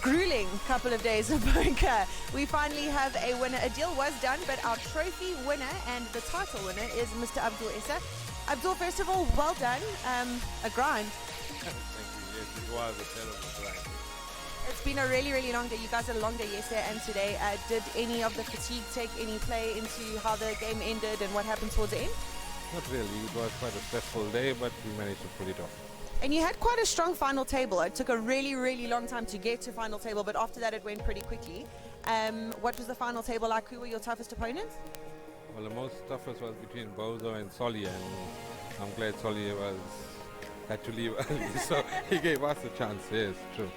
grueling couple of days of poker. We finally have a winner. A deal was done, but our trophy winner and the title winner is Mr. Abdul Issa. Abdul, first of all, well done. A grind. Thank you. Yes, it was a terrible grind. It's been a really, really long day. You guys had a long day yesterday and today. Did any of the fatigue take any play into how the game ended and what happened towards the end? Not really. It was quite a stressful day, but we managed to pull it off. And you had quite a strong final table. It took a really, really long time to get to final table, but after that it went pretty quickly. What was the final table like? Who were your toughest opponents? Well, the most toughest was between Bozo and Solly, and I'm glad Solly had to leave early, so he gave us a chance. Yes, true.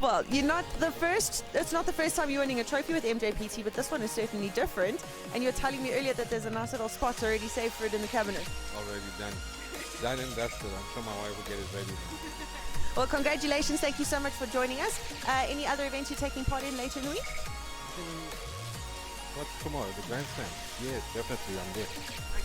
Well, you're not the first. It's not the first time you're winning a trophy with Mjpt, but this one is certainly different. And you're telling me earlier that there's a nice little spot already saved for it in the cabinet. Already done. Done and dusted. I'm sure my wife will get it ready now. Well, congratulations. Thank you so much for joining us. Any other events you're taking part in later in the week? What's tomorrow? The Grand Slam? Yes, definitely. I'm there.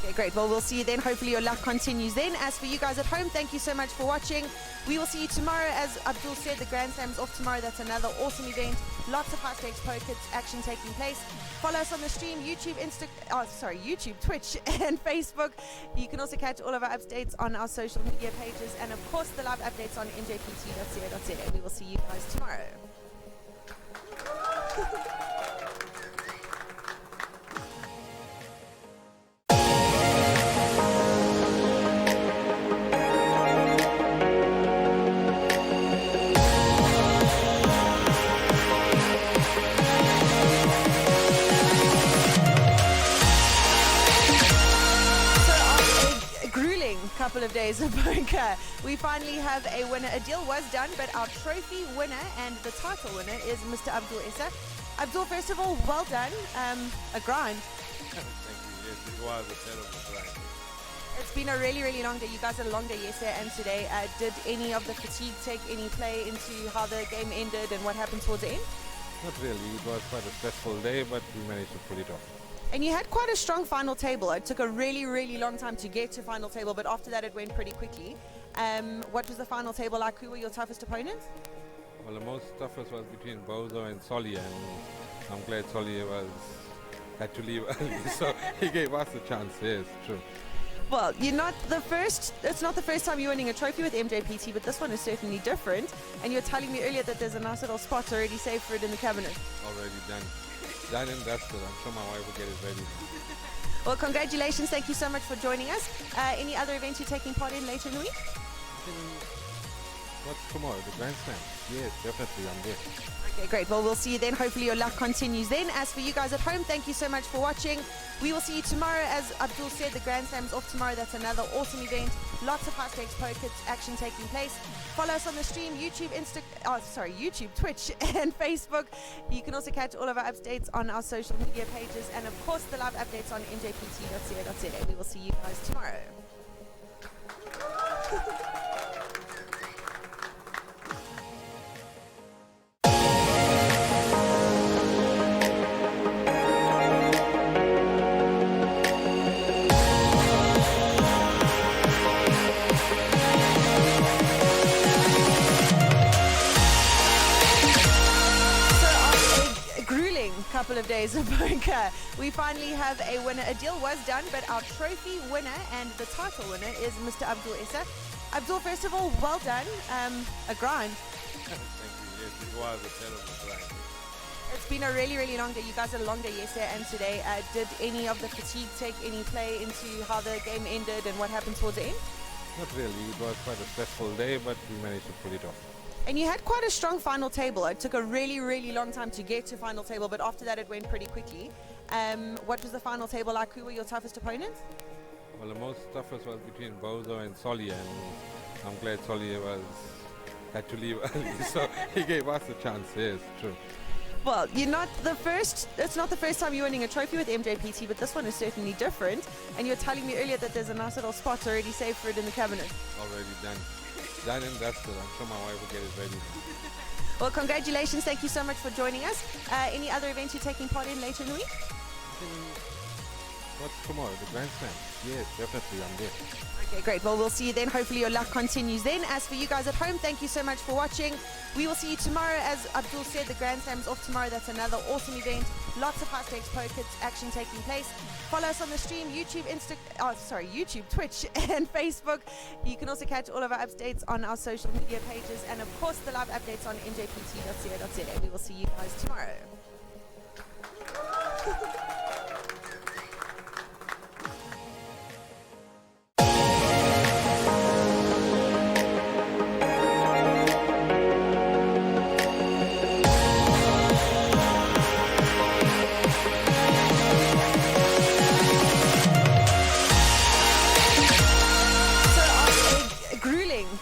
Okay, great. Well, we'll see you then. Hopefully your luck continues then. As for you guys at home, thank you so much for watching. We will see you tomorrow. As Abdul said, the Grand Slam's off tomorrow. That's another awesome event. Lots of high-stakes poker action taking place. Follow us on the stream, YouTube, YouTube, Twitch, and Facebook. You can also catch all of our updates on our social media pages, and of course the live updates on mjpt.co.za. We will see you guys tomorrow. Couple of days of poker. We finally have a winner. A deal was done, but our trophy winner and the title winner is Mr. Abdul Issa. Abdul, first of all, well done. A grind. Thank you. Yes, it was a terrible grind. It's been a really, really long day. You guys had a long day yesterday and today. Did any of the fatigue take any play into how the game ended and what happened towards the end? Not really. It was quite a stressful day, but we managed to pull it off. And you had quite a strong final table. It took a really, really long time to get to final table, but after that it went pretty quickly. What was the final table like? Who were your toughest opponents? Well, the most toughest was between Bozo and Solly, and I'm glad Solly had to leave early, so he gave us a chance. Yes, true. Well, you're not the first. It's not the first time you're winning a trophy with Mjpt, but this one is certainly different. And you're telling me earlier that there's a nice little spot already saved for it in the cabinet. Already done. Done and dusted. I'm sure my wife will get it ready now. Well, congratulations. Thank you so much for joining us. Any other events you're taking part in later in the week? What's tomorrow? The Grand Slam? Yes, definitely. I'm there. Okay, great. Well, we'll see you then. Hopefully your luck continues then. As for you guys at home, thank you so much for watching. We will see you tomorrow. As Abdul said, the Grand Slam's off tomorrow. That's another awesome event. Lots of high-stakes poker action taking place. Follow us on the stream, YouTube, YouTube, Twitch, and Facebook. You can also catch all of our updates on our social media pages, and of course the live updates on mjpt.co.za. We will see you guys tomorrow. Couple of days of poker. We finally have a winner. A deal was done, but our trophy winner and the title winner is Mr. Abdul Issa. Abdul, first of all, well done. A grind. Thank you. Yes, it was a terrible grind. It's been a really, really long day. You guys had a long day yesterday and today. Did any of the fatigue take any play into how the game ended and what happened towards the end? Not really. It was quite a stressful day, but we managed to pull it off. And you had quite a strong final table. It took a really, really long time to get to final table, but after that it went pretty quickly. What was the final table like? Who were your toughest opponents? Well, the most toughest was between Bozo and Solly, and I'm glad Solly had to leave early, so he gave us a chance. Yes, true. Well, you're not the first. It's not the first time you're winning a trophy with Mjpt, but this one is certainly different. And you're telling me earlier that there's a nice little spot already saved for it in the cabinet. Already done. Done and dusted. I'm sure my wife will get it ready now. Well, congratulations. Thank you so much for joining us. Any other events you're taking part in later in the week? What's tomorrow? The Grand Slam? Yes, definitely, I'm there. Okay, great. Well, we'll see you then. Hopefully your luck continues then. As for you guys at home, thank you so much for watching. We will see you tomorrow. As Abdul said, the Grand Slam's off tomorrow. That's another awesome event. Lots of high-stakes poker action taking place. Follow us on the stream, YouTube, YouTube, Twitch, and Facebook. You can also catch all of our updates on our social media pages, and of course the live updates on mjpt.co.za. We will see you guys tomorrow.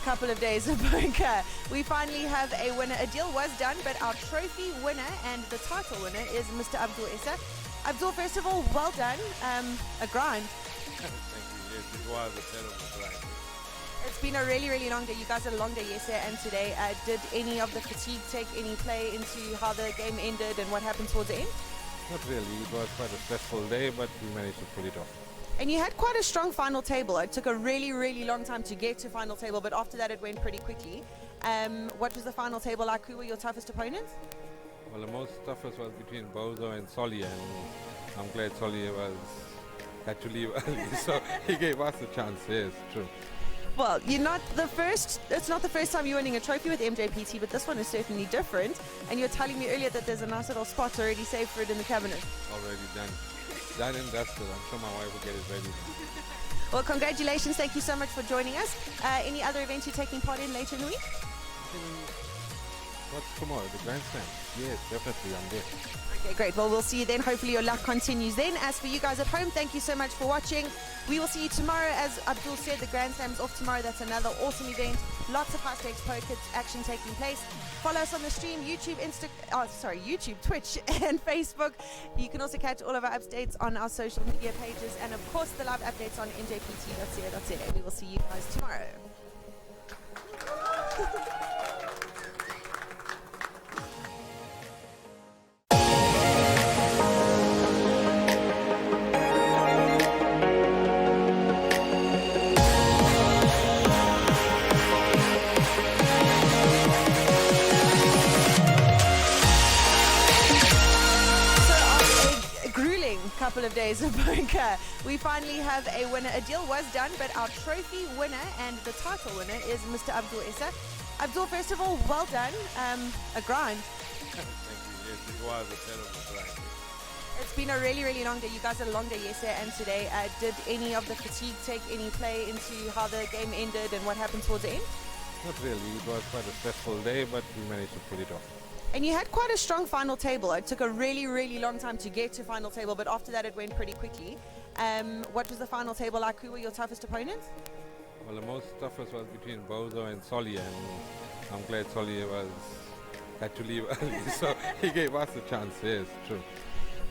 Couple of days of poker, we finally have a winner. A deal was done, but our trophy winner and the title winner is Mr. Abdul Issa. Abdul, first of all, well done. A grind. Thank you. Yes, it was a terrible grind. It's been a really, really long day. You guys had a long day yesterday and today. Did any of the fatigue take any play into how the game ended and what happened towards the end? Not really. It was quite a stressful day, but we managed to pull it off. And you had quite a strong final table. It took a really, really long time to get to final table, but after that it went pretty quickly. What was the final table like? Who were your toughest opponents? Well, the most toughest was between Bozo and Solly, and I'm glad Solly had to leave early, so he gave us a chance. Yes, true. Well, you're not the first. It's not the first time you're winning a trophy with Mjpt, but this one is certainly different. And you're telling me earlier that there's a nice little spot already saved for it in the cabinet. Already done. Done and dusted. I'm sure my wife will get it ready now. Well, congratulations. Thank you so much for joining us. Any other events you're taking part in later in the week? What's tomorrow? The Grand Slam? Yes, definitely. I'm there. Okay, great. Well, we'll see you then. Hopefully your luck continues then. As for you guys at home, thank you so much for watching. We will see you tomorrow. As Abdul said, the Grand Slam's off tomorrow. That's another awesome event. Lots of high-stakes poker action taking place. Follow us on the stream, YouTube, YouTube, Twitch, and Facebook. You can also catch all of our updates on our social media pages, and of course the live updates on mjpt.co.za. We will see you guys tomorrow. Couple of days of poker, we finally have a winner. A deal was done, but our trophy winner and the title winner is Mr. Abdul Issa. Abdul, first of all, well done. A grind. Thank you. Yes, it was a terrible grind. It's been a really, really long day. You guys had a long day yesterday and today. Did any of the fatigue take any play into how the game ended and what happened towards the end? Not really. It was quite a stressful day, but we managed to pull it off. And you had quite a strong final table. It took a really, really long time to get to final table, but after that it went pretty quickly. What was the final table like? Who were your toughest opponents? Well, the most toughest was between Bozo and Solly, and I'm glad Solly had to leave early, so he gave us a chance. Yes, true.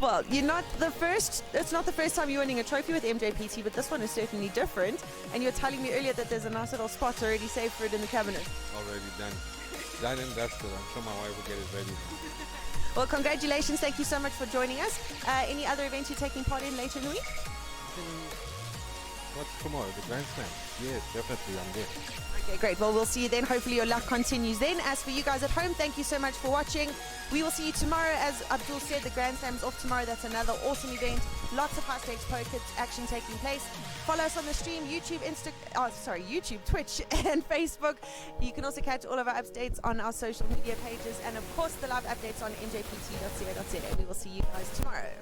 Well, you're not the first. It's not the first time you're winning a trophy with Mjpt, but this one is certainly different. And you're telling me earlier that there's a nice little spot already saved for it in the cabinet. Already done. Done and dusted. I'm sure my wife will get it ready now. Well, congratulations. Thank you so much for joining us. Any other events you're taking part in later in the week? What's tomorrow? The Grand Slam? Yes, definitely. I'm there. Okay, great. Well, we'll see you then. Hopefully your luck continues then. As for you guys at home, thank you so much for watching. We will see you tomorrow. As Abdul said, the Grand Slam's off tomorrow. That's another awesome event. Lots of high-stakes poker action taking place. Follow us on the stream, YouTube, YouTube, Twitch, and Facebook. You can also catch all of our updates on our social media pages, and of course the live updates on mjpt.co.za. We will see you guys tomorrow.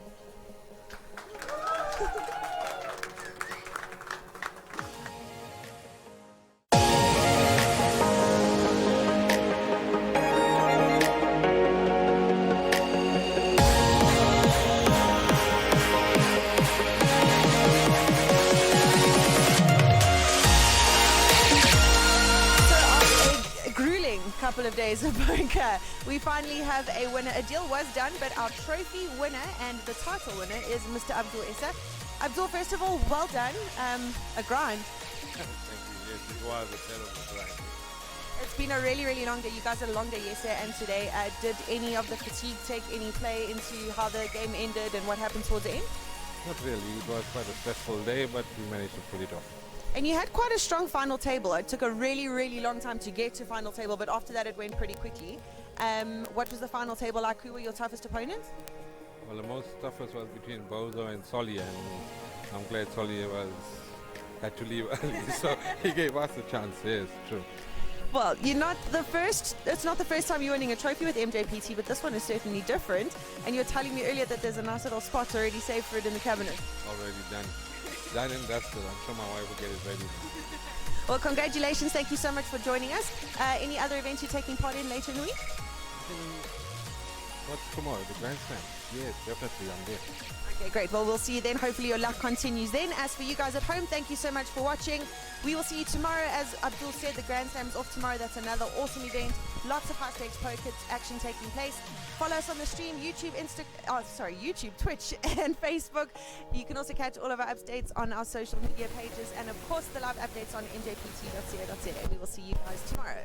Couple of days of poker, we finally have a winner. A deal was done, but our trophy winner and the title winner is Mr. Abdul Issa. Abdul, first of all, well done. A grind. Thank you. Yes, it was a terrible grind. It's been a really, really long day. You guys had a long day yesterday and today. Did any of the fatigue take any play into how the game ended and what happened towards the end? Not really. It was quite a stressful day, but we managed to pull it off. And you had quite a strong final table. It took a really, really long time to get to final table, but after that it went pretty quickly. What was the final table like? Who were your toughest opponents? Well, the most toughest was between Bozo and Solly, and I'm glad Solly had to leave early, so he gave us a chance. Yes, true. Well, you're not the first. It's not the first time you're winning a trophy with MJPT, but this one is certainly different. And you're telling me earlier that there's a nice little spot already saved for it in the cabinet. Already done. Done and dusted. I'm sure my wife will get it ready. Well, congratulations. Thank you so much for joining us. Any other events you're taking part in later in the week? What's tomorrow? The Grand Slam? Yes, definitely. I'm there. Okay, great. Well, we'll see you then. Hopefully your luck continues then. As for you guys at home, thank you so much for watching. We will see you tomorrow. As Abdul said, the Grand Slam's off tomorrow. That's another awesome event. Lots of high-stakes poker action taking place. Follow us on the stream, YouTube, YouTube, Twitch, and Facebook. You can also catch all of our updates on our social media pages, and of course the live updates on mjpt.co.za. We will see you guys tomorrow.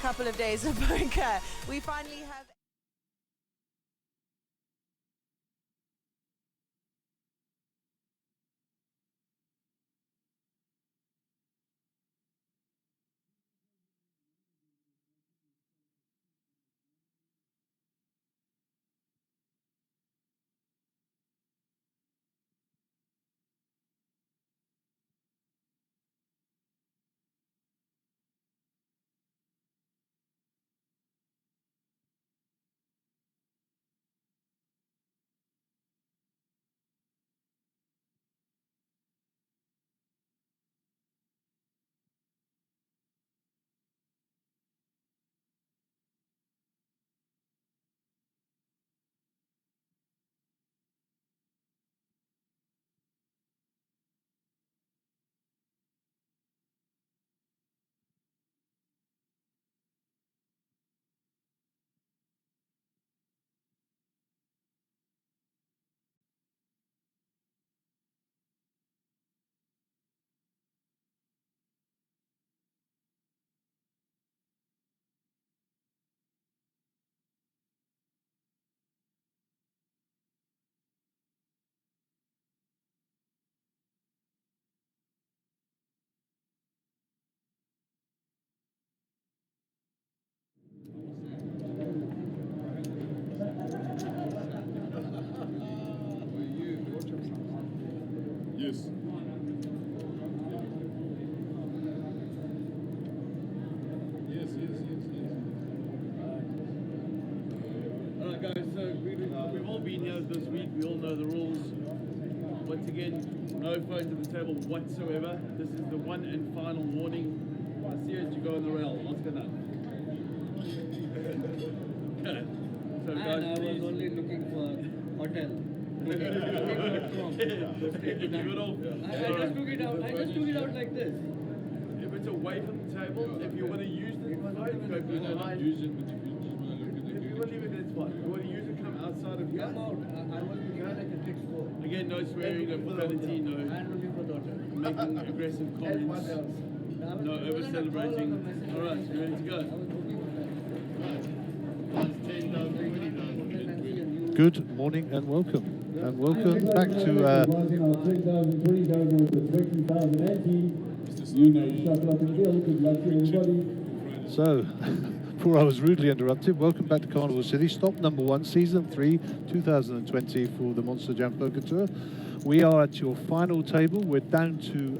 Couple of days of poker, we finally have Yes. Yes. Alright guys, so we've all been here this week, we all know the rules. Once again, no phones at the table whatsoever. This is the one and final warning. I see as you go on the rail, Oscar none. Okay. So guys, I was only looking for hotel. I just took it out like this. if it's away from the table, if you want to use the phone, go You don't use it, but if you just want to look at the If you want to leave it, it's fine. If you want to use it, come outside of here. Come out. I was looking at like a trick score. Again, no swearing, no profanity, no I'm looking for daughter. making aggressive comments, no over celebrating. Alright, you ready to go? It's 10,000, 20,000. Good morning and welcome. And welcome back to so, before I was rudely interrupted, welcome back to Carnival City. Stop number 1, Season 3, 2020 for the Monster Jam Poker Tour. We are at your final table. We're down to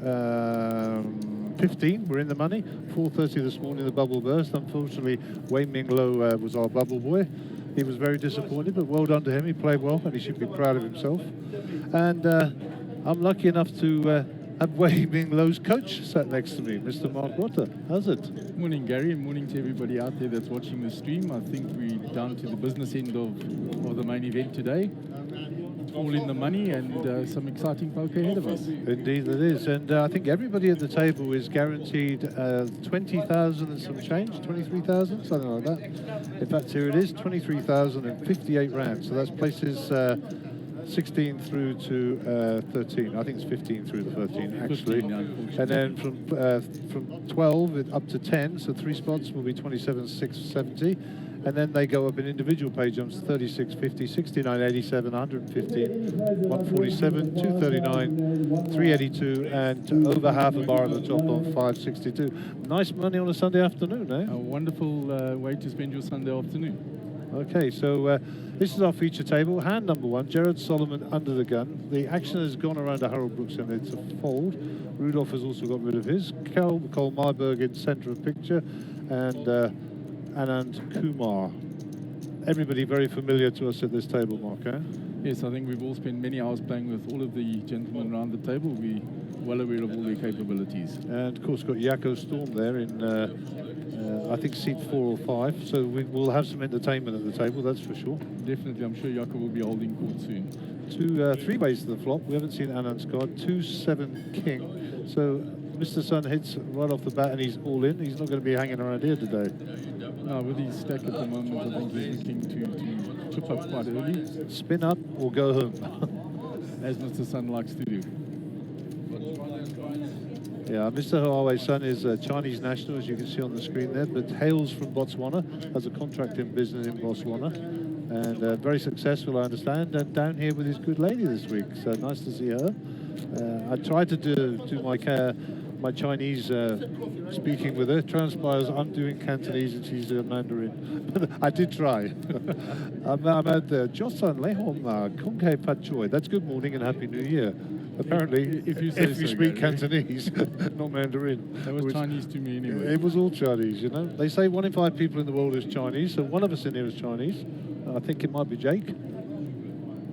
15. We're in the money. 4:30 this morning, the bubble burst. Unfortunately, Wei Ming Lo was our bubble boy. He was very disappointed, but well done to him. He played well, and he should be proud of himself. And I'm lucky enough to have Wei Ming Lo's coach sat next to me, Mr. Mark Rotter. How's it? Morning, Gary, and morning to everybody out there that's watching the stream. I think we're down to the business end of the main event today. all in the money and some exciting poker ahead of us. Indeed it is, and I think everybody at the table is guaranteed 20,000 and some change, 23,000, something like that. In fact, here it is, 23,058 rounds. So that's places 16 through to 13. I think it's 15 through to 13 actually. 15, And then from 12 up to 10, so 3 spots will be 27,670. And then they go up in individual pay jumps, 36.50, 69.87, 115, 147, 239, 382, and over half a bar at the top on 562. Nice money on a Sunday afternoon, eh? A wonderful way to spend your Sunday afternoon. Okay, so this is our feature table. Hand number 1, Jared Solomon under the gun. The action has gone around to Harold Brooks and it's a fold. Rudolph has also got rid of his. Cole Myberg in centre of picture, and Anand Kumar. Everybody very familiar to us at this table, Mark, eh? Yes, I think we've all spent many hours playing with all of the gentlemen around the table. We're well aware of all their capabilities. And of course got Jaco Storm there in I think seat 4 or 5, so we'll have some entertainment at the table, that's for sure. Definitely, I'm sure Jaco will be holding court soon. 3 ways to the flop. We haven't seen Anand's card. 2-7 king. So Mr. Sun hits right off the bat and he's all in. He's not going to be hanging around here today. With his stack at the moment, I think he's looking to chip up quite early. Spin up or go home. As Mr. Sun likes to do. Yeah, Mr. Huawei Sun is a Chinese national, as you can see on the screen there, but hails from Botswana, has a contract in business in Botswana, and very successful, I understand, and down here with his good lady this week, so nice to see her. I tried to do my Chinese speaking with her. Transpires I'm doing Cantonese and she's doing Mandarin. I did try. I'm at the Joseon Lehom Kong Hei Pat Choi. That's good morning and Happy New Year. Apparently, if you speak Cantonese, not Mandarin. That was Chinese to me anyway. It was all Chinese, you know. They say 1 in 5 people in the world is Chinese, so one of us in here is Chinese. I think it might be Jake.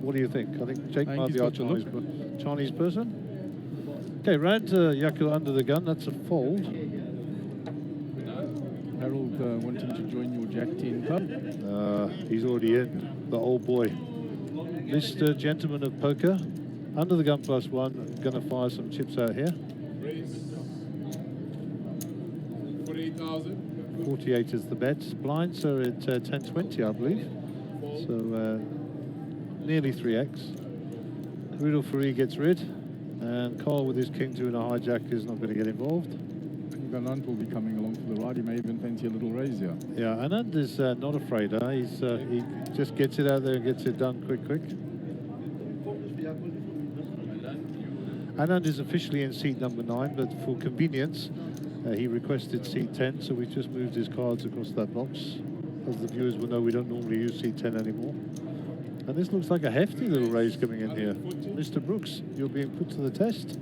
What do you think? I think Jake might be our Chinese person. Okay, round to Jaco under the gun. That's a fold. Harold wanting to join your Jack 10 club. He's already in, the old boy. Mr. Gentleman of Poker, under the gun +1, going to fire some chips out here. 48,000. 48 is the bet. Blinds are at 10.20, I believe. So nearly 3x. Rudolph Faree gets rid, and Carl with his king-2 and a hijack is not going to get involved. Anand will be coming along for the ride. He may even fancy a little raise here. Yeah, Anand is not afraid. He just gets it out there and gets it done quick. Anand is officially in seat number 9, but for convenience, he requested seat 10, so we just moved his cards across that box. As the viewers will know, we don't normally use seat 10 anymore. And this looks like a hefty little raise coming in here. Mr. Brooks, you're being put to the test.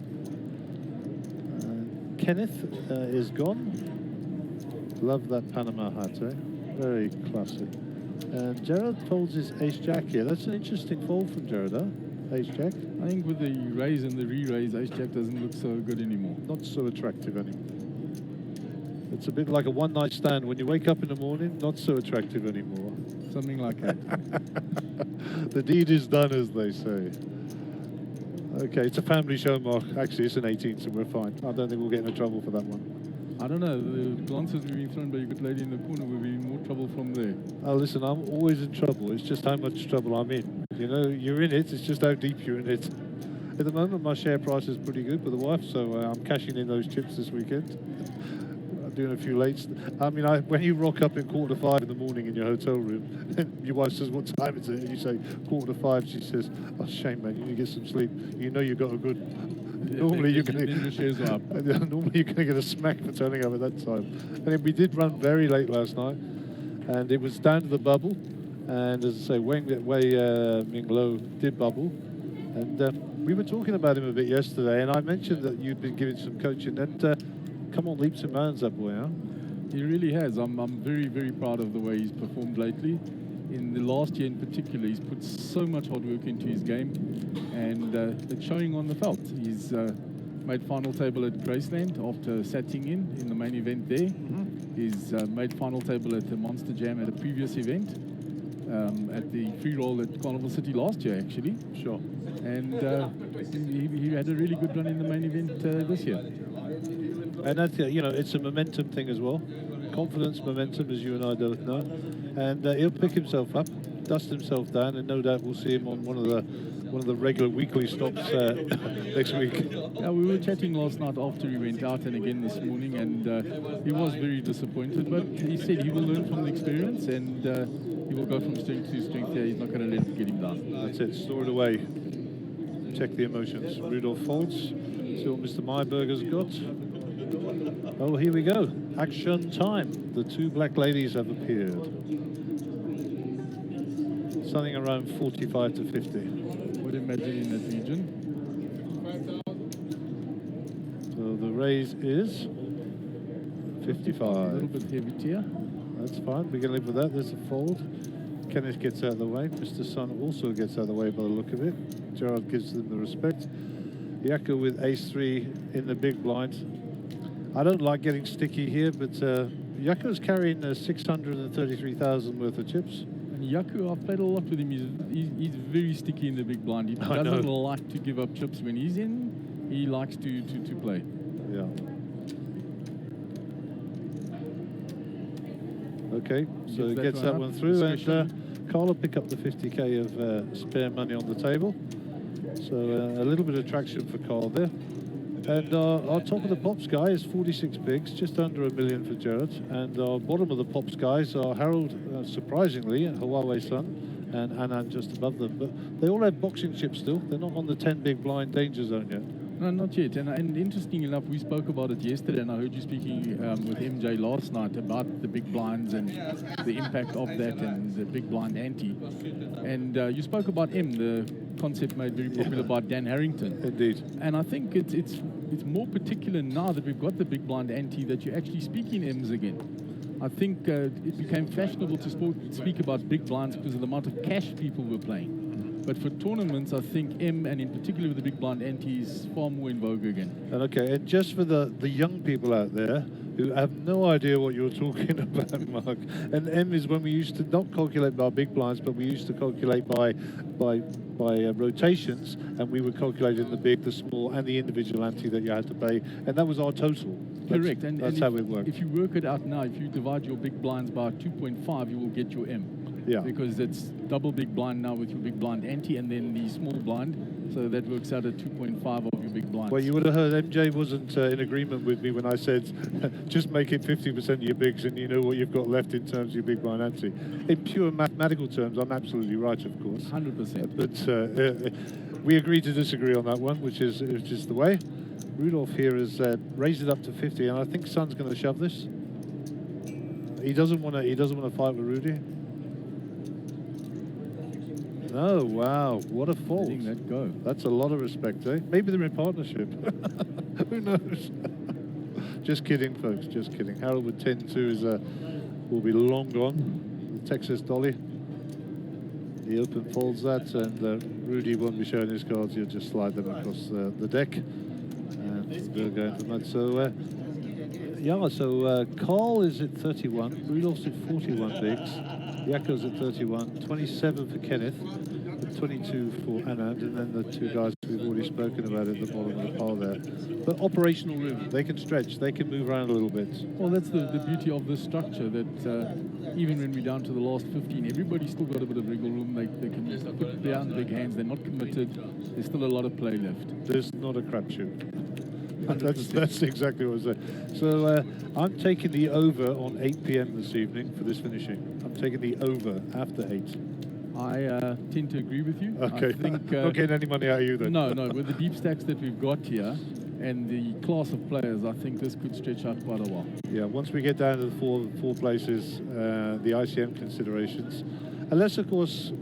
Kenneth is gone. Love that Panama hat, eh? Very classy. And Jared folds his ace-jack here. That's an interesting fold from Jared, huh? Ace-jack. I think with the raise and the re-raise, ace-jack doesn't look so good anymore. Not so attractive anymore. It's a bit like a one-night stand. When you wake up in the morning, not so attractive anymore. Something like that. The deed is done, as they say. Okay, it's a family show, Mark. Actually, it's an 18, so we're fine. I don't think we'll get into trouble for that one. I don't know. The glances we've been thrown by your good lady in the corner will be in more trouble from there. Oh, listen, I'm always in trouble. It's just how much trouble I'm in. You know, you're in it. It's just how deep you're in it. At the moment, my share price is pretty good with the wife, so I'm cashing in those chips this weekend. Doing a few lates. I mean, when you rock up in 4:45 in the morning in your hotel room, and your wife says, "What time is it?" And you say 4:45. She says, "Oh, shame, man. You need to get some sleep." You know you got a good. Normally you're going to. Normally you're going to get a smack for turning up at that time. And then we did run very late last night, and it was down to the bubble. And as I say, Wei Ming Lo did bubble, and we were talking about him a bit yesterday, and I mentioned that you'd been giving some coaching, and. Come on, leaps and bounds, that boy, huh? He really has. I'm very, very proud of the way he's performed lately. In the last year in particular, he's put so much hard work into his game, and it's showing on the felt. He's made final table at Graceland after sitting in the main event there. He's made final table at the Monster Jam at a previous event. at the free roll at Carnival City last year, actually. Sure. And he had a really good run in the main event this year. And that's, you know, it's a momentum thing as well. Confidence, momentum, as you and I both know. And he'll pick himself up, dust himself down, and no doubt we'll see him on one of the regular weekly stops next week. Yeah, we were chatting last night after he went out and again this morning, and he was very disappointed, but he said he will learn from the experience and he will go from strength to strength here. He's not going to let it get him down. That's it, store it away. Check the emotions. Rudolph folds. See what Mr. Meyerberger's got. Oh, here we go. Action time. The two black ladies have appeared. Something around 45 to 50. Would imagine in that region. So the raise is 55. A little bit heavy tier. That's fine. We can live with that. There's a fold. Kenneth gets out of the way. Mr. Sun also gets out of the way by the look of it. Gerard gives them the respect. Yako with ace-3 in the big blind. I don't like getting sticky here, but Yako's carrying 633,000 worth of chips. And Yaku, I've played a lot with him. He's very sticky in the big blind. He doesn't like to give up chips when he's in. He likes to play. Yeah. Okay, so he gets that one through, and Carl will pick up the 50k of spare money on the table. So a little bit of traction for Carl there. And our top of the Pops guy is 46 bigs, just under $1 million for Jared. And our bottom of the Pops guys are Harold, surprisingly, Huawei Sun, and Anand just above them. But they all have boxing chips still. They're not on the 10 big blind danger zone yet. No, not yet. And interesting enough, we spoke about it yesterday, and I heard you speaking with MJ last night about the big blinds and the impact of that and the big blind ante. And you spoke about M, the concept made very popular by Dan Harrington. Indeed. And I think it's more particular now that we've got the big blind ante that you're actually speaking M's again. I think it became fashionable to speak about big blinds because of the amount of cash people were playing. But for tournaments, I think M, and in particular with the big blind ante, is far more in vogue again. And okay, and just for the young people out there who have no idea what you're talking about, Mark, and M is when we used to not calculate by big blinds, but we used to calculate by rotations, and we would calculate in the big, the small, and the individual ante that you had to pay, and that was our total. Correct. That's how it worked. If you work it out now, if you divide your big blinds by 2.5, you will get your M. Yeah. Because it's double big blind now with your big blind ante and then the small blind. So that works out at 2.5 of your big blind. Well, you would have heard MJ wasn't in agreement with me when I said just make it 50% of your bigs and you know what you've got left in terms of your big blind ante. In pure mathematical terms, I'm absolutely right, of course. 100%. But we agree to disagree on that one, which is just the way. Rudolph here has raised it up to 50, and I think Sun's going to shove this. He doesn't want to fight with Rudy. No, wow, what a fault. Letting that go. That's a lot of respect, eh? Maybe they're in partnership. Who knows? Just kidding, folks, just kidding. Harold with 10-2 will be long gone. The Texas Dolly. He open folds that, and Rudy won't be showing his cards. He'll just slide them across the deck. And they're going for that. So, yeah, so Carl is at 31, Rudolph's at 41 bigs. Yako's at 31, 27 for Kenneth, 22 for Anand, and then the two guys we've already spoken about at the bottom of the pile there. But operational room, they can stretch, they can move around a little bit. Well, that's the beauty of this structure, that even when we're down to the last 15, everybody's still got a bit of wriggle room. They can put down big hands, they're not committed, there's still a lot of play left. There's not a crapshoot. That's exactly what I was saying. So I'm taking the over on 8 p.m. this evening for this finishing. I'm taking the over after 8. I tend to agree with you. Okay. I think, not getting any money out of you then. No, with the deep stacks that we've got here and the class of players, I think this could stretch out quite a while. Yeah, once we get down to the four places, the ICM considerations, unless of course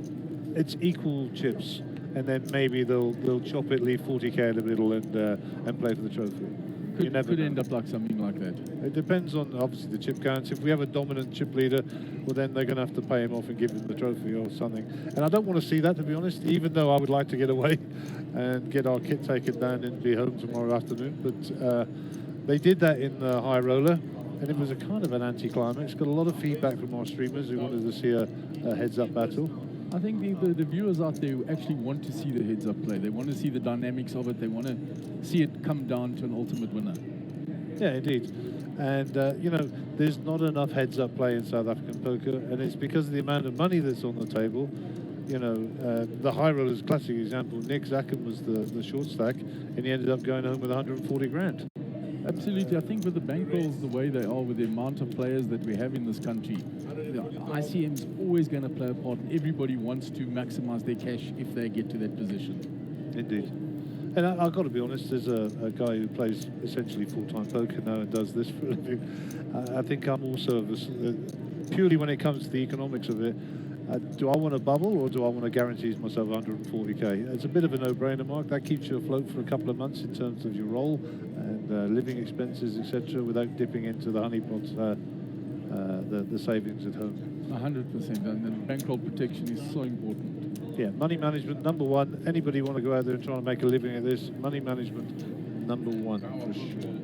it's equal chips. And then maybe they'll chop it, leave 40k in the middle, and play for the trophy. Could end up like something like that. It depends on obviously the chip counts. If we have a dominant chip leader, well then they're going to have to pay him off and give him the trophy or something. And I don't want to see that, to be honest. Even though I would like to get away and get our kit taken down and be home tomorrow afternoon, but they did that in the high roller. and it was a kind of an anticlimax. Got a lot of feedback from our streamers who wanted to see a heads-up battle. I think the viewers out there actually want to see the heads-up play. They want to see the dynamics of it. They want to see it come down to an ultimate winner. Yeah, indeed. And, you know, there's not enough heads-up play in South African poker, and it's because of the amount of money that's on the table. You know, the high rollers, classic example, Nick Zacken was the short stack, and he ended up going home with 140 grand. Absolutely. I think with the bankrolls the way they are, with the amount of players that we have in this country, the ICM is always going to play a part, and everybody wants to maximize their cash if they get to that position. Indeed. And I've got to be honest, there's a guy who plays essentially full-time poker now and does this for a living. I think I'm also of this, purely when it comes to the economics of it, do I want a bubble or do I want to guarantee myself 140k? It's a bit of a no-brainer, Mark. That keeps you afloat for a couple of months in terms of your role and living expenses, etc., without dipping into the honeypots, the savings at home. 100%. And then bankroll protection is so important. Yeah, money management, number one. Anybody want to go out there and try and make a living at this? Money management, number one, for sure.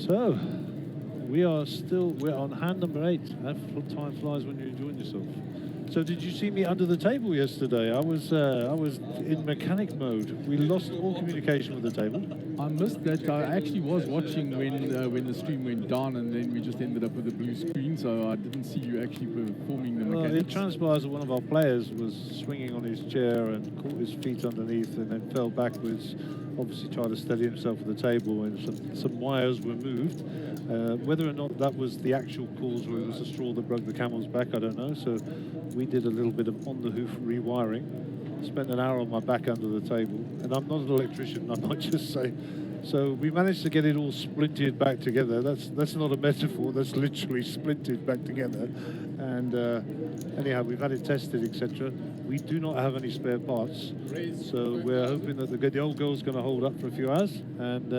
So, we're on hand number 8. How time flies when you're enjoying yourself. So did you see me under the table yesterday? I was in mechanic mode. We lost all communication with the table. I missed that. I actually was watching when the stream went down, and then we just ended up with a blue screen, so I didn't see you actually performing the Well, mechanics. it transpires that one of our players was swinging on his chair and caught his feet underneath and then fell backwards, obviously trying to steady himself at the table, and some wires were moved. Whether or not that was the actual cause or it was the straw that broke the camel's back, I don't know. So we did a little bit of on-the-hoof rewiring. Spent an hour on my back under the table, and I'm not an electrician, I might just say. So we managed to get it all splintered back together. That's not a metaphor, that's literally splintered back together. And anyhow, we've had it tested, etc. We do not have any spare parts, so we're hoping that the old girl's going to hold up for a few hours, and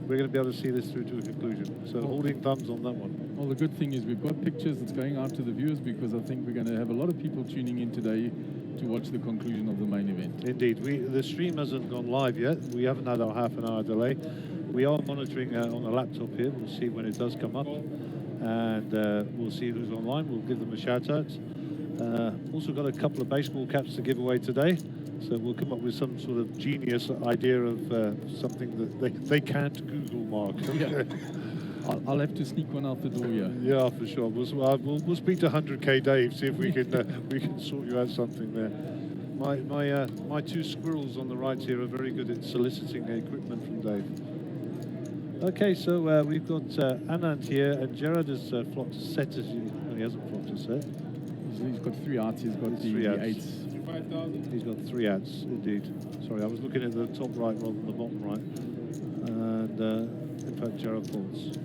we're going to be able to see this through to a conclusion. So holding thumbs on that one. Well, the good thing is we've got pictures that's going out to the viewers, because I think we're going to have a lot of people tuning in today to watch the conclusion of the main event. Indeed. The stream hasn't gone live yet. We haven't had our half an hour delay. We are monitoring on the laptop here. We'll see when it does come up. And we'll see who's online. We'll give them a shout out. Also got a couple of baseball caps to give away today. So we'll come up with some sort of genius idea of something that they can't Google, Mark. Yeah. I'll have to sneak one out the door, yeah. Yeah, for sure. We'll speak to 100k Dave, see if we can sort you out something there. My two squirrels on the right here are very good at soliciting equipment from Dave. Okay, so we've got Anand here, and Gerard has flopped a set. No, he hasn't flopped a set. He's got 3 outs. He's got Three the outs. 8s. He's got 3 ads, indeed. Sorry, I was looking at the top right rather than the bottom right. And in fact, Gerard falls.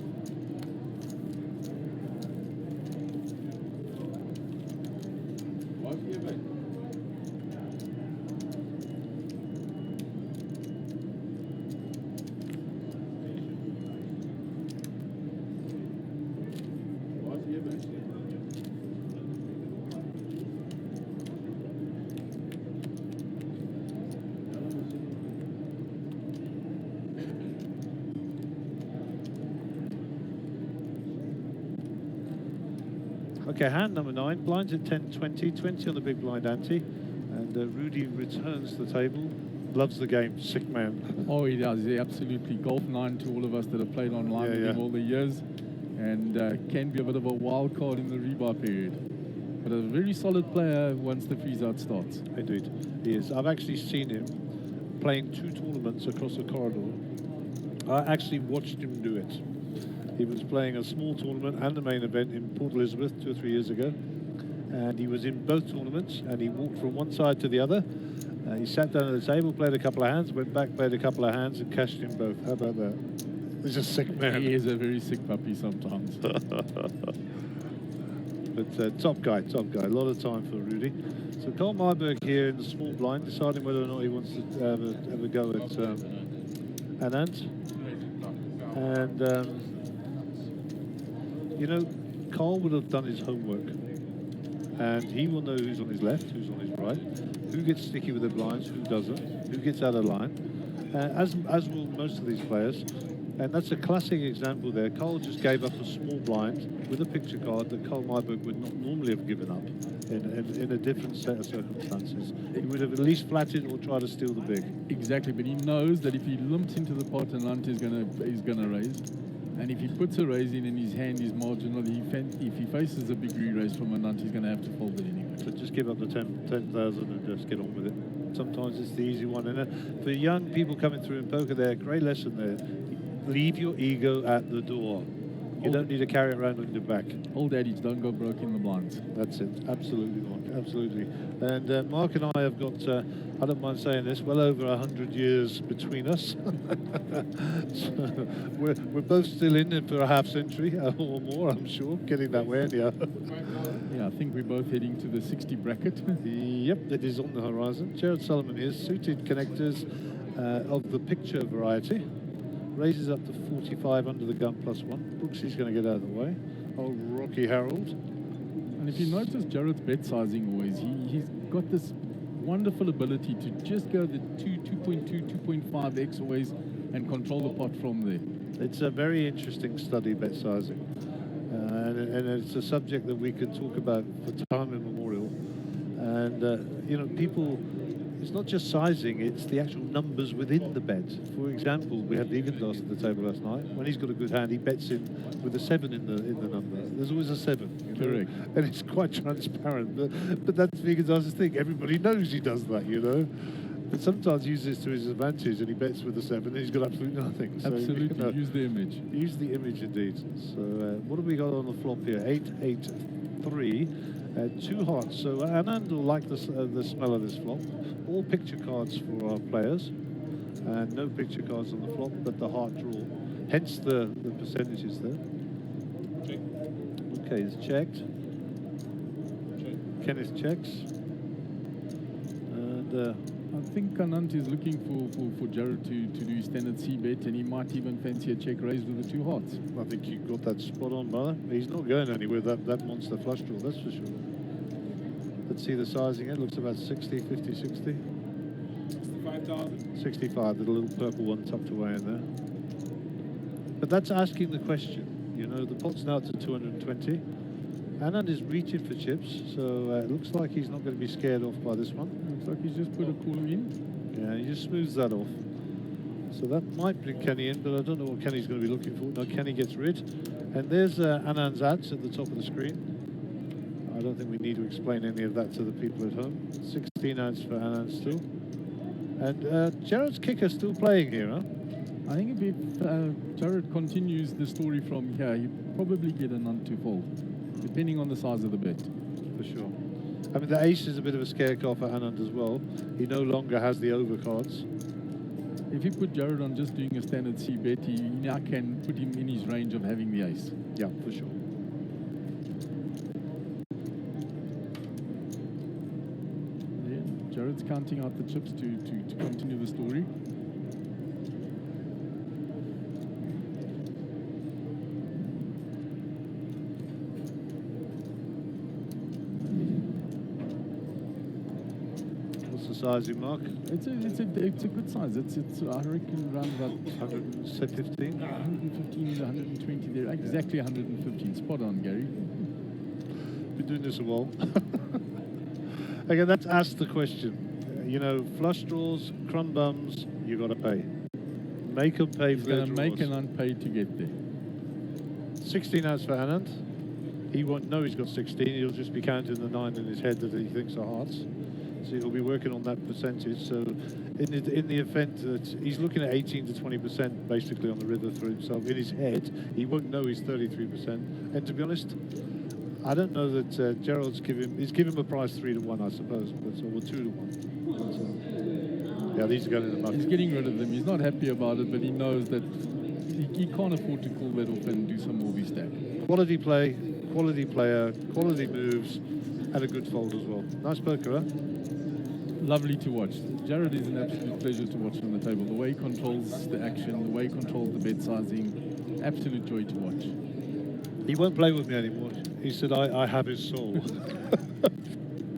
Okay, hand number 9, blinds at 10-20, 20 on the big blind ante, and Rudy returns to the table. Loves the game, sick man. Oh, he does. He absolutely. Golf 9 to all of us that have played online with him all the years, and can be a bit of a wild card in the rebar period. But a very solid player once the freeze-out starts. Indeed, he is. I've actually seen him playing 2 tournaments across the corridor. I actually watched him do it. He was playing a small tournament and the main event in Port Elizabeth 2 or 3 years ago. And he was in both tournaments, and he walked from one side to the other. He sat down at the table, played a couple of hands, went back, played a couple of hands, and cashed in both. How about that? He's a sick man. He is a very sick puppy sometimes. But top guy, a lot of time for Rudy. So Carl Myberg here in the small blind, deciding whether or not he wants to have a go at Anand. And, you know, Carl would have done his homework. And he will know who's on his left, who's on his right, who gets sticky with the blinds, who doesn't, who gets out of line. As will most of these players. And that's a classic example there. Cole just gave up a small blind with a picture card that Cole Myberg would not normally have given up in a different set of circumstances. He would have at least flatted or tried to steal the big. Exactly, but he knows that if he limps into the pot, and Lunt is gonna raise. And if he puts a raise in and his hand is marginal, if he faces a big re-raise from a Lunt, he's going to have to fold it anyway. So just give up the 10,000 and just get on with it. Sometimes it's the easy one. And for young people coming through in poker there, great lesson there. Leave your ego at the door. You don't need to carry it around on your back. Old adage, don't go broke in the blinds. That's it. Absolutely, Mark. Absolutely. And Mark and I have got, I don't mind saying this, well over 100 years between us. So we're both still in it for a half century or more, I'm sure. Getting that way anyhow. Yeah, I think we're both heading to the 60 bracket. Yep, it is on the horizon. Jared Solomon is suited connectors of the picture variety. Raises up to 45 under the gun +1. Brooksy's going to get out of the way. Oh, Rocky Harold. And if you notice Jared's bet sizing always, he's got this wonderful ability to just go the 2.2, 2.5x always and control the pot from there. It's a very interesting study, bet sizing. And it's a subject that we could talk about for time immemorial. And, you know, people... It's not just sizing, it's the actual numbers within the bet. For example, we had Evendos at the table last night. When he's got a good hand, he bets in with a 7 in the number. There's always a 7. You know? Correct. And it's quite transparent. But that's Evendos' thing. Everybody knows he does that, you know. But sometimes he uses it to his advantage and he bets with a 7 and he's got absolutely nothing. So, Absolutely, you know, use the image. use the image indeed. So what have we got on the flop here? 8, 8, 3. 2 hearts. So Anand will like the smell of this flop. All picture cards for our players, and no picture cards on the flop, but the heart draw. Hence the percentages there. Check. Okay, it's checked. Check. Kenneth checks. And I think Anant is looking for Jared to do standard C bet, and he might even fancy a check raise with the 2 hearts. I think you got that spot on, brother. He's not going anywhere, that monster flush draw, that's for sure. Let's see the sizing. It looks about 60, 50, 60. 65,000. 65, the little purple one tucked away in there. But that's asking the question. You know, the pot's now to 220. Anand is reaching for chips, so it looks like he's not going to be scared off by this one. Looks like he's just put a call in. Yeah, he just smooths that off. So that might bring Kenny in, but I don't know what Kenny's going to be looking for. No, Kenny gets rid. And there's Anand's ads at the top of the screen. I don't think we need to explain any of that to the people at home. 16 ads for Anand still. And Jared's kicker still playing here, huh? I think if Jared continues the story from here, you probably get a none to fold, depending on the size of the bet. For sure. I mean, the ace is a bit of a scare card for Anand as well. He no longer has the overcards. If you put Jared on just doing a standard C bet, he now can put him in his range of having the ace. Yeah, for sure. Yeah, Jared's counting out the chips to continue the story. Sizing, Mark? It's a good size. It's I reckon around about 115. 115, 120 there. Exactly 115. Spot on, Gary. Been doing this a while. Okay, let's ask the question. You know, flush draws, crumb bums, you got to pay. Make them pay He's for their going to make draws. an unpaid to get there. 16 outs for Anand. He won't know he's got 16. He'll just be counting the 9 in his head that he thinks are hearts. So he'll be working on that percentage. So in the event that he's looking at 18 to 20% basically on the river for himself in his head, he won't know he's 33%. And to be honest, I don't know that Gerald's he's given him a price 3 to 1, I suppose, but or 2 to 1. So, yeah, these are going in the muck. He's getting rid of them. He's not happy about it, but he knows that he can't afford to call that off and do some more stack. Quality play, quality player, quality moves, and a good fold as well. Nice poker, huh? Lovely to watch. Jared is an absolute pleasure to watch on the table. The way he controls the action, the way he controls the bet sizing, absolute joy to watch. He won't play with me anymore. He said, I have his soul.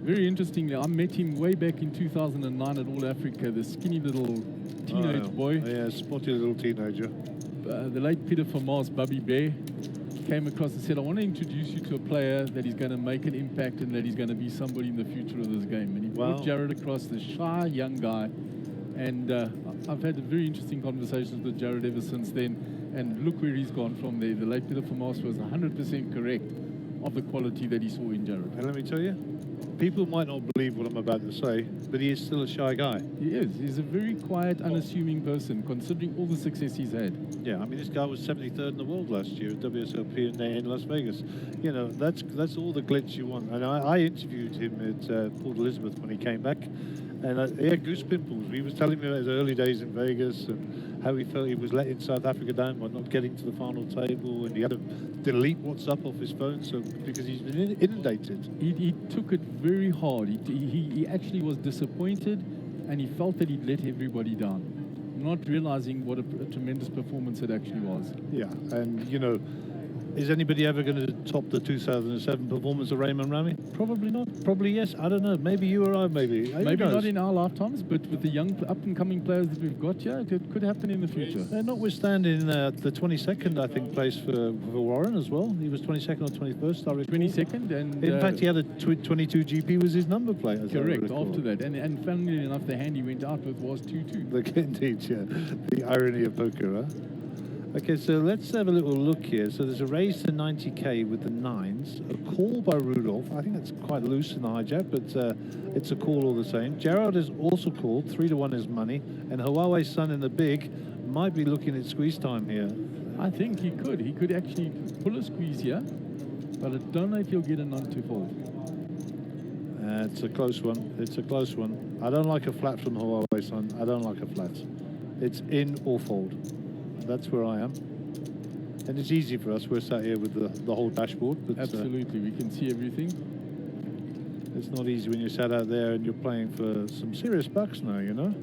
Very interestingly, I met him way back in 2009 at All Africa, the skinny little teenage boy. Yeah, spotty little teenager. the late Peter Famas, Bubby Bear, came across and said, I want to introduce you to a player that is going to make an impact and that he's going to be somebody in the future of this game. And he brought Jared across, the shy young guy. And I've had very interesting conversations with Jared ever since then. And look where he's gone from there. The late Peter Famas was 100% correct of the quality that he saw in Jared. And let me tell you, people might not believe what I'm about to say, but he is still a shy guy. He is. He's a very quiet, unassuming person, considering all the success he's had. Yeah, I mean, this guy was 73rd in the world last year at WSOP in Las Vegas. You know, that's all the glitz you want. And I interviewed him at Port Elizabeth when he came back. And he had goose pimples. He was telling me about his early days in Vegas and how he felt he was letting South Africa down by not getting to the final table, and he had to delete WhatsApp off his phone because he's been inundated. He took it very hard. He actually was disappointed, and he felt that he'd let everybody down, not realizing what a tremendous performance it actually was. Yeah, and you know, is anybody ever going to top the 2007 performance of Raymond Rami? Probably not. Probably yes. I don't know. Maybe you or I, maybe. Maybe not in our lifetimes, but with the young up-and-coming players that we've got here, it could happen in the future. Notwithstanding the 22nd, I think, place for Warren as well. He was 22nd or 21st, I recall. 22nd. And in fact, he had a 22 GP was his number plate. Correct, after that. And funnily enough, the hand he went out with was 2-2. Indeed, yeah. The irony of poker, huh? Okay, so let's have a little look here. So there's a raise to 90k with the nines, a call by Rudolph. I think that's quite loose in the hijack, but it's a call all the same. Gerard is also called, 3-1 is money, and Huawei's son in the big might be looking at squeeze time here. I think he could. He could actually pull a squeeze here, but I don't know if he'll get a none to fold. It's a close one. It's a close one. I don't like a flat from Huawei son. I don't like a flat. It's in or fold. That's where I am. And it's easy for us. We're sat here with the whole dashboard. But, absolutely, we can see everything. It's not easy when you're sat out there and you're playing for some serious bucks now, you know?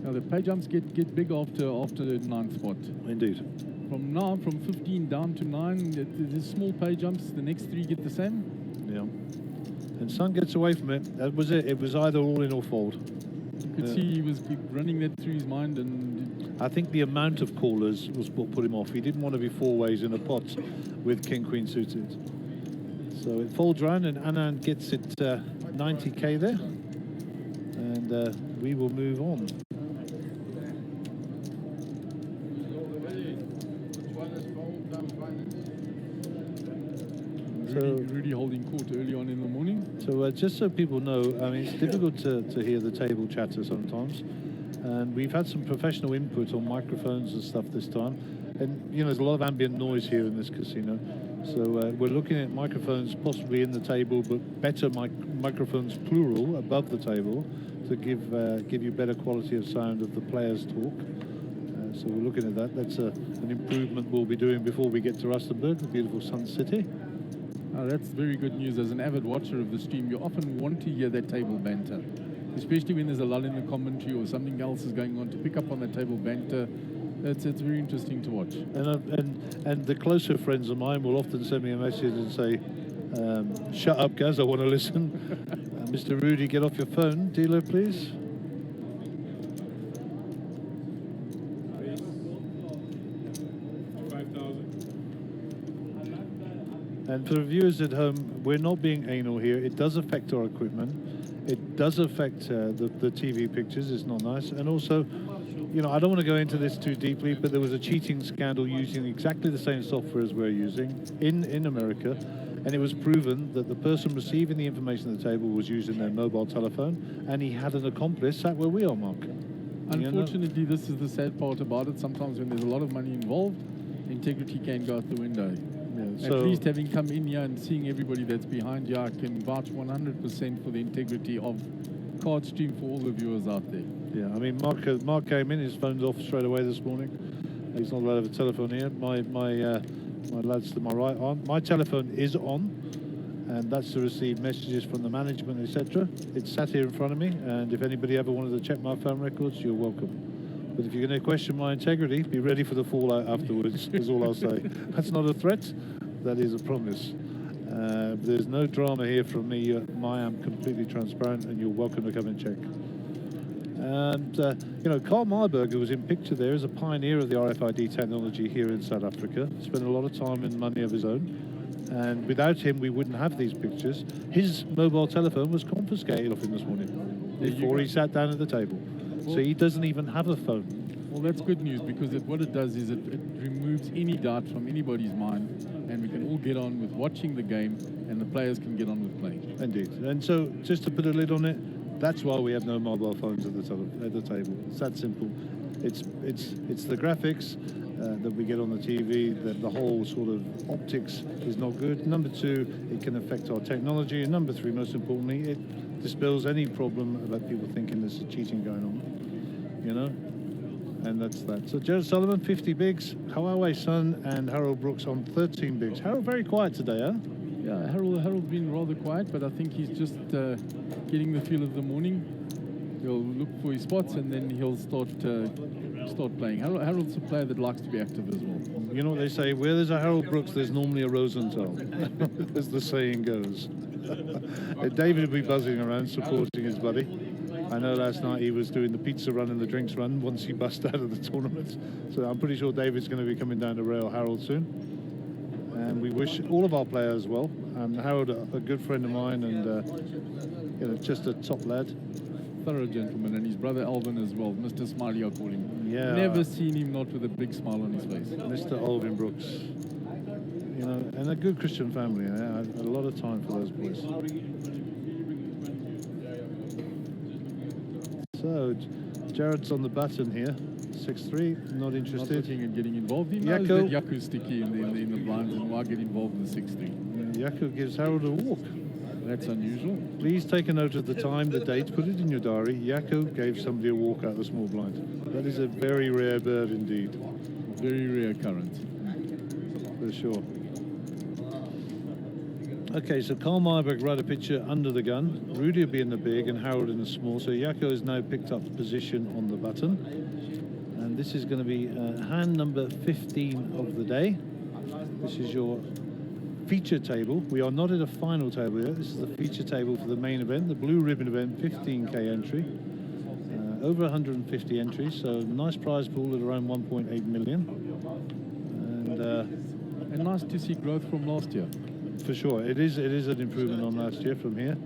Now the pay jumps get big after the 9th spot. Indeed. From 15 down to 9, there's small pay jumps. The next 3 get the same. Yeah. And Sun gets away from it. That was it. It was either all in or fold. You could see he was running that through his mind, and I think the amount of callers was what put him off. He didn't want to be 4 ways in a pot with King Queen suited. So it folds round, and Anand gets it 90k there, and we will move on. Rudy holding court early on in the morning. So just so people know, I mean, it's difficult to hear the table chatter sometimes. And we've had some professional input on microphones and stuff this time. And, you know, there's a lot of ambient noise here in this casino. So we're looking at microphones possibly in the table, but better microphones plural above the table to give you better quality of sound of the players' talk. So we're looking at that. That's an improvement we'll be doing before we get to Rustenburg, the beautiful Sun City. That's very good news. As an avid watcher of the stream, you often want to hear that table banter, especially when there's a lull in the commentary or something else is going on. To pick up on that table banter, it's very interesting to watch. And the closer friends of mine will often send me a message and say, "Shut up, Gaz, I want to listen." Mr. Rudy, get off your phone, dealer, please. And for the viewers at home, we're not being anal here. It does affect our equipment. It does affect the TV pictures. It's not nice. And also, you know, I don't want to go into this too deeply, but there was a cheating scandal using exactly the same software as we're using in America. And it was proven that the person receiving the information at the table was using their mobile telephone, and he had an accomplice sat where we are, Mark. Unfortunately, this is the sad part about it. Sometimes when there's a lot of money involved, integrity can go out the window. So at least having come in here and seeing everybody that's behind here, I can vouch 100% for the integrity of Card Stream for all the viewers out there. Yeah, I mean, Mark came in, his phone's off straight away this morning. He's not allowed to have a telephone here. My lads to my right aren't. My telephone is on, and that's to receive messages from the management, etc. It's sat here in front of me, and if anybody ever wanted to check my phone records, you're welcome. But if you're going to question my integrity, be ready for the fallout afterwards, is all I'll say. That's not a threat, that is a promise. There's no drama here from me. I am completely transparent, and you're welcome to come and check. And, you know, Carl Marburg, who was in picture there, is a pioneer of the RFID technology here in South Africa. Spent a lot of time and money of his own. And without him, we wouldn't have these pictures. His mobile telephone was confiscated off him this morning before he sat down at the table. So he doesn't even have a phone. Well, that's good news, because what it does is it removes any doubt from anybody's mind, and we can all get on with watching the game, and the players can get on with playing. Indeed. And so, just to put a lid on it, that's why we have no mobile phones at the table. It's that simple. It's the graphics that we get on the TV, that the whole sort of optics is not good. Number two, it can affect our technology. And number three, most importantly, it dispels any problem about people thinking there's cheating going on, you know? And that's that. So Jared Sullivan, 50 bigs, Hawaii Sun and Harold Brooks on 13 bigs. Harold very quiet today, huh? Yeah, Harold's been rather quiet, but I think he's just getting the feel of the morning. He'll look for his spots, and then he'll start playing. Harold's a player that likes to be active as well. You know what they say, where there's a Harold Brooks, there's normally a Rosenthal, as the saying goes. David will be buzzing around supporting his buddy. I know last night he was doing the pizza run and the drinks run once he bust out of the tournament. So I'm pretty sure David's going to be coming down to rail Harold soon. And we wish all of our players well. Harold, a good friend of mine, and you know, just a top lad. Thorough gentleman, and his brother Alvin as well, Mr. Smiley, I call him. Yeah. Never seen him not with a big smile on his face. Mr. Alvin Brooks. You know, and a good Christian family. I had a lot of time for those boys. So, Jared's on the button here. 6-3, not interested. Not looking at getting involved. He knows that Yaku's sticky in the blinds, and why get involved in the 6-3? Yaku gives Harold a walk. That's unusual. Please take a note of the time, the date, put it in your diary. Yaku gave somebody a walk out the small blind. That is a very rare bird indeed. Very rare occurrence. For sure. Okay, so Carl Meyerberg right a picture under the gun. Rudy will be in the big and Harold in the small. So Yaku has now picked up position on the button. And this is going to be hand number 15 of the day. This is your feature table. We are not at a final table yet. This is the feature table for the main event, the blue ribbon event, 15k entry. Over 150 entries, so nice prize pool at around 1.8 million. And nice to see growth from last year. For sure, it is an improvement on last year from here.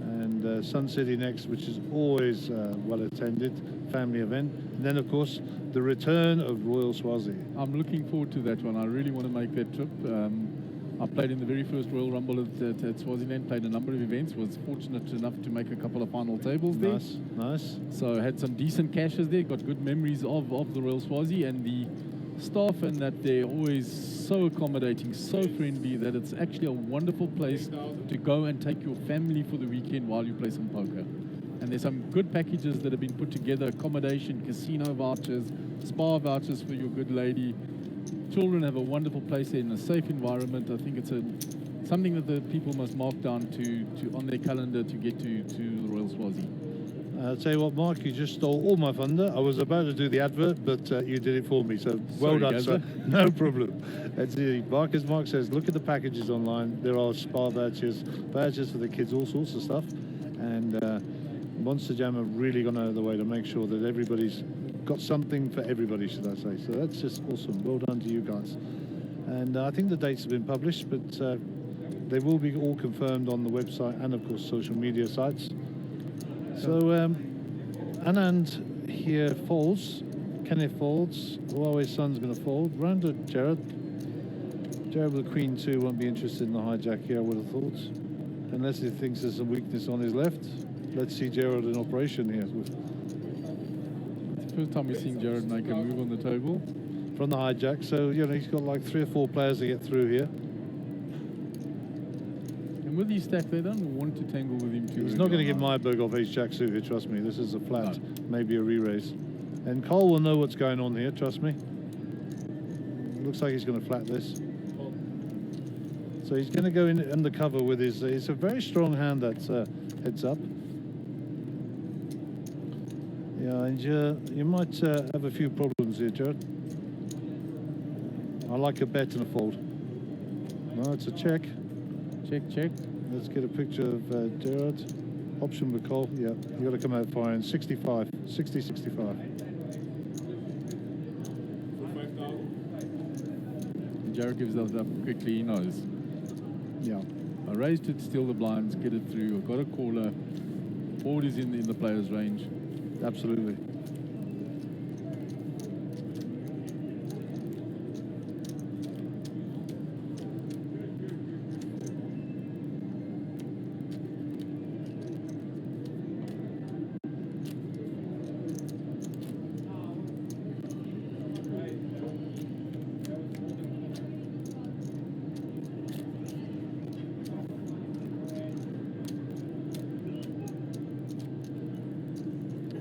And Sun City next, which is always well attended, family event. And then of course the return of Royal Swazi. I'm looking forward to that one. I really want to make that trip. I played in the very first Royal Rumble at Swaziland, played a number of events, was fortunate enough to make a couple of final tables there. Nice, nice. So had some decent cashes there, got good memories of the Royal Swazi, and the staff, and that they're always so accommodating, so friendly, that it's actually a wonderful place to go and take your family for the weekend while you play some poker. And there's some good packages that have been put together: accommodation, casino vouchers, spa vouchers for your good lady. Children have a wonderful place there in a safe environment. I think it's something that the people must mark down to on their calendar to get to the Royal Swazi. I'll tell you what, Mark, you just stole all my thunder. I was about to do the advert, but you did it for me, so well done, sir. No problem. That's it. Mark, as Mark says, look at the packages online. There are spa vouchers for the kids, all sorts of stuff. And Monster Jam have really gone out of the way to make sure that everybody's got something for everybody, should I say. So that's just awesome. Well done to you guys. And I think the dates have been published, but they will be all confirmed on the website and, of course, social media sites. So Anand here folds. Kenneth folds. Huawei Sun's going to fold. Round to Jared. Jared with Queen 2 won't be interested in the hijack here, I would have thought. Unless he thinks there's some weakness on his left. Let's see Jared in operation here. It's the first time we're seeing Jared make a move on the table. From the hijack. So, you know, he's got like 3 or 4 players to get through here. And with his stack, they don't want to tangle with him too. He's not going to give Myberg off ace-jack suited, trust me. This is a flat, maybe a re-raise. And Cole will know what's going on here, trust me. Looks like he's going to flat this. So he's going to go in undercover with his... it's a very strong hand that's heads up. Yeah, and you might have a few problems here, Jared. I like a bet and a fold. No, it's a check. Check, check. Let's get a picture of Jared. Option with Cole. Yeah, you got to come out firing. 65, 60, 65. Jared gives that up quickly, he knows. Yeah. I raised it, steal the blinds, get it through. I've got a caller. Forward is in the player's range. Absolutely.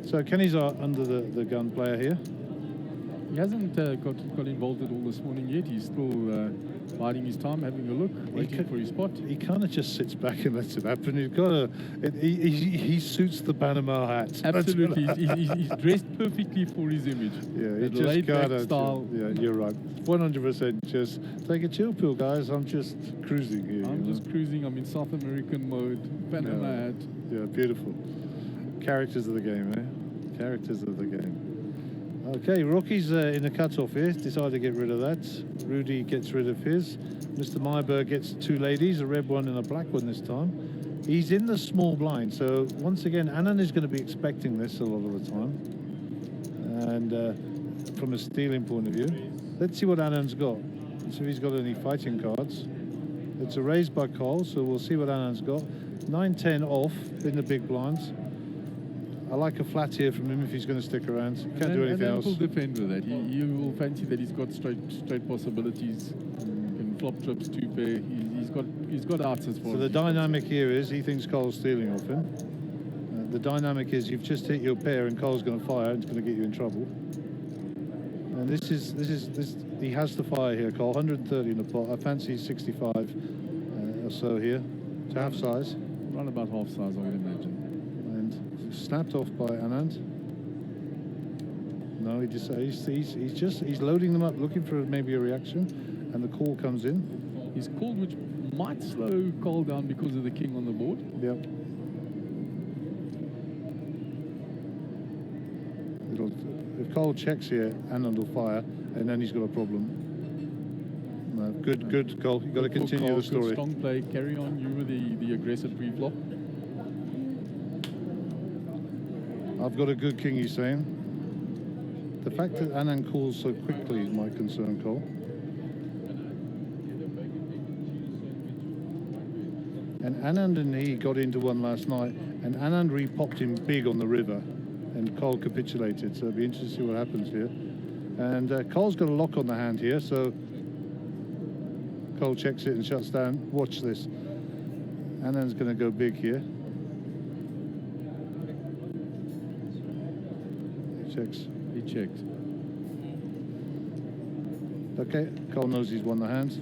So Kenny's under the gun player here. He hasn't got involved at all this morning yet. He's still biding his time, having a look, waiting for his spot. He kind of just sits back and lets it happen. He's got he suits the Panama hat. Absolutely, he's dressed perfectly for his image. Yeah, he That just laid-back kind of. style. Yeah, you're right. 100%. Just take a chill pill, guys. I'm just cruising here. I'm you just know? cruising. I'm in South American mode. Panama Yeah. hat. Yeah, beautiful. Characters of the game, eh? Characters of the game. Okay, Rocky's in the cut-off here. Decided to get rid of that. Rudy gets rid of his. Mr. Myberg gets two ladies, a red one and a black one this time. He's in the small blind, so once again, Anand is going to be expecting this a lot of the time. And from a stealing point of view. Let's see what Anand's got. Let's see if he's got any fighting cards. It's a raise by Cole, so we'll see what Anand's got. 9-10 off in the big blinds. I like a flat here from him if he's going to stick around. Can't do anything else. He'll defend with that. He will fancy that he's got straight possibilities. Can flop trips, two pair. He's got outs as far So as the he's dynamic here is he thinks Cole's stealing off him. The dynamic is you've just hit your pair and Cole's going to fire and it's going to get you in trouble. And this he has to fire here, Cole. 130 in the pot. I fancy 65 or so here to half size. Around about half size, I would imagine. And snapped off by Anand. No, he's loading them up, looking for maybe a reaction, and the call comes in. He's called, which might slow Cole down because of the king on the board. Yep. If Cole checks here, Anand will fire, and then he's got a problem. No, good, Cole. You've got to continue Cole, the story. Good strong play. Carry on. You were the aggressive pre-flop. I've got a good king, he's saying. The fact that Anand calls so quickly is my concern, Cole. And Anand and he got into one last night, and Anand re-popped him big on the river, and Cole capitulated. So it'll be interesting to see what happens here. And Cole's got a lock on the hand here, so Cole checks it and shuts down. Watch this. Anand's going to go big here. Checks. He checked. Okay, Cole knows he's won the hand.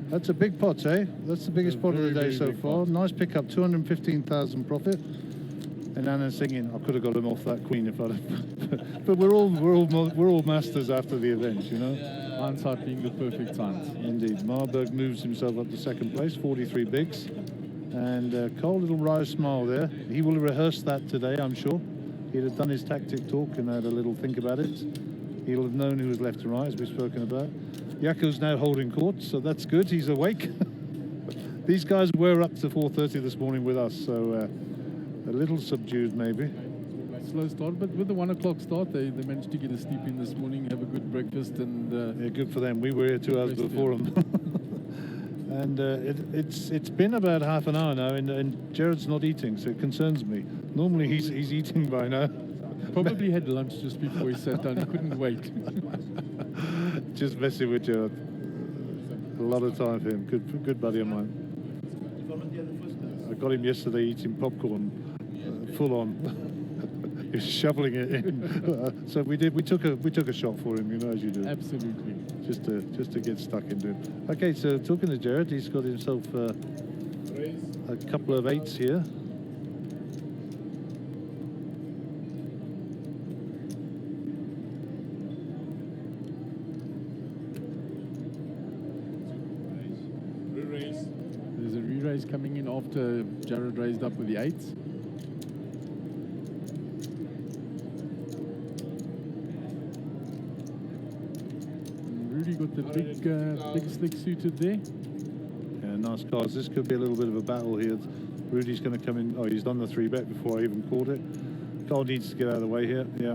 That's a big pot, eh? That's the biggest pot of the day so far. Nice pickup, 215,000 profit. And Anand's thinking, I could have got him off that queen if I'd have. But we're all masters after the event, you know. Hindsight being the perfect science. Indeed. Marburg moves himself up to second place, 43 bigs. And Cole, little wry smile there. He will rehearse that today, I'm sure. He'd have done his tactic talk and had a little think about it. He'll have known who was left and right, as we've spoken about. Yako's now holding court, so that's good. He's awake. These guys were up to 4:30 this morning with us, so a little subdued maybe. Slow start, but with the 1 o'clock start, they managed to get a sleep in this morning, have a good breakfast, and yeah, good for them. We were here 2 hours before them. And it's been about half an hour now, and Jared's not eating, so it concerns me. Normally he's eating by now. probably had lunch just before he sat down. He couldn't wait. Just messing with Jared. A lot of time for him. Good buddy of mine. I got him yesterday eating popcorn, full on. He was shoveling it in. So we took a shot for him, you know, as you do. Absolutely. Just to get stuck into it. Okay, so talking to Jared, he's got himself a couple of eights here. There's a re-raise coming in after Jared raised up with the eights. Rudy got the big slick suited there. Yeah, nice cars. This could be a little bit of a battle here. Rudy's going to come in. Oh, he's done the 3-bet before I even called it. Carl needs to get out of the way here. Yeah.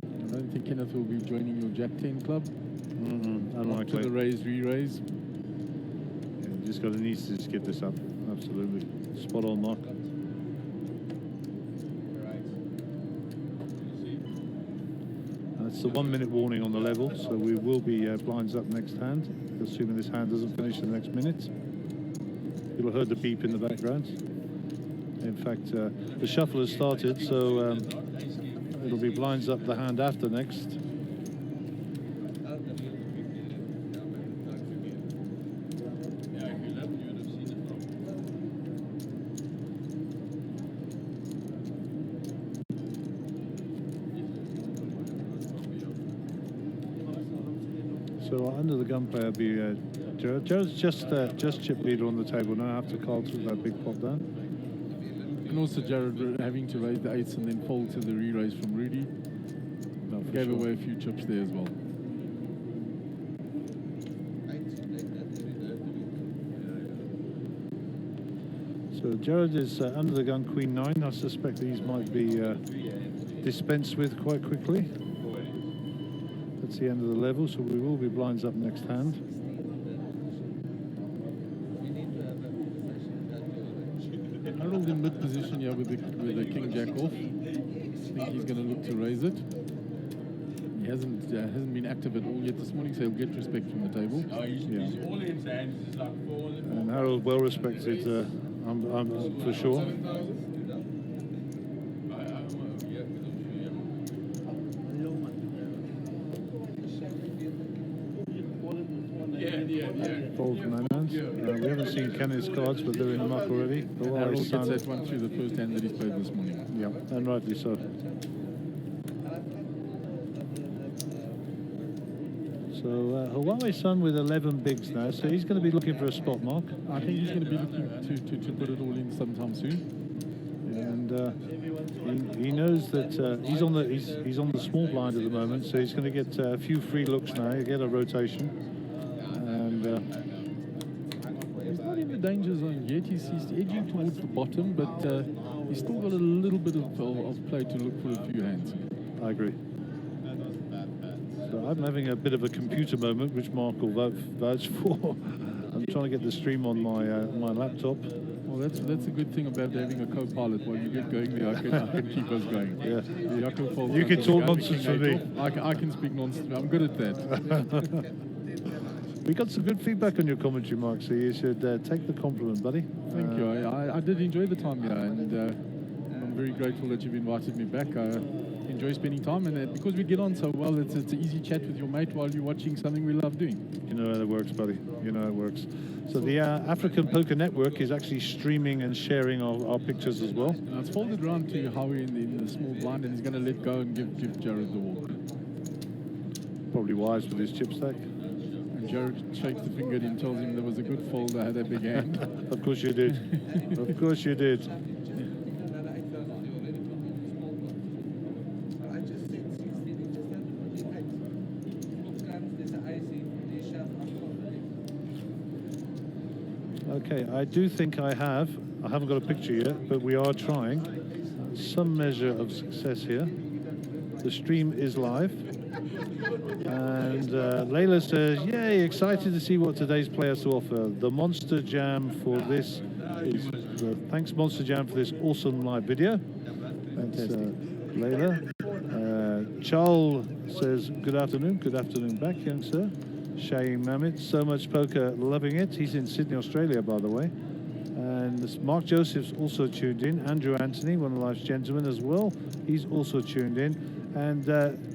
I don't think Kenneth will be joining your Jack 10 club. Unlikely. To the raise, re-raise. Yeah, just got to need to just get this up. Absolutely. Spot on, Mark. It's the 1 minute warning on the level, so we will be blinds up next hand, assuming this hand doesn't finish in the next minute. You'll have heard the beep in the background. In fact, the shuffle has started, so it'll be blinds up the hand after next. So under the gun player be Jared. Jared's just chip leader on the table now after Carl took that big pot down. And also Jared having to raise the eights and then fold to the re-raise from Rudy. Gave away a few chips there as well. So Jared is under the gun Queen 9. I suspect these might be dispensed with quite quickly. That's the end of the level, so we will be blinds up next hand. Harold in mid position here with the King Jack off. I think he's going to look to raise it. He hasn't been active at all yet this morning, so he'll get respect from the table. Oh, he's all in his hands. He's like 4 on the And Harold well respected, I'm for sure. Fold from that hand. We haven't seen Kenneth's cards, but they're in the muck already. Harold gets that one through the first hand that he's played this morning. Yeah, and rightly so. So Huawei Sun with 11 bigs now, so he's going to be looking for a spot mark. I think he's going to be looking to put it all in sometime soon. And he knows that he's on the small blind at the moment, so he's going to get a few free looks now. He'll get a rotation, and he's not in the danger zone yet. He's edging towards the bottom, but he's still got a little bit of play to look for a few hands. I agree. So I'm having a bit of a computer moment, which Mark will vouch for. I'm trying to get the stream on my laptop. Well, that's a good thing about having a co-pilot. While you get going there, I can keep us going. Yeah. You can talk nonsense with me. I can speak nonsense. I'm good at that. We got some good feedback on your commentary, Mark, so you should take the compliment, buddy. Thank you. I did enjoy the time here, and I'm very grateful that you've invited me back. I enjoy spending time, and because we get on so well, it's an easy chat with your mate while you're watching something we love doing. You know how it works, buddy. You know how it works. So the African Poker Network is actually streaming and sharing our pictures as well. Now it's folded around to Howie in the small blind, and he's going to let go and give Jared the walk. Probably wise with his chip stack. And Jared shakes the finger at him, tells him there was a good fold, I had a big hand. Of course you did. Of course you did. Okay, I do think I haven't got a picture yet, but we are trying some measure of success here. The stream is live. And Layla says, yay, excited to see what today's play has to offer. The Monster Jam for this is, thanks Monster Jam for this awesome live video. That's Layla. Charles says, good afternoon back, young sir. Shane Mamit, so much poker, loving it. He's in Sydney, Australia, by the way. And Mark Joseph's also tuned in. Andrew Anthony, one of life's gentlemen as well. He's also tuned in. And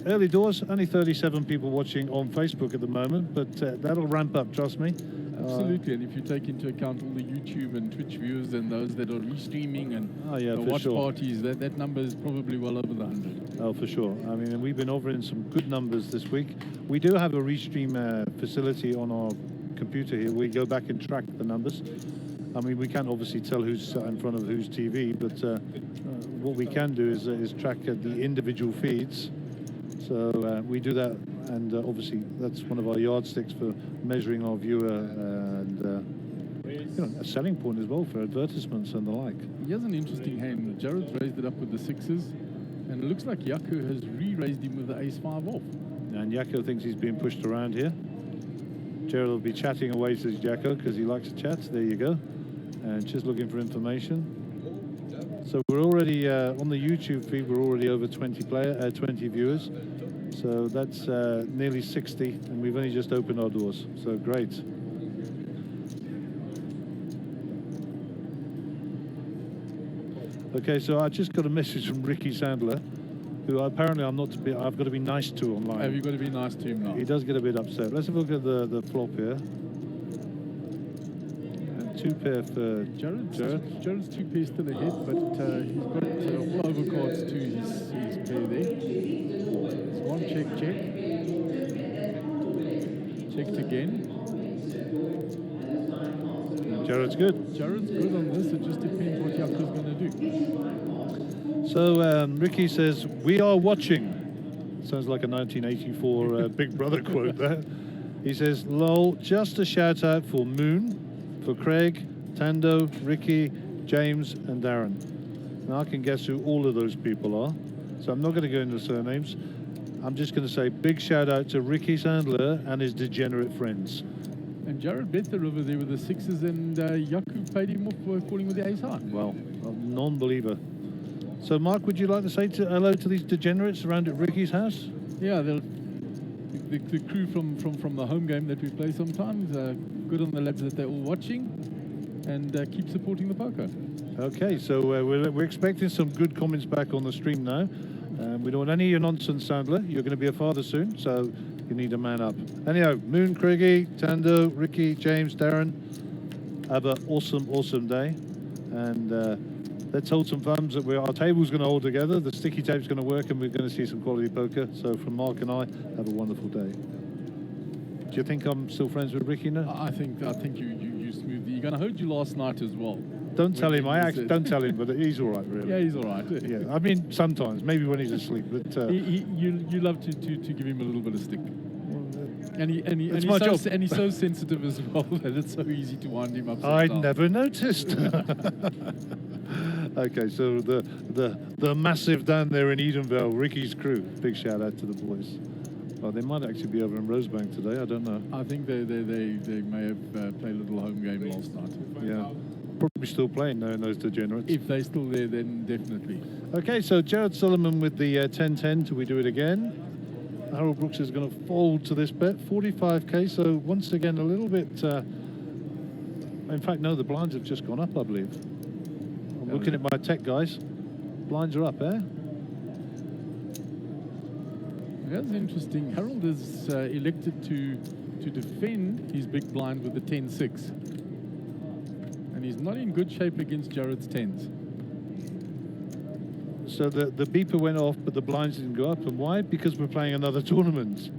early doors, only 37 people watching on Facebook at the moment, but that'll ramp up, trust me. Absolutely, and if you take into account all the YouTube and Twitch viewers and those that are restreaming and the watch parties, that number is probably well over the 100. Oh, for sure. I mean, we've been offering some good numbers this week. We do have a restream facility on our computer here. We go back and track the numbers. I mean, we can't obviously tell who's sat in front of whose TV, but what we can do is track the individual feeds. So we do that, and obviously that's one of our yardsticks for measuring our viewer and a selling point as well for advertisements and the like. Here's an interesting hand. Jared's raised it up with the sixes, and it looks like Jaco has re-raised him with the ace-5 off. And Jaco thinks he's being pushed around here. Jared will be chatting away to Jaco because he likes to chat. There you go. And just looking for information. So we're already on the YouTube feed. We're already over 20 viewers. So that's nearly 60, and we've only just opened our doors. So great. Okay, so I just got a message from Ricky Sandler, who apparently I've got to be nice to online. Have you got to be nice to him now? He does get a bit upset. Let's have a look at the flop here. And 2 pair for Jared. Jared's 2 pairs still ahead, but he's got all over cards to his pair there. It's 1 check. Checked again. Jared's good. Jared's good on this. It just depends what Jaco's going to do. So Ricky says, "We are watching." Sounds like a 1984 Big Brother quote there. He says, "Lol, just a shout out for Moon, for Craig, Tando, Ricky, James, and Darren." Now I can guess who all of those people are, so I'm not going to go into surnames. I'm just going to say big shout out to Ricky Sandler and his degenerate friends. And Jared bet the river there with the sixes, and Jaco paid him off for calling with the ace high. Well, a non-believer. So, Mark, would you like to say hello to these degenerates around at Ricky's house? Yeah, the crew from the home game that we play sometimes. Good on the lads that they're all watching, and keep supporting the poker. Okay, so we're expecting some good comments back on the stream now. We don't want any of your nonsense, Sandler. You're going to be a father soon, so you need to man up. Anyhow, Moon, Craigie, Tando, Ricky, James, Darren, have an awesome day. And let's hold some thumbs that our table's going to hold together, the sticky tape's going to work, and we're going to see some quality poker. So from Mark and I, have a wonderful day. Do you think I'm still friends with Ricky now? I think you smoothly. You're going to hold you last night as well. Don't tell him. Don't tell him, but he's all right, really. Yeah, he's all right. Yeah, I mean, sometimes, maybe when he's asleep, but you love to give him a little bit of stick. And he's so sensitive as well that it's so easy to wind him up. I never noticed. Okay, so the massive down there in Edenvale, Ricky's crew. Big shout out to the boys. Well, they might actually be over in Rosebank today. I don't know. I think they may have played a little home game last night. Yeah, probably still playing knowing those degenerates. If they're still there, then definitely. Okay, so Jared Solomon with the 10-10 till we do it again. Harold Brooks is going to fold to this bet, 45k. So once again, a little bit. In fact, no, the blinds have just gone up, I believe. I'm looking at my tech guys. Blinds are up, eh? That's interesting. Harold has elected to defend his big blind with the 10-6. And he's not in good shape against Jared's 10s. So the beeper went off, but the blinds didn't go up. And why? Because we're playing another tournament.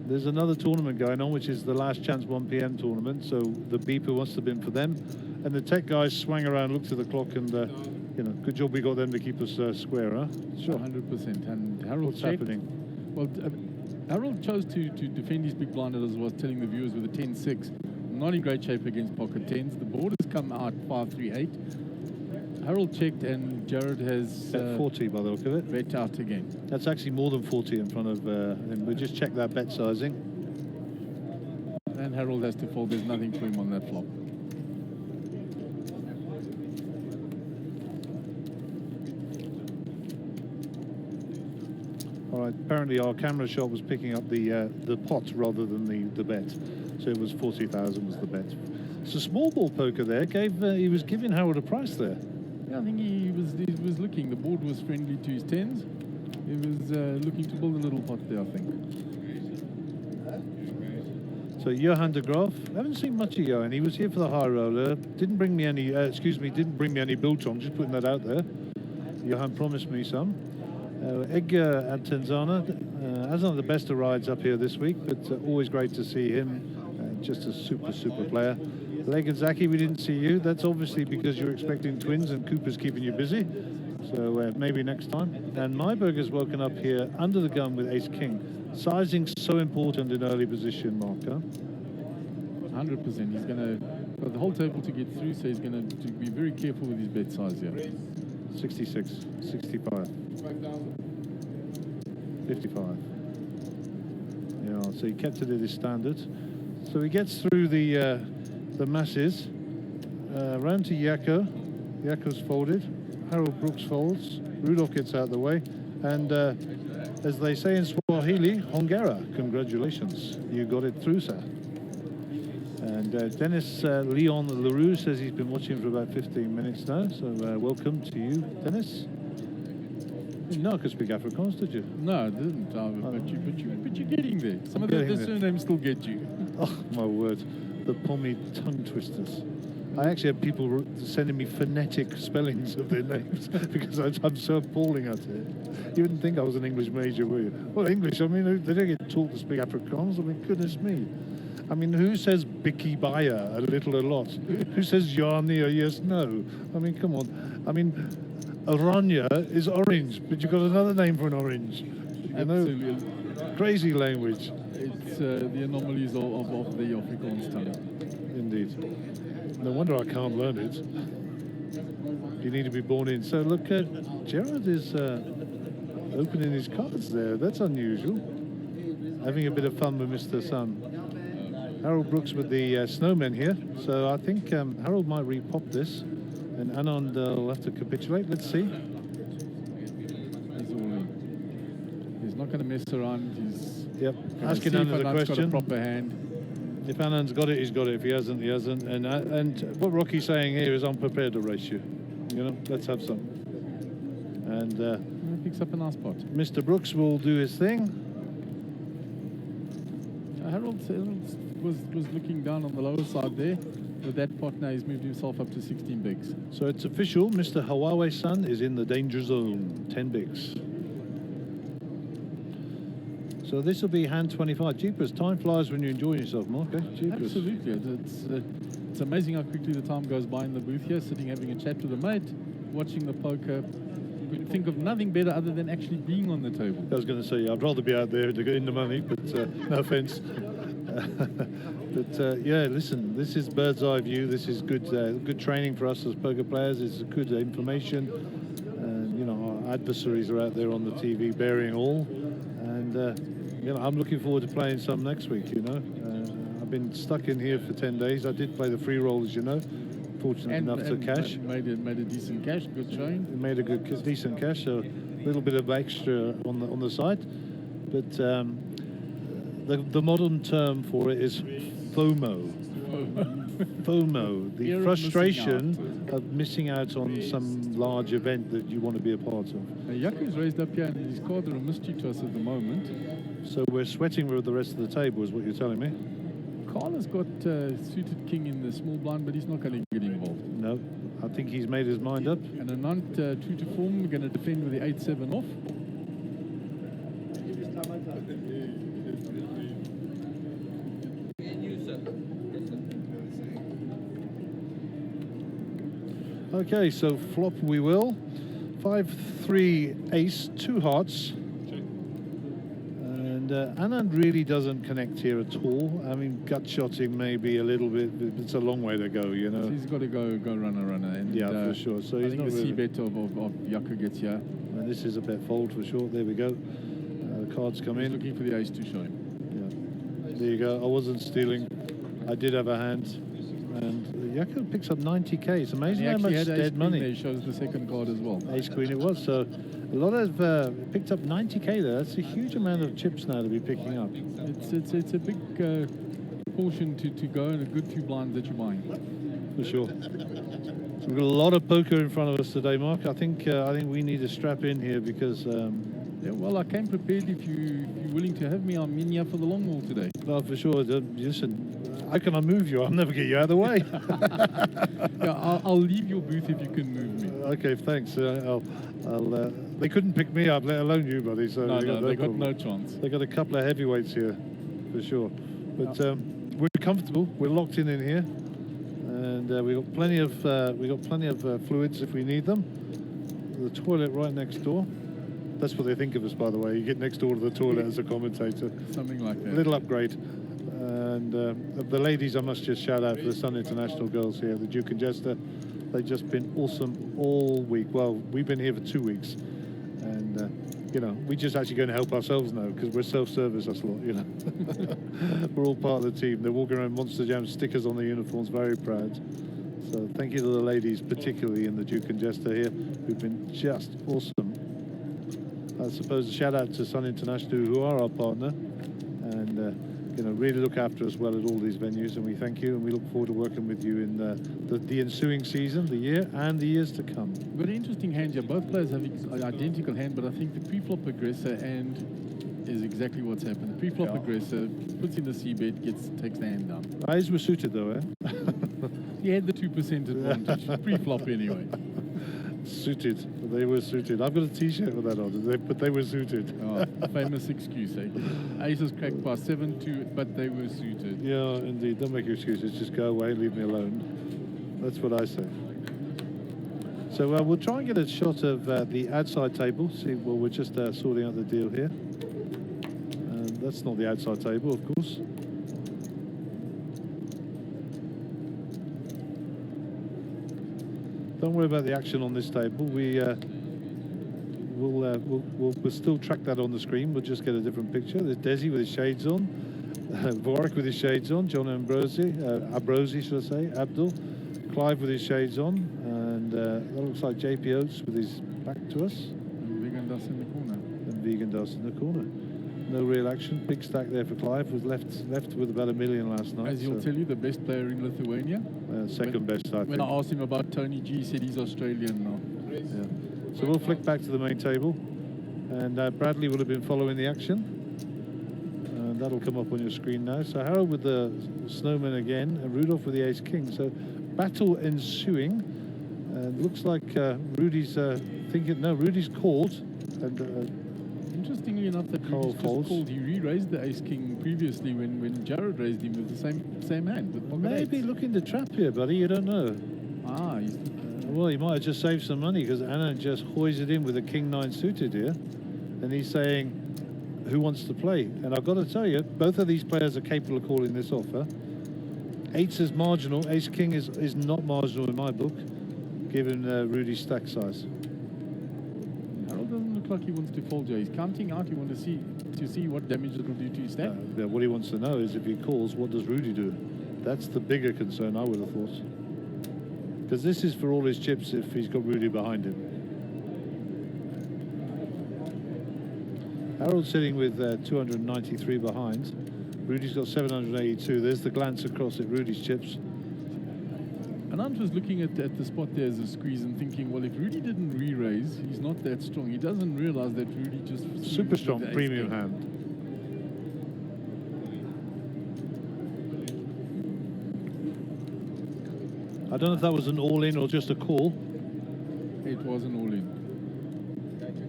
There's another tournament going on, which is the Last Chance 1 PM tournament. So the beeper must have been for them. And the tech guys swang around, looked at the clock, and good job we got them to keep us square, huh? Sure, 100%. And Harold What's happening? Well, Harold chose to defend his big blind, as I was telling the viewers, with a 10-6. Not in great shape against pocket 10s. The board has come out 5-3-8. Harold checked, and Jared has... 40 by the look of it. Bet out again. That's actually more than 40 in front of him. We'll just check that bet sizing. And Harold has to fold. There's nothing for him on that flop. All right, apparently our camera shot was picking up the pot rather than the bet. So it was 40,000 was the bet. It's a small ball poker there. He was giving Harold a price there. Yeah, I think he was looking. The board was friendly to his 10s. He was looking to build a little pot there, I think. So Johan de Graaf, I haven't seen much of Johan. He was here for the high roller. Didn't bring me any. Didn't bring me any biltong. Just putting that out there. Johan promised me some. Edgar at Tanzana hasn't had the best of rides up here this week, but always great to see him. Just a super player. Leg and Zaki, we didn't see you. That's obviously because you're expecting twins and Cooper's keeping you busy. So maybe next time. And Myberger's woken up here under the gun with Ace King. Sizing's so important in early position, Mark. Huh? 100%. He's going to got the whole table to get through, so he's going to be very careful with his bet size here. 66, 65, 55. Yeah, so he kept it at his standard. So he gets through the masses. Round to Yako. Yako's folded. Harold Brooks folds. Rudolph gets out of the way. And as they say in Swahili, hongera, congratulations. You got it through, sir. And Dennis Leon LaRue says he's been watching for about 15 minutes now. So welcome to you, Dennis. You did not speak Afrikaans, did you? No, I didn't. But you're getting there. Some of the surnames still get you. Oh, my word. The pommy tongue twisters. I actually have people sending me phonetic spellings of their names because I'm so appalling at it. You wouldn't think I was an English major, would you? Well, English, I mean, they don't get taught to speak Afrikaans. I mean, goodness me. I mean, who says Bicky Baya a little a lot? Who says Yarni or yes, no? I mean, come on. I mean, Aranya is orange, but you've got another name for an orange. You Absolutely. know, crazy language. It's the anomalies of the Afrikaans tongue. Indeed. No wonder I can't learn it. You need to be born in. So look, Gerard is opening his cards there. That's unusual. Having a bit of fun with Mr. Sun. Harold Brooks with the snowmen here. So I think Harold might repop this. And Anand will have to capitulate. Let's see. He's all in. He's not going to mess around. He's asking Anand the question. Got a proper hand. If Anand's got it, he's got it. If he hasn't, he hasn't. And what Rocky's saying here is, I'm prepared to race you. You know, let's have some. And he picks up a nice pot. Mr. Brooks will do his thing. Harold was looking down on the lower side there. With that pot now, he's moved himself up to 16 bigs. So it's official. Mr. Hawaii-san is in the danger zone. 10 bigs. So this will be hand 25. Jeepers, time flies when you're enjoying yourself, Mark. Eh? Jeepers. Absolutely. It's amazing how quickly the time goes by in the booth here, sitting having a chat with a mate, watching the poker. You could think of nothing better other than actually being on the table. I was going to say, I'd rather be out there to get in the money, but no offence. But yeah, listen, this is bird's eye view. This is good training for us as poker players. It's good information. And, you know, our adversaries are out there on the TV bearing all. And, you know, I'm looking forward to playing some next week, you know. I've been stuck in here for 10 days. I did play the free roll, as you know. Fortunate enough to cash. Made a decent cash, good showing. Made a decent cash, so a little bit of extra on the side. But the modern term for it is FOMO. FOMO, the frustration of missing out on some large event that you want to be a part of. Yaku's raised up here and his cards are a mystery to us at the moment. So we're sweating with the rest of the table is what you're telling me? Carl has got suited king in the small blind, but he's not going to get involved. No, I think he's made his mind up. And Anant, true to form, we're going to defend with the 8-7 off. Okay, so flop we will. 5-3 ace, 2 hearts. And Anand really doesn't connect here at all. I mean, gut shotting maybe a little bit, but it's a long way to go, you know. So he's got to go runner. And, yeah, for sure. So he's not the really... C-bet of Yaku gets here. And this is a bet fold for sure. There we go. The cards come in. Looking for the ace to show him. Yeah. There you go. I wasn't stealing. I did have a hand. And Yaku picks up 90k. It's amazing how much dead money. There shows the second card as well. Ace queen it was. So a lot of picked up 90k there. That's a huge amount of chips now to be picking up. It's a big portion to go and a good few blinds that you're buying. For sure. So we've got a lot of poker in front of us today, Mark. I think we need to strap in here because. Yeah, well, I came prepared. If you're willing to have me, I'm in here for the long haul today. No, for sure. Listen, how can I move you? I'll never get you out of the way. Yeah, I'll leave your booth if you can move me. Okay, thanks. They couldn't pick me up, let alone you, buddy. So they got no chance. They got a couple of heavyweights here, for sure. But we're comfortable. We're locked in here, and we got plenty of fluids if we need them. the toilet right next door. That's what they think of us, by the way. You get next door to the toilet as a commentator. Something like that. Little upgrade. And the ladies, I must just shout out for the Sun International girls here, the Duke and Jester. They've just been awesome all week. Well, we've been here for 2 weeks. And, you know, we just actually going to help ourselves now because we're self-service, us lot, you know. We're all part of the team. They're walking around Monster Jam stickers on the uniforms, very proud. So thank you to the ladies, particularly in the Duke and Jester here, who've been just awesome. I suppose a shout out to Sun International, who are our partner, and you know, really look after us well at all these venues, and we thank you, and we look forward to working with you in the ensuing season, the year, and the years to come. Very interesting hand here. Both players have identical hand, but I think the pre-flop aggressor and is exactly what's happened. The pre-flop aggressor puts in the c-bet, takes the hand down. Eyes were suited though, eh? He had the 2% advantage, pre-flop anyway. Suited. They were suited. I've got a T-shirt with that on, but they were suited. Oh, famous excuse, eh? Aces cracked by 7-2, but they were suited. Yeah, indeed. Don't make excuses. Just go away, leave me alone. That's what I say. So we'll try and get a shot of the outside table. See, well, we're just sorting out the deal here. That's not the outside table, of course. Don't worry about the action on this table. We'll still track that on the screen. We'll just get a different picture. There's Desi with his shades on, Warwick with his shades on, John Ambrosi, should I say, Abdul, Clive with his shades on, and that looks like JP Oates with his back to us. And Vegan Dust in the corner. And Vegan Dust in the corner. No real action. Big stack there for Clive. Was left with about $1 million last night. As he'll tell you, the best player in Lithuania. Second best, I think. When I asked him about Tony G, he said he's Australian now. Yeah. So we'll flick back to the main table, and Bradley will have been following the action. And that'll come up on your screen now. So Harold with the Snowman again, and Rudolph with the Ace King. So battle ensuing. And looks like Rudy's thinking. No, Rudy's called, and. Interestingly enough, that Rudy's just called. He re-raised the Ace King previously when Jared raised him with the same hand. With maybe looking to trap here, buddy. You don't know. Ah, he's well, he might have just saved some money because Anna just hoisted in with a King-9 suited here, and he's saying, "Who wants to play?" And I've got to tell you, both of these players are capable of calling this off. Huh? Eights is marginal. Ace King is not marginal in my book, given Rudy's stack size. Doesn't look like he wants to fold here. He's counting out. He wants to see what damage it will do to his stack. Yeah, what he wants to know is if he calls, what does Rudy do? That's the bigger concern, I would have thought. Because this is for all his chips if he's got Rudy behind him. Harold's sitting with 293 behind. Rudy's got 782. There's the glance across at Rudy's chips. And Ant was looking at the spot there as a squeeze and thinking, well, if Rudy didn't re-raise, he's not that strong. He doesn't realize that Rudy just... Super strong premium hand. I don't know if that was an all-in or just a call. It was an all-in.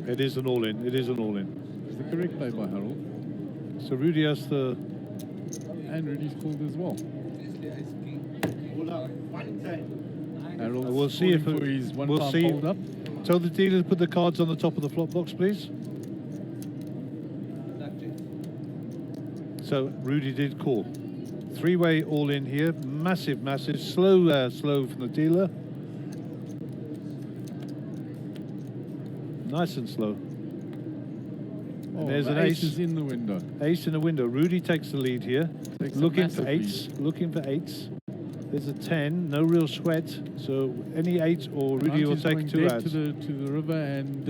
It is an all-in. It is an all-in. It's the correct play by Harold. So Rudy has the... And Rudy's called as well. Harold, we'll see if we'll see. Hold up. Tell the dealer to put the cards on the top of the flop box, please. So Rudy did call. Three-way all in here. Massive, massive. Slow from the dealer. Nice and slow. And there's an ace. Is in the window. Ace in the window. Rudy takes the lead here. Looking for eights. Looking for eights. There's a 10, no real sweat. So any 8 or Rudy will take 2 out. To the river, and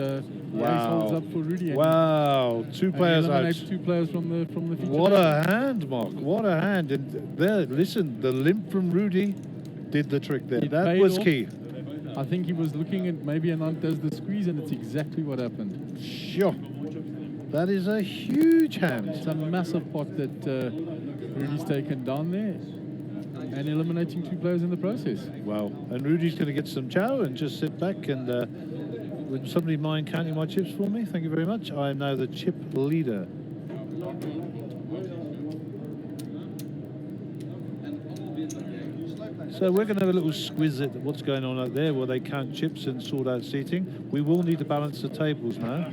wow. Ace holds up for Rudy. Wow, 2 players out. 2 players from the feature. What a hand, Mark! What a hand! And there, listen, the limp from Rudy did the trick there. That was key. I think he was looking at maybe Anant does the squeeze, and it's exactly what happened. Sure. That is a huge hand. It's a massive pot that Rudy's taken down there. And eliminating 2 players in the process. Wow. And Rudy's going to get some chow and just sit back and would somebody mind counting my chips for me? Thank you very much. I am now the chip leader. So we're going to have a little squiz at what's going on out there where they count chips and sort out seating. We will need to balance the tables now.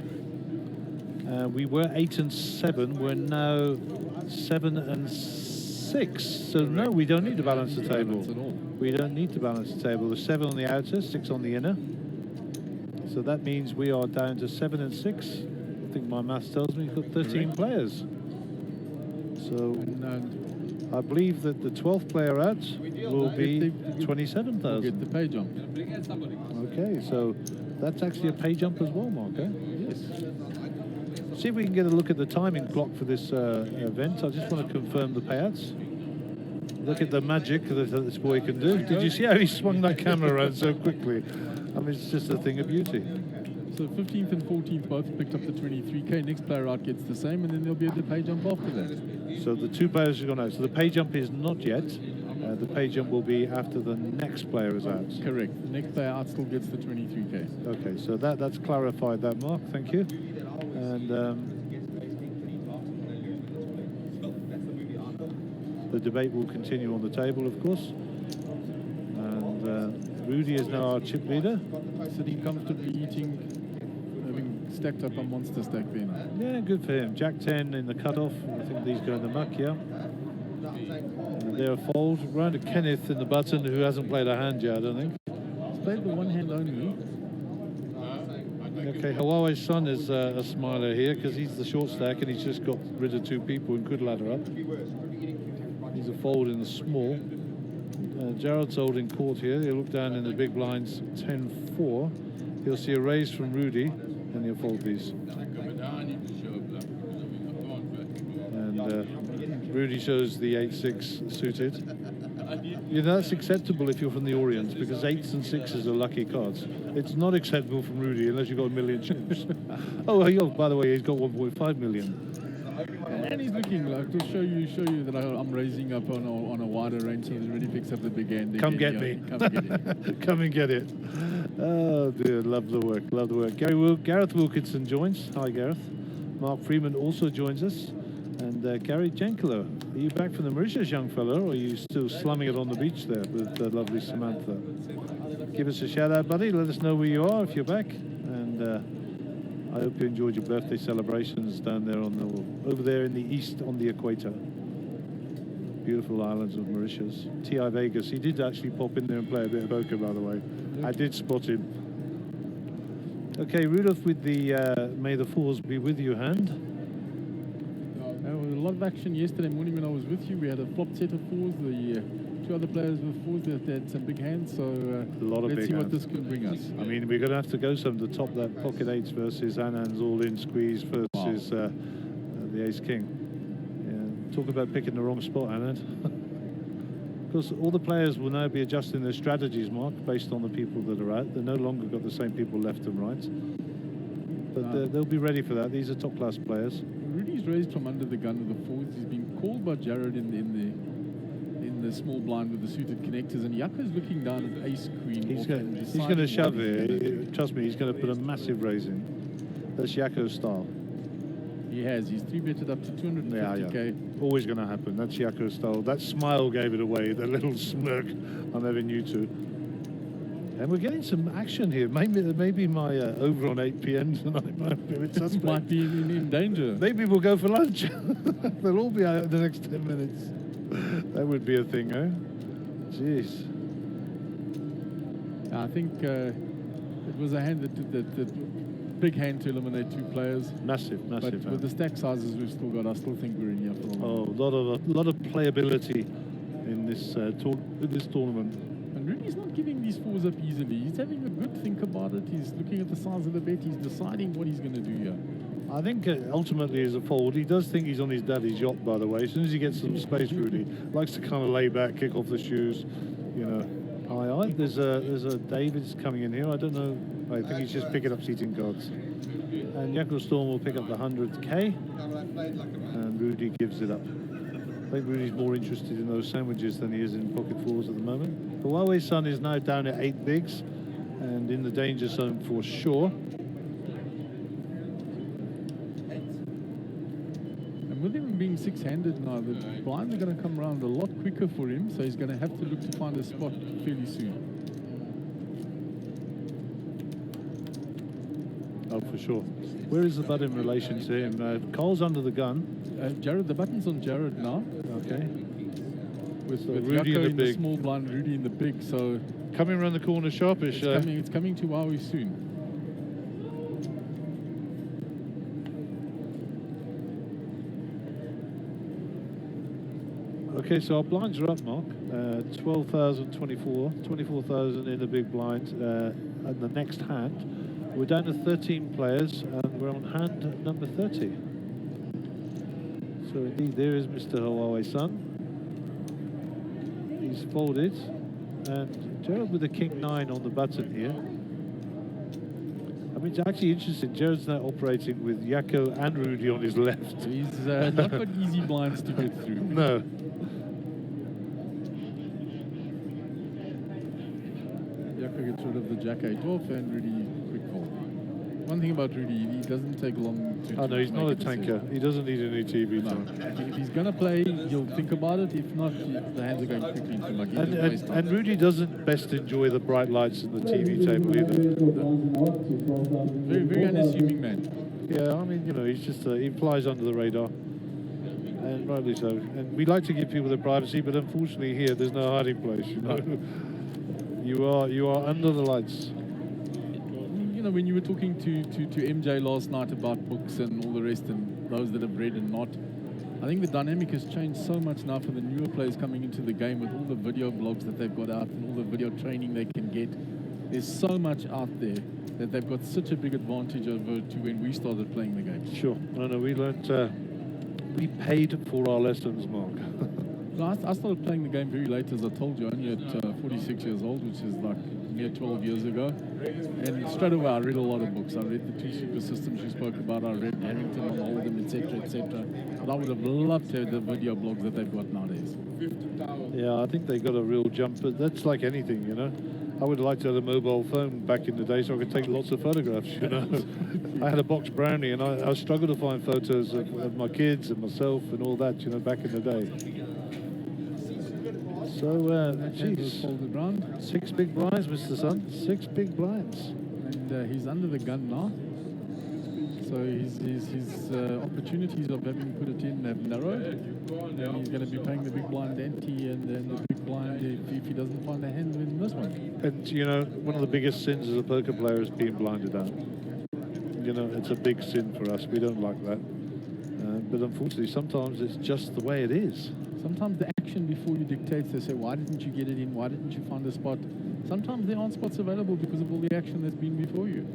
We were 8 and 7. We're now 7 and 6. So no, we don't need to balance the table. We don't need to balance the table. There's 7 on the outer, 6 on the inner. So that means we are down to 7 and 6. I think my maths tells me we've got 13 players. So I believe that the 12th player out will be 27,000. We'll get the pay jump. Okay, so that's actually a pay jump as well, Mark, eh? Yes. See if we can get a look at the timing clock for this event. I just want to confirm the payouts. Look at the magic that this boy can do. Did you see how he swung that camera around so quickly? I mean, it's just a thing of beauty. So 15th and 14th both picked up the 23k. Next player out gets the same, and then there'll be the pay jump after that. So the 2 players have gone out. So the pay jump is not yet. The pay jump will be after the next player is out. Correct. The next player out still gets the 23k. Okay, so that's clarified that, Mark. Thank you. And the debate will continue on the table, of course. And Rudy is now our chip leader. Sitting comfortably, eating, having stacked up a monster stack then. Yeah, good for him. Jack 10 in the cutoff. I think these go in the muck, yeah. And they're a fold. Round to Kenneth in the button, who hasn't played a hand yet, I don't think. He's played the one hand only. Okay, Hawaii's son is a smiler here because he's the short stack and he's just got rid of 2 people and could ladder up. He's a fold in the small. Gerald's holding court here. He'll look down in the big blinds 10-4. He'll see a raise from Rudy and he'll fold these. And Rudy shows the 8-6 suited. You know, that's acceptable if you're from the Orient because 8s and 6s are lucky cards. It's not acceptable from Rudy unless you've got a million chips. Oh, by the way, he's got 1.5 million. And he's looking like to show you that I'm raising up on a wider range so that it really picks up the big end. Come get me. Come get it. Come and get it. Oh dear, love the work, love the work. Gareth Wilkinson joins. Hi Gareth. Mark Freeman also joins us. And Gary Jankalo, are you back from the Mauritius, young fellow, or are you still slumming it on the beach there with the lovely Samantha? Give us a shout out, buddy. Let us know where you are if you're back. And I hope you enjoyed your birthday celebrations down there over there in the east on the equator. Beautiful islands of Mauritius. T.I. Vegas, he did actually pop in there and play a bit of poker, by the way. I did spot him. Okay, Rudolph with the May the Fours be with you hand. There was a lot of action yesterday morning when I was with you. We had a flop set of 4s. The 2 other players with 4s that had some big hands. So let's see what this can bring us. I mean, we're going to have to go some to top that pocket 8s versus Anand's all-in squeeze versus the ace-king. Yeah. Talk about picking the wrong spot, Anand. Because all the players will now be adjusting their strategies, Mark, based on the people that are out. They're no longer got the same people left and right. But they'll be ready for that. These are top-class players. Rudy's raised from under the gun with the 4s. He's been called by Jared in the small blind with the suited connectors, and Yako's looking down at ace queen. He's going to shove here. Trust me, he's going to put a massive raise in. That's Yako's style. He has. He's 3-betted up to 250k. Yeah. Always going to happen. That's Yako's style. That smile gave it away. The little smirk I never knew to. And we're getting some action here. Maybe my over on 8 p.m. tonight might be a bit suspect. Might be in danger. Maybe we'll go for lunch. They'll all be out in the next 10 minutes. That would be a thing, eh? Jeez. I think it was a hand that big hand to eliminate 2 players. Massive. But with the stack sizes we've still got, I still think we're in here for a while. Oh, a lot of playability in this tournament. And Rudy's not giving these 4s up easily. He's having a good think about it. He's looking at the size of the bet. He's deciding what he's going to do here. I think ultimately as a fold, he does think he's on his daddy's yacht, by the way. As soon as he gets some space, Rudy likes to kind of lay back, kick off the shoes, you know. Aye. There's a David's coming in here. I don't know. I think he's just picking up seating cards. And Yakko Storm will pick up the 100k, and Rudy gives it up. I think Rudy's more interested in those sandwiches than he is in pocket 4s at the moment. Huawei's son is now down at 8 bigs and in the danger zone for sure. And with him him being six-handed now, the blinds are going to come around a lot quicker for him, so he's going to have to look to find a spot fairly soon. Oh, for sure. Where is the button in relation to him? Cole's under the gun. Jared, the button's on Jared now. Okay. With Rudy Jaco in the big. small blind, Rudy in the big, so Coming around the corner sharpish. it's coming to Wowie soon. Okay, so our blinds are up, Mark. 12,024, 24,000 in the big blind. And the next hand, we're down to 13 players, and we're on hand number 30. So indeed, there is Mr. Hawaii-san. He's folded, and Jared with the King 9 on the button here. I mean, it's actually interesting. Jared's now operating with Yako and Rudy on his left. He's not got easy blinds to get through. No. Yako gets rid of the Jack 8 off and Rudy quick fold. One thing about Rudy, he doesn't take long to Oh no, he's make not a decision. tanker. He doesn't need any TV No. time. If he's going to play, he'll think about it. If not, the hands are going quickly into luck. He doesn't waste time. And Rudy doesn't best enjoy the bright lights in the TV table either. Very, very unassuming man. Yeah, I mean, you know, he's just he flies under the radar, and rightly so. And we like to give people their privacy, but unfortunately here there's no hiding place. You know, you are under the lights. You know, when you were talking to MJ last night about books and all the rest, and those that have read and not, I think the dynamic has changed so much now for the newer players coming into the game with all the video blogs that they've got out and all the video training they can get. There's so much out there that they've got such a big advantage over to when we started playing the game. Sure. No, we learnt. We paid for our lessons, Mark. No, I started playing the game very late, as I told you, only at 46 years old, which is like near 12 years ago. And straight away, I read a lot of books. I read the 2 super systems you spoke about. I read Harrington on Oldham, etc., etc. But I would have loved to have the video blogs that they've got nowadays. Yeah, I think they got a real jump, but that's like anything, you know. I would like to have a mobile phone back in the day so I could take lots of photographs, you know. I had a box brownie and I struggled to find photos of my kids and myself and all that, you know, back in the day. So, geez, Folded round. 6 big blinds, Mr. Sun. 6 big blinds. And he's under the gun now. So his opportunities of having put it in have narrowed. And he's going to be paying the big blind ante, and then the big blind if he doesn't find a hand in this one. And, you know, one of the biggest sins as a poker player is being blinded out. You know, it's a big sin for us. We don't like that. But unfortunately, sometimes it's just the way it is. Sometimes the action before you dictates, they say, why didn't you get it in? Why didn't you find a spot? Sometimes there aren't spots available because of all the action that's been before you.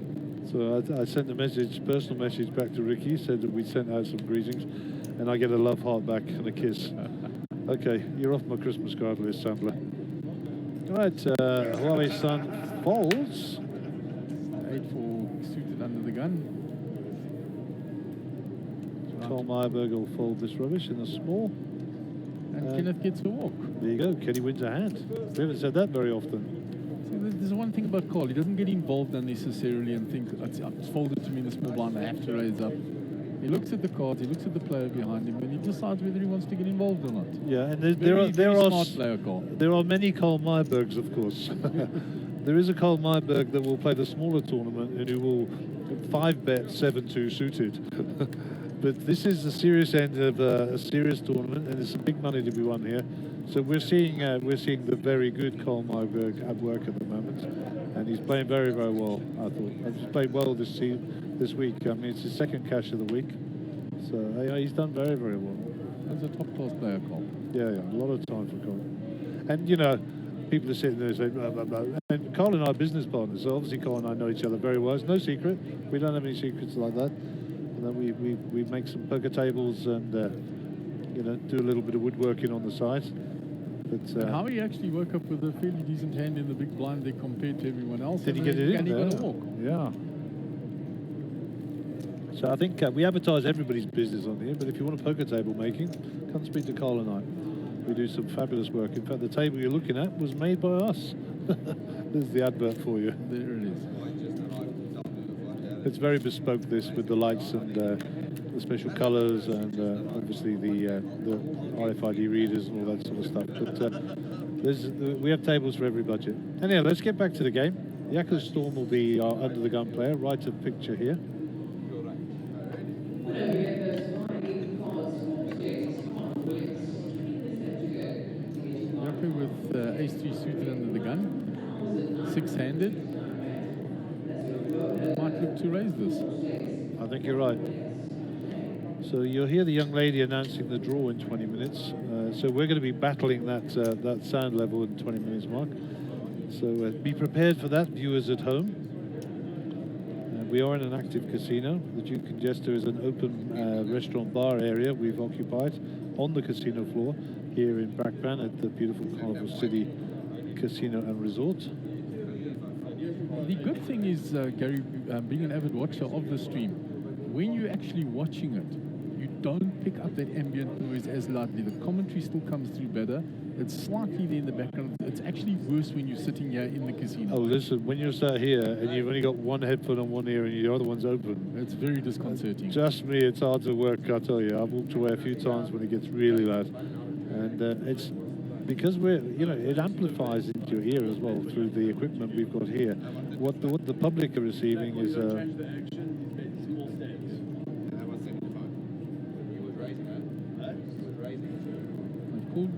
So I sent a message, personal message back to Ricky, said that we sent out some greetings, and I get a love heart back and a kiss. Okay, you're off my Christmas card list, Sampler. All right, Huawei-san folds. 8-4 suited under the gun. Carl Meyerberg will fold this rubbish in a small. And Kenneth gets a walk. There you go, Kenny wins a hand. We haven't said that very often. See, there's one thing about Carl. He doesn't get involved unnecessarily and think, it's folded to me in a small blind, I have to raise up. He looks at the cards, he looks at the player behind him, and he decides whether he wants to get involved or not. Yeah, and Very smart player, Carl. there are many Carl Meyerbergs, of course. There is a Carl Meyerberg that will play the smaller tournament and who will 5-bet 7-2 suited. But this is the serious end of a serious tournament, and there's some big money to be won here. So we're seeing the very good Carl Meyerberg at work at the moment, and he's playing very, very well. I thought he's played well this week. I mean, it's his second cash of the week, so he's done very, very well. He's a top-class player, Carl. Yeah, a lot of time for Carl. And you know, people are sitting there saying, blah, blah, blah. And Carl and I are business partners, so obviously Carl and I know each other very well. It's no secret. We don't have any secrets like that. And then we make some poker tables and you know, do a little bit of woodworking on the side. But And how he actually woke up with a fairly decent hand in the big blind there compared to everyone else. did he and get it in? And he got a Yeah. walk. Yeah. So I think we advertise everybody's business on here, but if you want a poker table making, come speak to Carl and I. We do some fabulous work. In fact, the table you're looking at was made by us. There's the advert for you. There it is. It's very bespoke, this, with the lights and the special colours and obviously the RFID readers and all that sort of stuff. But we have tables for every budget. Anyhow, let's get back to the game. Yakko Storm will be our under-the-gun player, right of picture here. Yakko with ace-3 suited under the gun, six-handed. Might look to raise this. I think you're right. So you'll hear the young lady announcing the draw in 20 minutes. So we're going to be battling that sound level in 20 minutes, Mark. So be prepared for that, viewers at home. We are in an active casino. The Duke and Jester is an open restaurant bar area we've occupied on the casino floor here in Brakpan at the beautiful Carnival City Casino and Resort. The good thing is, Gary, being an avid watcher of the stream, when you're actually watching it, you don't pick up that ambient noise as loudly. The commentary still comes through better. It's slightly there in the background. It's actually worse when you're sitting here in the casino. Oh, listen, when you're sat here and you've only got one headphone on one ear and your other one's open. It's very disconcerting. Trust me, it's hard to work, I tell you. I've walked away a few times when it gets really loud. And it's because it amplifies into your ear as well through the equipment we've got here. What the public are receiving is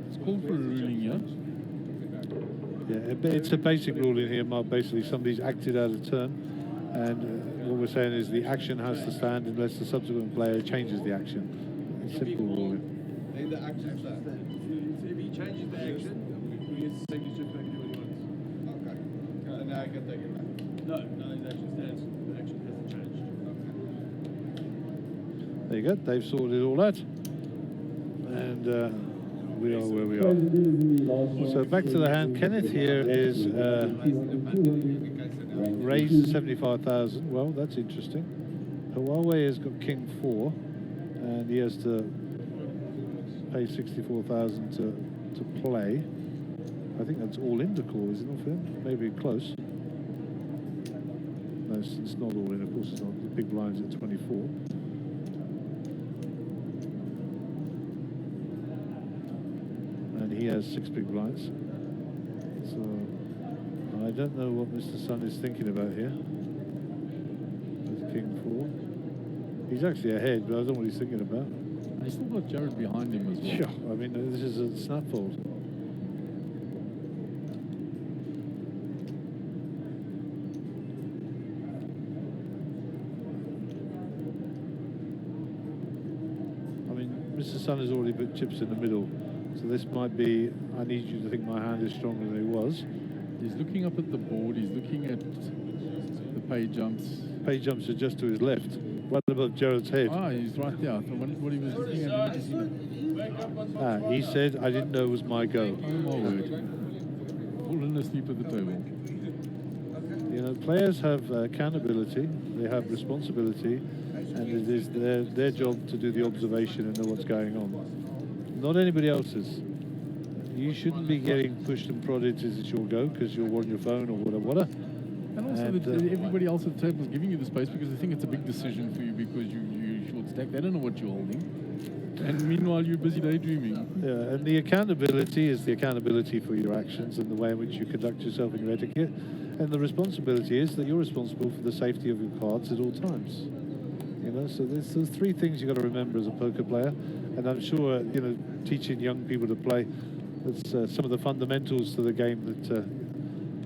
It's called for a ruling, yeah? Yeah, it's a basic rule in here, Mark. Basically, somebody's acted out of turn, and what we're saying is the action has to stand unless the subsequent player changes the action. It's simple rule. The action stands. If he changes the action, he gets to take his chip back and do what he wants. Okay. So now I can take it back. No, the action stands. The action hasn't changed. There you go. They've sorted it all out, and we are where we are. So back to the hand. Kenneth here is raised to 75,000. Well, that's interesting. Huawei has got King 4, and he has to pay 64,000 to play. I think that's all in the call, isn't it, for him? Maybe close. No, it's not all in. Of course, it's not. The big blind's at 24. He has 6 big blinds, so I don't know what Mr. Sun is thinking about here. With King 4, he's actually ahead, but I don't know what he's thinking about. He's still got Jared behind him as well. Yeah, I mean this is a snap fold. I mean, Mr. Sun has already put chips in the middle. So this might be, I need you to think my hand is stronger than it was. He's looking up at the board, he's looking at the pay jumps. Pay jumps are just to his left, right above Gerald's head. Ah, he's right there. I thought what he was looking at. He said, I didn't know it was my go. Oh my word. Falling asleep at the table. You know, players have accountability, they have responsibility, and it is their job to do the observation and know what's going on. Not anybody else's. You shouldn't be getting pushed and prodded as it's your go because you're on your phone or whatever. And also that everybody else at the table is giving you the space because they think it's a big decision for you because you're short stack. They don't know what you're holding. And meanwhile, you're busy daydreaming. Yeah, and the accountability is the accountability for your actions and the way in which you conduct yourself in your etiquette. And the responsibility is that you're responsible for the safety of your cards at all times. You know, so there's 3 things you've got to remember as a poker player. And I'm sure, you know, teaching young people to play, that's some of the fundamentals to the game that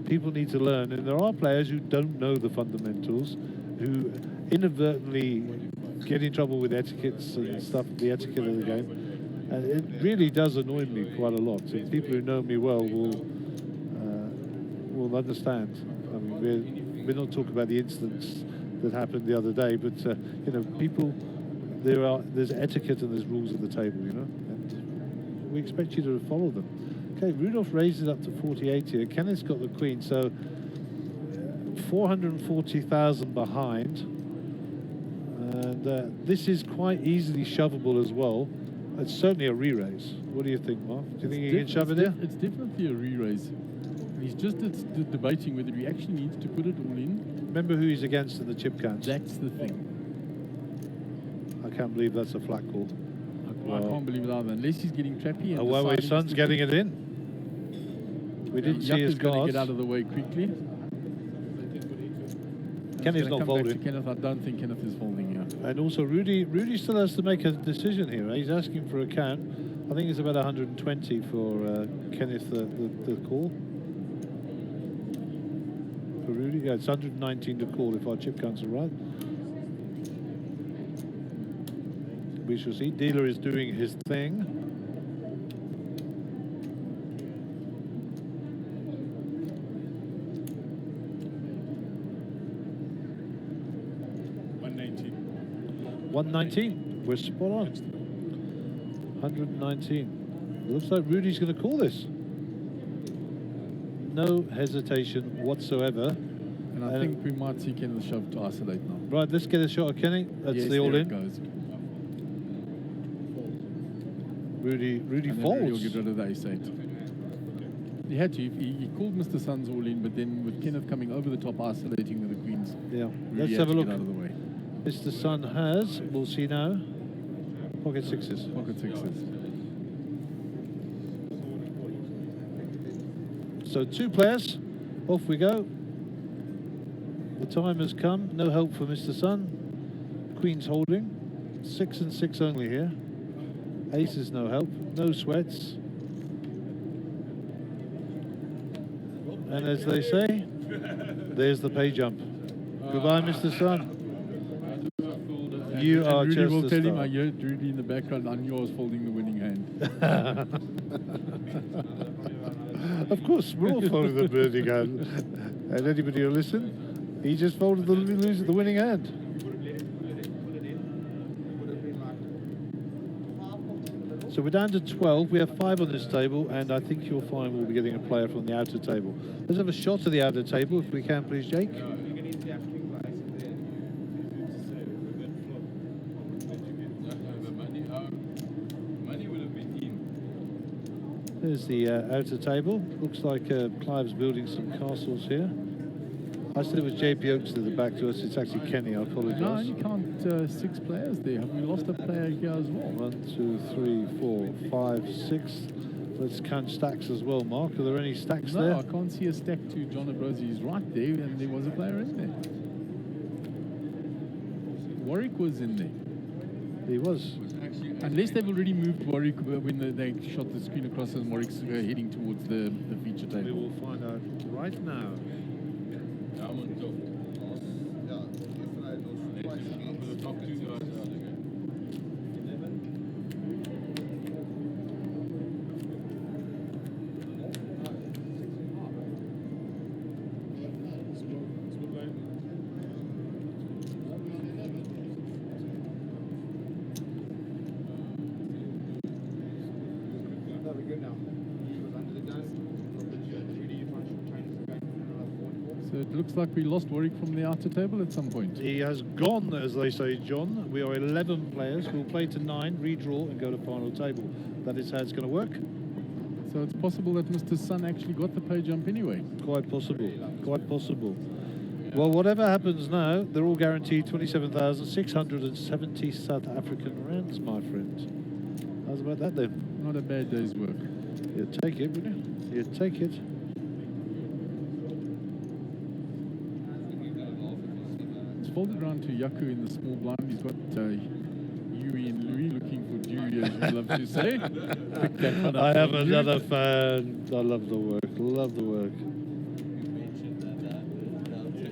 people need to learn. And there are players who don't know the fundamentals, who inadvertently get in trouble with etiquettes and stuff, the etiquette of the game. And it really does annoy me quite a lot. And people who know me well will understand. I mean, we're not talking about the incidents that happened the other day, but you know, people, there's etiquette and there's rules at the table, you know, and we expect you to follow them. Okay, Rudolph raises up to 48 here. Kenneth's got the queen, so 440,000 behind, and this is quite easily shovable as well. It's certainly a re-raise. What do you think, Mark? Do you think you can shove it there? It's definitely a re-raise. He's just debating whether he actually needs to put it all in. Remember who he's against in the chip counts. That's the thing. I can't believe that's a flat call. I can't believe it either, unless he's getting trappy. And Away deciding Son's to- getting it in. We didn't see his Jako's going to cards. get out of the way quickly. Kenny's not come back to folding. Kenneth. I don't think Kenneth is folding here. And also Rudy still has to make a decision here. He's asking for a count. I think it's about 120 for Kenneth, the call. For Rudy, yeah, it's 119 to call if our chip counts are right. We shall see. Dealer is doing his thing. $119. We're spot on. 119. Looks like Rudy's going to call this. No hesitation whatsoever. And I think we might see Kenneth shove to isolate now. Right, let's get a shot of Kenny. That's Yes, the all there in. it goes. Rudy And then Rudy will folds. get rid of the ace-8. He had to. He called Mr. Sun's all in, but then with Kenneth coming over the top, isolating with the queens, Yeah, Rudy let's had have a to look. get out of the way. Mr. Sun has, we'll see now, pocket sixes. Pocket sixes. So 2 players, off we go. The time has come, no help for Mr. Sun. Queen's holding, 6 and 6 only here. Aces no help, no sweats. And as they say, there's the pay jump. Goodbye, Mr. Sun. You are Rudy just will the tell him, star. I heard Rudy in the background, I knew I was folding the winning hand. Of course, we're all following the birdie hand. And anybody who listen, he just folded the winning hand. So we're down to 12. We have 5 on this table, and I think you'll find we'll be getting a player from the outer table. Let's have a shot of the outer table, if we can, please, Jake. There's the outer table. Looks like Clive's building some castles here. I said it was JP Oaks to the back to us. It's actually Kenny. I apologise. No, you count 6 players there. Have we lost a player here as well? 1, 2, 3, 4, 5, 6. Let's count stacks as well, Mark. Are there any stacks No, there? I can't see a stack to John Abrosi. He's right there, and there was a player in there. Warwick was in there. He was. Unless they've already moved Warwick when they shot the screen across and Warwick's heading towards the feature We table. will find out right now. So it looks like we lost Warwick from the outer table at some point. He has gone, as they say, John. We are 11 players. We'll play to 9, redraw, and go to final table. That is how it's going to work. So it's possible that Mr. Sun actually got the pay jump anyway. Quite possible. Quite possible. Well, whatever happens now, they're all guaranteed 27,670 South African rands, my friend. How's about that then? Not a bad day's work. You'd take it, wouldn't you? You'd take it. It's folded around to Yaku in the small blind. He's got Yui and Louis looking for Dewey, as you love to say. Pick that one up I am for Dewey. another fan. I love the work. Love the work.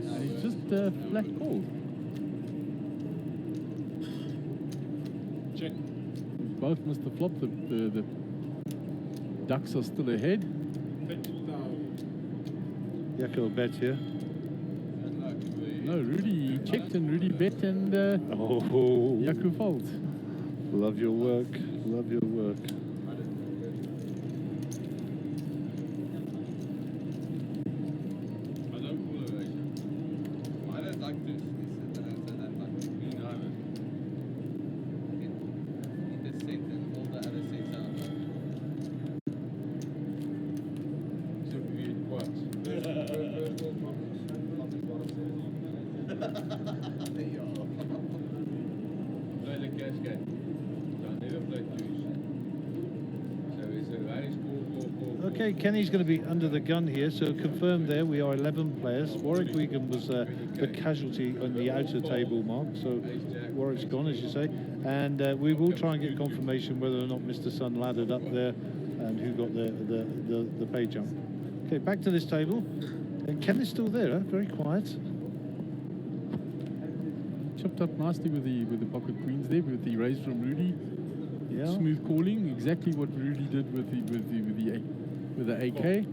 And he's just flat called. Check. Both missed the flop. The ducks are still ahead. Yako bet here. No, Rudy checked and Rudy bet and Oh, Yaku folds. love your work. Love your work. I don't call it I don't like this. I don't like this. Me neither. The set and all the other sets out. So weird quite. Okay, Kenny's going to be under the gun here, so confirmed there we are 11 players. Warwick Wigan was the casualty on the outer table, Mark, so Warwick's gone, as you say. And we will try and get confirmation whether or not Mr. Sun laddered up there and who got the pay jump. Okay, back to this table. And Kenny's still there, huh? Very quiet. Chopped up nicely with the pocket queens there, with the raise from Rudy. Yeah. Smooth calling, exactly what Rudy did with the AK.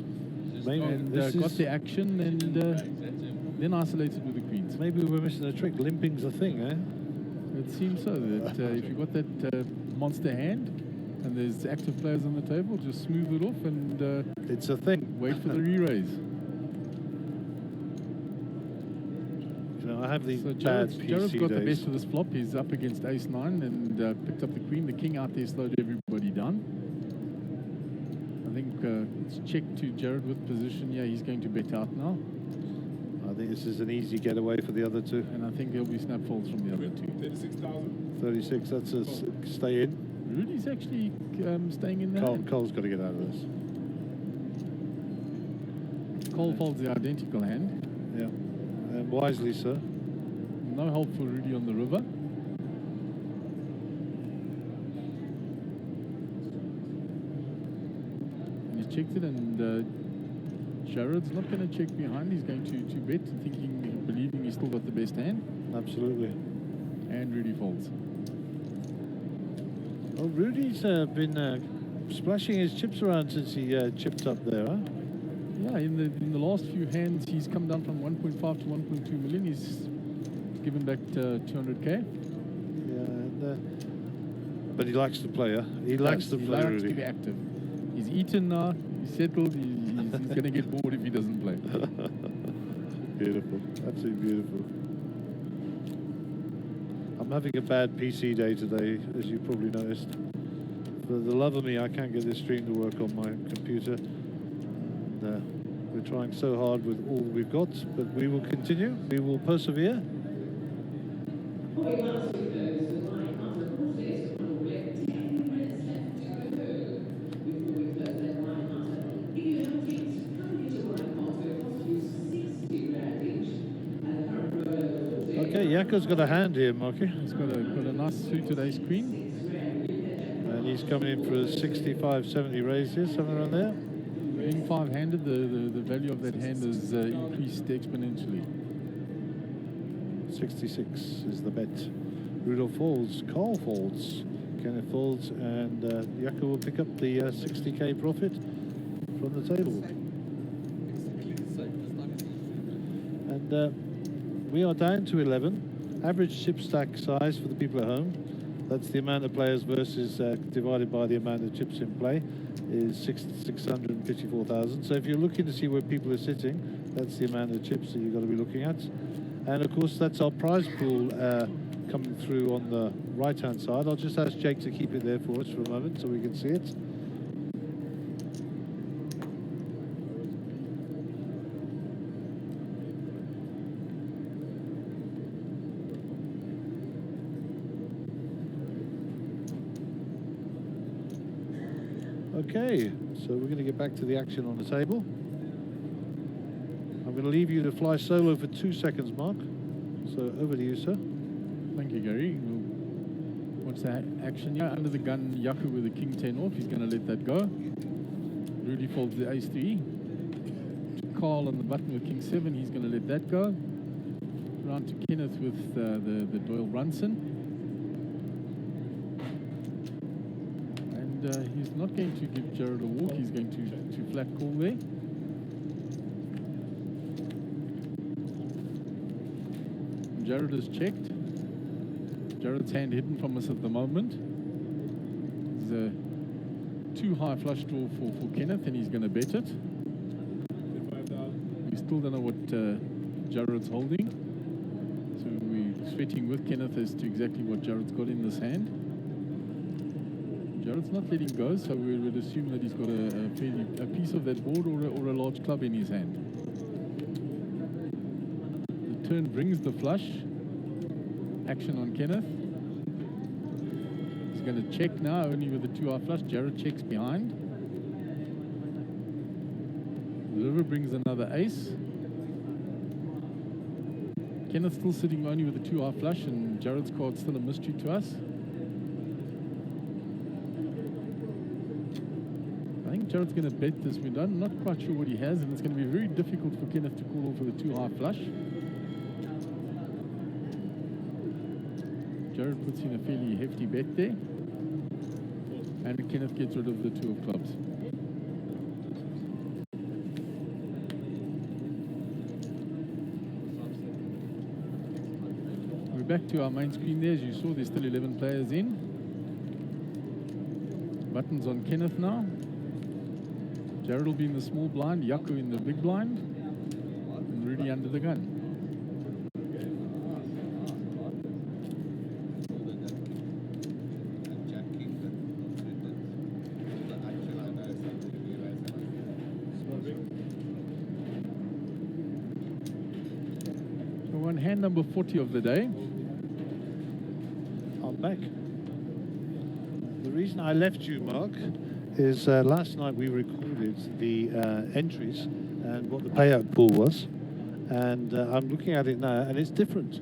Maybe And this got is- the action and then isolated with the queens. Maybe we're missing a trick. Limping's a thing, eh? It seems so that if you've got that monster hand and there's active players on the table, just smooth it off and It's a thing. wait for the re-raise. You know, I have these So bad Jared's PC got the days. best of this flop. He's up against ace-9 and picked up the queen. The king out there slowed everybody down. I think it's check to Jared with position. Yeah, he's going to bet out now. I think this is an easy getaway for the other two. And I think there'll be snap folds from the other two. 36, that's a stay in. Rudy's actually staying in there. Cole's got to get out of this. Cole folds the identical hand. Yeah. And wisely, sir. No help for Rudy on the river. And he's checked it, and Jared's not going to check behind. He's going to bet, thinking, believing he's still got the best hand. Absolutely. And Rudy folds. Oh, Rudy's been splashing his chips around since he chipped up there, huh? Yeah, in the last few hands, he's come down from 1.5 to 1.2 million. He's given back 200k. Yeah, and, but he likes to play, huh? He likes to play, likes Rudy. to be active. He's eaten now. He's settled. He's going to get bored if he doesn't play. Beautiful. Absolutely beautiful. I'm having a bad PC day today, as you probably noticed. For the love of me, I can't get this stream to work on my computer. And, we're trying so hard with all we've got, but we will continue. We will persevere. Okay, Yako's got a hand here, Marky. He's got a nice suited ace queen. And he's coming in for a 65, 70 raise here, somewhere around there. Being five-handed, the value of that hand has increased exponentially. 66 is the bet. Rudolph folds, Carl folds, Kenneth folds, and Yako will pick up the 60k profit from the table. And we are down to 11. Average chip stack size for the people at home. That's the amount of players versus divided by the amount of chips in play is 654,000. So if you're looking to see where people are sitting, that's the amount of chips that you've got to be looking at. And of course, that's our prize pool coming through on the right-hand side. I'll just ask Jake to keep it there for us for a moment so we can see it. Okay, so we're going to get back to the action on the table. I'm going to leave you to fly solo for 2 seconds, Mark. So over to you, sir. Thank you, Gary. We'll watch that action. Yeah, under the gun, Yaku with the king 10 off. He's going to let that go. Rudy folds the ace 3. Carl on the button with king 7. He's going to let that go. Round to Kenneth with the Doyle Brunson. And he's not going to give Jared a walk. He's going to flat call there. Jared is checked. Jared's hand hidden from us at the moment. There's a too high flush draw for Kenneth, and he's going to bet it. We still don't know what Jared's holding. So we're sweating with Kenneth as to exactly what Jared's got in this hand. Jared's not letting go, so we would assume that he's got a piece of that board or a large club in his hand. The turn brings the flush. Action on Kenneth. He's going to check now, only with the 2-high flush. Jared checks behind. River brings another ace. Kenneth still sitting only with a 2-high flush, and Jared's card's still a mystery to us. I think Jared's going to bet this window. I'm not quite sure what he has, and it's going to be very difficult for Kenneth to call off with a 2-high flush. Jared puts in a fairly hefty bet there, and Kenneth gets rid of the 2 of clubs. We're back to our main screen there. As you saw, there's still 11 players in. Buttons on Kenneth now. Jared will be in the small blind, Yaku in the big blind, and Rudy under the gun. So we're on hand number 40 of the day. I'm back. The reason I left you, Mark, is last night we recorded the entries and what the payout pool was, and I'm looking at it now, and it's different.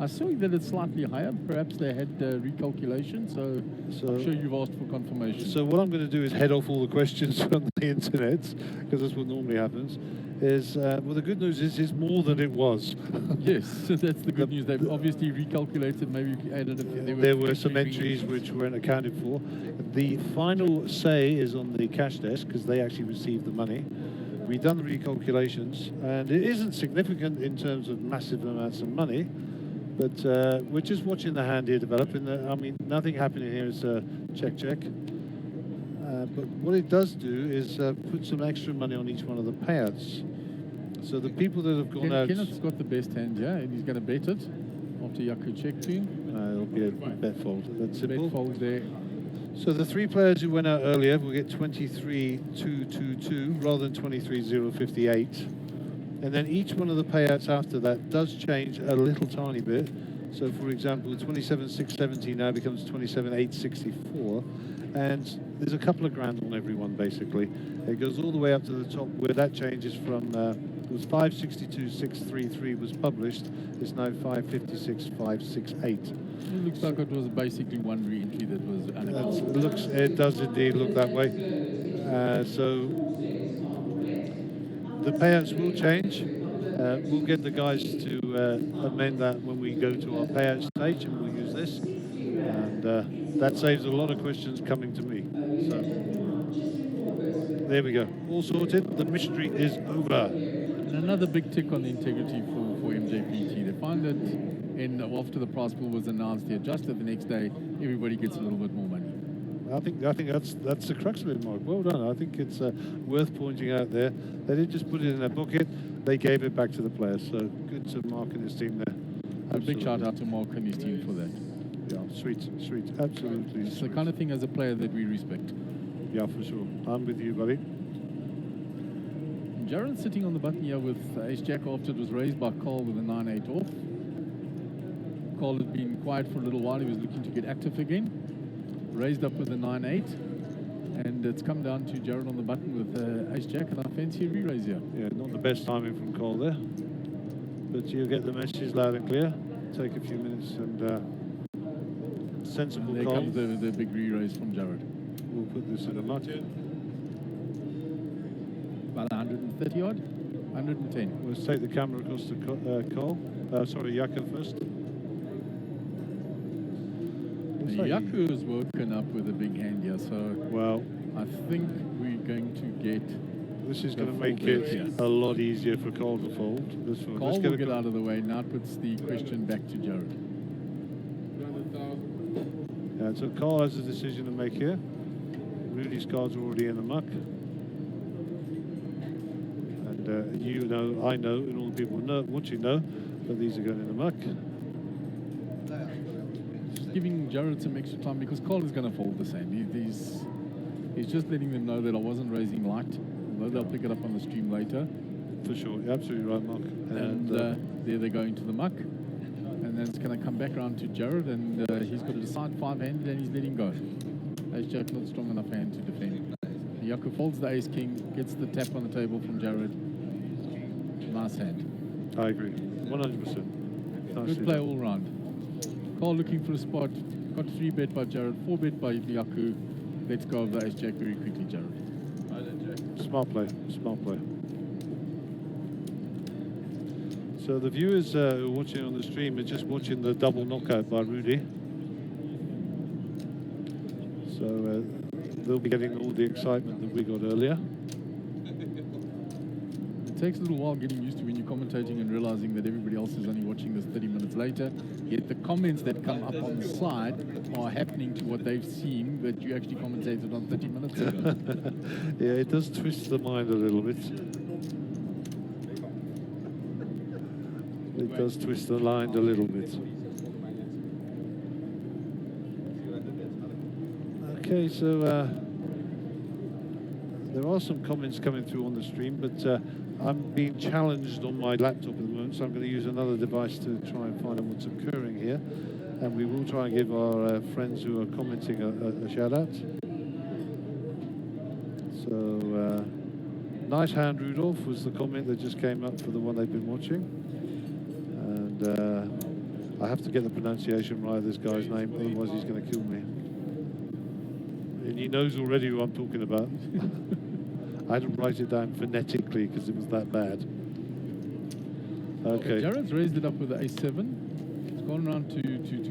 I saw that it's slightly higher. Perhaps they had recalculation, so I'm sure you've asked for confirmation. So what I'm going to do is head off all the questions from the internet, because that's what normally happens. Well, the good news is it's more than it was. Yes, so that's the good news. They've obviously recalculated, maybe added a few. There were some entries which weren't accounted for. The final say is on the cash desk, because they actually received the money. We've done the recalculations, and it isn't significant in terms of massive amounts of money, but we're just watching the hand here develop. I mean, nothing happening here is check. But what it does do is put some extra money on each one of the payouts. So the people that have gone out... Kenneth's got the best hand, yeah, and he's going to bet it after Yaku check to him. It'll be a bet fold. That's simple. Bet fold there. So the 3 players who went out earlier will get 23,222 rather than 23,058. And then each one of the payouts after that does change a little tiny bit. So for example, 27,670 now becomes 27,864. And there's a couple of grand on every one, basically. It goes all the way up to the top, where that changes from, it was 562,633 was published, it's now 556,568. It looks like it was basically one re-entry that was unaccounted. It does indeed look that way. So the payouts will change. We'll get the guys to amend that when we go to our payout stage, and we'll use this. And that saves a lot of questions coming to me. So there we go. All sorted. The mystery is over. And another big tick on the integrity for Mjpt. They found that after the prize pool was announced, they adjusted the next day, everybody gets a little bit more money. I think that's the crux of it, Mark. Well done. I think it's worth pointing out there. They didn't just put it in their bucket, they gave it back to the players. So good to Mark and his team there. A big shout out to Mark and his team for that. Yeah, sweet, absolutely. It's the kind of thing as a player that we respect. Yeah, for sure. I'm with you, buddy. Jared's sitting on the button here with ace-jack after it was raised by Carl with a 9-8 off. Carl had been quiet for a little while. He was looking to get active again. Raised up with a 9-8. And it's come down to Jared on the button with ace-jack, and I fancy a re-raise here. Yeah, not the best timing from Carl there. But you'll get the messages loud and clear. Take a few minutes and... sensible and there call. comes the big re-raise from Jared. We'll put this in a muck. About 130 odd, 110. Let's take the camera across to Yaku first. Yaku has woken up with a big hand here, so well, I think we're going to get... This is going to make it a lot easier for Carl to fold. Carl will get out of the way. Now it puts the question back to Jared. Yeah, so Carl has a decision to make here. Rudy's cards are already in the muck. And you know, I know, and all the people watching know that these are going in the muck. Just giving Jared some extra time because Carl is going to fold the same. He's just letting them know that I wasn't raising light, although they'll pick it up on the stream later. For sure, you're absolutely right, Mark. And there they're going to the muck. And then it's going to come back around to Jared, and he's got to decide 5-handed, and he's letting go. Ace-jack not strong enough hand to defend. He Yaku folds the ace king, gets the tap on the table from Jared. Nice hand. I agree. 100%. Good play all round. Carl looking for a spot. Got 3 bet by Jared, 4 bet by Yaku. Let's go over the ace jack very quickly, Jared. Smart play. Smart play. So the viewers who are watching on the stream are just watching the double knockout by Rudy. So they'll be getting all the excitement that we got earlier. It takes a little while getting used to when you're commentating and realizing that everybody else is only watching this 30 minutes later. Yet the comments that come up on the side are happening to what they've seen that you actually commentated on 30 minutes ago. Yeah, it does twist the mind a little bit. It does twist the mind a little bit. Okay, so there are some comments coming through on the stream, but I'm being challenged on my laptop at the moment, so I'm going to use another device to try and find out what's occurring here. And we will try and give our friends who are commenting a shout out. So, nice hand, Rudolph, was the comment that just came up for the one they've been watching. And I have to get the pronunciation right of this guy's name, otherwise he's going to kill me. And he knows already who I'm talking about. I had to write it down phonetically because it was that bad. Okay. Jared's raised it up with the ace-7. It's gone around to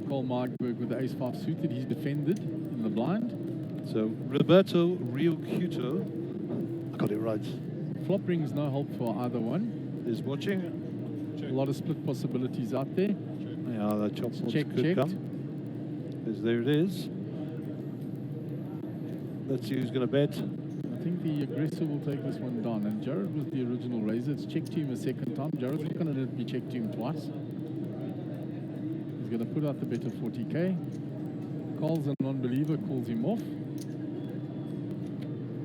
Cole Markberg with the ace-5 suited. He's defended in the blind. So Roberto Ryukuto, I got it right, Flop brings no help for either one. is watching. A lot of split possibilities out there. Yeah, that chop shots Check, could checked. come. Because there it is. Let's see who's going to bet. I think the aggressor will take this one down. And Jared was the original raiser. It's checked to him a second time. Jared's not going to let it be checked to him twice. He's going to put out the bet of 40k. Carl's a non-believer, calls him off.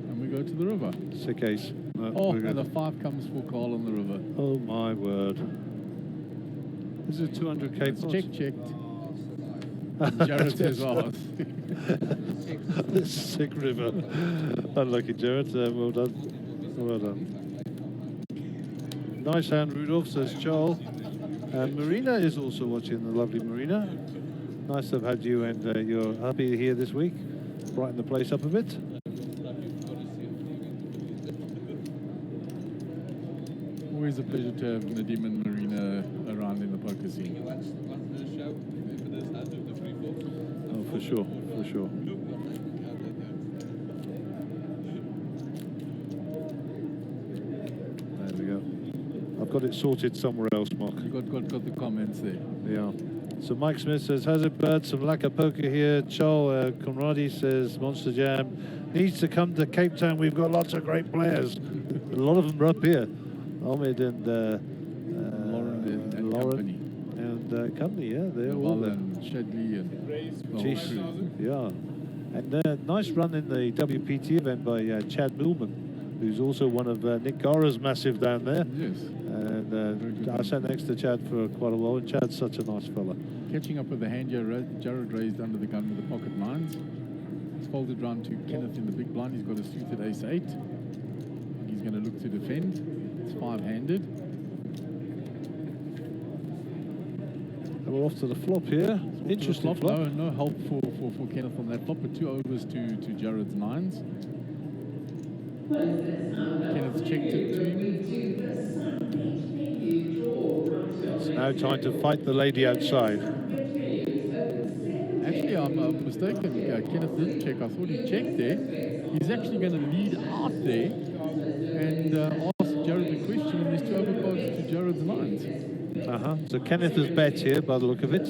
And we go to the river. Sick ace. Oh, and the 5 comes for Carl on the river. Oh my word. This is a 200k It's pot. checked. Jared says, oh. This sick river. Unlucky, Jared. Well done. Well done. Nice hand, Rudolph, says Charles. And Marina is also watching, the lovely Marina. Nice to have had you, and you're happy here this week. Brighten the place up a bit. Always a pleasure to have Nadim and Marina around in the poker scene. Oh, for sure, for sure. There we go. I've got it sorted somewhere else, Mark. You got the comments there. Yeah. So Mike Smith says, has it bird, some lacquer poker here. Charles Conradi says, Monster Jam needs to come to Cape Town. We've got lots of great players. A lot of them are up here. Ahmed and Lauren and Lauren company. and company, yeah, they're all there. And Shadley and Jeez, yeah. And nice run in the WPT event by Chad Millman, who's also one of Nick Gara's massive down there. Yes. And I sat next to Chad for quite a while, and Chad's such a nice fella. Catching up with the hand, Jared raised under the gun with the pocket nines. He's folded round to Kenneth in the big blind. He's got a suited ace-8. He's going to look to defend. It's 5-handed. And we're off to the flop here. Interesting flop. No help for Kenneth on that flop, but 2 overs to Jared's 9s. Kenneth's checked it to him. It's now time to fight the lady outside. Actually, I'm mistaken. Kenneth didn't check. I thought he checked there. He's actually going to lead out there and ask Jared the question, and there's 2 overcards to Jared's 9s. So Kenneth has bet here by the look of it.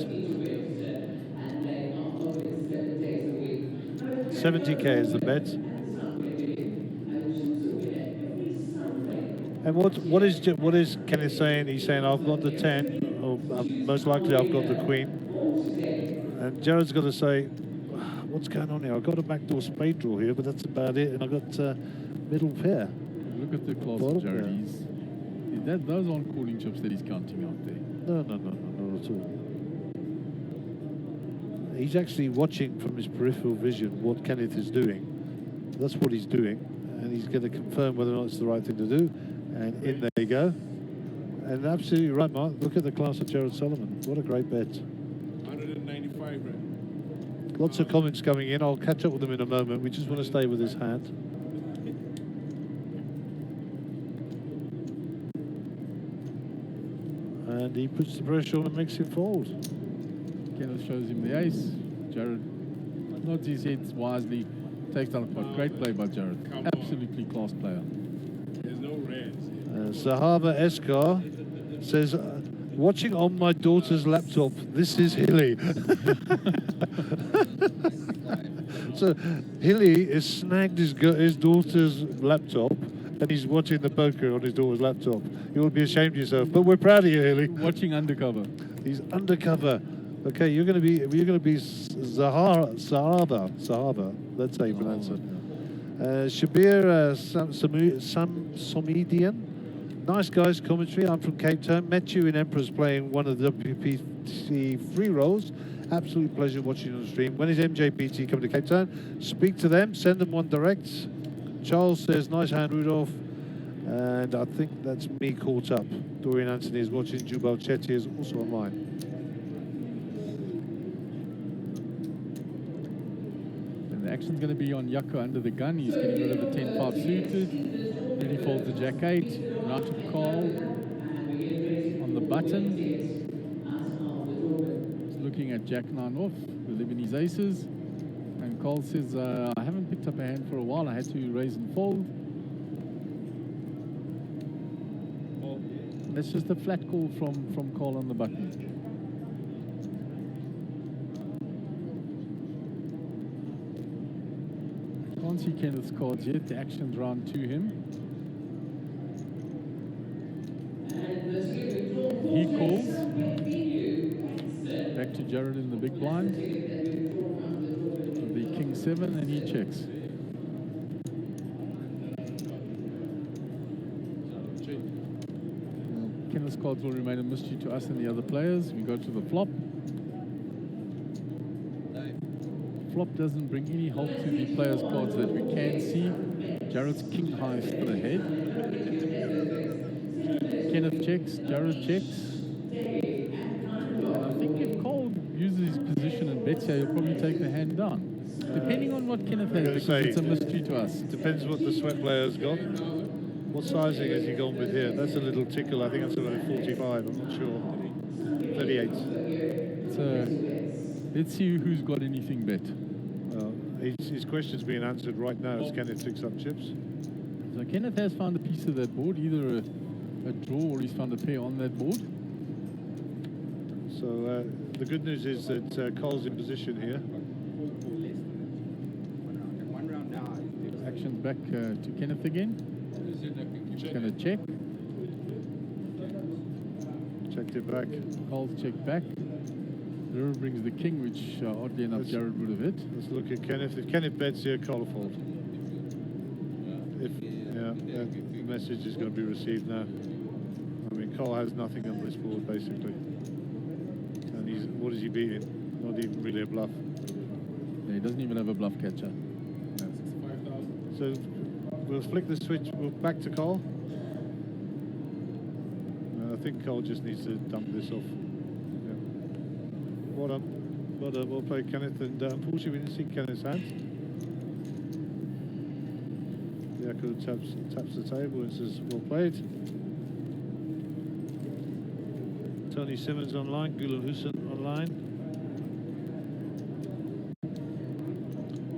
70k is the bet. And what is Kenneth saying? He's saying, I've got the 10, or most likely I've got the queen. And Jared's got to say, what's going on here? I've got a backdoor spade draw here, but that's about it. And I've got middle pair. Look at the class of Jared. Those aren't calling chips that he's counting out there. No, not at all. He's actually watching from his peripheral vision what Kenneth is doing. That's what he's doing. and he's going to confirm whether or not it's the right thing to do. And in there you go. And absolutely right, Mark. Look at the class of Gerald Solomon. What a great bet. 195 rand. Lots of comments coming in. I'll catch up with them in a moment. We just want to stay with his hand. And he puts the pressure on and makes him fold. Kenneth shows him the ace. Jared nods his head wisely, takes down a pot. Great play by Jared. Absolutely class player. There's no reds. Sahaba Eskar says, watching on my daughter's laptop, this is Hilly. So Hilly has snagged his daughter's laptop and he's watching the poker on his daughter's laptop. You ought to be ashamed of yourself, but we're proud of you, Hilly. Watching undercover. He's undercover. Okay, you're going to be Sahaba. That's how you pronounce it. Shabir Somidian. Nice guys, commentary. I'm from Cape Town. Met you in Emperors playing one of the WPT free rolls. Absolute pleasure watching you on the stream. When is MJPT coming to Cape Town? Speak to them. Send them one direct. Charles says, nice hand, Rudolph. And I think that's me caught up. Dorian Anthony is watching. Jubal Chetty is also online. And the action's going to be on Yucko under the gun. He's getting rid of a 10-5 suited. Then he folds the Jack 8. Right to call on the button. He's looking at Jack 9 off with Lebanese aces. And Cole says, I haven't picked up a hand for a while. I had to raise and fold. That's just a flat call from Cole on the button. Can't see Kenneth's cards yet. The action's round to him. He calls. Back to Jared in the big blind. The King 7 and he checks. Kenneth's cards will remain a mystery to us and the other players. We go to the flop. Flop doesn't bring any help to the players' cards that we can see. Jared's king high still ahead. Kenneth checks, Jared checks. And I think if Cole uses his position and bets here, he'll probably take the hand down. Depending on what Kenneth has, because it's a mystery to us. Depends what the sweat player's got. What sizing has he gone with here? That's a little tickle. I think that's about 45. I'm not sure. 38. So let's see who's got anything bet. His question's being answered right now as Kenneth picks up chips. So Kenneth has found a piece of that board, either a draw or he's found a pair on that board. So the good news is that Cole's in position here. Action's back to Kenneth again. He's going to check. Checked it back. Cole's checked back. River brings the king, which oddly enough Jared would have hit. Let's look at Kenneth. If Kenneth bets here, Cole will fold. The message is going to be received now. I mean, Cole has nothing on this board basically, and what is he beating? Not even really a bluff. Yeah, he doesn't even have a bluff catcher. So we'll flick the switch. We'll back to Cole. I think Cole just needs to dump this off. Well played, Kenneth, and unfortunately we didn't see Kenneth's hand. Jaco taps the table and says, well played. Tony Simmons online, Gulen Hussein online.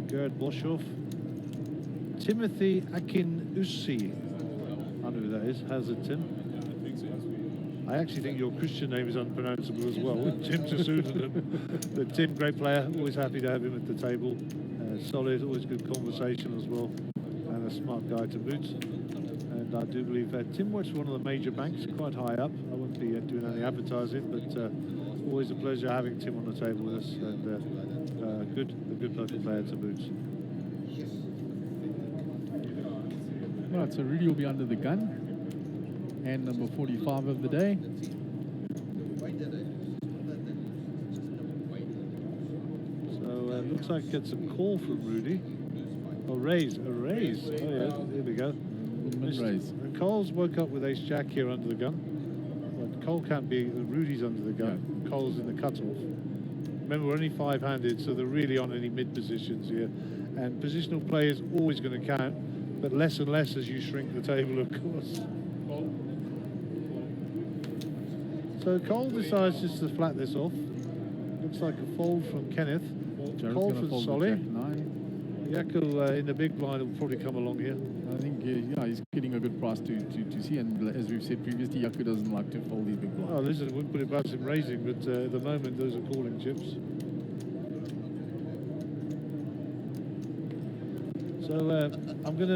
Gerard Boshoff. Timothy Akin-Ussi. I know who that is. How's it, Tim? I actually think your Christian name is unpronounceable as well. Tim to Susan. But Tim, great player. Always happy to have him at the table. Solid, always good conversation as well. And a smart guy to boot. And I do believe that Tim works for one of the major banks, quite high up. I won't be doing any advertising, but always a pleasure having Tim on the table with us. And a good local player to boot. Right, so Rudy will be under the gun. Hand number 45 of the day. So looks like it's a call from Rudy. Oh, raise, a raise. Oh yeah, there we go. Mid raise. And Cole's woke up with ace jack here under the gun. But Cole can't be, Rudy's under the gun. Yeah. Cole's in the cutoff. Remember, we're only 5-handed, so there really aren't any mid positions here. And positional play is always going to count, but less and less as you shrink the table, of course. So Cole decides just to flat this off. Looks like a fold from Kenneth. Jared's Call gonna from fold Solly. with Jack 9. Yako in the big blind will probably come along here. I think yeah, he's getting a good price to see, and as we've said previously, Yaku doesn't like to fold these big blinds. Oh, listen, I wouldn't put it past him raising, but at the moment those are calling chips. So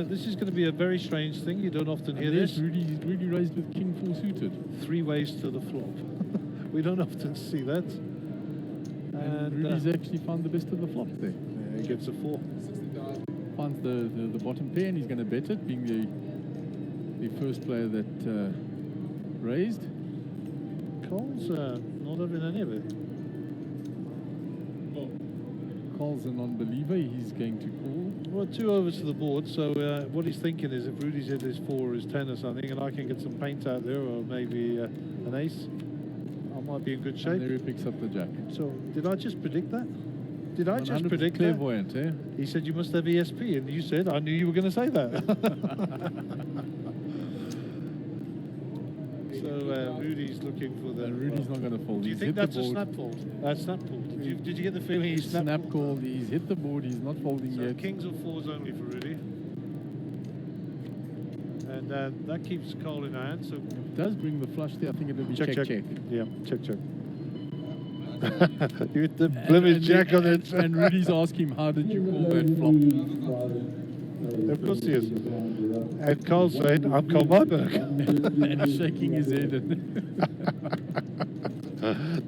this is gonna be a very strange thing. You don't often hear And this. there's Rudy raised with King 4 suited. 3 ways to the flop. We don't often see that. And Rudy's actually found the best of the flop there. He gets a 4. Finds the bottom pair, and he's going to bet it, being the first player that raised. Cole's not having any of it. Cole's a non-believer. He's going to call. Well, 2 overs to the board, so what he's thinking is if Rudy's hit his 4 or his 10 or something, and I can get some paint out there, or maybe an ace, I might be in good shape. And there he picks up the jack. So, did I just predict that? Did I just 100% predict that? clairvoyant, eh? He said you must have ESP, and you said I knew you were going to say that. So Rudy's looking for the. And Rudy's not going to fold. Do you He's think hit that's the a board. snap fold? Snap fold. Did you get the feeling he's Snap called. He's hit the board. He's not folding So yet. kings or 4s only for Rudy. And that keeps Cole in hand. So It does bring the flush there. I think it will be check. Yeah, check. You hit the blemish jack on it. And Rudy's asking him, how did you call that flop? Of course he is. And Cole's saying, I'm Cole Myberg. And he's shaking his head.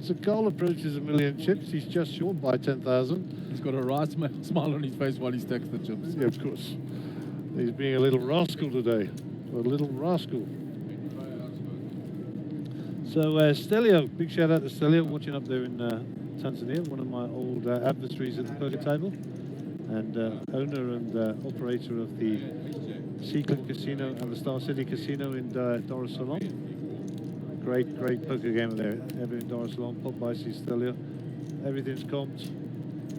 So Cole approaches 1 million chips. He's just short by 10,000. He's got a wry smile on his face while he stacks the chips. Yeah, of course. He's being a little rascal today. A little rascal. So Stelio, big shout out to Stelio, watching up there in Tanzania, one of my old adversaries at the poker table, and owner and operator of the Seacliff Casino and the Star City Casino in Dar es Salaam. Great poker game there. Ever in Dar es Salaam, pop by sees Stelio. Everything's comped.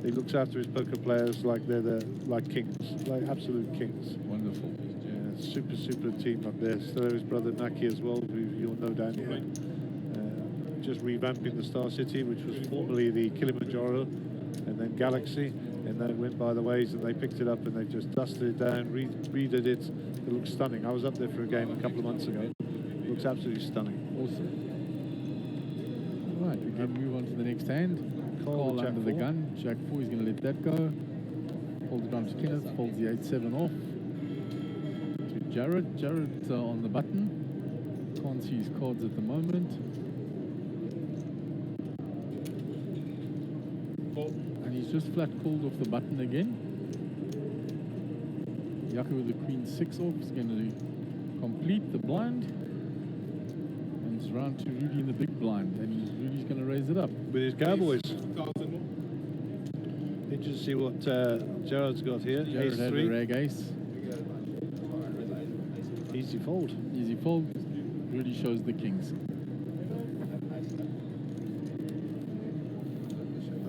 He looks after his poker players like they're like kings, like absolute kings. Wonderful. Yeah, super team up there. Stelio's brother Naki as well, who you'll know down here. Just revamping the Star City, which was formerly the Kilimanjaro and then Galaxy, and then it went by the ways and they picked it up and they just dusted it down, redid it. It looks stunning. I was up there for a game a couple of months ago. It looks absolutely stunning. Awesome. All right, we can move on to the next hand. Call Jack under the 4. gun. Jack 4, he's going to let that go. Folds it on to Kenneth, folds the 8-7 off. To Jared. Jared's on the button. Can't see his cards at the moment. And he's just flat called off the button again. Yaku with the queen 6 off is going to complete the blind. And it's round to Rudy in the big blind. And Rudy's going to raise it up. With his Cowboys. Interesting to see what Jared's got here. Jared Ace had 3. a rag ace. Easy fold. Easy fold. Rudy shows the kings.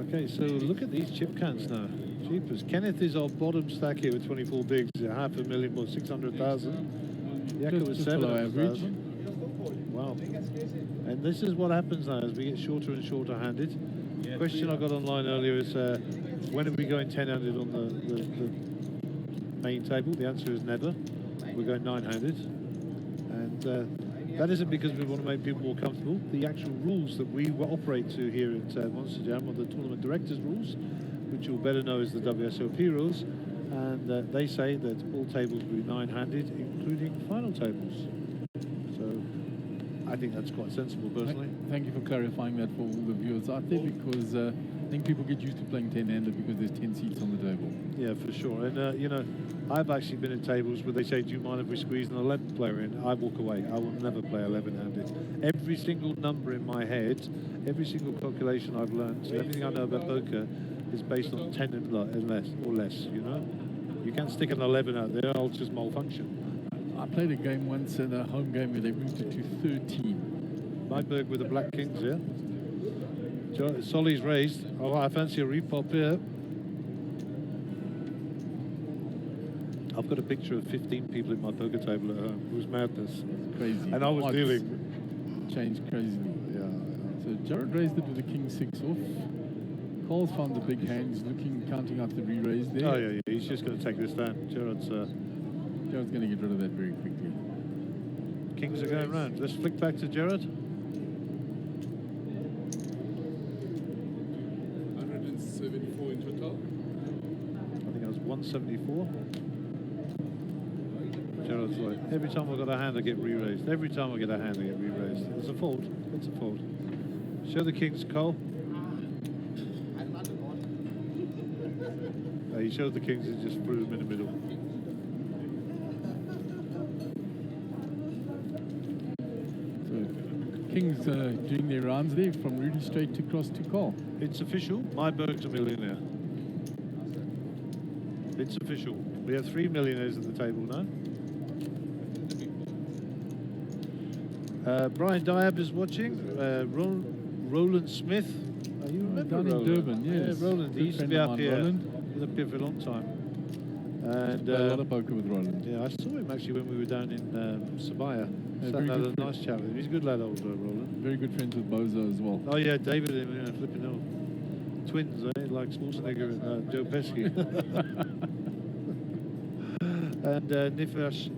Okay, so look at these chip counts now. Jeepers. Kenneth is our bottom stack here with 24 bigs. $500,000 or 600,000. Yako was Just below 700,000. Wow. And this is what happens now as we get shorter and shorter handed. The question I got online earlier is when are we going 10-handed on the main table? The answer is never. We're going 9-handed. And that isn't because we want to make people more comfortable. The actual rules that we operate to here at Monster Jam are the tournament directors rules, which you'll better know as the WSOP rules. And they say that all tables will be 9-handed, including final tables. So I think that's quite sensible, personally. Thank you for clarifying that for all the viewers out there, because I think people get used to playing 10-handed because there's 10 seats on the table. Yeah, for sure. And, you know, I've actually been at tables where they say, do you mind if we squeeze an 11 player in? I walk away. I will never play 11-handed. Every single number in my head, every single calculation I've learned, everything I know about poker is based on 10 and less, you know? You can't stick an 11 out there, I'll just malfunction. I played a game once in a home game where they moved it to 13. Myberg with the Black Kings here. Solly's raised. Oh, I fancy a repop here. I've got a picture of 15 people at my poker table at home. It was madness. Crazy. And I was Odds dealing. changed crazily. Yeah. So Jared raised it with the king 6 off. Cole's found the big hand. He's looking, counting out the re-raise there. Oh, yeah. He's just going to take this down. Jared's Jared's going to get rid of that very quickly. Kings are going round. Let's flick back to Jared. 174 in total. I think I was 174. Jared's like, every time I've got a hand, I get re-raised. Every time I get a hand, I get re-raised. It's a fault. It's a fault. Show the Kings, Cole. He showed the Kings and just threw them in the middle. So Kings doing their rounds there from Rudy straight to cross to Cole. It's official. Myberg's a millionaire. It's official. We have 3 millionaires at the table now. Brian Diab is watching. Roland Smith. You remember Down in Roland? Durban, yes. Yeah, Roland. He Good used to friend be of up mine, here. Roland. He was up here for a long time. And Played a lot of poker with Roland. yeah, I saw him actually when we were down in Sabaya. Yeah, Sat very and had good a nice chat with him. He's a good lad, old Roland. Very good friends with Bozo as well. Oh yeah, David and flipping hell. Twins, eh? Like Schwarzenegger and Joe Pesci. And Nivash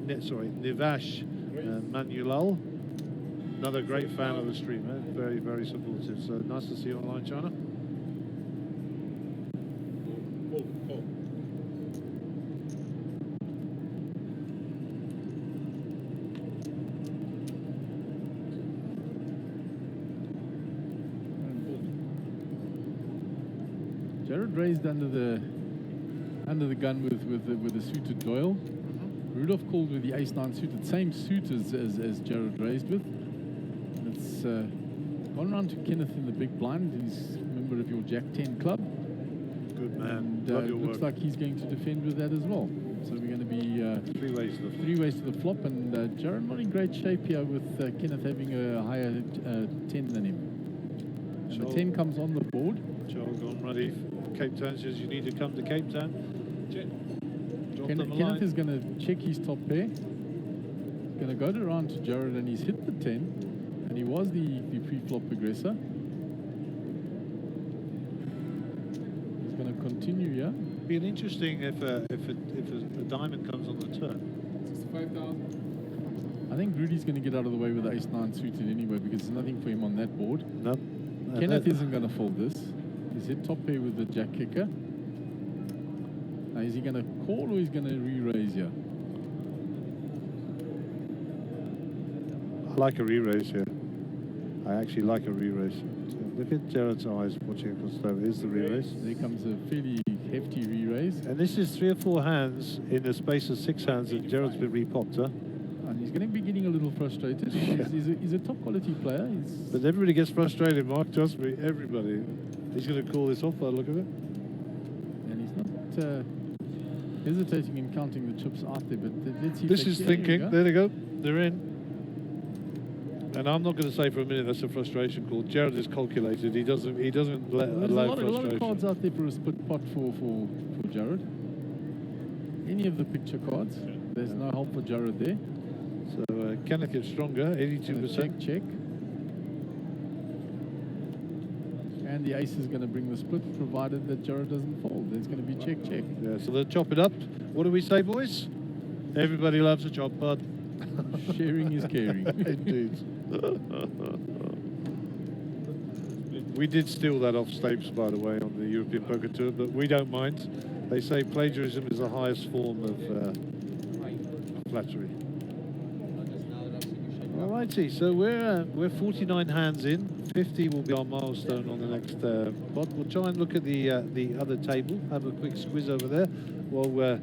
Manulal, another great fan of the stream, eh? Very, very supportive. So nice to see you online, China. Jared raised under the gun with the suited Doyle. Rudolph called with the ace-9 suited, same suit as Jared raised with. And it's gone round to Kenneth in the big blind. He's a member of your Jack 10 club. Good man. And Love your looks work. like he's going to defend with that as well. So we're going to be 3 ways to the 3 ways to the flop, and Jared not in great shape here with Kenneth having a higher 10 than him. And the 10 comes on the board. Joel gone ready. Cape Town says you need to come to Cape Town. Drop them a Kenneth line. is going to check his top pair. He's going to go around to Jared, and he's hit the 10, and he was the pre-flop aggressor. He's going to continue here. Be interesting if a diamond comes on the turn. 65,000. I think Rudy's going to get out of the way with the ace-9 suited anyway, because there's nothing for him on that board. No. Kenneth isn't going to fold this. He's hit top pair with the jack kicker. Now, is he going to call or is he going to re-raise here? I like a re-raise here. I actually like a re-raise. Look at Jared's eyes watching across the table. Here's the re-raise. There comes a fairly hefty re-raise. And this is 3 or 4 hands in the space of 6 hands that Jared's been re-popped, huh? And he's going to be getting a little frustrated. He's a top quality player. But everybody gets frustrated, Mark. Trust me, everybody. He's going to call this off by the look of it. And he's not hesitating in counting the chips out there. But let's see. This is thinking. There they go. They're in. And I'm not going to say for a minute that's a frustration call. Jared is calculated. He doesn't There's allow a lot frustration. of cards out there for a split pot for Jared. Any of the picture cards. There's no help for Jared there. So Kenneth gets stronger, 82%. Check. And the ace is going to bring the split, provided that Jared doesn't fold. There's going to be check. Yeah, so they'll chop it up. What do we say, boys? Everybody loves a chop, bud. Sharing is caring. Indeed. We did steal that off Stapes, by the way, on the European Poker Tour, but we don't mind. They say plagiarism is the highest form of flattery. Alrighty, so we're 49 hands in. 50 will be our milestone on the next pot. We'll try and look at the other table. Have a quick squiz over there while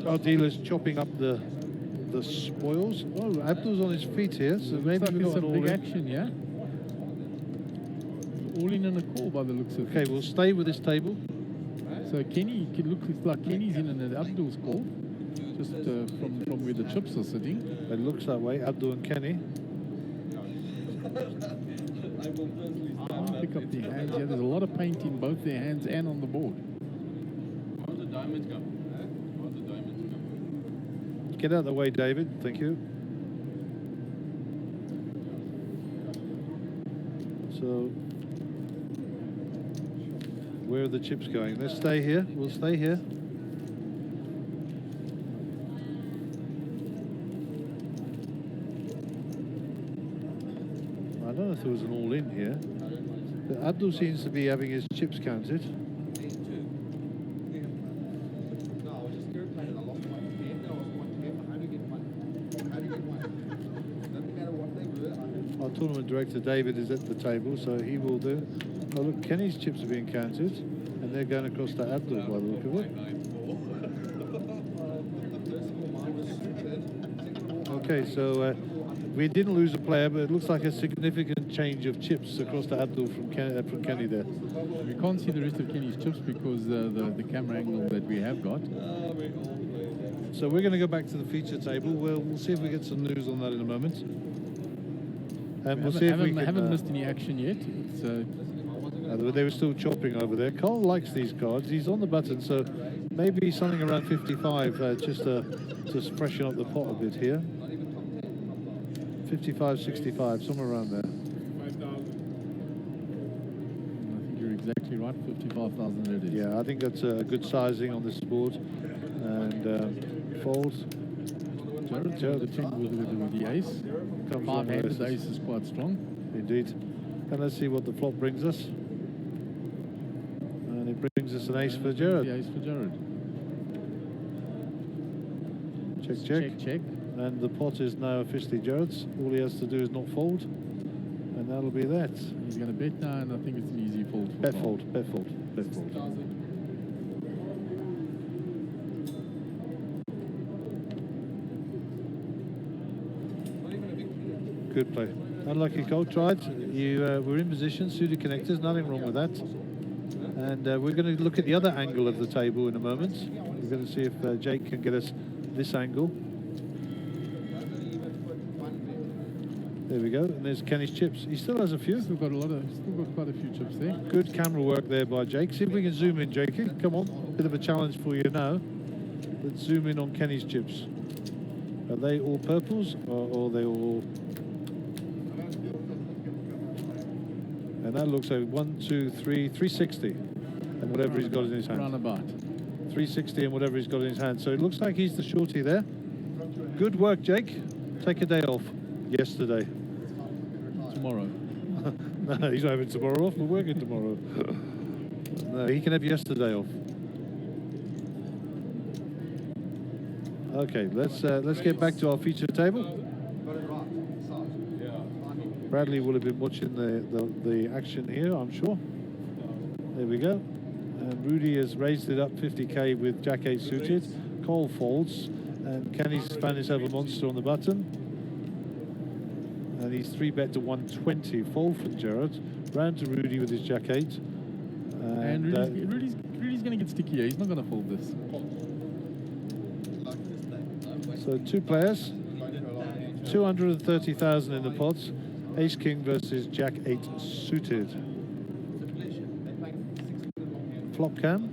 our dealer's chopping up the spoils. Oh, Abdul's on his feet here, so maybe we've got some an big all-in. action, yeah. All in and a call by the looks of Okay, it. we'll stay with this table. So Kenny, it looks like Kenny's in an Abdul's call, just from where the chips are sitting. It looks that way, Abdul and Kenny. Can't pick up their hands. Yeah, there's a lot of paint in both their hands and on the board. How's the diamonds go? How's the diamonds go? Get out of the way, David. Thank you. So, where are the chips going? Let's stay here. We'll stay here. I don't know if there was an all-in here. But Abdul seems to be having his chips counted. Our tournament director David is at the table, so he will do. Oh look, Kenny's chips are being counted, and they're going across to Abdul by the look of it. Okay, so we didn't lose a player, but it looks like a significant change of chips across to Abdul from Kenny there. We can't see the rest of Kenny's chips because the camera angle that we have got. So we're going to go back to the feature table. We'll see if we get some news on that in a moment. And we'll see if we can... haven't missed any action yet. It's, they were still chopping over there. Carl likes these cards. He's on the button, so maybe something around 55 just to freshen up the pot a bit here. 55, 65, somewhere around there. I think you're exactly right. 55,000 it is. Yeah, I think that's a good sizing on this board. And folds. Jared, the thing with the ace. Comes Five-handed ace is quite strong. Indeed. And let's see what the flop brings us. And it brings us an ace for Jared. The ace for Jared. Check, check. Check, check. And the pot is now officially Jared's. All he has to do is not fold. And that'll be that. He's going to bet now, and I think it's an easy fold. Bet fold, bet fold, bet fold. Good play. Unlucky Cole tried. You were in position, suited connectors, nothing wrong with that. And we're going to look at the other angle of the table in a moment. We're going to see if Jake can get us this angle. There we go. And there's Kenny's chips. He still has a few. Still got quite a few chips there. Good camera work there by Jake. See if we can zoom in, Jakey. Come on. Bit of a challenge for you now. Let's zoom in on Kenny's chips. Are they all purples or are they all... And that looks like 1, 2, 3, 360. And whatever he's got in his hand. Roundabout. 360 and whatever he's got in his hand. So it looks like he's the shorty there. Good work, Jake. Take a day off. Yesterday. Tomorrow. No, he's not having tomorrow off. We're working tomorrow. No, he can have yesterday off. Okay, let's get back to our feature table. Bradley will have been watching the action here, I'm sure. There we go. And Rudy has raised it up 50k with Jack 8 suited. Cole folds, and Kenny's found himself a monster on the button. And he's 3-bet to 120. Fold from Jared. Round to Rudy with his Jack 8. And Rudy's going to get sticky here. He's not going to fold this. So two players. 230,000 in the pots. Ace King versus Jack 8 suited. Flop cam.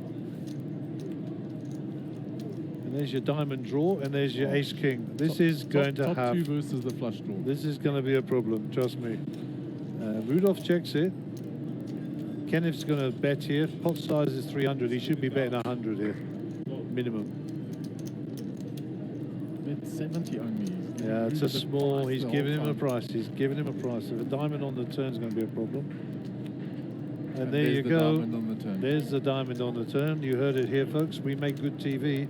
And there's your diamond draw, and there's your Ace King. This is going to have... Top two versus the flush draw. This is going to be a problem, trust me. Rudolph checks it. Kenneth's going to bet here. Pot size is 300. He should be betting 100 here, minimum. Bet 70 only. Yeah, it's a small. He's giving him a price. He's giving him a price. If a diamond on the turn is going to be a problem. And there you go. There's the diamond on the turn. You heard it here, folks. We make good TV.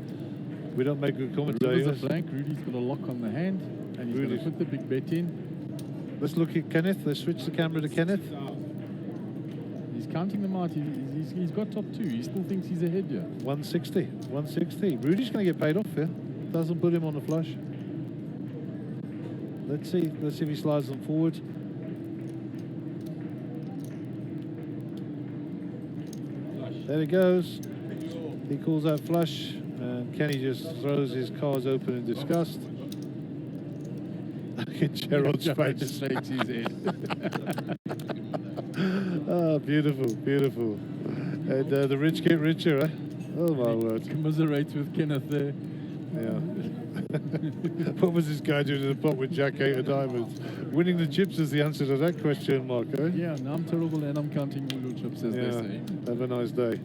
We don't make good commentary. Rudy's a blank. Rudy's got a lock on the hand, and he's going to put the big bet in. Let's look at Kenneth. Let's switch the camera to Kenneth. He's counting them out. He's got top two. He still thinks he's ahead here. 160. 160. Rudy's going to get paid off here. Doesn't put him on the flush. Let's see. Let's see if he slides them forward. There he goes. He calls out flush, and Kenny just throws his cards open in disgust. Look at Gerald's face. Shakes his head. Oh, beautiful, beautiful. And the rich get richer, eh? Oh, my word. Commiserates with Kenneth there. Yeah. What was this guy doing in the pot with Jack 8 of diamonds? Winning the chips is the answer to that question, Mark, eh? Yeah, now I'm terrible and I'm counting all your chips, as they say. Have a nice day.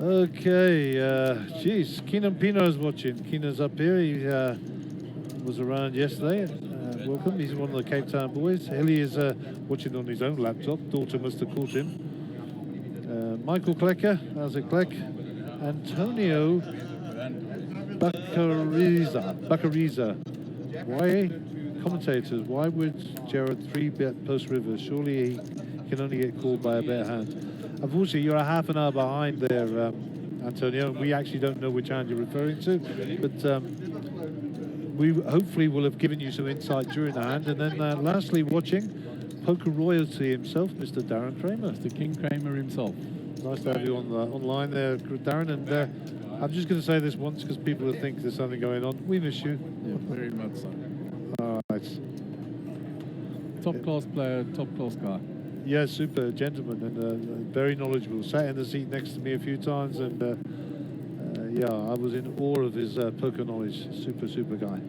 Okay, geez, Keenan Pino's watching. Keenan's up here. He was around yesterday. Welcome. He's one of the Cape Town boys. Ellie is watching on his own laptop. Daughter must have caught him. Michael Klecker. How's it, Kleck? Antonio Bacariza. Why, commentators, why would Jared 3-bet post-river? Surely he can only get called by a better hand. Unfortunately, you're a half an hour behind there, Antonio. We actually don't know which hand you're referring to, but we hopefully will have given you some insight during the hand. And then lastly, watching poker royalty himself, Mr. Darren Kramer. Mr. King Kramer himself. Nice to have you on online there, Darren. And I'm just going to say this once because people will think there's something going on. We miss you. Yeah, very much so. All right. Top class player, top class guy. Yeah, super gentleman and very knowledgeable. Sat in the seat next to me a few times, and yeah, I was in awe of his poker knowledge. Super guy.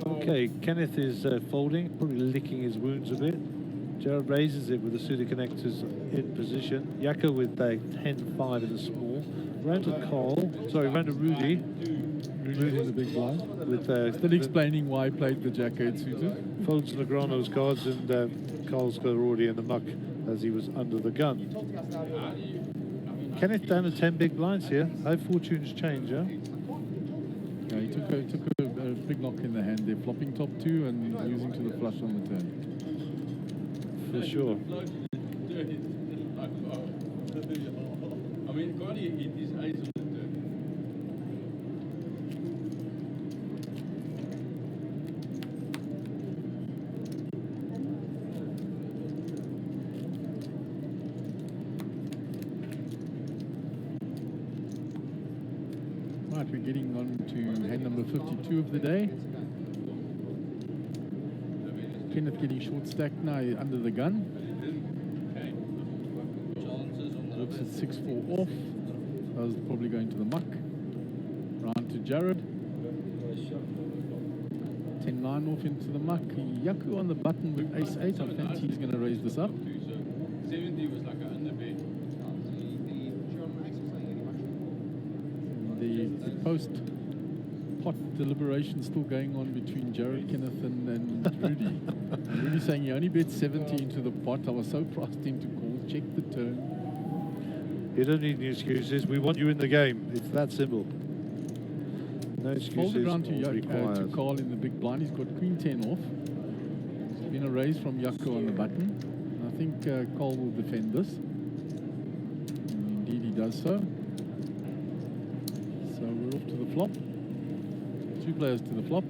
Okay, Kenneth is folding, probably licking his wounds a bit. Jared raises it with the pseudo connectors in position. Yako with a 10-5 in the small. Round to round to Rudy. Rudy in the big blind. With Still explaining why he played the Jack 8 suited. folds Negrano's cards, and Carl's got already in the muck as he was under the gun. Kenneth down to 10 big blinds here. How fortunes change, huh? Yeah, he took a big knock in the hand there, flopping top 2 and losing to the flush on the turn. For sure. I mean, God, it is eyes on the turn. Right, we're getting on to hand number 52 of the day. Kenneth getting short stack now under the gun. Looks at 6-4 off. Those probably going to the muck. Round to Jared. 10-9 off into the muck. Yaku on the button with ace-8. I fancy he's going to raise this up. 70 was like an underbet. The post-pot deliberation still going on between Jared, Kenneth and Rudy. Rudy saying he only bet 70 into the pot. I was so pressed him to call. Check the turn. You don't need any excuses. We want you in the game. It's that simple. No excuses. Folded round to required. Carl in the big blind. He's got queen 10 off. There's been a raise from Yako on the button. I think Carl will defend this. And indeed he does so. So we're off to the flop. 2 players to the flop.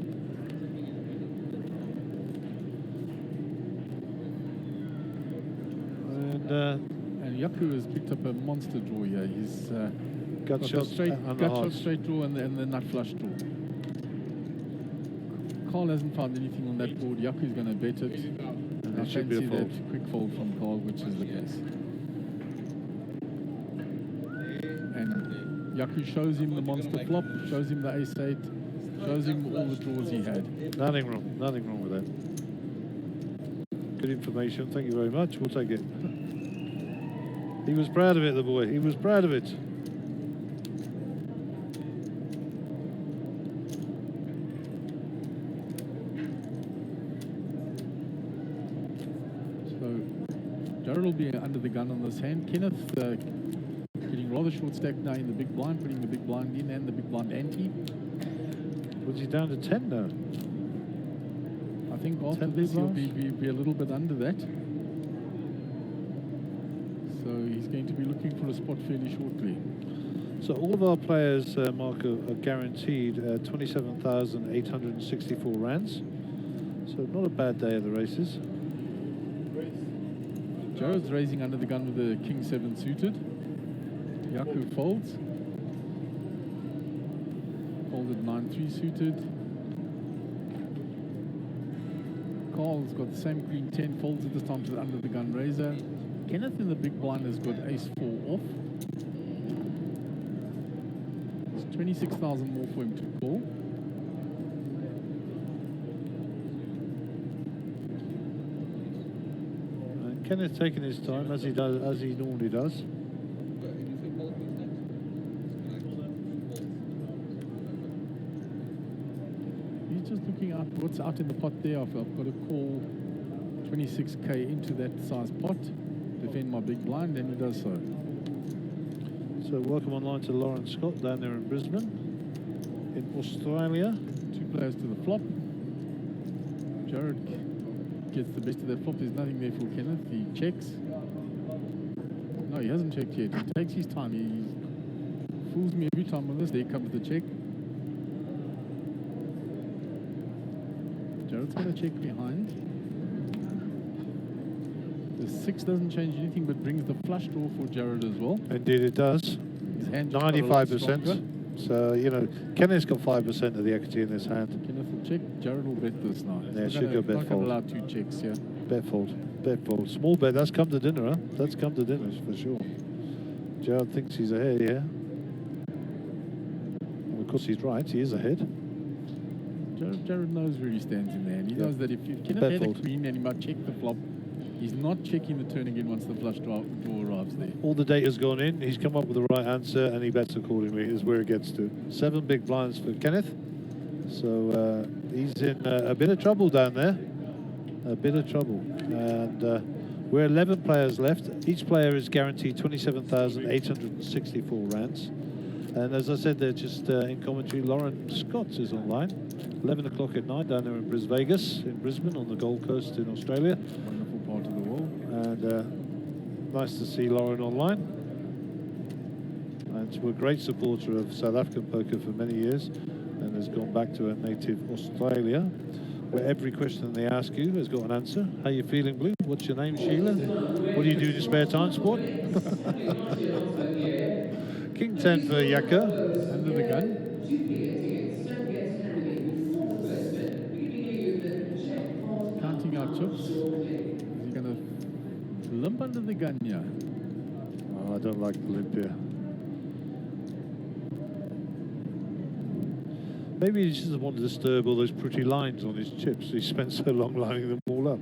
And Yaku has picked up a monster draw here. He's Gut got shot a straight, and the gut shot hearts. straight draw and the nut flush draw. Carl hasn't found anything on that board. Yaku's going to bet it. And I It should be a fancy that fold. quick fold from Carl, which is the case. And Yaku shows him the monster flop, shows him the ace-8, shows him all the draws he had. Nothing wrong with that. Good information. Thank you very much. We'll take it. He was proud of it, the boy. He was proud of it. So Jared will be under the gun on this hand. Kenneth getting rather short stack now in the big blind, putting the big blind in and the big blind ante. Was he down to 10 now? I think after 10 this he'll blinds? be a little bit under that. So he's going to be looking for a spot fairly shortly. So all of our players, Mark, are guaranteed 27,864 rands. So not a bad day of the races. Jared's raising under the gun with the King 7 suited. Yaku folds. Folded 9-3 suited. Carl's got the same Queen 10, folds at this time to the under the gun raiser. Kenneth in the big blind has got Ace 4 off. It's 26,000 more for him to call. Kenneth taking his time as he does, as he normally does. He's just looking at what's out in the pot there. I've got to call 26k into that size pot, defend my big blind, and he does so. So welcome online to Lauren Scott down there in Brisbane, in Australia. 2 players to the flop. Jared gets the best of that flop. There's nothing there for Kenneth. He checks. No, he hasn't checked yet. He takes his time. He fools me every time on this. There comes the check. Jared's going to check behind. The 6 doesn't change anything but brings the flush draw for Jared as well. Indeed it does. His hand just got a lot stronger. 95%. So, you know, Kenneth's got 5% of the equity in his hand. Kenneth will check. Jared will bet this now. Yeah, should go bet not fold. going to allow 2 checks here. Bet fold. Bet fold. Small bet. That's come to dinner, huh? That's come to dinner for sure. Jared thinks he's ahead, yeah. And of course he's right. He is ahead. Jared knows where he stands in there. And he knows that if Kenneth Bet had a fold. queen and he might check the flop, he's not checking the turn again once the flush draw arrives there. All the data's gone in. He's come up with the right answer and he bets accordingly is where it gets to. 7 big blinds for Kenneth. So he's in a bit of trouble down there. A bit of trouble. And we're 11 players left. Each player is guaranteed 27,864 rands. And as I said there just in commentary, Lauren Scott is online. 11 o'clock at night down there in Vegas, in Brisbane on the Gold Coast in Australia. Wonderful part of the world. And nice to see Lauren online. And she's a great supporter of South African poker for many years and has gone back to her native Australia, where every question they ask you has got an answer. How you feeling, Blue? What's your name, Sheila? What do you do in your spare time, sport? King 10 for Yaka. Under the gun. Counting out chips. Is he going to limp under the gun here? Oh, I don't like the limp here. Maybe he just doesn't want to disturb all those pretty lines on his chips. He spent so long lining them all up.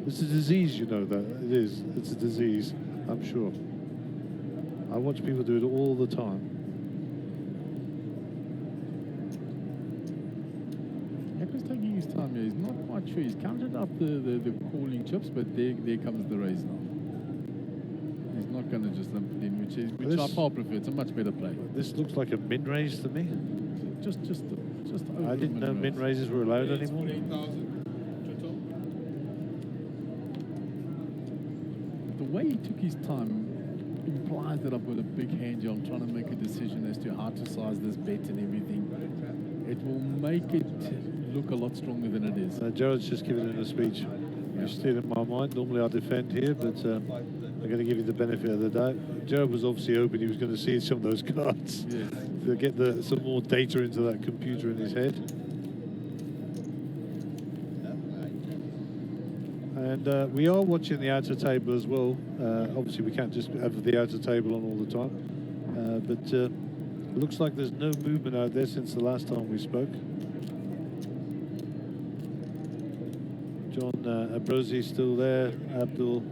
It's a disease, you know that. It is. It's a disease, I'm sure. I watch people do it all the time. Yaka's taking his time here. He's not quite sure. He's counted up the calling chips, but there comes the raise now. He's not going to just limp it in, which I far prefer. It's a much better play. This looks like a min raise to me. Just I didn't know min raises were allowed anymore. The way he took his time implies that I've got a big hand here. I'm trying to make a decision as to how to size this bet and everything. It will make it look a lot stronger than it is. Jared's just given it a speech. You're still in my mind. Normally I defend here, but I'm going to give you the benefit of the doubt. Jared was obviously hoping he was going to see some of those cards. Yes. To get some more data into that computer in his head. And we are watching the outer table as well. Obviously we can't just have the outer table on all the time. But looks like there's no movement out there since the last time we spoke. John Abrosi still there, Abdul,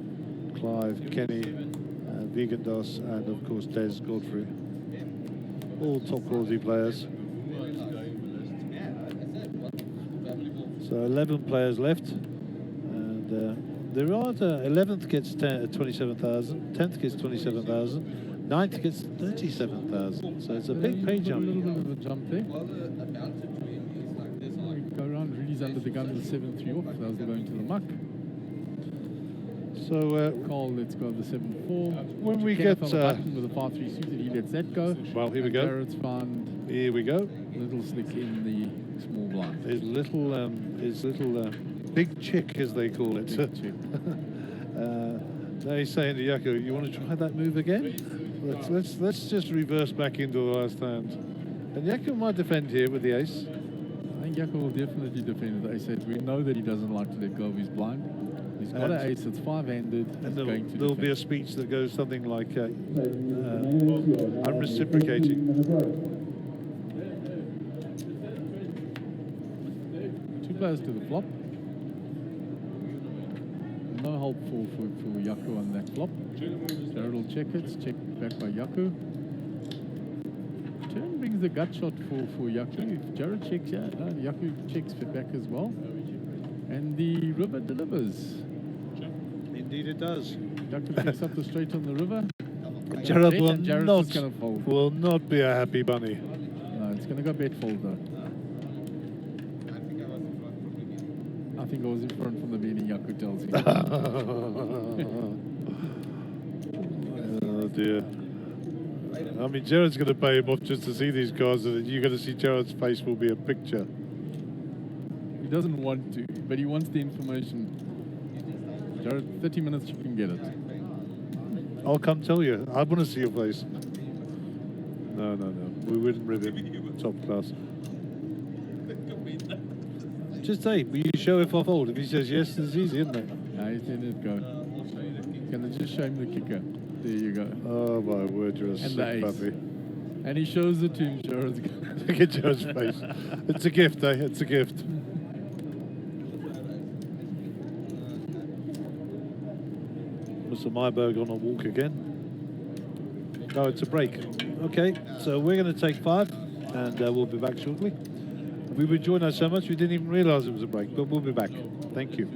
Clive, Kenny, Vegandos, and of course Des Godfrey. All top quality players. So 11 players left. And there are 11th gets 27,000, 10th gets 27,000, 9th gets 37,000. So it's a big pay jump. A little bit of a jump there. Go around, release under the gun with 7-3 off. Those are going to the muck. So Carl lets go of the 7-4. when we Kenneth get on the button with a 5-3 suited, he lets that go. well, here we go. Jared's found Here we go. little slick in the small blind. His little big chick, as they call it. Big chick. Now he's saying to Yaku, you want to try that move again? Let's just reverse back into the last hand. And Yaku might defend here with the ace. I think Jakob will definitely defend with the ace-8. We know that he doesn't like to let go of his blind. He's got an ace, it's five-handed. And Going to there'll be a defend. speech that goes something like, I'm reciprocating. Two players to the flop. No help for Yaku on that flop. Jared will check it. Check back by Yaku. Turn brings the gut shot for Yaku. If Jared checks, yeah, no, Yaku checks back as well. And the river delivers. Indeed it does. Yaku picks up the straight on the river. Jared Bet, will and Jared's not, just gonna fold. will not be a happy bunny. No, it's going to go bet fold though. I think I was in front from the beginning, Yaku tells you. Oh dear. I mean, Jared's going to pay him off just to see these cards, and you're going to see Jared's face will be a picture. He doesn't want to, but he wants the information. Jared, 30 minutes you can get it. I'll come tell you. I want to see your face. No. We wouldn't rib him. Top class. Just say, will you show if I fold? If he says yes, it's easy, isn't it? Yeah, he's letting it go. Can I just show him the kicker? There you go. Oh my word, you're a And the sick ace. puppy. And he shows it to him, Jared's Look at Jared's face. It's a gift, eh? It's a gift. Mr. Myberg on a walk again. No, it's a break. Okay, so we're going to take 5, and we'll be back shortly. We were enjoying that so much we didn't even realise it was a break, but we'll be back. Thank you.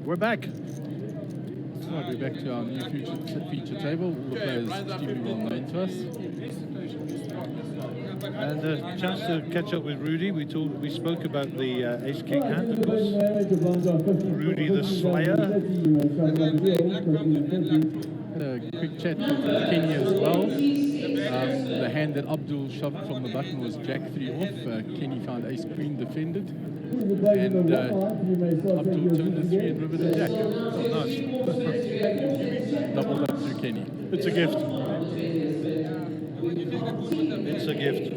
We're back. Right, we're back to our new feature table. All the players extremely well known to us. And a chance to catch up with Rudy. We spoke about the Ace King hand, of course. Rudy the Slayer. Had a quick chat with Kenny as well. The hand that Abdul shoved from the button was Jack 3 off. Kenny found Ace Queen defended. And Abdul turned the 3 and rivered a Jack. Oh, nice. Doubled up through Kenny. It's a gift. It's a gift.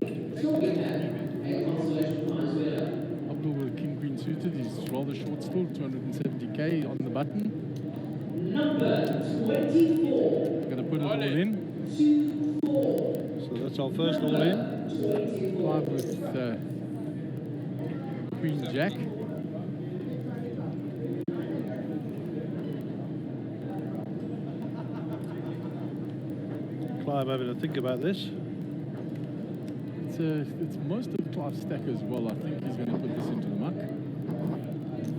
Abdul with King Queen suited. He's rather short still, 270k on the button. Going to put it all in. So that's our first all in. 5 with Queen Jack. Clive having to think about this. It's most of Clive's stack as well. I think he's going to put this into the muck.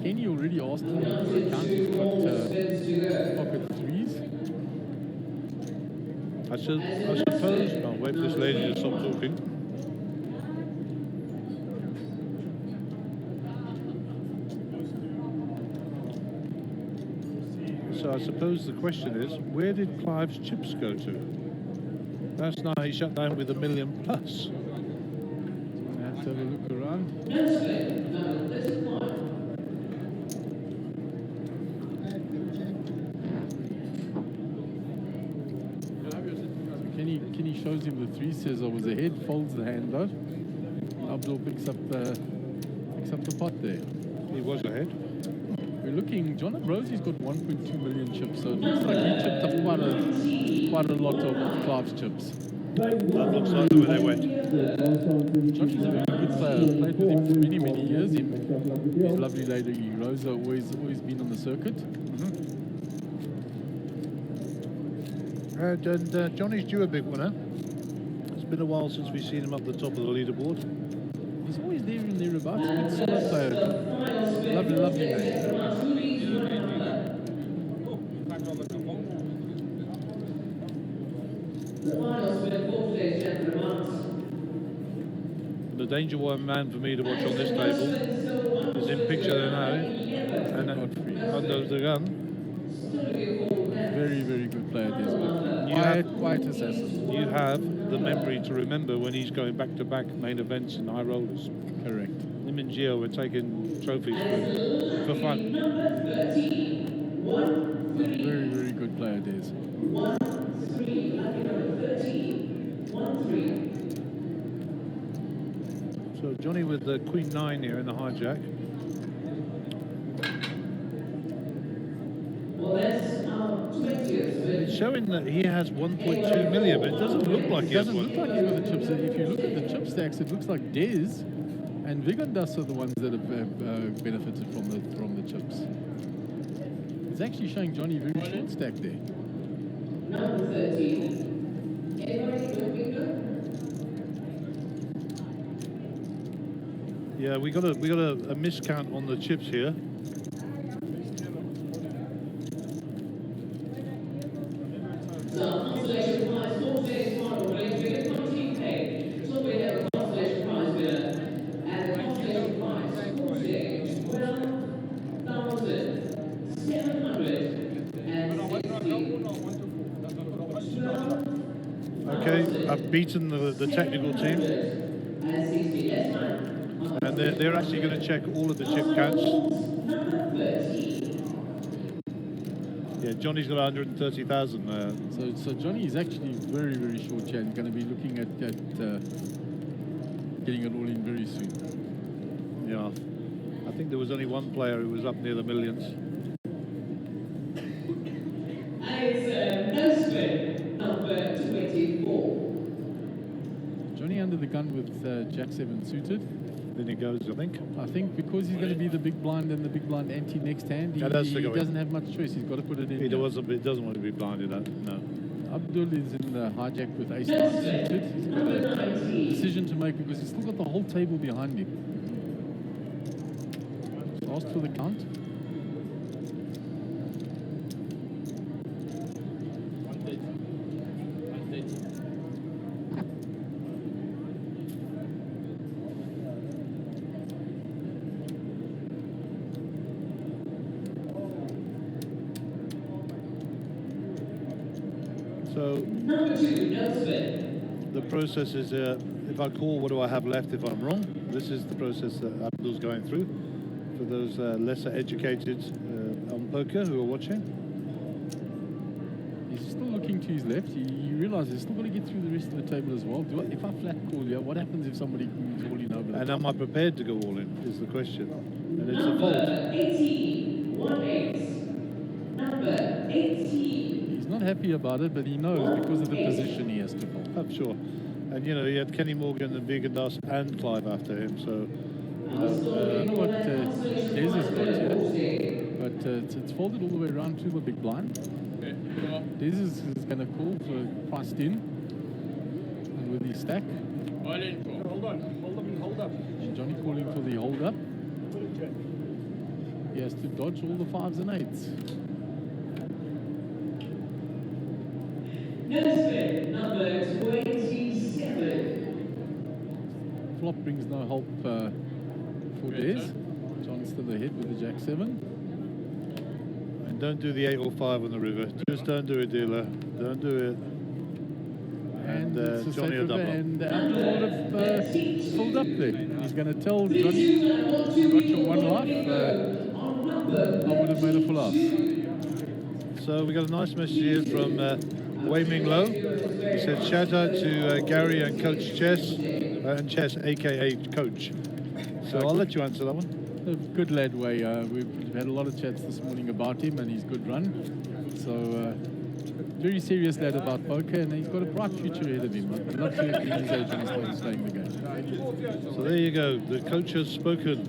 Kenny already asked for the count. He's got pocket 3s. I suppose. I'll wait for this lady to stop talking. So I suppose the question is, where did Clive's chips go to? That's now he shut down with $1 million plus. Have to have a look around. Kenny shows him the 3, says I was ahead, folds the hand out. Abdul picks up the pot there. He was ahead. We're looking, John Ambrosie's got 1.2 million chips, so it looks like he chipped up quite a lot of Clive's chips. That looks like the way they went. Johnny's a very good player. Played with him for many, many years. His lovely lady Rosa always been on the circuit. And Johnny's due a big winner. It's been a while since we've seen him up the top of the leaderboard. He's always there and thereabouts. Good solid player. Lovely man. The danger one man for me to watch on this table is in picture there now, and under the gun. Very, very good player, Desmond. Quiet assassin. You have the memory to remember when he's going back-to-back main events and high rollers. Correct. Him and Gio were taking trophies for fun. Very, very good player, Des. So Johnny with the Queen 9 here in the hijack. It's showing that he has 1.2 million, but it doesn't look like he has one. It doesn't look like he's got the chips. If you look at the chip stacks, it looks like Des and Vigandas are the ones that have benefited from the chips. It's actually showing Johnny very short stack there. Number 13. Yeah, we got a miscount on the chips here. Okay, I've beaten the technical team, and they're actually going to check all of the chip counts. Yeah, Johnny's got 130,000. So Johnny is actually very, very short here. He's going to be looking at getting it all in very soon. Yeah, I think there was only one player who was up near the millions. Number 24. Johnny under the gun with Jack 7 suited. Then he goes, I think. I think because he's going to be the big blind and the big blind ante next hand, he doesn't have much choice. He's got to put it in. He doesn't want to be blinded, no. Abdul is in the hijack with Ace 9 suited. He's got a decision to make because he's still got the whole table behind him. Just asked for the count. So Number 2, no spin. the process is, if I call, what do I have left if I'm wrong? This is the process that Abdul's going through for those lesser educated on poker who are watching. He's still looking to his left. You realise he's still got to get through the rest of the table as well. If I flat call here, what happens if somebody moves all in over the And top? am I prepared to go all in, is the question. And it's a fault. Number 18, 1-8. Number 18. He's not happy about it, but he knows because of the position he has to fold. I'm sure. And, you know, he had Kenny Morgan and Vegan Dust and Clive after him, so... I don't know what Des has got here, but it's folded all the way around to the big blind. Des is going to call for priced in, and with his stack. Hold up. Johnny calling for the hold up. He has to dodge all the 5s and 8s. No spin. Number 27. Flop brings no help for Des. John's still ahead with the Jack-7. And don't do the 8 or 5 on the river. Just don't do it, dealer. Don't do it. And it's a Johnny safe a double. river, and Abdul would have filled up there. He's going to tell Johnny, got your one life. I would have made a full house. So we got a nice message here from Wei Ming Lo. He said, shout out to Gary and Coach Chess, and Chess, aka Coach. So I'll let you answer that one. A good lad, Wei. We've had a lot of chats this morning about him and his good run. So, very serious lad about poker, and he's got a bright future ahead of him. I'm not sure if his age when he started playing the game. So there you go. The coach has spoken.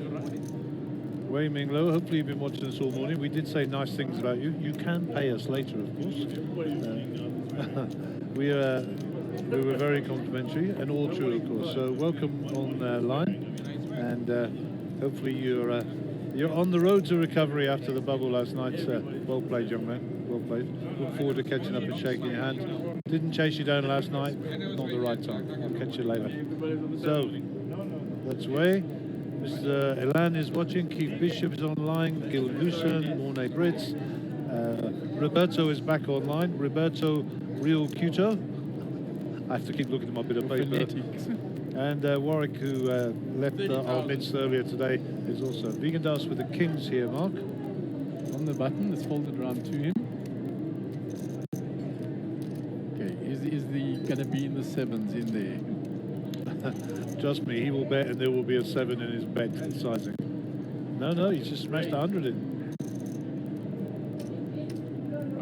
Wei Ming Lo, hopefully you've been watching us all morning. We did say nice things about you. You can pay us later, of course. We were very complimentary and all true, of course. So welcome online, and hopefully you're on the road to recovery after the bubble last night. Well played, young man. Well played. Look forward to catching up and shaking your hand. Didn't chase you down last night. Not the right time. I'll catch you later. So that's Wei. Mr. Elan is watching, Keith Bishop is online, Gil Goosen, Mornay Brits, Roberto is back online, Roberto Real Cuto. I have to keep looking at my bit of paper. Phonetics. And Warwick, who left our midst earlier today, is also. Vegan Dust with the Kings here, Mark. On the button, it's folded around to him. Okay, is the going to be in the 7s in there? Trust me, he will bet and there will be a 7 in his bet sizing. No, he's just smashed 100 in.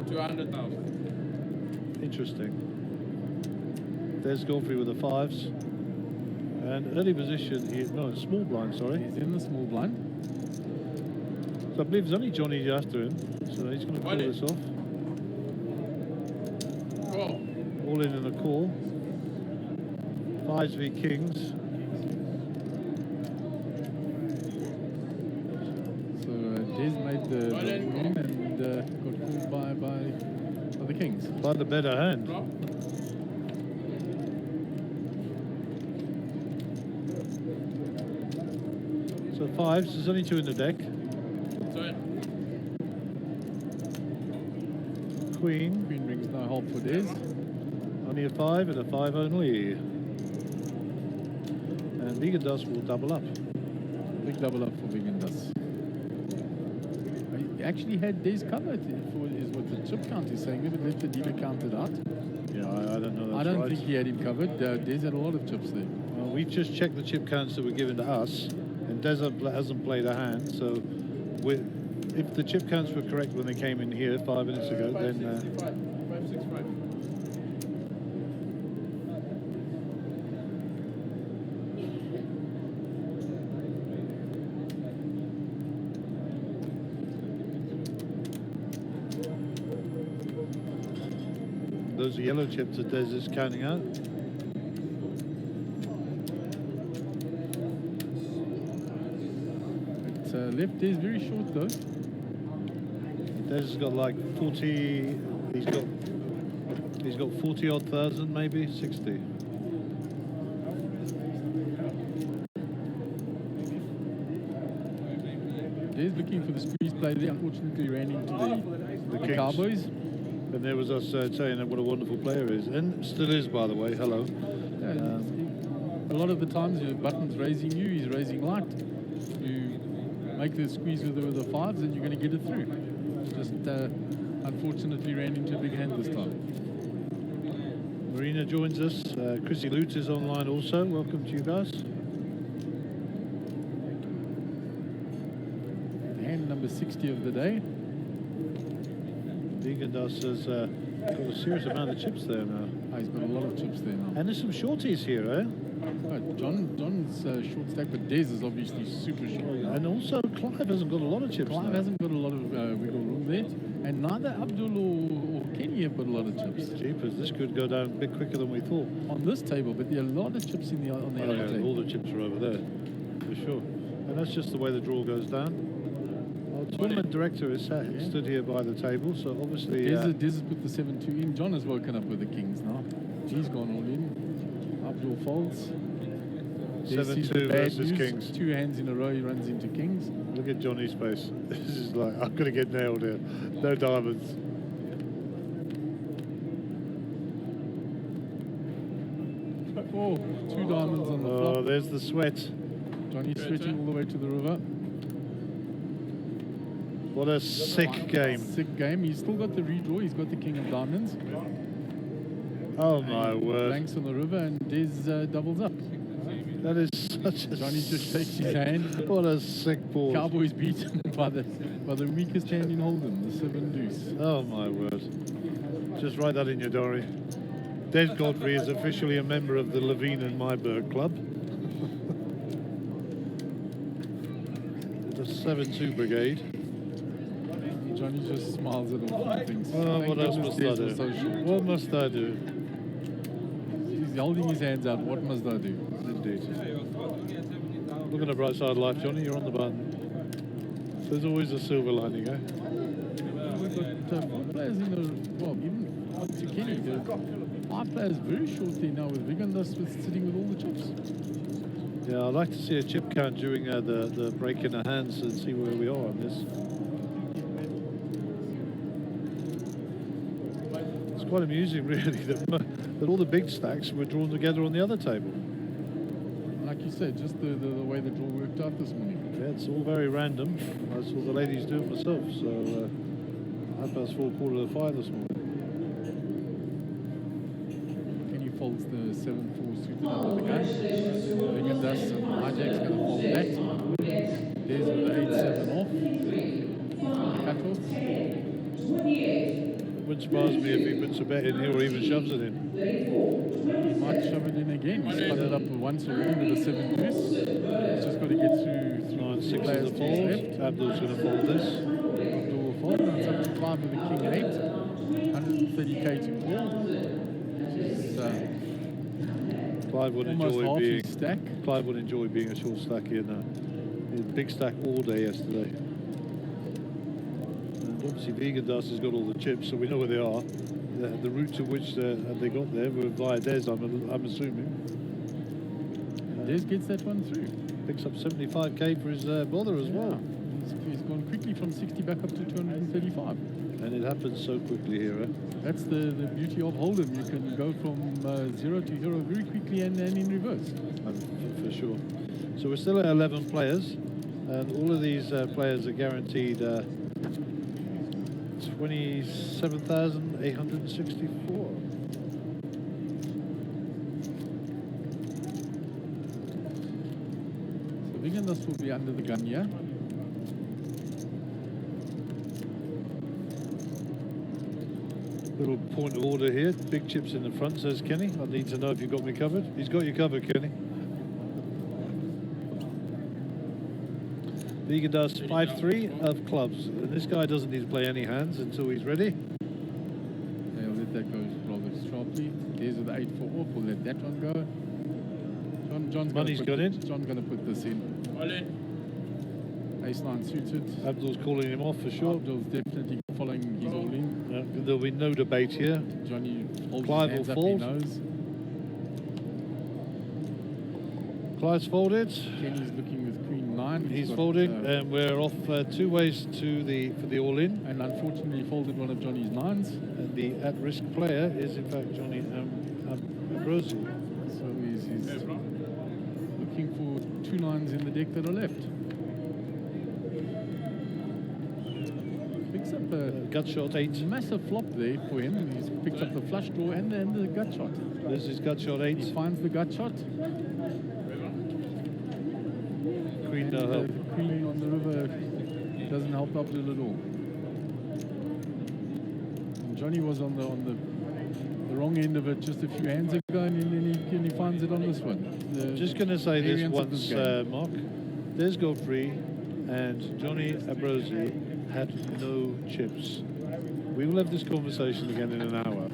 200,000. Interesting. There's Godfrey with the 5s. And early position, no, small blind, sorry. He's in the small blind. So I believe there's only Johnny after him. So he's going to pull this off. All in and a call. 5s v Kings. So Des made the win and got called by the Kings. By the better hand. So 5s, there's only 2 in the deck. Queen, Queen brings no help for Des. only a 5 and a 5 only. And Vegan Dust will double up. Big double up for Vegan Dust. He actually had Des covered is what the chip count is saying. Maybe let the dealer count it out. Yeah, I don't know. That's I don't right. think he had him covered. Des had a lot of chips there. Well, we've just checked the chip counts that were given to us, and Des hasn't played a hand. So, if the chip counts were correct when they came in here 5 minutes ago, then 565. those are yellow chips that Des is counting out. Left Des very short though. Des has got like 40. He's got 40 odd thousand, maybe 60. Des looking for the squeeze play there. Unfortunately, ran into the Kings. Cowboys. And there was us saying that what a wonderful player he is, and still is, by the way. Hello. A lot of the times your button's raising you, he's raising light. You make the squeeze with the fives and you're going to get it through. Just unfortunately ran into a big hand this time. Marina joins us. Chrissy Lute is online also. Welcome to you guys. Hand number 60 of the day. Vegandas has got a serious amount of chips there now. Oh, he's got a lot of chips there now. And there's some shorties here, eh? Oh, John's short stack, but Des is obviously super short. And also Clive hasn't got a lot of chips Clive now. hasn't got a lot of wiggle room there. And neither Abdul or Kenny have got a lot of chips. Jeepers, this could go down a bit quicker than we thought. On this table, but there are a lot of chips on the Oh, other yeah, table. all the chips are over there, for sure. And that's just the way the draw goes down. Our tournament director is stood here by the table, so obviously... Des has put the 7-2 in. John has woken up with the kings now. He's gone all in. Abdul folds. 7-2 versus kings. 2 hands in a row, he runs into kings. Look at Johnny's face. This is like, I'm going to get nailed here. No diamonds. Oh, 2 diamonds on the Oh, flop. there's the sweat. Johnny's sweating all the way to the river. What a sick game. Sick game. He's still got the redraw. He's got the king of diamonds. Oh my word. Blanks on the river and Des doubles up. That is such a Johnny just shakes his hand. What a sick board. Cowboys beaten by the weakest hand in Hold'em, the 7 deuce. Oh my word. Just write that in your diary. Des Godfrey is officially a member of the Levine and Myberg Club. The 7-2 Brigade. Johnny just smiles at all and thinks, Oh, "Thank what else goodness must I Des do? was so short." What must I do? He's holding his hands out. What must I do? Indeed. Look at the bright side of life, Johnny. You're on the button. There's always a silver lining, eh? We've got 4 players in the, well, even up to Kenny. There are 5 players very short there now with Vigandas sitting with all the chips. Yeah, I'd like to see a chip count during the break in the hands and see where we are on this. It's quite amusing, really, that all the big stacks were drawn together on the other table. Like you said, just the way the draw worked out this morning. Yeah, it's all very random. I saw the ladies do it myself, so 4:30, 4:45 this morning. Kenny folds the 7-4 suited under the gun. Vigandas and Hijack's going to fold that. There's the 8-7 off. Cut off. It wouldn't surprise me if he puts a bet in here or even shoves it in. He might shove it in again. He's spun it up once already with a 7 deuce. He's just got to get through 9-6 players is the to his fold. left. Abdul's going to fold this. Abdul will fold. Now it's up to 5 with the king 8. 130k to call. It's Clive would almost enjoy half being his stack. Clive would enjoy being a short stack here now. He had a big stack all day yesterday. And obviously Vegandas has got all the chips, so we know where they are. The route to which they got there were via Des, I'm assuming. Des gets that one through. Picks up 75k for his bother as well. He's gone quickly from 60 back up to 235. And it happens so quickly here, eh? That's the beauty of Hold'em. You can go from 0 to hero very quickly and in reverse. For sure. So we're still at 11 players, and all of these players are guaranteed 27,864. So Vigandas will be under the gun here. Little point of order here. Big chips in the front, says Kenny. I need to know if you've got me covered. He's got you covered, Kenny. Vegan does 5-3 of clubs. And this guy doesn't need to play any hands until he's ready. They'll let that go rather sharply. There's with the 8-4 off. We'll let that one go. John's Money's gonna gone in. John's going to put this in. All in. Ace-9 suited. Abdul's calling him off for sure. Abdul's definitely following his all in. There'll be no debate here. Johnny holds Clive his hands will up, he fold. knows. Clive's folded. Kenny's looking with Queen 9. He's got, folding, and we're off 2 ways to for the all-in. and unfortunately folded one of Johnny's 9s. And the at-risk player is, in fact, Johnny Ambrosi. So he's looking for 2 9s in the deck that are left. Picks up a Gut shot 8. massive flop there for him. He's picked up the flush draw and the gut shot. This is gut shot 8. He finds the gut shot. Queen no The help. queen on the river doesn't help Abdul at all. And Johnny was on the wrong end of it just a few hands ago, and then he finds it on this one. Just going to say this variance of once, game. Mark. There's Godfrey, and Johnny Ambrosi had no chips. We will have this conversation again in an hour.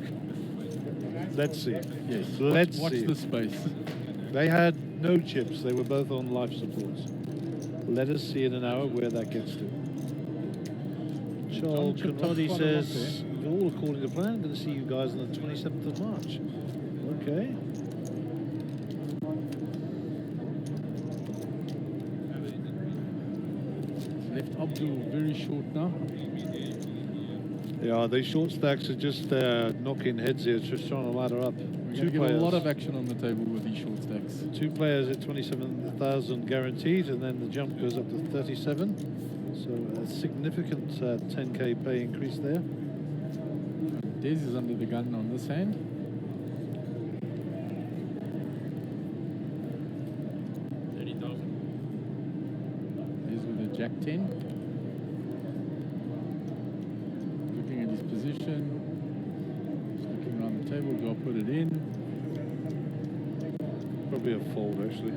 Let's see. Yes. Let's watch see. the space. They had no chips. They were both on life supports. Let us see in an hour where that gets to. Charles chipped up Canodi quite a lot says, all according to plan, I'm going to see you guys on the 27th of March. Okay. Left Abdul very short now. Yeah, these short stacks are just knocking heads here, just trying to ladder up. We're going to get a lot of action on the table with these short stacks. 2 players at 27,000 guaranteed, and then the jump goes up to 37. So a significant 10k pay increase there. Des is under the gun on this hand. Des with a jack 10. Looking at his position. Just looking around the table. Do I put it in? Probably a fold, actually.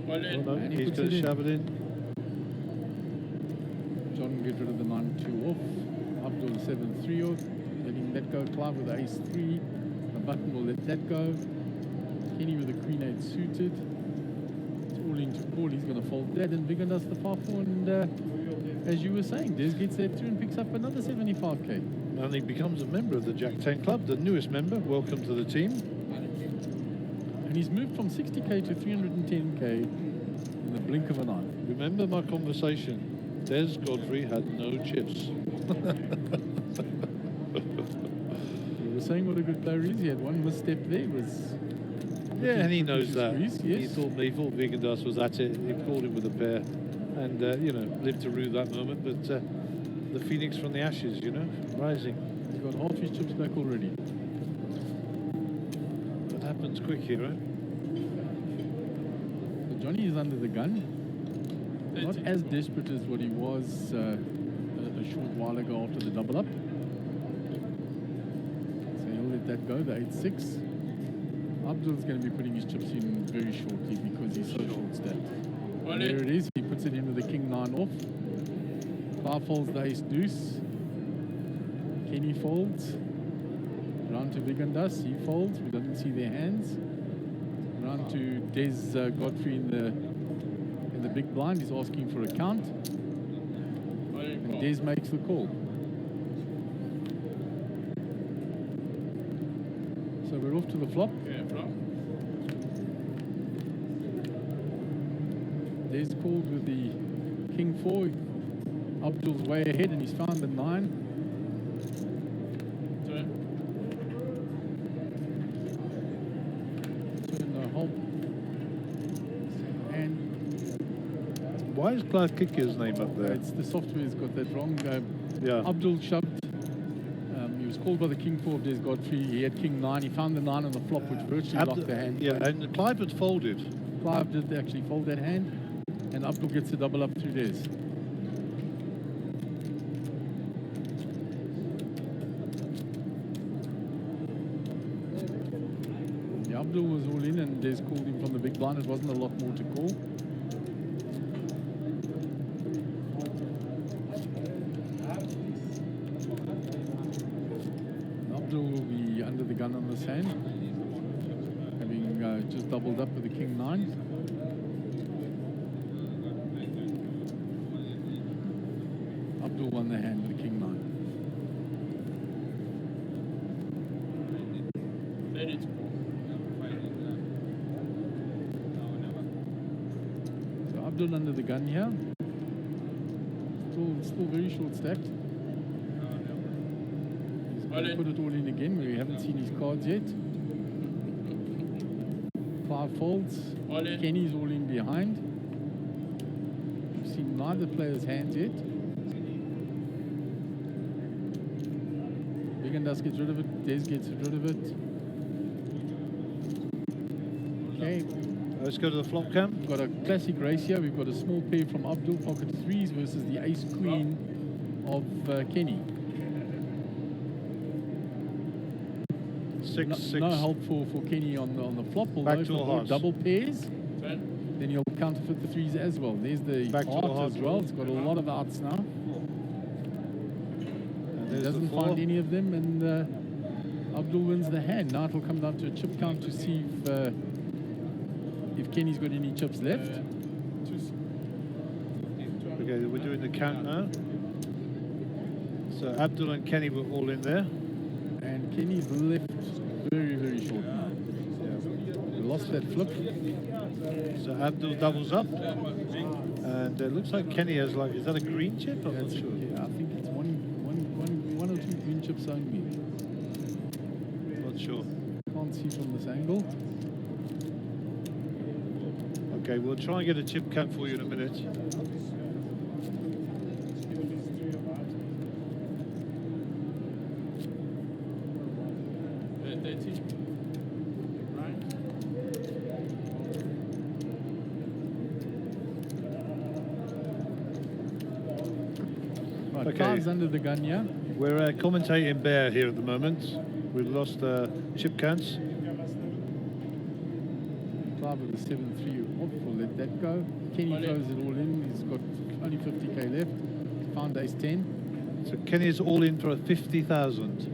Oh, no, And he he's puts going it to in. shove it in. John get rid of the 9-2 off. Abdul 7-3 off. Letting that go. Clive with the ace-3. The button will let that go. Kenny with the queen 8 suited. It's all into call. He's going to fold that. And Bigger does the 5-4. And as you were saying, Des gets that through and picks up another 75k. And he becomes a member of the Jack 10 Club, the newest member. Welcome to the team. And he's moved from 60k to 310k in the blink of an eye. Remember my conversation. Des Godfrey had no chips. You were saying what a good player he is. He had one misstep there. Was Yeah, and he knows his that. squeeze, He yes. thought Vigandas was at it. He called him with a pair, and you know, lived to rue that moment. But the phoenix from the ashes, you know, rising. He's got half his chips back already. That happens quick here, right? So Johnny is under the gun. Not as desperate as what he was a short while ago after the double up. So he'll let that go, the 8-6. Abdul's going to be putting his chips in very shortly because he's so short stacked. And there it is, he puts it in with the king 9 off. Clive folds the ace deuce. Kenny folds. Round to Vigandas, he folds, we doesn't see their hands. Round to Des Godfrey in the big blind, he's asking for a count. And Des makes the call. So we're off to the flop. Des called with the king 4. Abdul's way ahead and he's found the 9. Turn the whole. And Why is Clive Kicker's name up there? it's the software's got that wrong. Yeah. Abdul shoved. He was called by the king 4 of Des Godfrey. He had king 9. He found the 9 on the flop, which virtually locked the hand. Yeah, and Clive had folded. Clive did actually fold that hand, and Abdul gets a double up through Des. Yeah, Abdul was all in, and Des called him from the big blind. It wasn't a lot more to call. Abdul will be under the gun on this hand, having just doubled up with the king 9. Abdul won the hand with the king 9. Abdul under the gun here. Still very short stacked. He's going to put it all in again. We haven't seen his cards yet. 5 folds. All in. Kenny's all in behind. We've seen neither player's hands yet. Big and Dust gets rid of it. Des gets rid of it. Okay. Let's go to the flop cam. We've got a classic race here. We've got a small pair from Abdul, pocket 3s, versus the ace queen of Kenny. Six, No, six. no help for Kenny on the flop, although Back if to the a board hearts. double pairs, Turn. then he'll counterfeit the 3s as well. There's the Back to a heart hearts as well. roll. It's got a lot of outs now. And He there's the doesn't 4. find any of them, and Abdul wins the hand. Now it'll come down to a chip count to see if Kenny's got any chips left. Okay, we're doing the count now. So Abdul and Kenny were all in there. And Kenny's left very, very short now. He lost that flip. So Abdul doubles up. And it looks like Kenny has like, is that a green chip? I'm not sure. Yeah, I think it's one or two green chips only. Not sure. Can't see from this angle. Okay, we'll try and get a chip count for you in a minute. Right, Okay. 5's under the gun, yeah. We're commentating Bear here at the moment. We've lost chip counts. 5 with the 7-3 off, we'll let that go. Kenny throws it all in, he's got only 50k left. Found ace 10. So Kenny is all in for a 50,000.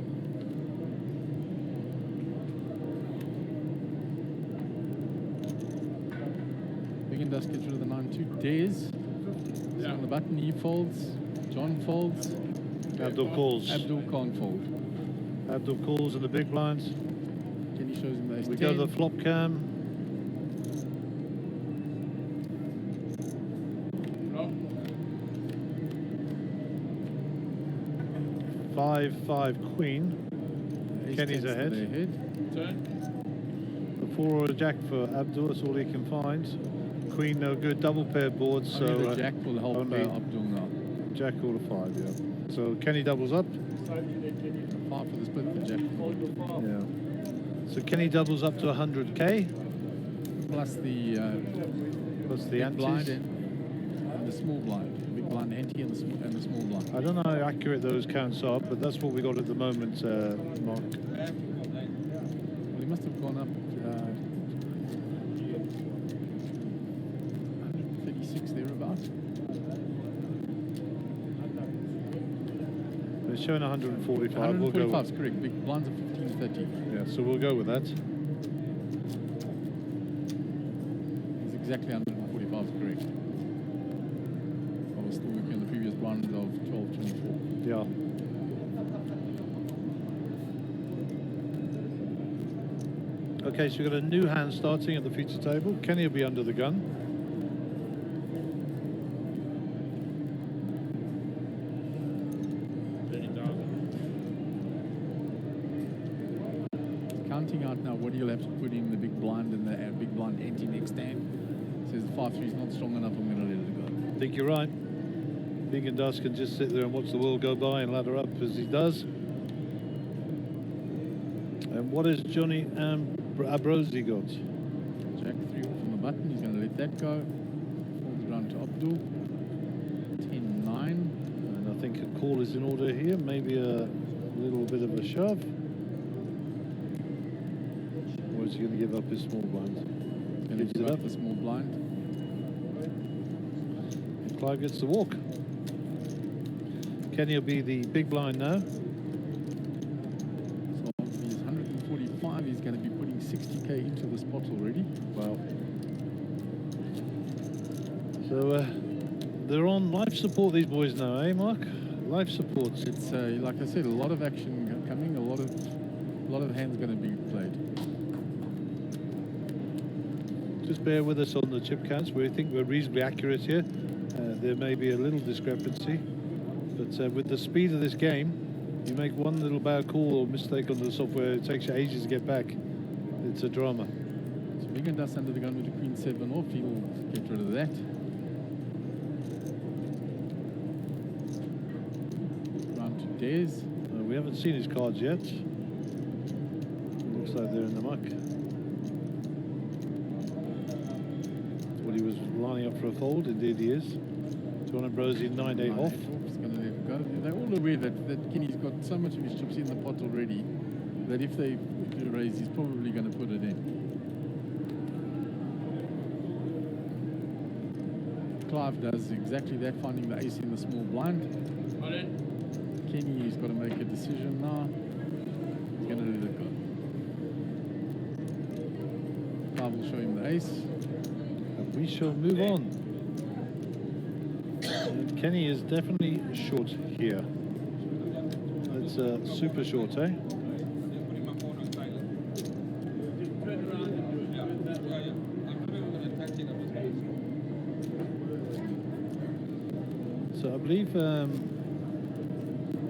Big and Dust gets rid of the 9-2. Des is on the button, he folds. John folds. Abdul calls. Abdul can't fold. Abdul calls in the big blinds. Kenny shows him the ace We 10. go to the flop cam. Flop. 5-5 queen. Ace Kenny's 10's to ahead. their head. Turn. A 4 or a jack for Abdul, that's all he can find. Queen no good, double pair boards, Only so the jack will help only Abdul now. jack all to 5, yeah. So Kenny doubles up. 5 for the split for jack. Yeah. So Kenny doubles up to 100k. Plus the Plus the big blind antes. and the small blind. Big blind ante and the small blind. I don't know how accurate those counts are, but that's what we got at the moment, Mark. Well, he must have gone up 136 thereabouts. They're showing 145. We'll go 145 is with, correct. Big blinds are 1530. yeah, so we'll go with that. It's exactly 145 is correct. I was still working on the previous blind of 1224. Yeah. Okay, so we've got a new hand starting at the feature table. Kenny will be under the gun. Counting out now what he'll have to put in the big blind and the big blind ante next hand. Says the 5-3 is not strong enough, I'm going to let it go. I think you're right. Big and Dust can just sit there and watch the world go by and ladder up as he does. And what has Johnny Abrosi got? Jack 3 off from the button, he's going to let that go. Folds around to Abdul. 10-9. And I think a call is in order here. Maybe a little bit of a shove. Or is he going to give up his small blind? Going to Gives give it up up. the small blind. And Clive gets the walk. Kenny will be the big blind now. So if he's 145, he's going to be putting 60k into the spot already. Wow. So they're on life support, these boys now, eh, Mark? Life support. It's like I said, a lot of action coming, a lot of hands going to be played. Just bear with us on the chip counts. We think we're reasonably accurate here. There may be a little discrepancy, but with the speed of this game, you make one little bad call or mistake on the software, it takes you ages to get back. It's a drama. So Vegan under the gun with the Queen 7 off. He'll get rid of that. Round to Des. We haven't seen his cards yet. Looks like they're in the muck. Well, he was lining up for a fold. Indeed he is. John Ambrosio 9-8 off. He's going to let it go. They're all aware that Kenny's got so much of his chips in the pot already that if they raise, he's probably going to put it in. Clive does exactly that, finding the ace in the small blind. Kenny has got to make a decision now. He's going to let it go. Clive will show him the ace. And we shall move on. And Kenny is definitely short here. It's super short, eh? So I believe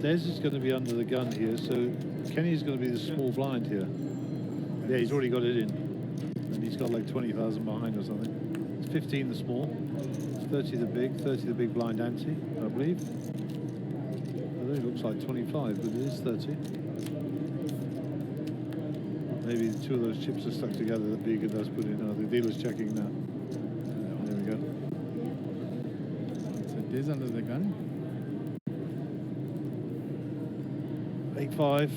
Des is going to be under the gun here, so Kenny's going to be the small blind here. Yeah, he's already got it in. And he's got like 20,000 behind or something. It's 15 the small, 30 the big blind ante, I believe. Although it looks like 25, but it is 30. Maybe two of those chips are stuck together that Vega does put in. The dealer's checking now. There we go. So Des under the gun. 8-5,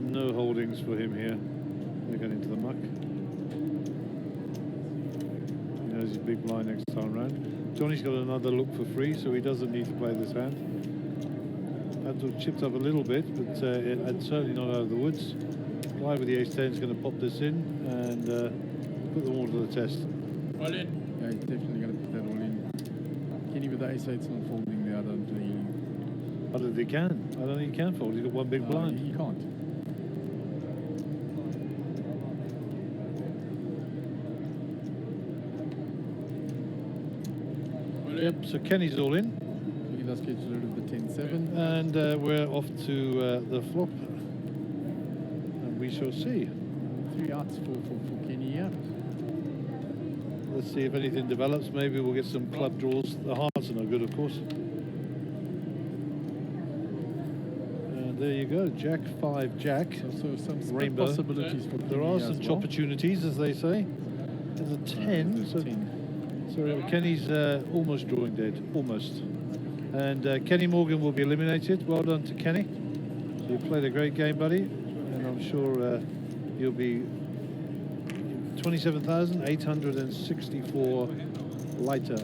no holdings for him here. They're going into the muck. He knows his big blind next time round. Johnny's got another look for free, so he doesn't need to play this hand. Abdul chipped up a little bit, but and certainly not out of the woods. Guy with the ace-10 is going to pop this in and put them all to the test. All in. Yeah, he's definitely going to put that all in. Kenny with the ace-8's not folding the other until he... I don't think he can. I don't think he can fold. He's got one big blind. He can't. Yep, so Kenny's all in. He does get rid of the 10-7. And we're off to the flop. And we shall see. 3 outs for Kenny here. Let's see if anything develops. Maybe we'll get some club draws. The hearts are no good, of course. And there you go. Jack, 5, Jack. So some Rainbow. possibilities for There Kenny are as some well. opportunities, as they say. There's a 10. There's So, 10. so Kenny's almost drawing dead. Almost. And Kenny Morgan will be eliminated. Well done to Kenny. So you played a great game, buddy. And I'm sure you'll be 27,864 lighter.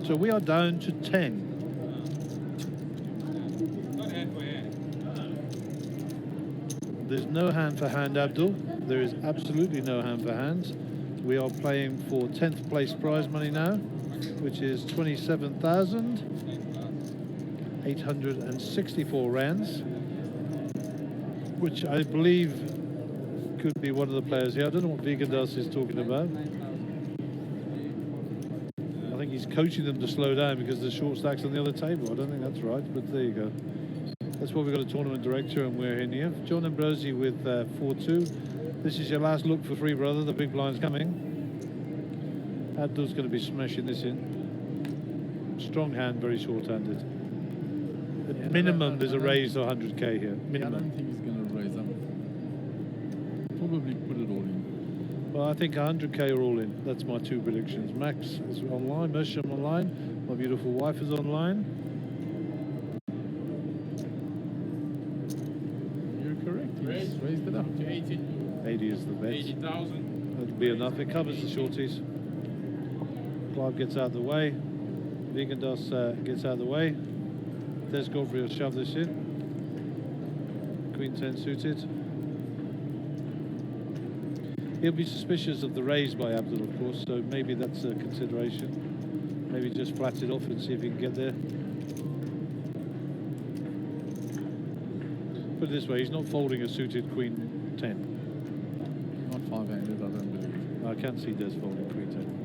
So we are down to 10. There's no hand for hand, Abdul. There is absolutely no hand for hands. We are playing for 10th place prize money now, which is 27,864 rands, which I believe could be one of the players here. I don't know what Vegandas is talking about. I think he's coaching them to slow down because there's short stacks on the other table. I don't think that's right, but there you go. That's why we've got a tournament director and we're in here. John Ambrosi with 4-2. This is your last look for free, brother. The big blind's coming. Abdul's going to be smashing this in. Strong hand, very short-handed. At minimum, there's a raise of 100k here. I don't Minimum. think he's going to raise up. Probably put it all in. Well, I think 100k are all in. That's my 2 predictions. Max is online. Mersham online. My beautiful wife is online. You're correct. He's raised it up. 80. 80 is the bet. 80,000. That'll be enough. It covers the shorties. Clive gets out of the way. Vegandas gets out of the way. Des Godfrey will shove this in. Queen 10 suited. He'll be suspicious of the raise by Abdul, of course, so maybe that's a consideration. Maybe just flat it off and see if he can get there. put it this way, he's not folding a suited Queen 10. Not 5-handed, I don't believe. I can see Des folding Queen 10.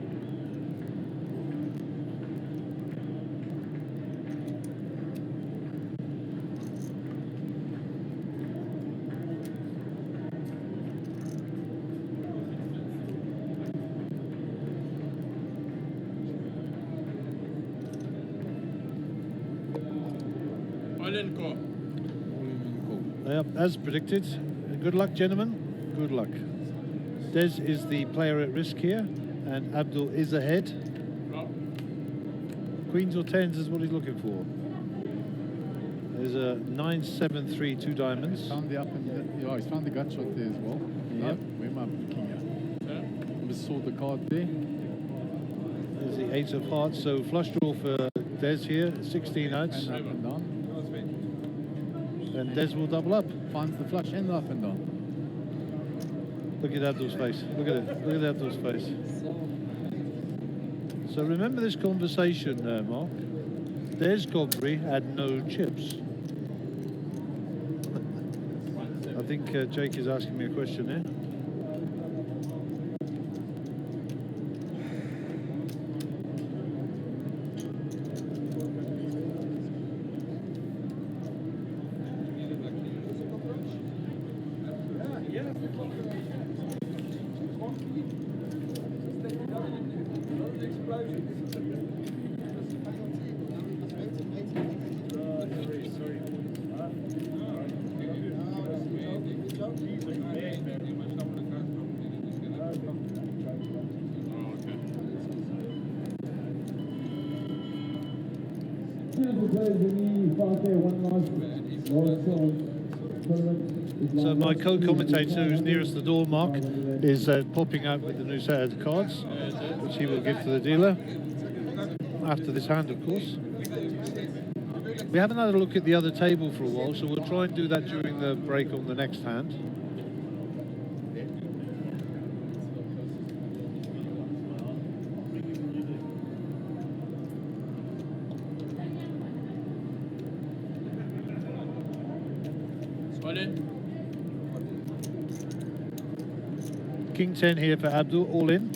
Island call. Yep, as predicted. Good luck, gentlemen. Good luck. Des is the player at risk here, and Abdul is ahead. Queens or tens is what he's looking for. There's a 9-7-3, 2 diamonds. Found the up and yeah, he's found the gut shot there as well. Yep. Where am I looking at? Just saw the card there. There's the 8 of hearts, so flush draw for Des here, 16 outs. And up and down. And Des will double up. Finds the flush and the up and down. Look at Abdul's face. Look at it. Look at Abdul's face. So remember this conversation, Mark. Des Godfrey had no chips. I think Jake is asking me a question here. So my co-commentator who's nearest the door, Mark, is popping out with the new set of cards, which he will give to the dealer after this hand, of course. We haven't had a look at the other table for a while, so we'll try and do that during the break on the next hand. King 10 here for Abdul, all in.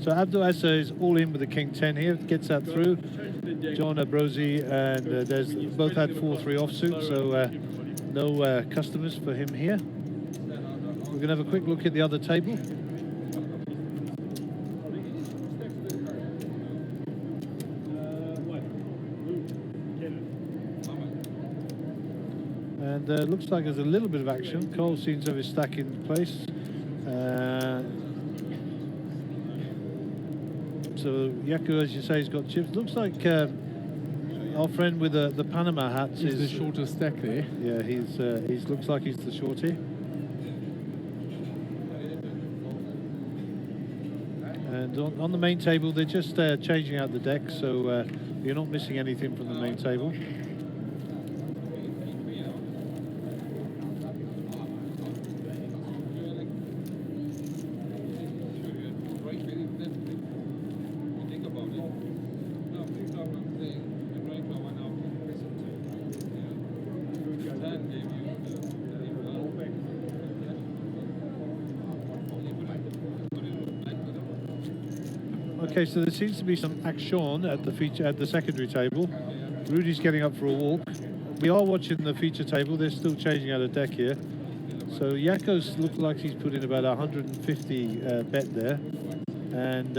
So Abdul Asa is all in with the King 10 here, gets that through. John Abrosi and Des both had 4-3 offsuit, so no customers for him here. We're going to have a quick look at the other table. And looks like there's a little bit of action. Cole seems to have his stack in place. So Yaku, as you say, has got chips. Looks like our friend with the Panama hat is the shortest stack there. Yeah, he's looks like he's the shorty. And on the main table, they're just changing out the deck, so you're not missing anything from the main table. Okay, so there seems to be some action at the secondary table. Rudy's getting up for a walk. We are watching the feature table. They're still changing out a deck here. So Yakos looks like he's put in about 150 bet there, and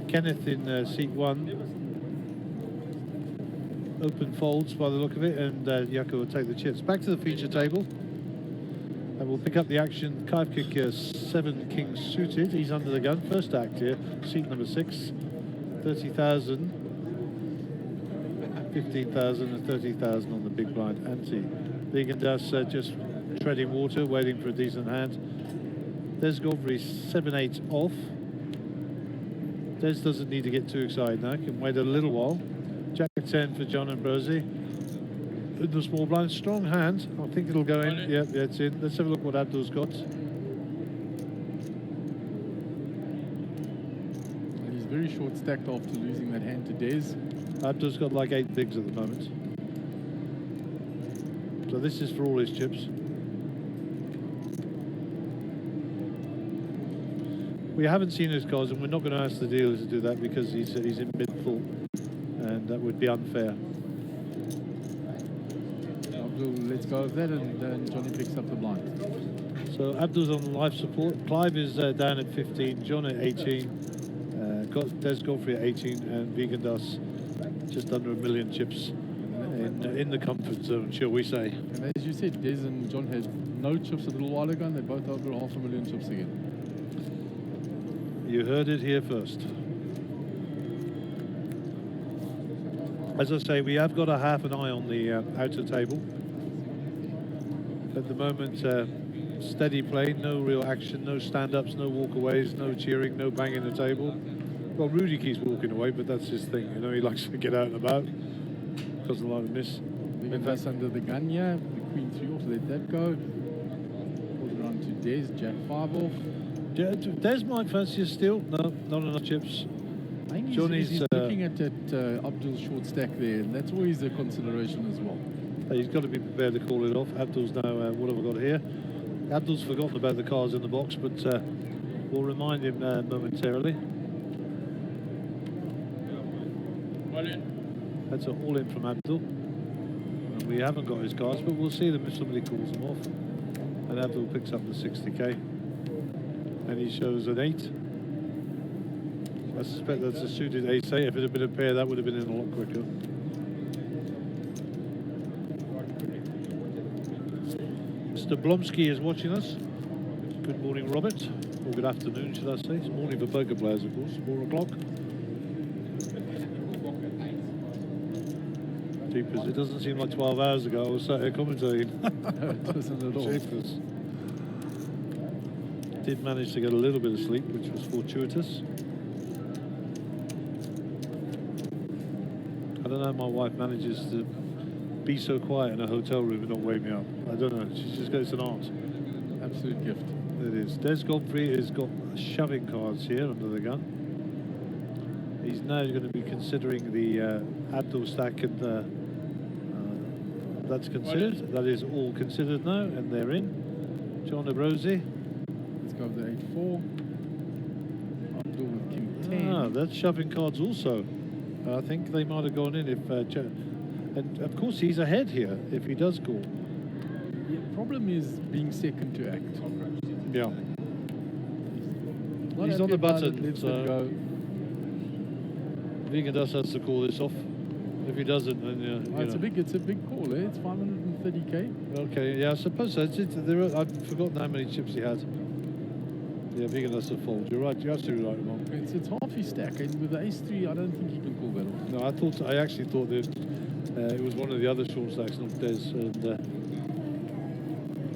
Kenneth in seat 1 open folds by the look of it, and Yako will take the chips. Back to the feature table. And we'll pick up the action. Kive kick 7 kings suited. He's under the gun. First act here. Seat number 6. 30,000. 15,000 and 30,000 on the big blind ante. Vegandas just treading water, waiting for a decent hand. There's Godfrey 7-8 off. Des doesn't need to get too excited now. Can wait a little while. Jack 10 for John Ambrosi. in the small blind. Strong hand. I think it'll go in. Yeah, it's in. Let's have a look what Abdul's got. And he's very short stacked after losing that hand to Des. Abdul's got like 8 bigs at the moment. So this is for all his chips. We haven't seen his cards, and we're not going to ask the dealer to do that because he's in mid-full, and that would be unfair. Abdul lets go of that, and then Johnny picks up the blind. So Abdul's on life support. Clive is down at 15, John at 18, Des Godfrey at 18, and Vegan Dust just under 1 million chips in the comfort zone, shall we say. And as you said, Des and John had no chips a little while ago, and they're both over 500,000 chips again. You heard it here first. As I say, we have got a half an eye on the outer table. At the moment, steady play, no real action, no stand-ups, no walkaways, no cheering, no banging the table. Well, Rudy keeps walking away, but that's his thing. You know, he likes to get out and about. Doesn't like to miss. Big pass under the gun, yeah. The Queen 3 off, let that go. Pulls it around to Des, Jack 5 off. Des might fancy a steal. No, not enough chips. I think Johnny's he's looking at Abdul's short stack there, and that's always a consideration as well. He's got to be prepared to call it off. Abdul's now, what have I got here? Abdul's forgotten about the cards in the box, but we'll remind him momentarily. All in. That's an all in from Abdul. And we haven't got his cards, but we'll see them if somebody calls them off. And Abdul picks up the 60k. And he shows an 8. I suspect that's a suited ace-8. If it had been a pair, that would have been in a lot quicker. Mr. Blomsky is watching us. Good morning, Robert. Or good afternoon, should I say. It's morning for poker players, of course. 4 o'clock. Jeepers, it doesn't seem like 12 hours ago I was sat here commentating. No, it doesn't at all. Jeepers. Did manage to get a little bit of sleep, which was fortuitous. I don't know how my wife manages to be so quiet in a hotel room and not wake me up. I don't know. She's just got, it's an art. Absolute gift. It is. Des Godfrey has got shoving cards here under the gun. He's now going to be considering the Abdul stack, and that's considered. That is all considered now, and they're in. John Abrosi. Let's go with the 8-4. Abdul with King 10. Ah, that's shoving cards also. I think they might have gone in if... and of course he's ahead here if he does call. The problem is being second to act. Yeah. Not He's happy on the about button, it, lets so it go. Vegan Dust has to call this off. If he doesn't, then It's a big call, eh? It's 530k. Okay, yeah, I suppose so. I've forgotten how many chips he had. Yeah, Vegan Dust a fold. You're right. You're absolutely right, Ramon. It's half his stack, and with the ace-3, I don't think he can call that off. No, I actually thought that it was one of the other short stacks, not Des. And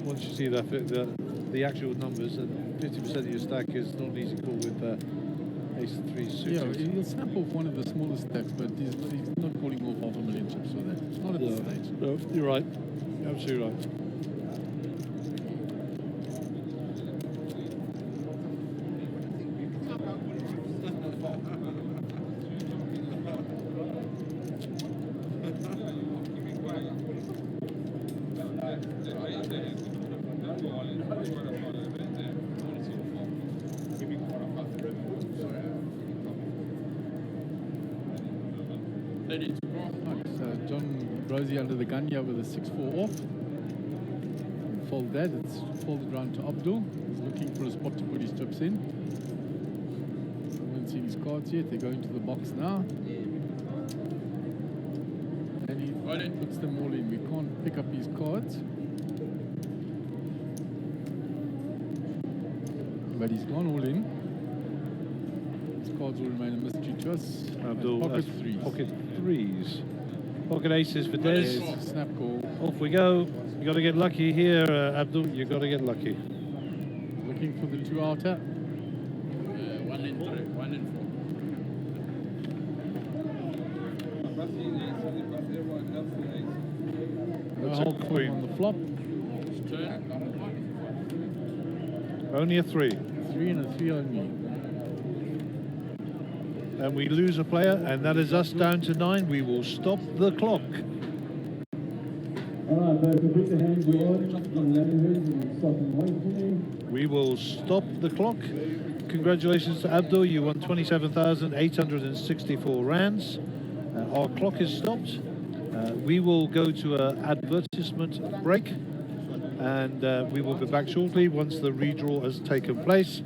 once you see that the actual numbers, and 50% of your stack is not an easy call with ace-3 suited. Yeah, he'll snap off one of the smaller stacks, but he's not calling off 500,000 chips for that. Not at this stage. No, you're right. You're absolutely right. John Rosie under the gun here with a 6-4 off. And fold that, it's folded round to Abdul. He's looking for a spot to put his chips in. I haven't seen his cards yet, they're going to the box now. And he puts them all in. We can't pick up his cards. But he's gone all in. His cards will remain a mystery to us. Abdul, Pocket threes. Pocket threes. Pocket aces for Des. Snap call. Off we go. You got to get lucky here, Abdul. You got to get lucky. Looking for the 2 outer. 1 in 3, 1 in 4. No That's a hold queen. on the flop. Only a 3. 3 and a 3 on me. And we lose a player, and that is us down to 9. We will stop the clock. Alright, so put the hands on, stopping one for me. We will stop the clock. Congratulations to Abdul, you won 27,864 rands. Our clock is stopped. We will go to an advertisement break, and we will be back shortly once the redraw has taken place.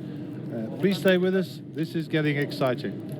Please stay with us. This is getting exciting.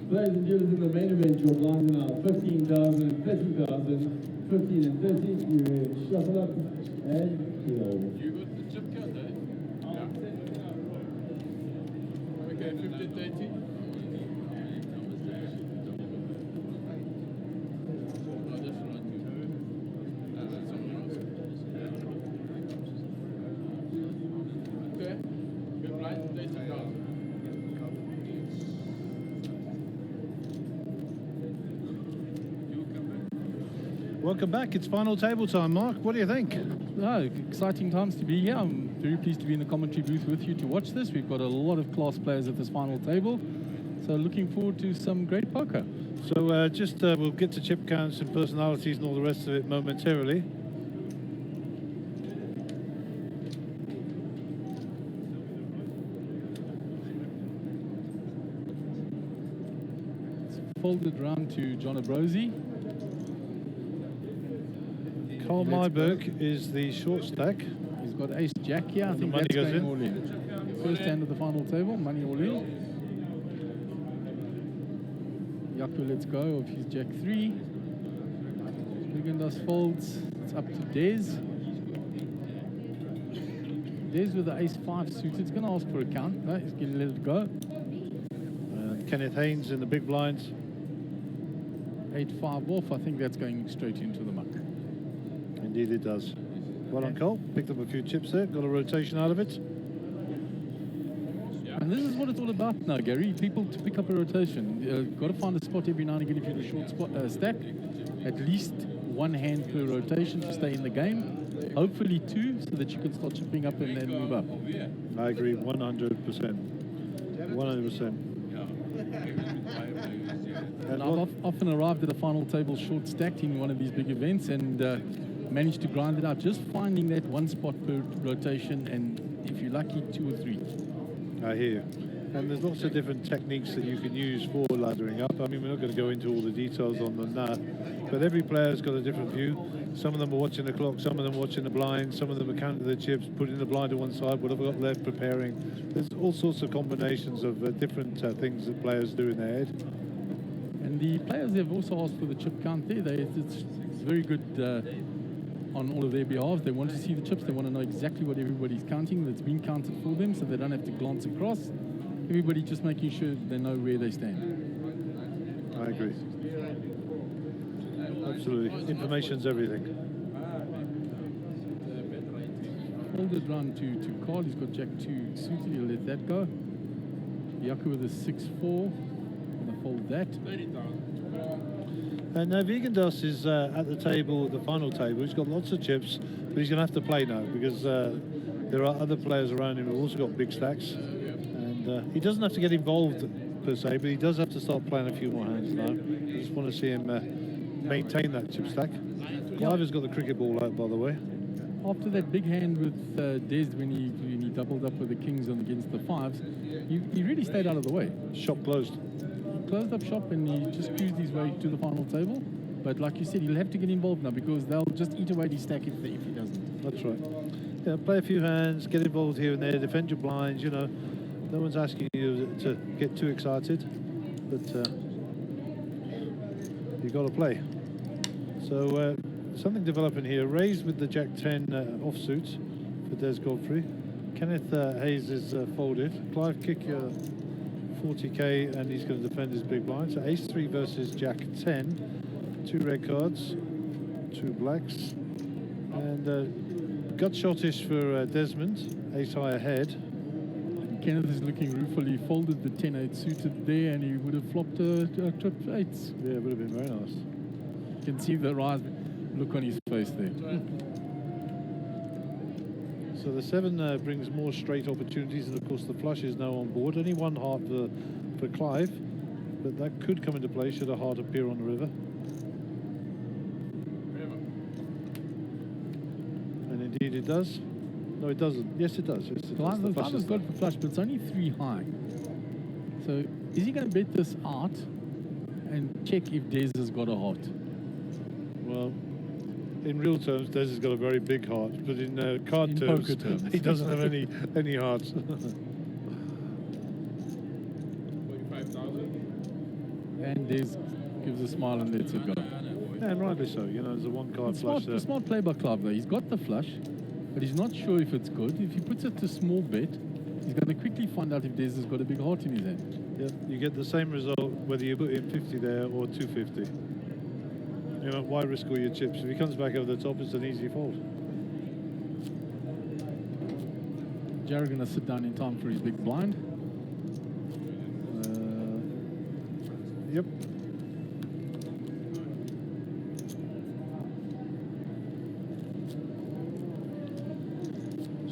Ladies and gentlemen, in the main event, your blinds are now 15,000, 30,000, 15 and 30. You shuffle up and kill. You got the chip card, eh? Okay, 15, 30. Welcome back. It's final table time, Mark. What do you think? Exciting times to be here. I'm very pleased to be in the commentary booth with you to watch this. We've got a lot of class players at this final table. So looking forward to some great poker. So we'll get to chip counts and personalities and all the rest of it momentarily. It's folded round to John Abrosi. Carl Myberg is the short stack. He's got ace jack here. I And the think money that's goes going in. all in. First hand of the final table, money all in. Yaku lets go of his jack 3. Wigendas folds. It's up to Des. Des with the ace 5 suited. It's going to ask for a count. No, he's going to let it go. Kenneth Haynes in the big blinds. 8-5 off. I think that's going straight into the muck. Indeed it does. Well done, Cole. Picked up a few chips there. Got a rotation out of it. And this is what it's all about now, Gary. People to pick up a rotation. Got to find a spot every now and again if you're in a short spot, stack. At least one hand per rotation to stay in the game. Hopefully two, so that you can start chipping up and then move up. I agree 100%. 100%. And I've often arrived at a final table short stacked in one of these big events and managed to grind it out. Just finding that one spot per rotation, and if you're lucky, 2 or 3. I hear you. And there's lots of different techniques that you can use for laddering up. I mean, we're not going to go into all the details on them now, but every player's got a different view. Some of them are watching the clock, some of them are watching the blind, some of them are counting their chips, putting the blind to one side, what have I got left, preparing. There's all sorts of combinations of different things that players do in their head. And the players have also asked for the chip count there. It's very good on all of their behalf. They want to see the chips. They want to know exactly what everybody's counting, that's been counted for them, so they don't have to glance across. Everybody just making sure they know where they stand. I agree. Absolutely. Information's everything. Folded round to Carl. He's got jack 2 suited. He'll let that go. Yaku with a 6-4. Gonna fold that. And now Wigendas is at the table, the final table. He's got lots of chips, but he's going to have to play now because there are other players around him who've also got big stacks. And he doesn't have to get involved per se, but he does have to start playing a few more hands now. I just want to see him maintain that chip stack. Cliver's got the cricket ball out, by the way. After that big hand with Des when he doubled up with the kings on against the 5s, he really stayed out of the way. Shop closed. Closed up shop and he just cruised his way to the final table. But like you said, he'll have to get involved now because they'll just eat away his stack if he doesn't. That's right. Yeah, play a few hands, get involved here and there, defend your blinds, you know. No one's asking you to get too excited, but you've got to play. So something developing here. Raised with the Jack 10 offsuit for Des Godfrey. Kenneth Hayes is folded. Clive kick 40k and he's going to defend his big blind. So ace 3 versus Jack 10. 2 red cards, 2 blacks. And gut shotish for Desmond. Ace high ahead. Kenneth is looking ruefully. Folded the 10-8 suited there and he would have flopped a trip 8s. Yeah, it would have been very nice. You can see the rise look on his face there. So the 7 brings more straight opportunities, and of course the flush is now on board. Only 1 heart for Clive, but that could come into play should a heart appear on the river. And indeed it does. No, it doesn't. Yes, it does. Yes, it does. The flush has got the flush, but it's only 3 high. So is he going to bet this out and check if Des has got a heart? Well, in real terms, Des has got a very big heart, but in card In terms, poker terms. he doesn't have any hearts. 45,000. And Des gives a smile and lets it go. Yeah, and rightly so. You know, there's a one-card flush there. Smart play by Clive though. He's got the flush, but he's not sure if it's good. If he puts it to small bet, he's going to quickly find out if Des has got a big heart in his hand. Yeah, you get the same result whether you put in 50 there or 250. You know, why risk all your chips? If he comes back over the top, it's an easy fold. Jared going to sit down in time for his big blind. Yep.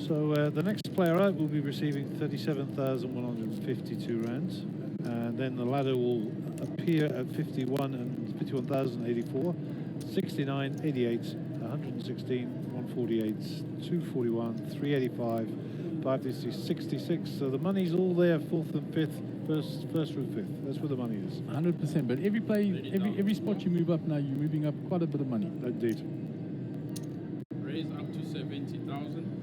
So the next player out will be receiving 37,152 rands, and then the ladder will appear at 51 and 51,084, 69, 88, 116, 148, 241, 385, 556, 66. So the money's all there, fourth and fifth, first through fifth. That's where the money is. 100%. But every play, every spot you move up now, you're moving up quite a bit of money. Indeed. Raise up to 70,000.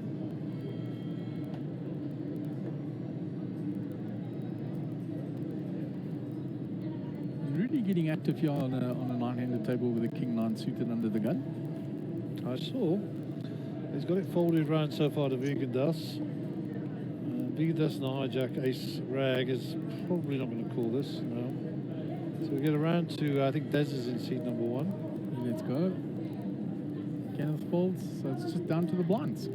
Really getting active here on a nine-handed table with a king-9 suited under the gun. I saw he's got it folded round so far to Vegan Das. Vegan Das and the hijack ace rag is probably not going to call this, no. So we get around to, I think Des is in seat number 1. Let's go. Kenneth folds, so it's just down to the blinds.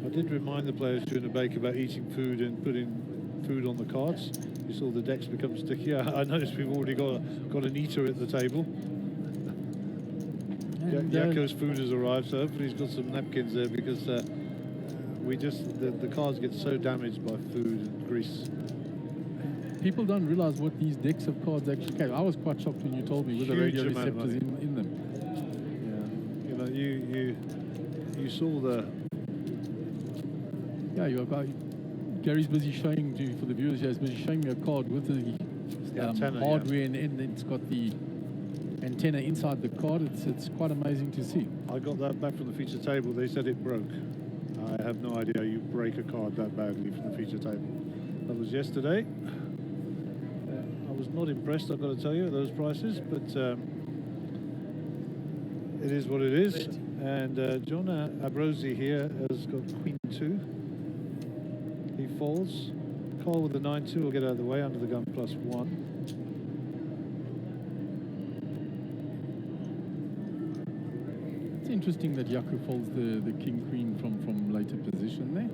I did remind the players during the break about eating food and putting food on the cards. You saw the decks become stickier. I noticed we've already got an eater at the table. Jaco's food has arrived, so hopefully he's got some napkins there because the cards get so damaged by food and grease. People don't realize what these decks of cards actually carry. I was quite shocked when you told me with the radio Huge amount of receptors money. in them. Yeah, you know, you saw the. Yeah, Gary's busy showing to for the viewers. He's busy showing me a card with the antenna, hardware, and it's got the antenna inside the card. It's quite amazing to see. I got that back from the feature table. They said it broke. I have no idea you break a card that badly from the feature table. That was yesterday. I was not impressed, I've got to tell you, at those prices, but it is what it is. And John Abrosi here has got Queen 2. He folds. Cole with the 9-2 will get out of the way under the gun plus 1. It's interesting that Yaku folds the king-queen from later position there.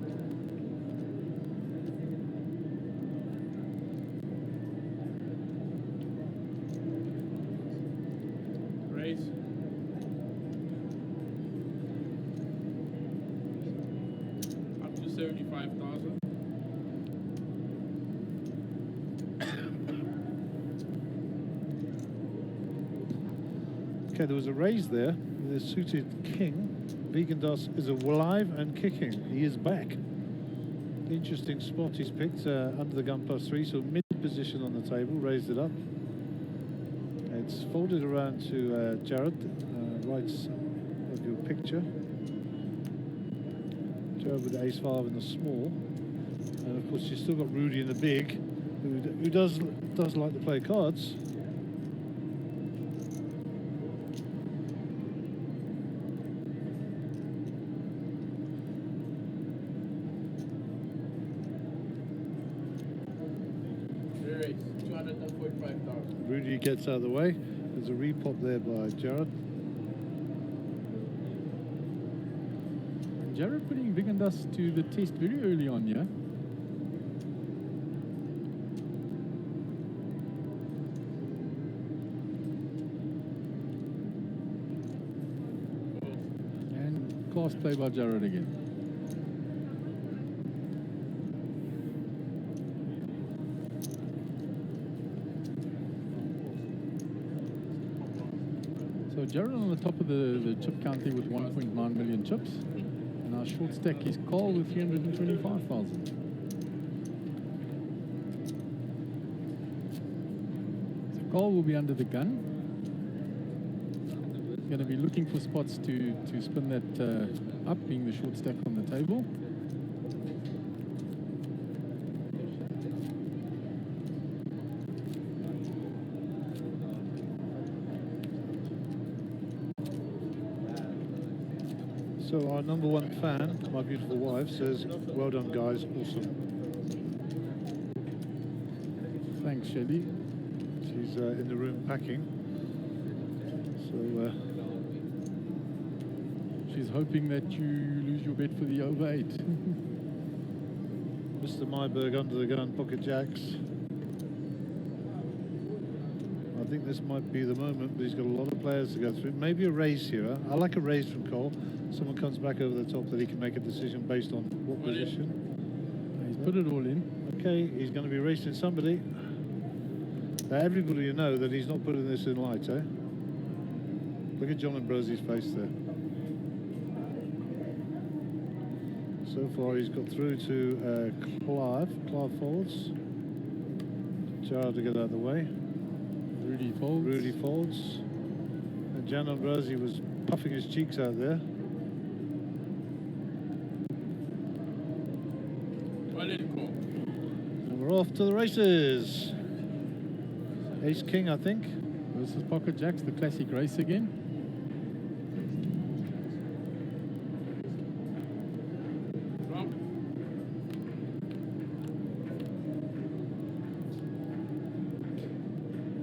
Raise. Up to 75,000. Okay, there was a raise there with a suited king. Vegan Das is alive and kicking. He is back. Interesting spot he's picked under the gun plus 3, so mid position on the table, raised it up. It's folded around to Jared, right of your picture. Jared with the ace-5 in the small. And of course you've still got Rudy in the big, who does like to play cards. Raise. 245,000. Rudy gets out of the way. There's a repop there by Jared. Jared putting Vegan Dust to the test very early on, yeah? And class play by Jared again. So Jared on the top of the chip count there with 1.9 million chips. And our short stack is Cole with 325,000. So Cole will be under the gun. Going to be looking for spots to spin that up, being the short stack on the table. So our number one fan, my beautiful wife, says, well done guys, awesome. Thanks, Shelley. She's in the room packing. So She's hoping that you lose your bet for the over 8. Mr. Myberg under the gun, pocket jacks. I think this might be the moment, but he's got a lot of players to go through. Maybe a raise here. Huh? I like a raise from Cole. Someone comes back over the top that he can make a decision based on what position. He's put it all in. Okay, he's going to be racing somebody. Now everybody will know that he's not putting this in light, eh? Look at John Ambrose's face there. So far he's got through to Clive. Clive folds. Gerard to get out of the way. Rudy folds. Rudy folds. And Jan Ambrosi was puffing his cheeks out there. And we're off to the races. Ace King, I think. Versus Pocket Jacks, the classic race again.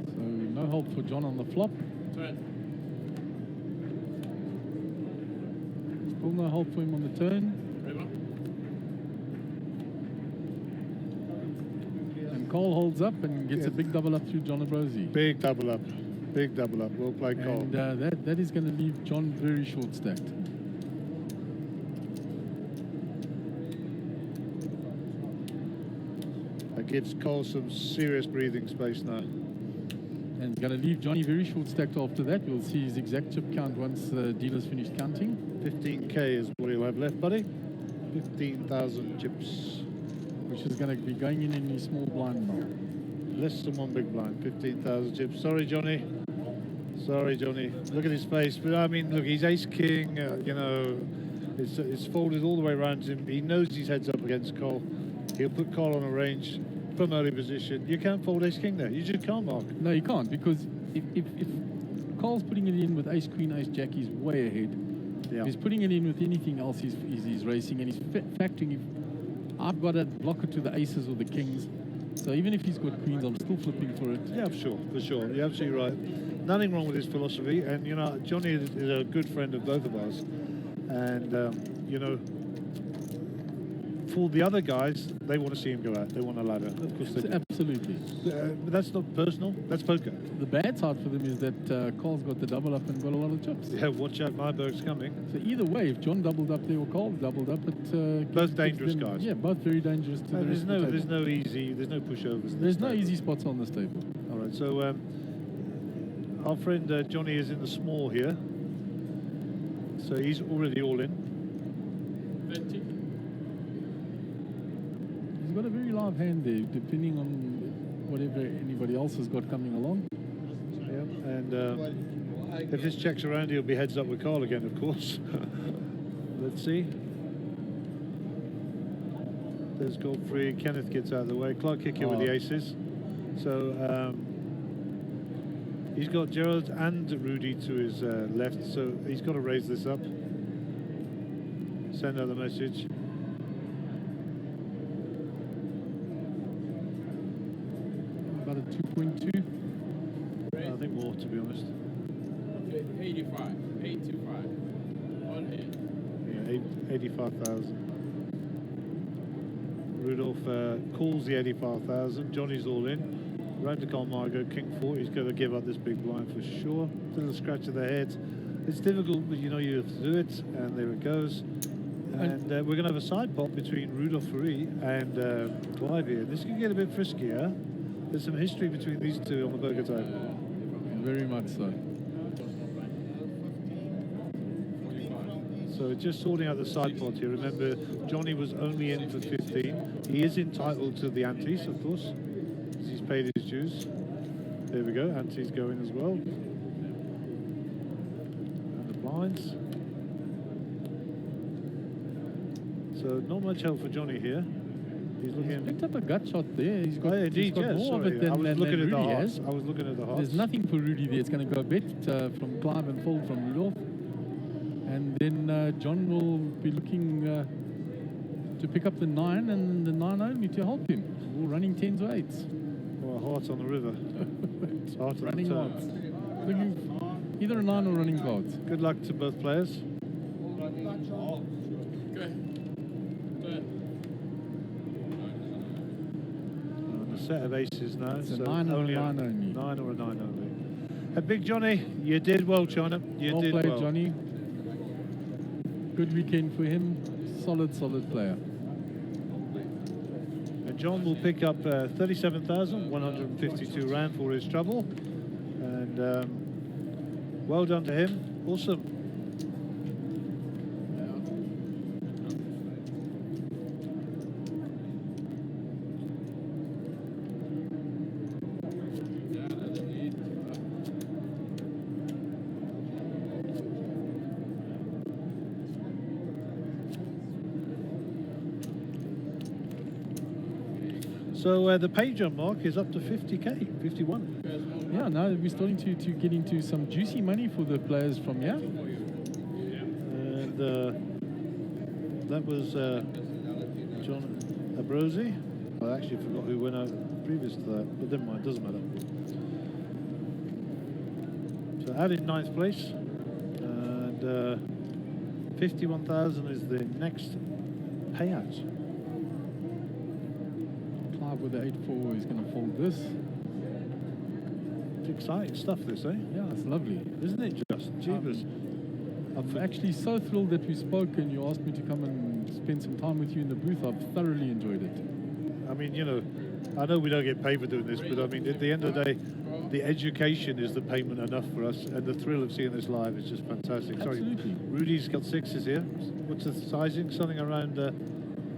So no help for John on the flop. Still no help for him on the turn. And Cole holds up and gets a big double up through John Ambrosi. Big double up. Big double up. Well played, Cole. And that is going to leave John very short stacked. That gives Cole some serious breathing space now. And it's going to leave Johnny very short stacked after that. We'll see his exact chip count once the dealer's finished counting. 15k is what he'll have left, buddy. 15,000 chips. Which is going to be going in his small blind now. Less than one big blind. 15,000 chips. Sorry, Johnny. Sorry, Johnny. Look at his face. But I mean, look, he's ace king. You know, it's folded all the way around him. He knows his head's up against Cole. He'll put Cole on a range from early position. You can't fold ace king there. You just can't, Mark. No, you can't, because if Cole's putting it in with ace queen, ace jack, he's way ahead. Yeah. If he's putting it in with anything else, he's racing, and he's factoring. If I've got a blocker to the aces or the kings, so even if he's got queens, I'm still flipping for it. Yeah, for sure. You're absolutely right. Nothing wrong with his philosophy, and you know, Johnny is a good friend of both of ours, and you know, for the other guys, they want to see him go out. They want a ladder. Of course they do. Absolutely. But that's not personal. That's poker. The bad side for them is that Cole's got the double up and got a lot of chips. Yeah, watch out, Myberg's coming. So either way, if John doubled up there or Cole doubled up, it Both dangerous guys. Yeah, both very dangerous to the rest of the table. There's no pushovers. There's no easy spots on this table. All right, so our friend Johnny is in the small here, so he's already all in. He's got a very live hand there, depending on whatever anybody else has got coming along. Yeah, and if this checks around, he'll be heads up with Carl again, of course. Let's see. There's Godfrey. Kenneth gets out of the way. Clark kick here with the aces. So he's got Gerald and Rudy to his left, so he's got to raise this up. Send out the message. About a 2.2. I think more, to be honest. 85, 825 on here. Yeah, 85,000. Rudolph calls the 85,000. Johnny's all in. Round to Margot, King 4. He's going to give up this big blind for sure. Little scratch of the head. It's difficult, but you know you have to do it. And there it goes. And we're going to have a side pot between Rudolph Faree and Clive here. This can get a bit frisky, huh? There's some history between these two on the poker table. Very much so. So just sorting out the side pot here. Remember, Johnny was only in for 15. He is entitled to the antes, of course, because he's paid his dues. There we go, antes going as well. And the blinds. So not much help for Johnny here. He's looking. Picked up a gut shot there. He's got, indeed, he's got more of it than, I was looking at the Rudy hearts. has. I was looking at the hearts. There's nothing for Rudy there. It's going to go a bit from Clive and fold from Rudolph. And then John will be looking to pick up the 9 and the 9 only to help him. All running 10s or 8s. Or a heart on the river. Heart on Running the cards. turn. Looking either a 9 or running cards. Good luck to both players. And a set of aces now. It's a so 9 or a only 9 only. 9 or a 9 only. Big Johnny, you did well, China. You Well did played, well. Johnny. Good weekend for him. Solid player. And John will pick up 37,152 rand for his trouble. And well done to him. Awesome. So the page on mark is up to 50k, 51. Yeah, now we're starting to get into some juicy money for the players from here. And that was John Abrosi. I actually forgot who went out previous to that, but never mind, doesn't matter. So out in 9th place, and 51,000 is the next payout. Clive with the 8-4 is going to fold this. It's exciting stuff, this, eh? Yeah, it's lovely. Isn't it just? Jeebus. I'm actually so thrilled that we spoke and you asked me to come and spend some time with you in the booth. I've thoroughly enjoyed it. I mean, you know, I know we don't get paid for doing this, but I mean, at the end of the day, the education is the payment enough for us, and the thrill of seeing this live is just fantastic. Absolutely. Sorry, Rudy's got 6s here. What's the sizing? Something around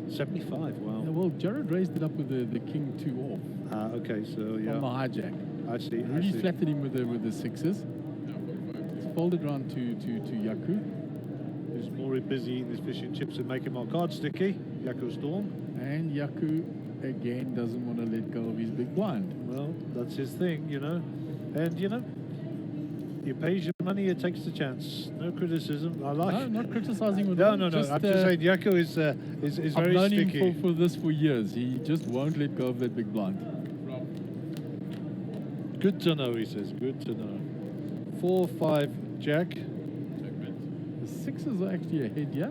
75. Wow. Yeah, well, Jared raised it up with the king 2 off Okay, so yeah. on the hijack. I see. I Rudy see. flattered him with the 6s. It's folded round to Yaku. Who's more busy eating his fish and chips and making my card sticky. Yako Storm. And Yaku again doesn't want to let go of his big blind. Well, that's his thing, you know. And you know, he pays your money, it takes the chance. No criticism. I like. No, not criticizing with No, him. no, no. I'm just saying Yako is I've very known sticky. him for this for years. He just won't let go of that big blind. Good to know, he says. Good to know. 4-5 Jack. The 6s are actually ahead, yeah.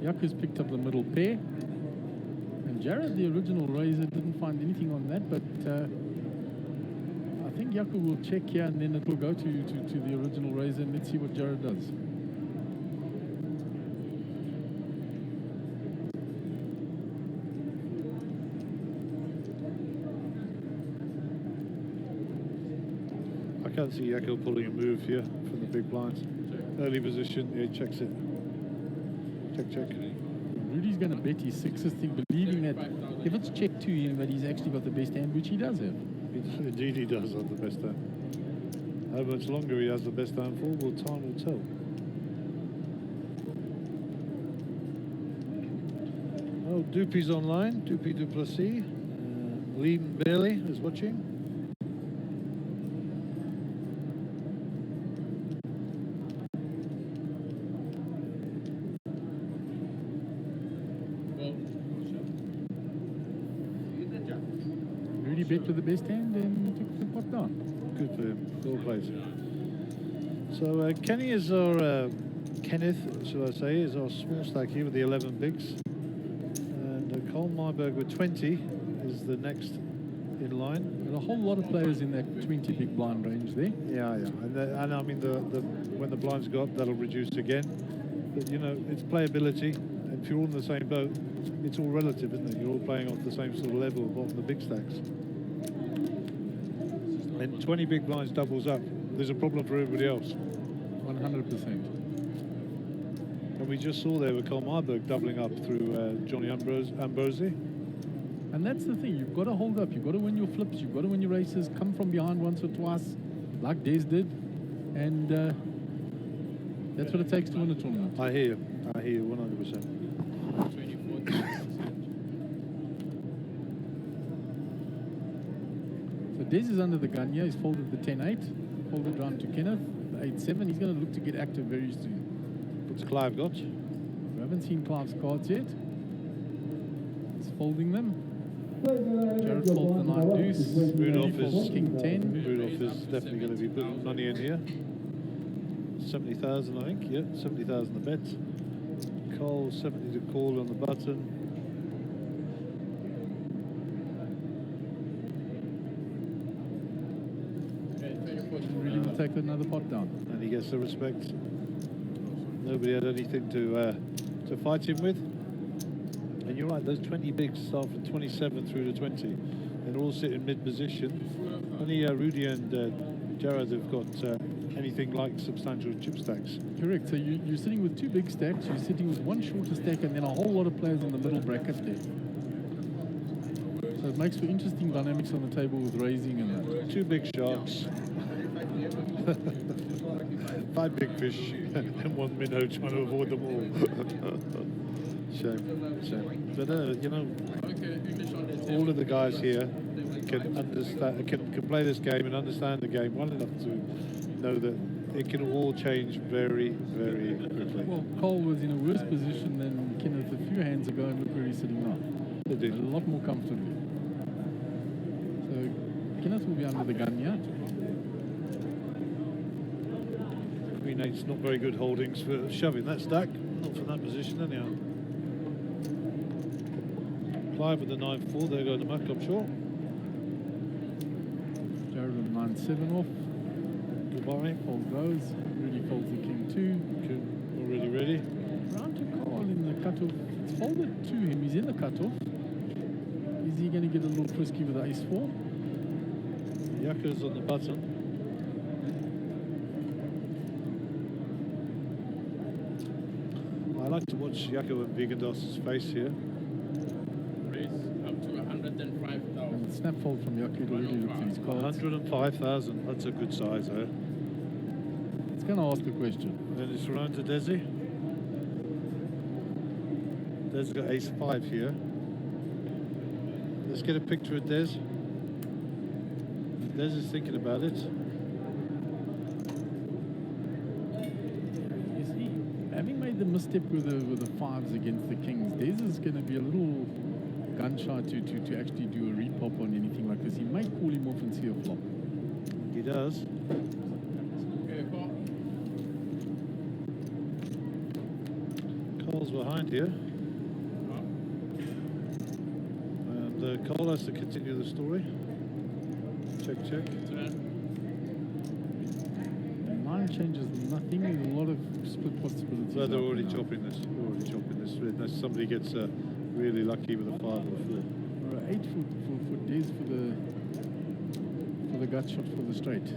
Yaku's picked up the middle pair. And Jared, the original raiser, didn't find anything on that, but I think Yaku will check here and then it will go to the original raiser, and let's see what Jared does. I can't see Yako pulling a move here from the big blinds. Early position, yeah, he checks it. Check. Rudy's going to bet his 6s, believing that if it's checked to him that he's actually got the best hand, which he does have. Indeed he does have the best hand. How much longer he has the best hand for, well, time will tell. Oh, Doopy's online, Doopy Duplessis. Liam Bailey is watching. Rudy bet with the best hand and took the pot down. Good for him. Well played. So Kenny is our, Kenneth, shall I say, is our small stack here with the 11 bigs. And Cole Myberg with 20 is the next in line. There's a whole lot of players in that 20 big blind range there. Yeah. And I mean, when the blinds go up, that'll reduce again. But, you know, it's playability. And if you're all in the same boat, it's all relative, isn't it? You're all playing off the same sort of level of the big stacks. And 20 big blinds doubles up. There's a problem for everybody else. 100%. And we just saw there with Cole Myberg doubling up through Johnny Ambrosi. And that's the thing, you've got to hold up, you've got to win your flips, you've got to win your races, come from behind once or twice, like Des did, and that's what it takes to win a tournament. I hear you 100%. So Des is under the gun here. He's folded the 10-8, folded round to Kenneth, the 8-7. He's going to look to get active very soon. What's Clive got? We haven't seen Clive's cards yet. He's folding them. Jared folds the 9 deuce. Rudolph folds is King 10. Rudolph is definitely going to be putting money in here. 70,000, I think. Yeah, 70,000 a bet. Cole 70 to call on the button. Really will take another pot down. And he gets the respect. Nobody had anything to fight him with. And you're right, those 20 bigs start from 27 through to 20. They're all sitting mid-position. Only Rudy and Jared have got anything like substantial chip stacks. Correct. So you're sitting with 2 big stacks, you're sitting with 1 shorter stack, and then a whole lot of players in the middle bracket there. So it makes for interesting dynamics on the table with raising and that. 2 big sharks. 5 big fish and 1 minnow trying to avoid them all. Shame. But you know, all of the guys here can understand, can play this game and understand the game well enough to know that it can all change very, very quickly. Well, Cole was in a worse position than Kenneth a few hands ago, and look where he's sitting now. They did. A lot more comfortably. So Kenneth will be under the gun here. Queen 8's not very good holdings for shoving that stack, not from that position anyhow. Clive with the 9-4, there goes the muck, I'm sure. Jared with the 9-7 off. Goodbye. Fold goes. Rudy folds the King 2. Okay, already ready. Round to Carl in the cutoff. It's folded to him. He's in the cutoff. Is he going to get a little frisky with the Ace-4? Yakko's on the button. I like to watch Yakko and Vigandos's face here. Up to 105,000. And snap fold from Yaku to really look at his cards. 105,000, that's a good size, eh? It's going to ask a question. Then it's around to Desi. Des got Ace-5 here. Let's get a picture of Des. Des is thinking about it. You see, having made the misstep with the 5s against the Kings, Des is going to be a little gun shy to actually do a repop on anything like this. He may call him off and see a flop. He does. Cole's behind here. And Cole has to continue the story. Check. And 9 changes nothing. There's a lot of split possibilities. Well, they're out already there now. chopping this. Unless somebody gets really lucky with a 5 or a 4. Or an 8 for Des for the gut shot for the straight.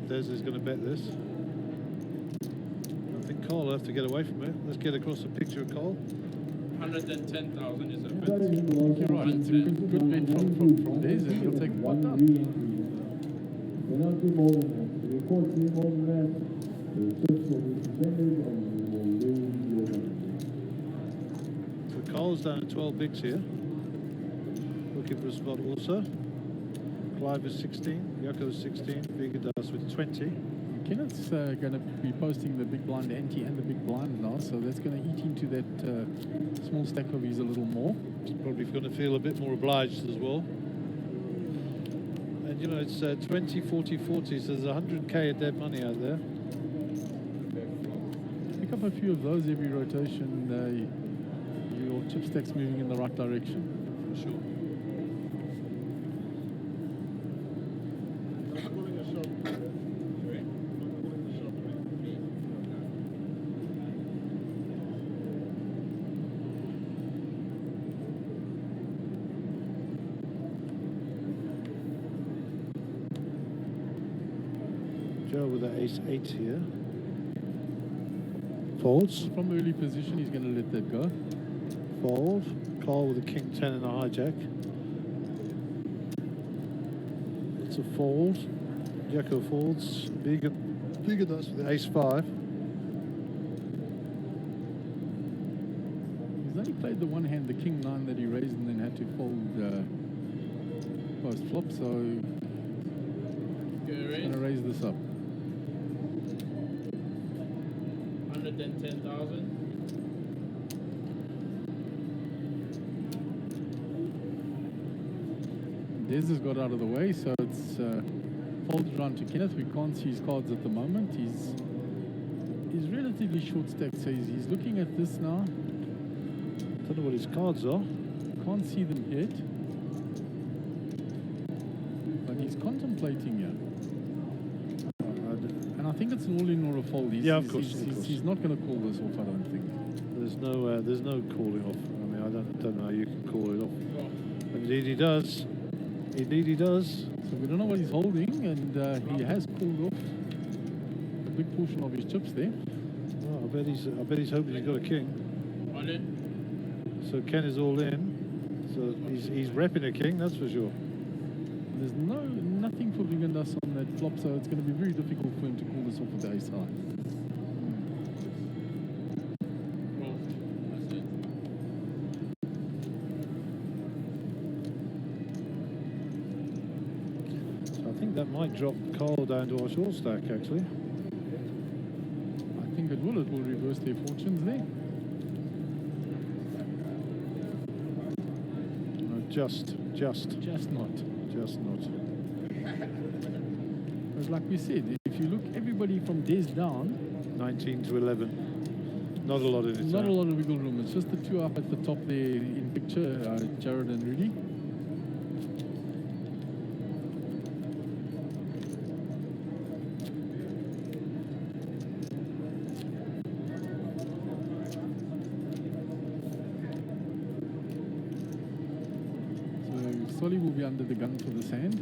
Des is going to bet this. I think Cole will have to get away from it. Let's get across a picture of Cole. 110,000 is a bit. You're right. It's a good bet from Des, and he'll take one down. So Cole's down at 12 bigs here. Looking for a spot also. Clive is 16, Yakko is 16, Vigadas with 20. Kenneth's going to be posting the big blind ante and the big blind now, so that's going to eat into that small stack of his a little more. He's probably going to feel a bit more obliged as well. And you know, it's 20, 40, 40, so there's 100k of dead money out there. Pick up a few of those every rotation, your chip stack's moving in the right direction. For sure. Joe with the Ace-8 here. Folds. From early position, he's going to let that go. Fold. Call with a King-10 and a hijack. It's a fold. Yakko folds. Vigadas with the Ace-5. He's only played the one hand, the king nine that he raised and then had to fold post flop, so he's going to raise this up. 110,000. Des has got out of the way, so it's folded around to Kenneth. We can't see his cards at the moment. He's relatively short stacked, so he's looking at this now. Don't know what his cards are. Can't see them yet. But he's contemplating here. And I think it's an all-in or a fold. Yeah, of course. He's not going to call this off, I don't think. There's no calling off. I mean, I don't know how you can call it off. Indeed he does. Indeed he does. So we don't know what he's holding, and he has called off a big portion of his chips there. Well, I bet he's hoping he's got a king. All in. So Ken is all in. So he's repping a king, that's for sure. There's nothing for Vigandas on that flop, so it's going to be very difficult for him to call this off with the ace high. Well, that's it. So I think that might drop Carl down to our short stack, actually. I think it will reverse their fortunes there. No, just Not. Just not. Because like we said, if you look everybody from Des down, 19 to 11. Not a lot in it. not a lot of wiggle room. It's just the two up at the top there in picture, Jared and Rudy. Solly will be under the gun for this hand.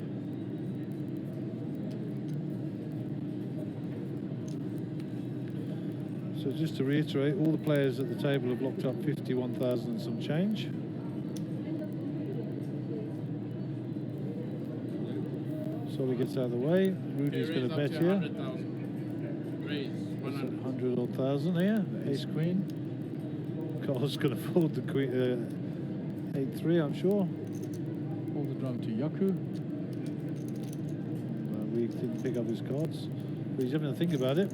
So just to reiterate, all the players at the table have locked up 51,000 and some change. Solly gets out of the way. Rudy's going to bet here. 100,000. Raise 100. 100 odd thousand here. Ace queen. Carl's going to fold the queen. 8-3, I'm sure. Hold the drum to Yaku. We didn't pick up his cards, but he's having to think about it.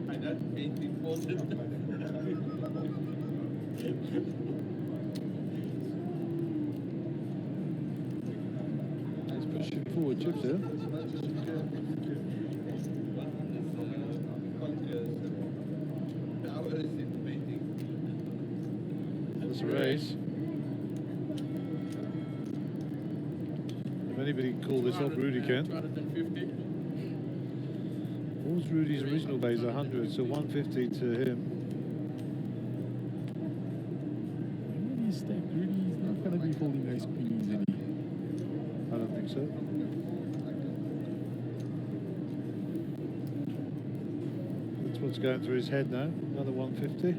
I don't think he folded. He's pushing forward chips here. That's a raise. If anybody can call this up, Rudy can. 250. What was Rudy's original base? 100, so 150 to him. Rudy's stacked. Rudy's not going to be holding ace queens any. I don't think so. That's what's going through his head now. Another 150.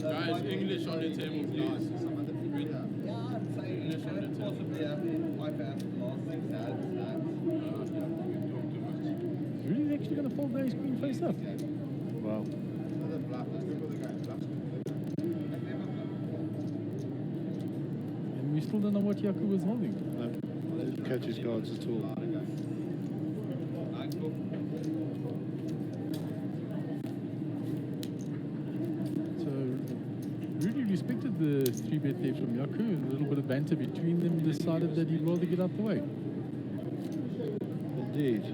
Guys, English on the table, please. English on the table. Rudy's actually going to fold the ace queen face up. Wow. And we still don't know what Yaku was holding. No, didn't catch his cards at all. So Rudy respected the 3-bet there from Yaku. A little bit of banter between them, decided that he'd rather get out the way. Indeed.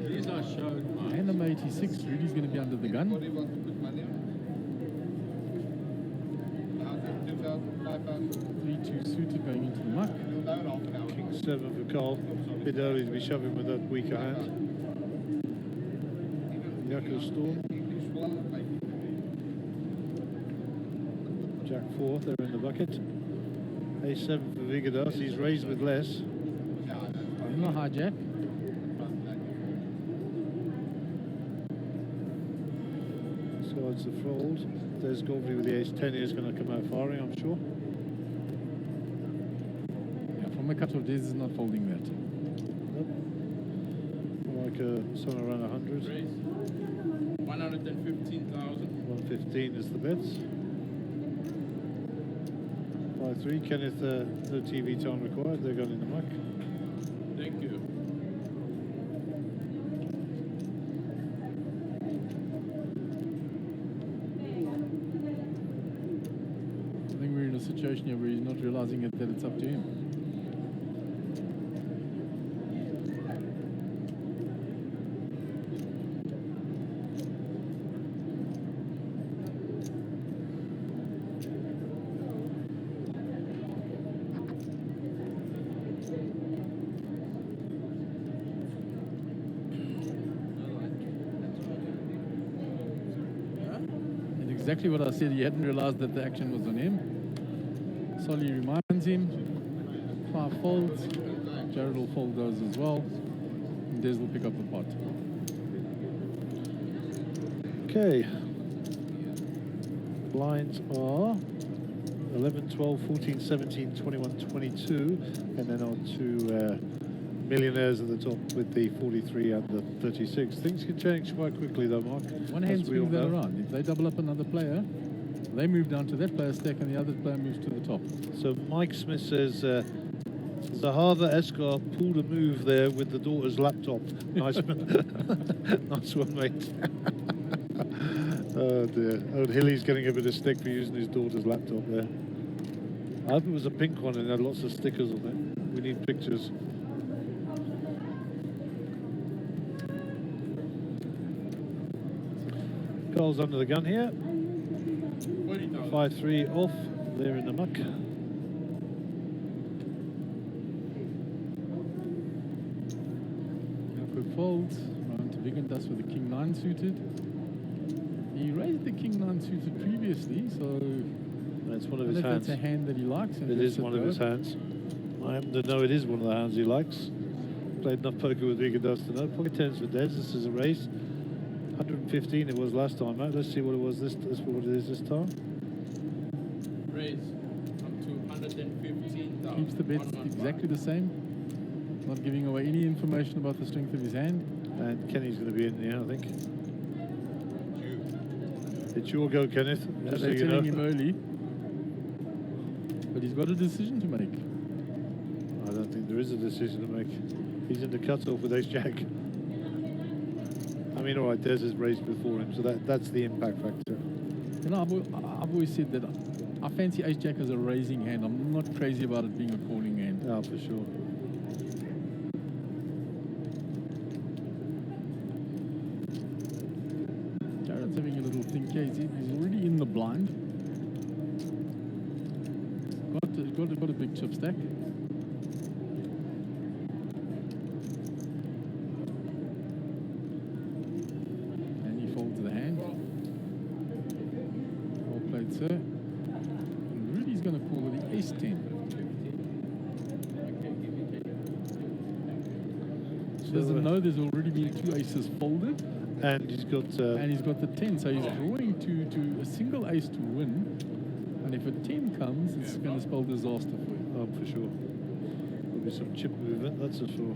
These are shown. And number 86, Rudy's going to be under the gun. 3-2 suited going into the muck. King 7 for Carl. Bit early to be shoving with that weaker hand. Jacko Storm. Jack 4, they're in the bucket. A7 for Vigadas, he's raised with less. No hijack. So it's the fold. There's Goldie with the ace-10, he's going to come out firing, I'm sure. Yeah, from the cutoff, this is not folding that. Like somewhere around 100. 115,000. 115 is the bets. 5-3. Kenneth, no TV time required. They're going in the muck. Thank you. I think we're in a situation here where he's not realizing that it's up to him. Exactly what I said, he hadn't realized that the action was on him. Solly reminds him, 5 folds, Jared will fold those as well, and Des will pick up the pot. Okay. Blinds are 11, 12, 14, 17, 21, 22, and then on to millionaires at the top with the 43 and the 36. Things can change quite quickly though, Mark. One hand swings that around. If they double up another player, they move down to that player's stack and the other player moves to the top. So Mike Smith says, Zahava Eskar pulled a move there with the daughter's laptop. Nice, nice one, mate. Oh dear. Old Hilly's getting a bit of stick for using his daughter's laptop there. I hope it was a pink one and had lots of stickers on it. We need pictures. Carl's under the gun here. 5-3 off. They're in the muck. Quick folds. Round to Vigandas with the King 9 suited. He raised the King 9 suited previously, so that's one of his hands. That's a hand that he likes. It is one of his hands. I happen to know it is one of the hands he likes. Played enough poker with Vigandas to know. Pocket 10s for Des. This is a raise. 115 it was last time out. Let's see what it was this what it is this time. Raise up to 115,000. Keeps the bets exactly the same. Not giving away any information about the strength of his hand. And Kenny's going to be in there, I think. It's your go, Kenneth. Just they're telling him early. But he's got a decision to make. I don't think there is a decision to make. He's in the cutoff with ace-jack. I mean, all right, Des is raised before him, so that's the impact factor. You know, I've always said that I fancy ace-jack as a raising hand. I'm not crazy about it being a calling hand. Yeah, for sure. Jared's having a little think here. He's already in the blind. Got a big chip stack. Sir. And Rudy's going to call with the ace-10. He doesn't know there's already been 2 aces folded. And he's got the 10, so he's drawing to a single ace to win. And if a 10 comes, it's going to spell disaster for him. Oh, for sure. There'll be some chip movement, that's for sure.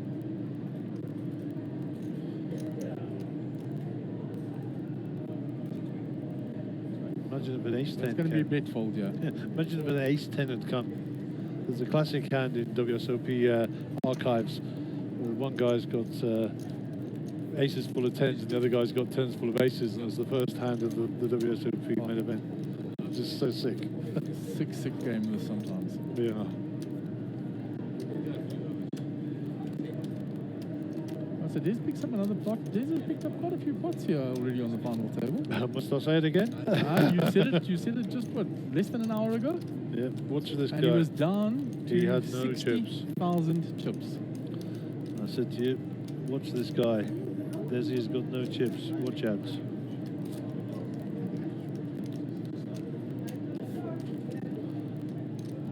Imagine if an ace-10 It's going to be a bet fold, yeah. Imagine if an ace-10 had come. There's a classic hand in WSOP archives. One guy's got aces full of 10s and the other guy's got 10s full of aces, and it's the first hand of the WSOP main event. It's just so sick. Sick game this sometimes. Yeah. So Des picks up another pot. Des has picked up quite a few pots here already on the final table. Must I say it again? You said it just, what, less than an hour ago? Yeah, watch this guy. And he was down to he had no 60,000 chips. I said to you, watch this guy. Desi's got no chips. Watch out.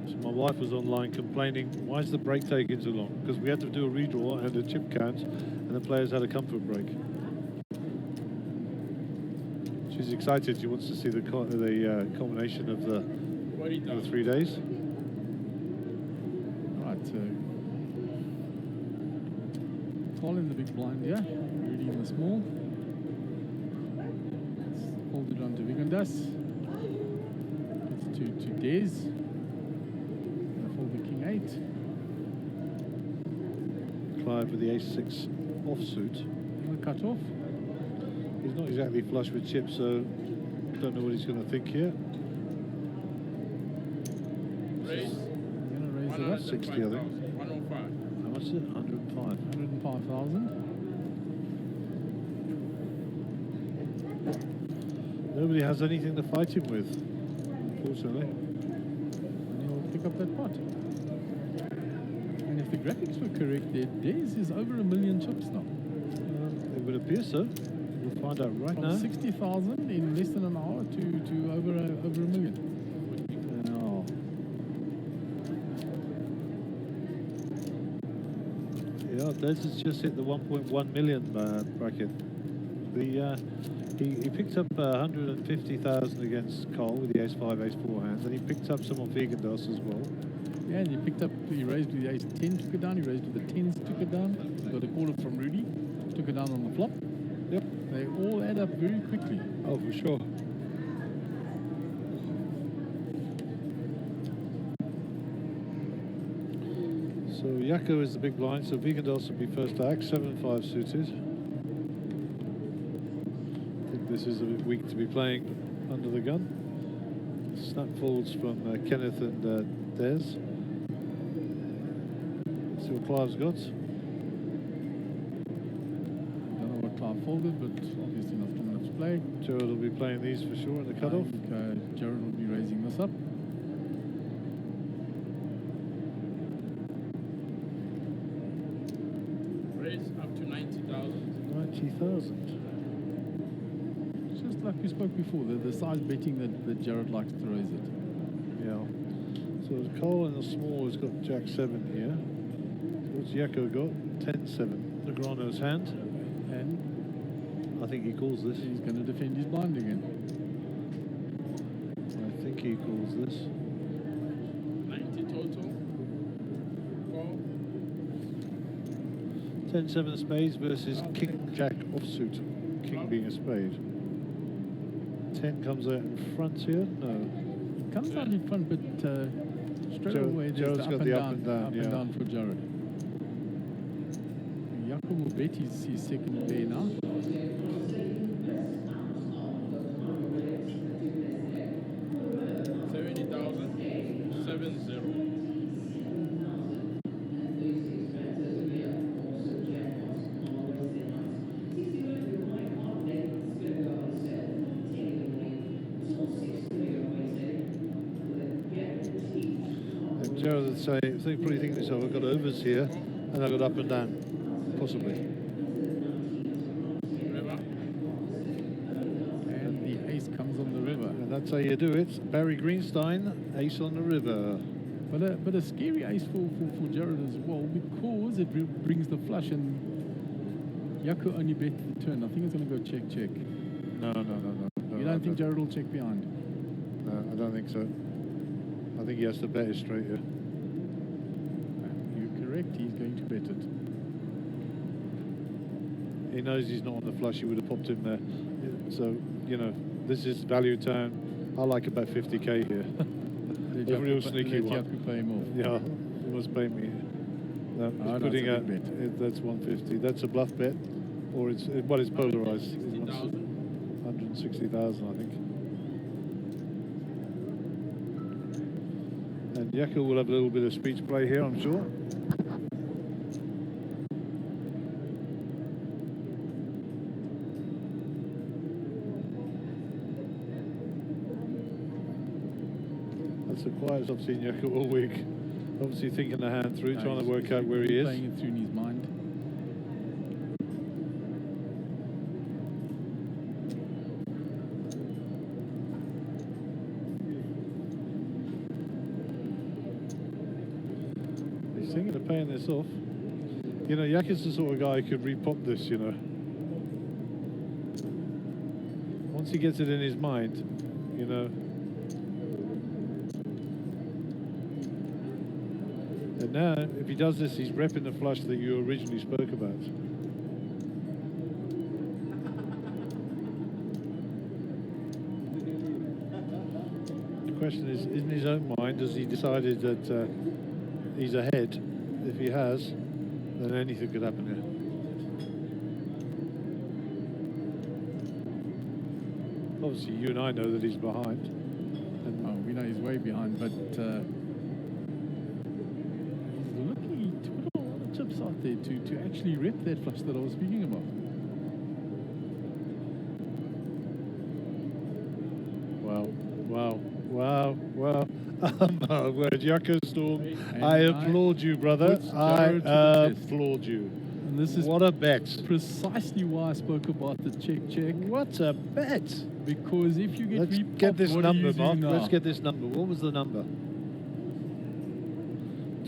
So my wife was online complaining, why is the break taking so long? Because we had to do a redraw and a chip count, and the players had a comfort break. She's excited. She wants to see the combination of the 3 days. Right, so Cole in the big blind here, Rudy in the small. Let's hold it on to Vigandas. Gets to Des. Gonna fold the king 8. Clive with the ace-6 offsuit. Gonna cut off. He's not exactly flush with chips, so don't know what he's going to think here. Raise. Gonna raise it up. 60, I think. 105. How much is it? 105. 105,000. Nobody has anything to fight him with, unfortunately. And he'll pick up that pot. And if the graphics were correct, Des is over 1 million chips now. It would appear so. We'll find out right From now. 60,000 in less than an hour to over a million. Oh. Yeah, Des has just hit the 1.1 million bracket. He picked up 150,000 against Cole with the ace-5, ace-4 hands, and he picked up some on Vegandos as well. Yeah, and he raised with the ace-10, took it down. He raised with the 10s, took it down. He got a call from Rudy, took it down on the flop. Yep. They all add up very quickly. Oh, for sure. So Yako is the big blind, so Vegandos will be first to act, 7-5 suited. I think this is a bit weak to be playing under the gun. Snap folds from Kenneth and Des. Let's see what Clive's got. Don't know what Clive folded, but obviously not strong enough to play. Jared will be playing these for sure in the cutoff. I think Jared will be raising this up. Raise up to 90,000. 90,000. Just like we spoke before, the size betting that Jared likes to raise it. Yeah. So Cole in the small has got Jack 7 here. So what's Yako got? 10-7. Negrano's hand. And I think he calls this. he's going to defend his blind again. I think he calls this. 90 total. Call. 10-7 spades versus King Jack offsuit. King being a spade. 10 comes out in front here. No. It comes out in front, but straight Jared- away there's Jared's the got the up and down, up yeah. and down for Jared. Jaco will bet his second pair now. 70,000. 70. And Jared would say, probably thinking to himself, I've got overs here and I've got up and down. Possibly. River. And the ace comes on the river. And that's how you do it. Barry Greenstein, ace on the river. But a scary ace for Jared as well, because it brings the flush, and Jaco only bet the turn. I think it's going to go check, check. No. You don't think Jared will check behind? No, I don't think so. I think he has to bet it straight here. You're correct, he's going to bet it. He knows he's not on the flush, he would have popped him there. So, you know, this is value time. I like about 50k here. A real sneaky one. Jaco pay him off. Yeah, he must pay me. No, Oh, he's no, putting it's a out, big bet. that's 150. That's a bluff bet. Or it's, well, it's polarized. 160,000. 160,000, I think. And Yako will have a little bit of speech play here, I'm sure. That's the quietest I've seen Yako all week. Obviously thinking the hand through, trying to work out where he is. Playing it through in his mind. thinking of paying this off. You know, Yaku's the sort of guy who could repop this, you know. Once he gets it in his mind, you know. And now, if he does this, he's repping the flush that you originally spoke about. The question is, in his own mind, has he decided that he's ahead? If he has, then anything could happen here. Obviously, you and I know that he's behind. And we know he's way behind, but he's lucky to put a lot of chips out there to actually rep that flush that I was speaking about. Wow. My word, Yaku Storm, And I applaud you, brother. put I Jared to the test. applaud you. And this is What a bet. precisely why I spoke about the check. What a bet. Because if you get Let's repopped, get this what do you number, do Mark. now? Let's get this number. What was the number?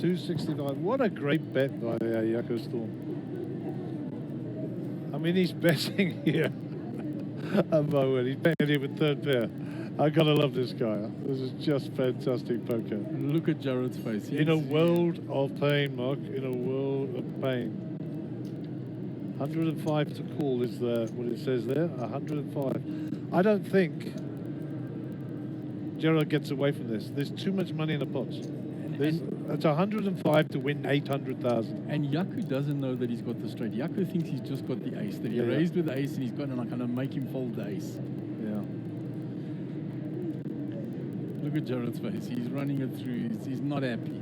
265. What a great bet by Yaku Storm. I mean, he's betting here. Oh my word, he's betting here with third pair. I gotta love this guy. This is just fantastic poker. Look at Jared's face. In a world of pain, Mark. In a world of pain. 105 to call is what it says there. 105. I don't think Gerald gets away from this. There's too much money in the pots. It's 105 to win 800,000. And Yaku doesn't know that he's got the straight. Yaku thinks he's just got the ace. That he Yeah. raised with the ace and he's going to kind of make him fold the ace. Yeah. Look at Jared's face. He's running it through. He's not happy.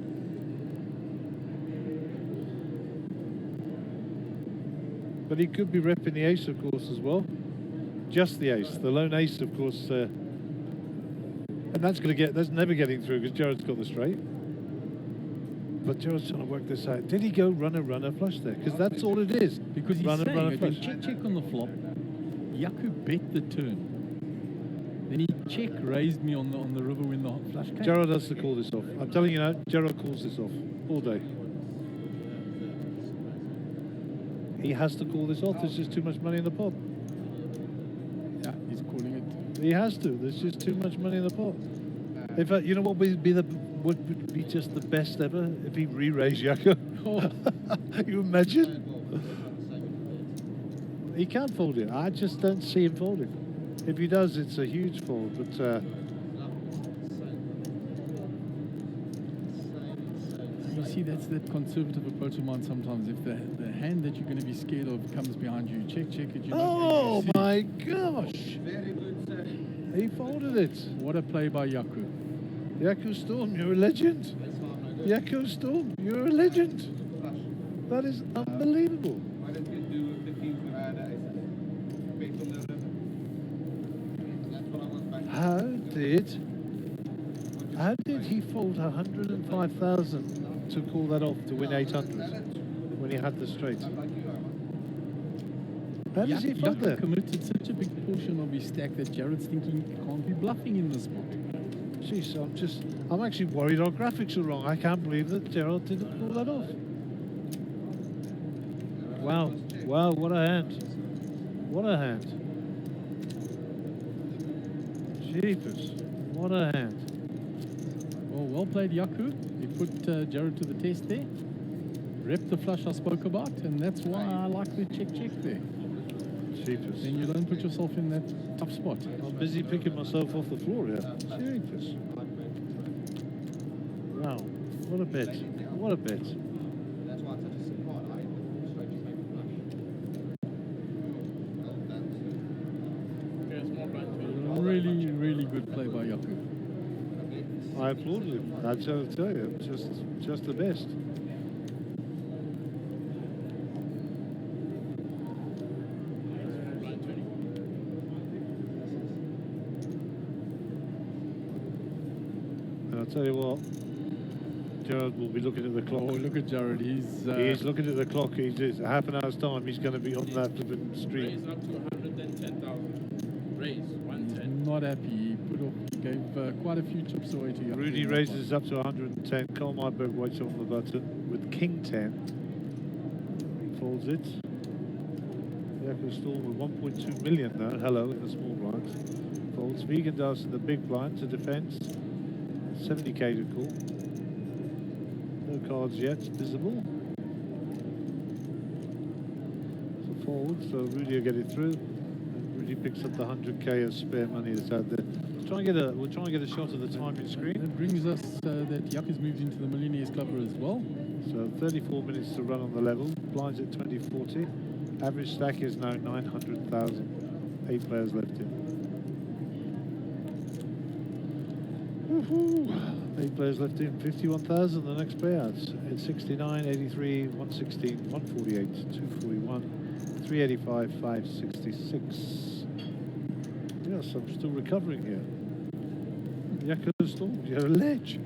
But he could be repping the ace, of course, as well. Just the ace. The lone ace, of course. And that's never getting through because Jared's got the straight. But Jared's trying to work this out. Did he go runner flush there? Because that's all it is. Because he's runner saying, okay, flush. check on the flop. Yaku bet the turn. Then he check raised me on the river when the flush came. Gerald has to call this off. I'm telling you now, Gerald calls this off all day. He has to call this off. There's just too much money in the pot. Yeah, he's calling it. He has to. There's just too much money in the pot. If you know what would be just the best ever if he re-raised Yaku. Oh. You imagine? He can't fold it. I just don't see him folding. If he does, it's a huge fold. But you see, that's that conservative approach of mine sometimes. If the hand that you're going to be scared of comes behind you, check it. You're not oh going to my gosh! He folded it. What a play by Yaku. Yaku Storm, you're a legend. Yaku Storm, you're a legend. That is unbelievable. Why don't you do 15 to add based on the river? That's what I was back. How did he fold 105,000 to call that off to win 800 when he had the straight? How does he fold Yaku that? committed such a big portion of his stack that Jared's thinking he can't be bluffing in this spot. Jeez, I'm actually worried our graphics are wrong. I can't believe that Gerald didn't pull that off. Wow, what a hand. What a hand. Jeepers, what a hand. Well played, Yaku. He put Jared to the test there. Rep the flush I spoke about, and that's why I like the check there. Jeepers. Then you don't put yourself in that tough spot. I'm busy picking myself off the floor here. Jeepers. Wow, what a bet. What a bet. That's why it's such a support. I straight to make a flush. Really good play by Yaku. I applaud him. I tell you, just the best. And I'll tell you what, Jared will be looking at the clock. Oh, look at Jared. He's looking at the clock. He's half an hour's time. He's going to be on that flipping street. Raise up to 110,000. Raise 110. not happy. He gave quite a few chips away to Yaku. Rudy raises up to 110. Carl Myberg waits on the button with with King 10. Folds it. Jaco Storm with 1.2 million now. Hello in the small blinds. Folds. Vegan does in the big blind to defense. 70k to call. No cards yet visible. So fold. So Rudy will get it through. And Rudy picks up the 100k of spare money that's out there. We'll try and get a shot of the timing screen. That brings us that Jaco's moved into the Millionaires Club as well. So 34 minutes to run on the level. Blinds at 2040. Average stack is now 900,000. 8 players left in. Woohoo! 8 players left in. 51,000. The next payouts. It's 69, 83, 116, 148, 241, 385, 566. Yes, I'm still recovering here. Jaco Storm, you have a ledge.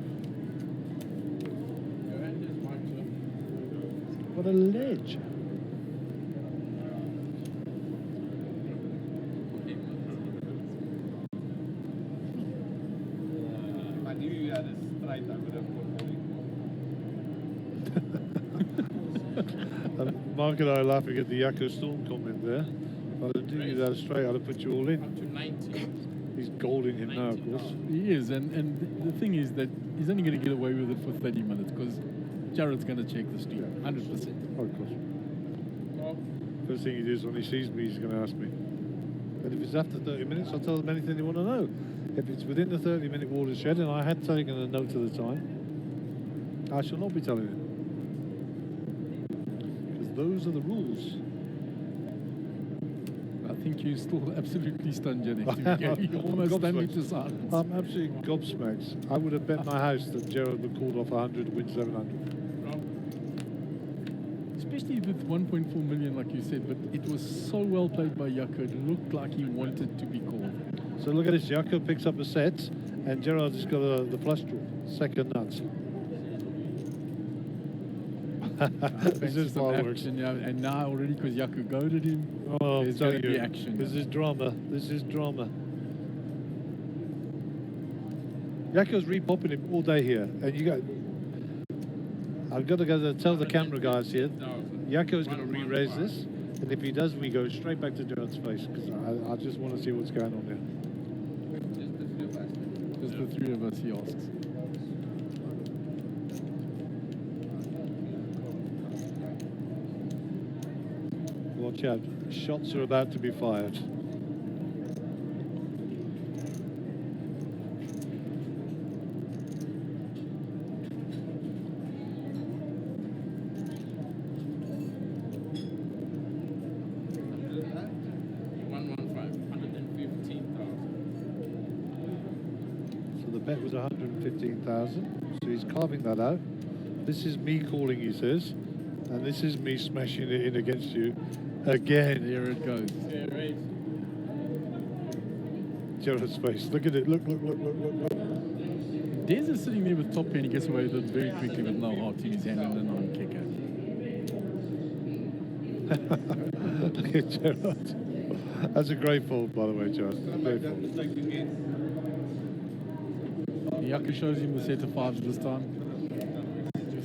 What a ledge. If I knew you had a straight, I would have put all in. Mark and I are laughing at the Jaco Storm comment there. If I knew you that straight, I'd have put you all in. Up to 90. He's golding him now, of course. He is, and the thing is that he's only going to get away with it for 30 minutes because Jared's going to check the stream, 100%. Oh, of course. First thing he does when he sees me, he's going to ask me. But if it's after 30 minutes, I'll tell them anything they want to know. If it's within the 30-minute watershed, and I had taken a note of the time, I shall not be telling him. Because those are the rules. I think you're still absolutely stunned, Jenny. You almost stunned me to silence. I'm absolutely gobsmacked. I would have bet my house that Gerald would called off 100 to win 700. Especially with 1.4 million, like you said, but it was so well played by Jaco. It looked like he wanted to be called. So look at this, Jaco picks up a set, and Gerald has got the flush draw, second nuts. This is fireworks. Action, yeah, and now already, because Jaco goaded him, Oh, there's I'm going to telling be you, action. this is drama. This is drama. Jaco's re-popping him all day here, and you got. I've got to go to tell the camera guys here. Jaco is going to re-raise this, and if he does, we go straight back to Gerard's face because I just want to see what's going on there. Just the three of us, he asks. Watch out! Shots are about to be fired. Bet was 115,000, so he's carving that out. This is me calling, he says, and this is me smashing it in against you again. There it goes. Yeah, right. Gerard's face. Look at it. Look. Des is sitting there with top pair and he gets away with it very quickly with no heart in his hand and a non-kicker. Look at Gerard. That's a great fold, by the way, Gerard. Great fold. Jaco shows him the set of fives this time.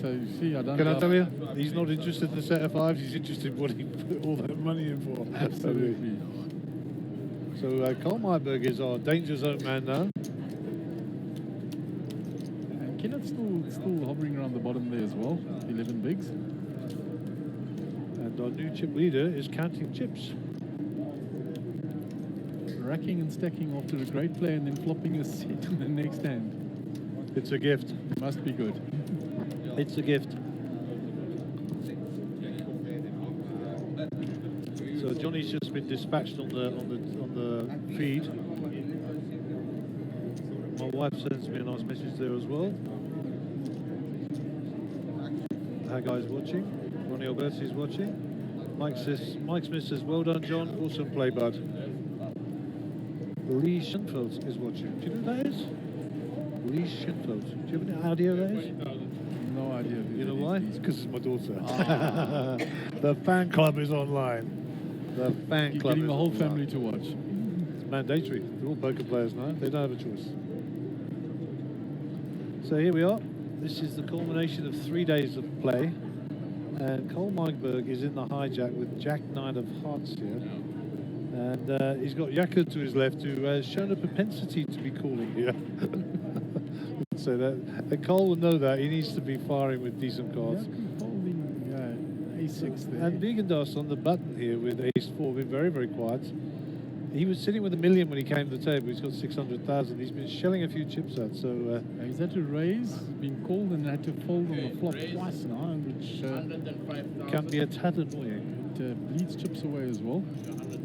So you see, I don't Can know. I tell you? He's not interested in the set of fives. He's interested in what he put all that money in for. Absolutely. So Carl Myberg is our danger zone man now. And Kenneth's still hovering around the bottom there as well. 11 bigs. And our new chip leader is counting chips. Racking and stacking after a great play and then flopping a set in the next hand. It's a gift. Must be good. It's a gift. So Johnny's just been dispatched on the feed. My wife sends me a nice message there as well. How guys watching? Ronnie Alberti's watching. Mike Smith says, well done, John. Awesome play, bud. Lee Schoenfeld is watching. Do you know who that is? Lee Schoenfeld. Do you have any idea who that is? No idea. You know why? Because it's my daughter. Ah. The fan club is online. The fan You're club getting is the whole online. family to watch. It's mandatory. They're all poker players now. They don't have a choice. So here we are. This is the culmination of 3 days of play. And Cole Meiberg is in the hijack with Jack 9 of hearts here. And he's got Jakob to his left, who has shown a propensity to be calling here. So that Cole will know that. He needs to be firing with decent cards. Holding A6 there. And Vigendas on the button here with Ace 4, been very, very quiet. He was sitting with $1 million when he came to the table. He's got 600,000. He's been shelling a few chips out. So He's had to raise, he's been called and had to fold on the flop raise. twice now, which 105,000. can be a tad annoying. it bleeds chips away as well.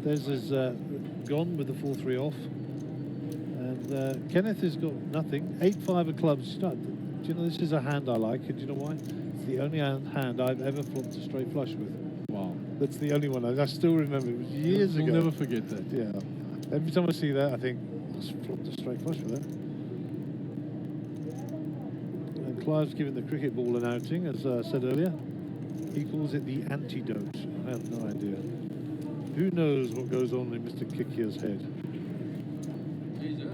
There's his gone with the 4-3 off. And Kenneth has got nothing. 8-5 of clubs. Do you know, this is a hand I like, and do you know why? It's the only hand I've ever flopped a straight flush with. Wow. That's the only one. I still remember. It was years We'll ago. never forget that. Yeah. Every time I see that, I think, I just flopped a straight flush with that. And Clive's given the cricket ball an outing, as I said earlier. He calls it the antidote. I have no idea. Who knows what goes on in Mr. Kikia's head?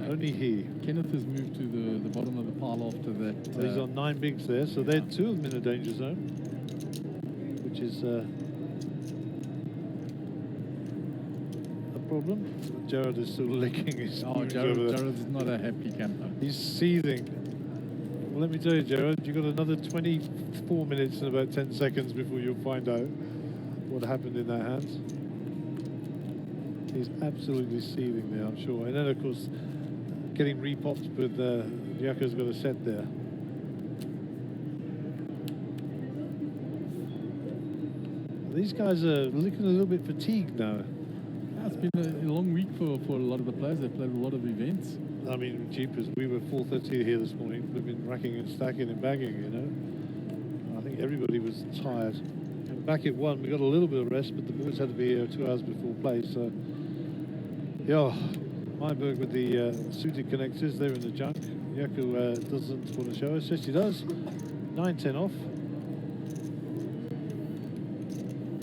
Only he. Kenneth has moved to the bottom of the pile after that. So he's on 9 bigs there, so they're 2 of them in the danger zone, which is a problem. Jared is still licking his Oh, spoons over there. Jared's not a happy camper. He's seething. Well, let me tell you, Jared, you've got another 24 minutes and about 10 seconds before you'll find out what happened in that hand. He's absolutely seething there, I'm sure. And then, of course, getting repopped with Jako's got a set there. These guys are looking a little bit fatigued now. Yeah, it's been a long week for a lot of the players. They've played a lot of events. I mean, jeepers, we were 4:30 here this morning. We've been racking and stacking and bagging, you know. I think everybody was tired. And back at 1, we got a little bit of rest, but the boys had to be here 2 hours before play, so... Yeah, Meiberg with the suited connectors, they're in the junk. Jaco doesn't want to show us. Yes, he does. 9-10 off.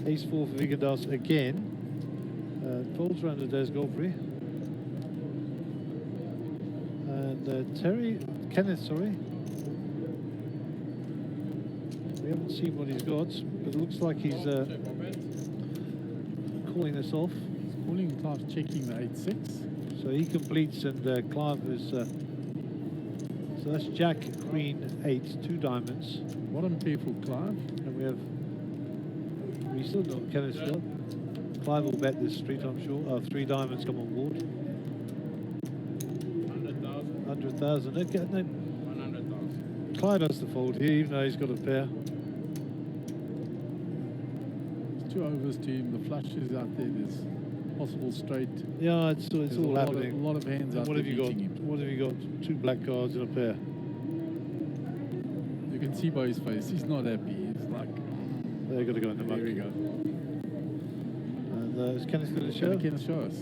Ace 4 for Vigendas again. Folds around the Des Godfrey. And Kenneth, sorry. We haven't seen what he's got, but it looks like he's calling this off. Calling Clive checking the 8-6. So he completes, and Clive is. So that's Jack, Queen, 8, 2 diamonds. What a pair for Clive. And we have. We still got Kenneth still. Clive will bet this street, I'm sure. 3 diamonds come on board. 100,000. Okay, no. 100,000. Clive has to fold here, even though he's got a pair. There's 2 overs to him. The flush is out there. There's possible straight. Yeah, it's all happening. A lot of hands out What there have you got? beating him. What have you got? 2 black cards and a pair. You can see by his face. He's not happy. He's like, They're going to go in the there muck. we go. And is Kenneth going to show? Can Kenneth show us?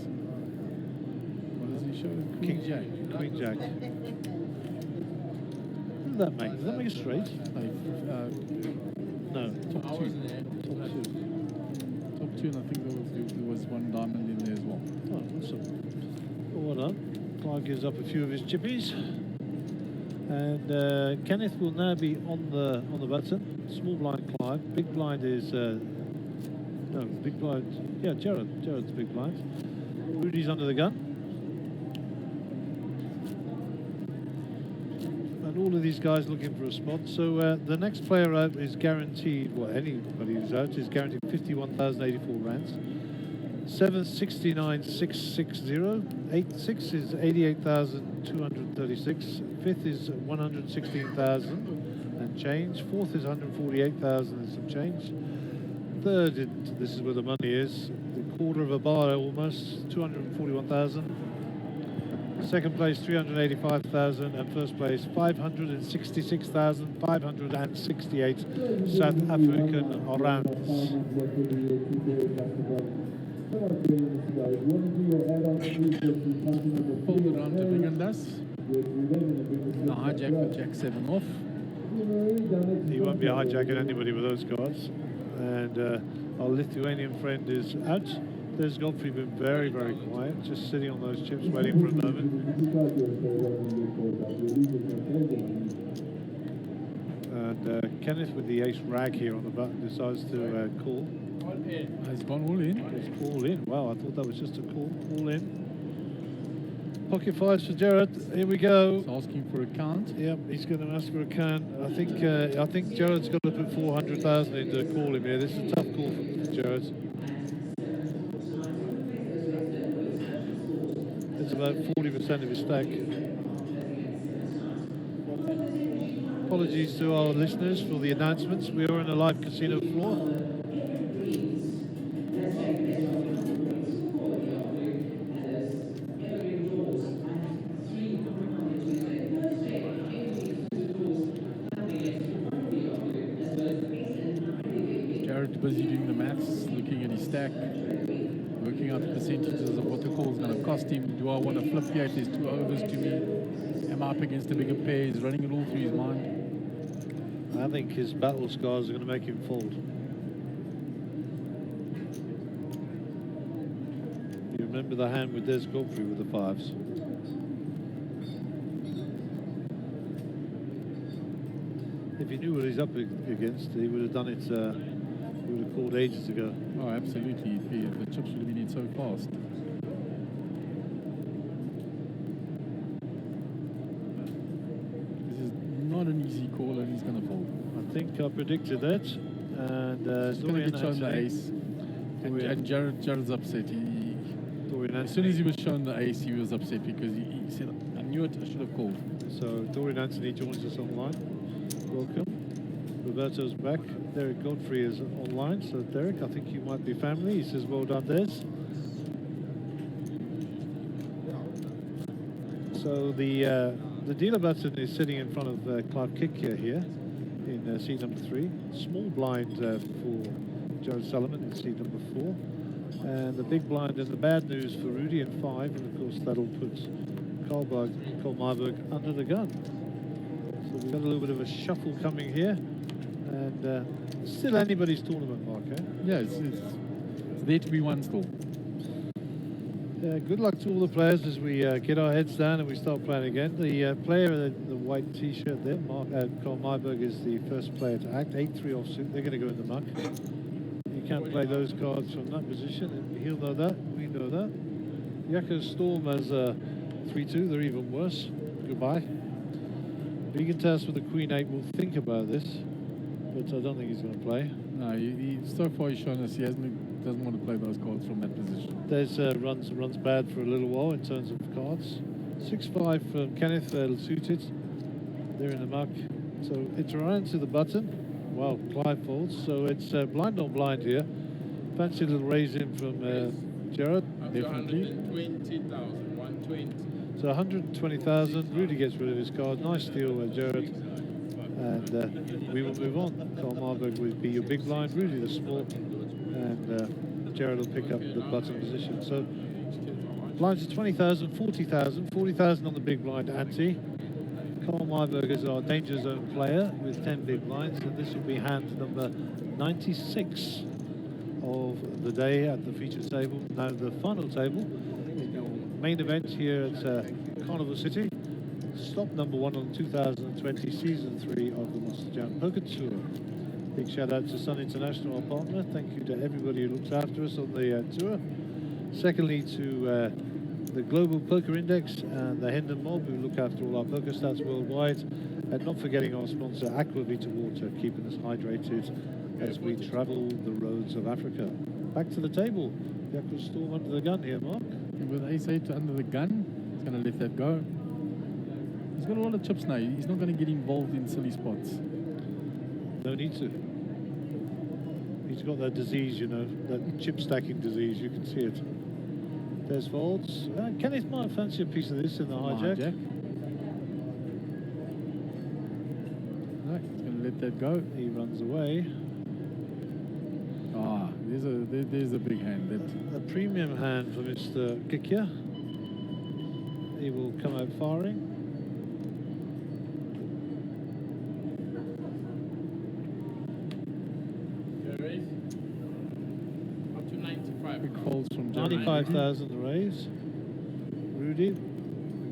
What does he show? King Jack. Queen Jack. What does that make? Does that make it straight? No. Top 2. Top 2, and I think there was 1 diamond in there as well. Oh, awesome. Well done. Clive gives up a few of his chippies. And Kenneth will now be on the button. Small blind Clive. Big blind is no, big blind. Yeah, Jared's big blind. Rudy's under the gun. And all of these guys looking for a spot. So the next player out is guaranteed, well, anybody who's out is guaranteed 51,084 rands. 7th, 69,660. 8th, is 88,236. 5th is 116,000 and change. 4th is 148,000 and some change. 3rd, this is where the money is. The quarter of a bar almost, 241,000. 2nd place, 385,000, and 1st place, 566,568 South African rands. Fold around to Vigendas. The hijack with Jack 7 off. He won't be hijacking anybody with those cards. And our Lithuanian friend is out. There's Godfrey been very, very quiet, just sitting on those chips waiting for a moment. And Kenneth with the ace rag here on the button decides to call. He's gone all in. It's all in. Wow, I thought that was just a call. All in. Pocket fives for Jared. Here we go. He's asking for a count. Yep, he's going to ask for a count. I think Jared's got to put 400,000 in to call him here. This is a tough call for Jared. It's about 40% of his stack. Apologies to our listeners for the announcements. We are on a live casino floor. Jared's busy doing the maths, looking at his stack, working out the percentages of what the call is going to cost him. Do I want to flip here if there's two overs to me? Am I up against a bigger pair? He's running it all through his mind. I think his battle scars are going to make him fold. You remember the hand with Des Godfrey with the fives? If he knew what he's up against, he would have done it. He would have called ages ago. Oh, absolutely. The chips would have been in so fast. This is not an easy call, and he's going to fold. I think I predicted that. And He's going to get shown the ace. And Jared's upset. As soon as he was shown the ace, he was upset because he said, I knew it, I should have called. So Dorian Anthony joins us online. Welcome. Roberto's back. Derek Godfrey is online. So Derek, I think you might be family. He says, well done, Des. So the dealer button is sitting in front of Clive Kicker here in seat number 3. Small blind for Jared Solomon in seat number 4. And the big blind and the bad news for Rudy in 5. And of course that'll put Carl Myberg under the gun. So we've got a little bit of a shuffle coming here. And still anybody's tournament, Mark, eh? Yeah, it's there to be won still. Good luck to all the players as we get our heads down and we start playing again. The player in the white t-shirt there, Carl Myberg, is the first player to act. 8-3 offsuit. They're going to go in the muck. You can't play those cards from that position. And he'll know that. We know that. Yakko Storm has 3-2. They're even worse. Goodbye. Vegantas with the Queen 8 will think about this, but I don't think he's going to play. No, so far he's shown us he doesn't want to play those cards from that position. There's runs bad for a little while in terms of cards. 6-5 from Kenneth suited. They're in the muck. So it's around to the button. Wow, Clive folds. So it's blind on blind here. Fancy a little raise in from Jared. Definitely. 120,000, 120. So 120,000. Rudy gets rid of his card. Nice steal, Jared. And we will move on. Carl Myberg will be your big blind. Rudy the small. And Jared will pick up the button position. So blinds are 20,000, 40,000, 40,000 on the big blind ante. Carl Myberg is our danger zone player with 10 big blinds, and this will be hand number 96 of the day at the feature table. Now the final table is your main event here at Carnival City. Stop number 1 on 2020 season 3 of the Monster Jam Poker Tour. Big shout out to Sun International, our partner. Thank you to everybody who looks after us on the tour. Secondly, to the Global Poker Index and the Hendon Mob, who look after all our poker stats worldwide. And not forgetting our sponsor, Aquavita Water, keeping us hydrated as we travel the roads of Africa. Back to the table. Yakko Storm under the gun here, Mark. With ace-8 under the gun, he's going to let that go. He's got a lot of chips now. He's not going to get involved in silly spots. No need to. He's got that disease, you know, that chip stacking disease. You can see it. There's folds. Kenneth might fancy a piece of this in the hijack. No, he's going to let that go. He runs away. Ah, there's a big hand. A premium hand for Mr. Kikia. He will come out firing. Up to 95. Big folds from 95,000 to raise. Rudy,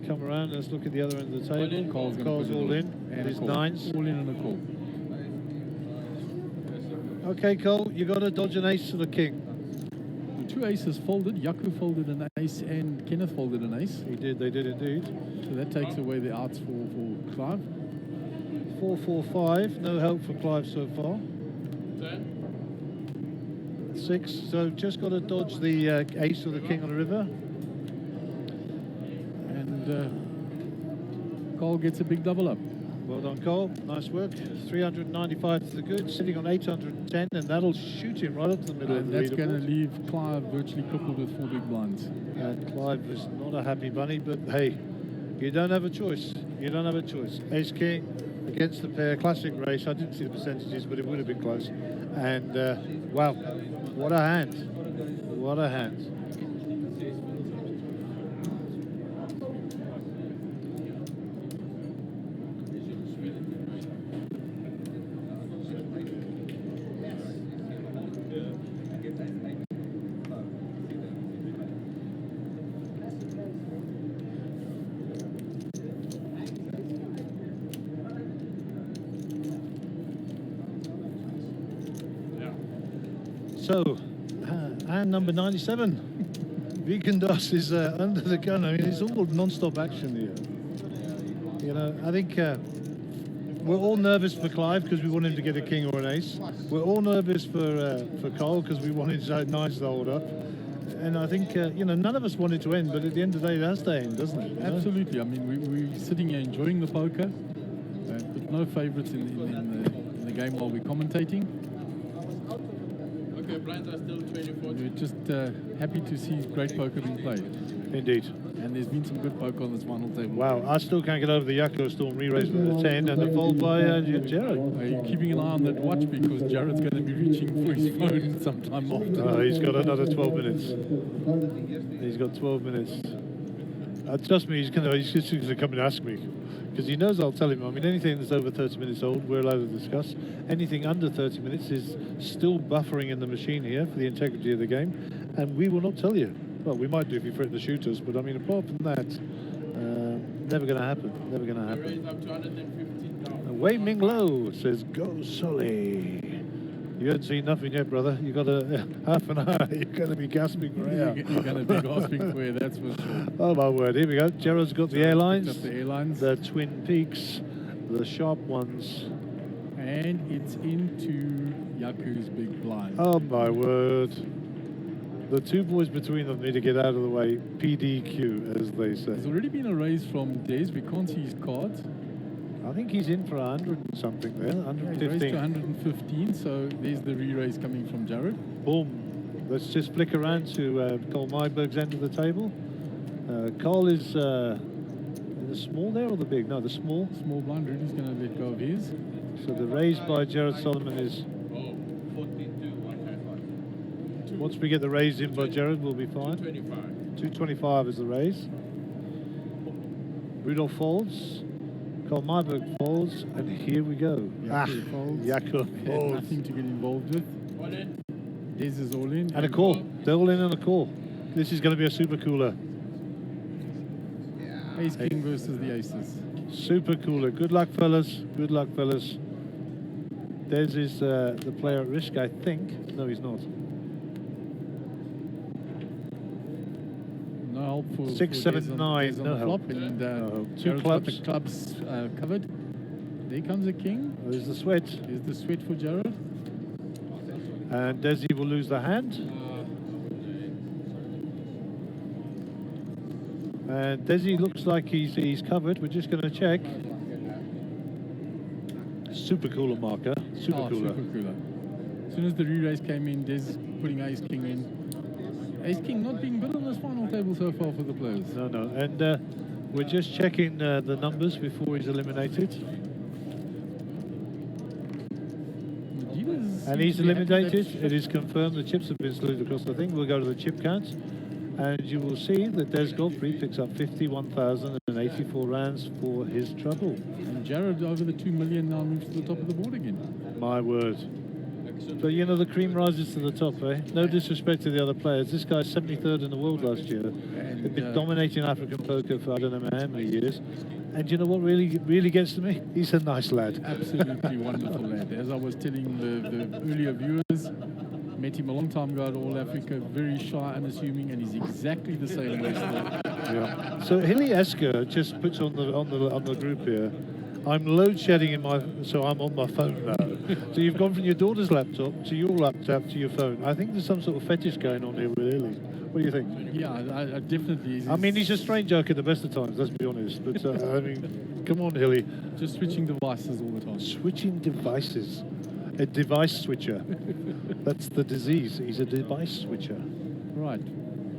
come around. Let's look at the other end of the table. Carl's all in. And His a call. nines. All in and a call. Okay, Cole, you got to dodge an ace to the king. The two aces folded. Yaku folded an ace and Kenneth folded an ace. He did, they did indeed. So that takes away the outs for Clive. 4-4-5, no help for Clive so far. 6, so just got to dodge the ace or the king on the river. And Cole gets a big double up. Well done, Cole. Nice work. 395 to the good, sitting on 810, and that'll shoot him right up to the middle of And the that's going to leaderboard. leave Clive virtually crippled with 4 big blinds. And Clive is not a happy bunny, but hey, you don't have a choice. You don't have a choice. Ace King against the pair, classic race. I didn't see the percentages, but it would have been close. And wow, what a hand. What a hand. So, hand number 97. Vikendas is under the gun. I mean, it's all non-stop action here. You know, I think we're all nervous for Clive because we want him to get a king or an ace. We're all nervous for Cole because we want his nines to hold up. And I think, you know, none of us want it to end, but at the end of the day, it has to end, doesn't it? You know? Absolutely. I mean, we're sitting here enjoying the poker, but no favourites in the game while we're commentating. Okay, blinds are still 24. We're just happy to see great poker being played. Indeed. And there's been some good poker on this final table. Wow, I still can't get over the Yakko Storm re-raise with the 10 and the fold by Jared. Are you keeping an eye on that watch because Jared's going to be reaching for his phone sometime after? He's got another 12 minutes. He's got 12 minutes. Trust me, he's just going to come and ask me because he knows I'll tell him. I mean, anything that's over 30 minutes old, we're allowed to discuss. Anything under 30 minutes is still buffering in the machine here for the integrity of the game, and we will not tell you. Well, we might do if you threaten to shoot us, but I mean, apart from that, never going to happen. Never going to happen. Raised up to 115,000. Wei Ming Lo says, "Go Sully." You haven't seen nothing yet, brother. You got a half an hour. You're going to be gasping for air. You're going to be gasping for air, that's for sure. Oh my word! Here we go. Gerard's got the airlines, The airlines. the Twin Peaks, the sharp ones. And it's into Yaku's big blind. Oh my word! The two boys between them need to get out of the way. PDQ, as they say. There's already been a raise from Des. We can't see his cards. I think he's in for 100 and something there. He raised to 115. 115, so there's the re-raise coming from Jared. Boom. Let's just flick around to Cole Myberg's end of the table. Cole is in the small there or the big? No, the small. Small blind, Rudy's going to let go of his. So the raise by Jared Solomon is, Oh, 14-2, 155. once we get the raise in by Jared, we'll be fine. 225. 225 is the raise. Rudolph folds. Cole Myberg folds, and here we go. Yaku folds. Yaku Had folds. nothing to get involved with. All in. Des is all in. And a call. They're all in on a call. This is going to be a super cooler. Ace King versus the Aces. Super cooler. Good luck, fellas. Good luck, fellas. Des is the player at risk, I think. No, he's not. No help for 6, for 7, Des on- 9, Des on no the help. flop, and No. Two Jared's got the clubs. clubs covered. There comes a king. There's the sweat. There's the sweat for Jared. And Desi will lose the hand. And Desi looks like he's covered. We're just going to check. Super cooler marker. Super cooler. Super cooler. As soon as the re-raise came in, Des putting Ace King in. Ace King not being good on this final table so far for the players. No, no. And we're just checking the numbers before he's eliminated. And he's eliminated. It is confirmed the chips have been slewed across the thing. We'll go to the chip count. And you will see that Des Godfrey picks up 51,084 rands for his trouble. And Jared over the 2 million now moves to the top of the board again. My word. But you know, the cream rises to the top, eh? No disrespect to the other players. This guy's 73rd in the world last year. They've been dominating African poker for I don't know how many years. And you know what really gets to me? He's a nice lad. Absolutely wonderful lad. As I was telling the earlier viewers, met him a long time ago at All Africa, very shy, unassuming, and he's exactly the same way still. Yeah. So Hilly Esker just puts on the group here. I'm load shedding so I'm on my phone now. So you've gone from your daughter's laptop to your laptop to your phone. I think there's some sort of fetish going on here with Hilly. What do you think? Yeah, I definitely. I mean, he's a strange joke at the best of times, let's be honest. But I mean, come on, Hilly. Just switching devices all the time. Switching devices. A device switcher. That's the disease. He's a device switcher. Right.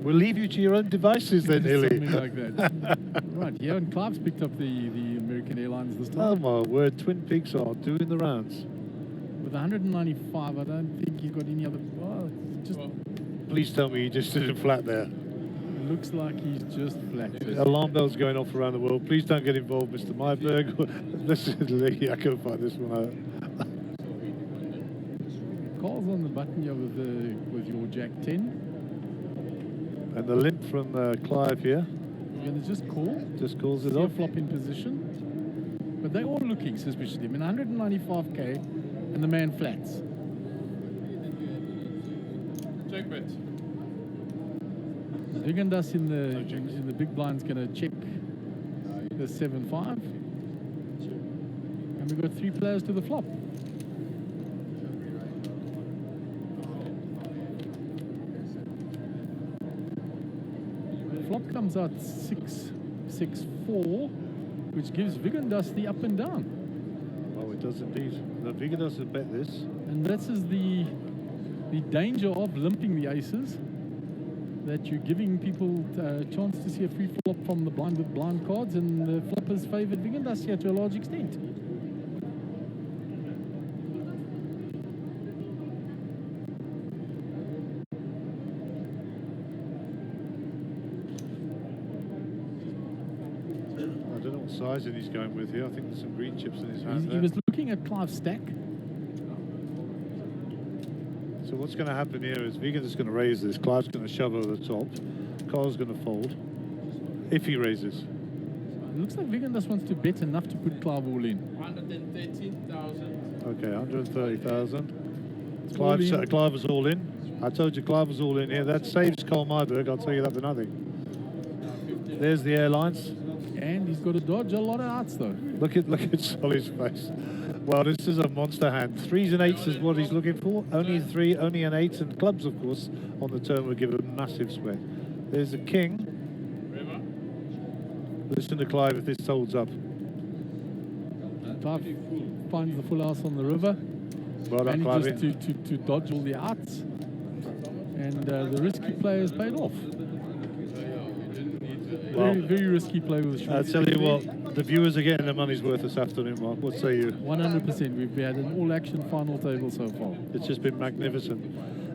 We'll leave you to your own devices then, Hilly. Something like that. Right, yeah, and Clive's picked up the American Airlines this time. Oh my word, Twin Peaks are doing the rounds. With 195, I don't think he's got any other... Oh, just Please tell me he just did it flat there. looks like he's just flat. Alarm bells going off around the world. Please don't get involved, Mr. Myberg. I can find this one out. Carl's on the button here with your Jack 10. And the limp from Clive here. You're going to just call. Just calls it See a off. flop in position. But they're all looking suspiciously. I mean, 195k and the man flats. Check bet. Vigandas in the big blind's going to check the 7-5. And we've got 3 players to the flop. Flop comes out 6-6-4, which gives Vigandas the up and down. Oh, it does indeed. The Vigandas has bet this. And this is the danger of limping the aces, that you're giving people a chance to see a free flop from the blind with blind cards, and the flop has favoured Vigandas here to a large extent. I don't know what sizing he's going with here. I think there's some green chips in his hand. He was looking at Clive's stack. So what's going to happen here is Vegan's is going to raise this. Clive's going to shove over the top. Carl's going to fold. If he raises. It looks like Vigandas wants to bet enough to put Clive all in. 113,000. Okay, 130,000. All in. Clive was all in. I told you Clive was all in here. That saves Carl Myberg. I'll tell you that for nothing. There's the airlines. And he's got to dodge a lot of outs though. Look at Solly's face. Well, this is a monster hand. 3s and 8s is what he's looking for. Only a 3, only an 8, and clubs, of course, on the turn would give a massive spread. There's a king. Listen to Clive if this holds up. Clive finds the full house on the river. Well done, Manages Clive. to dodge all the outs. And the risky play has paid off. Well, Very risky play with the I'll tell you what, the viewers are getting their money's worth this afternoon, Mark. What say you? 100%. We've had an all-action final table so far. It's just been magnificent.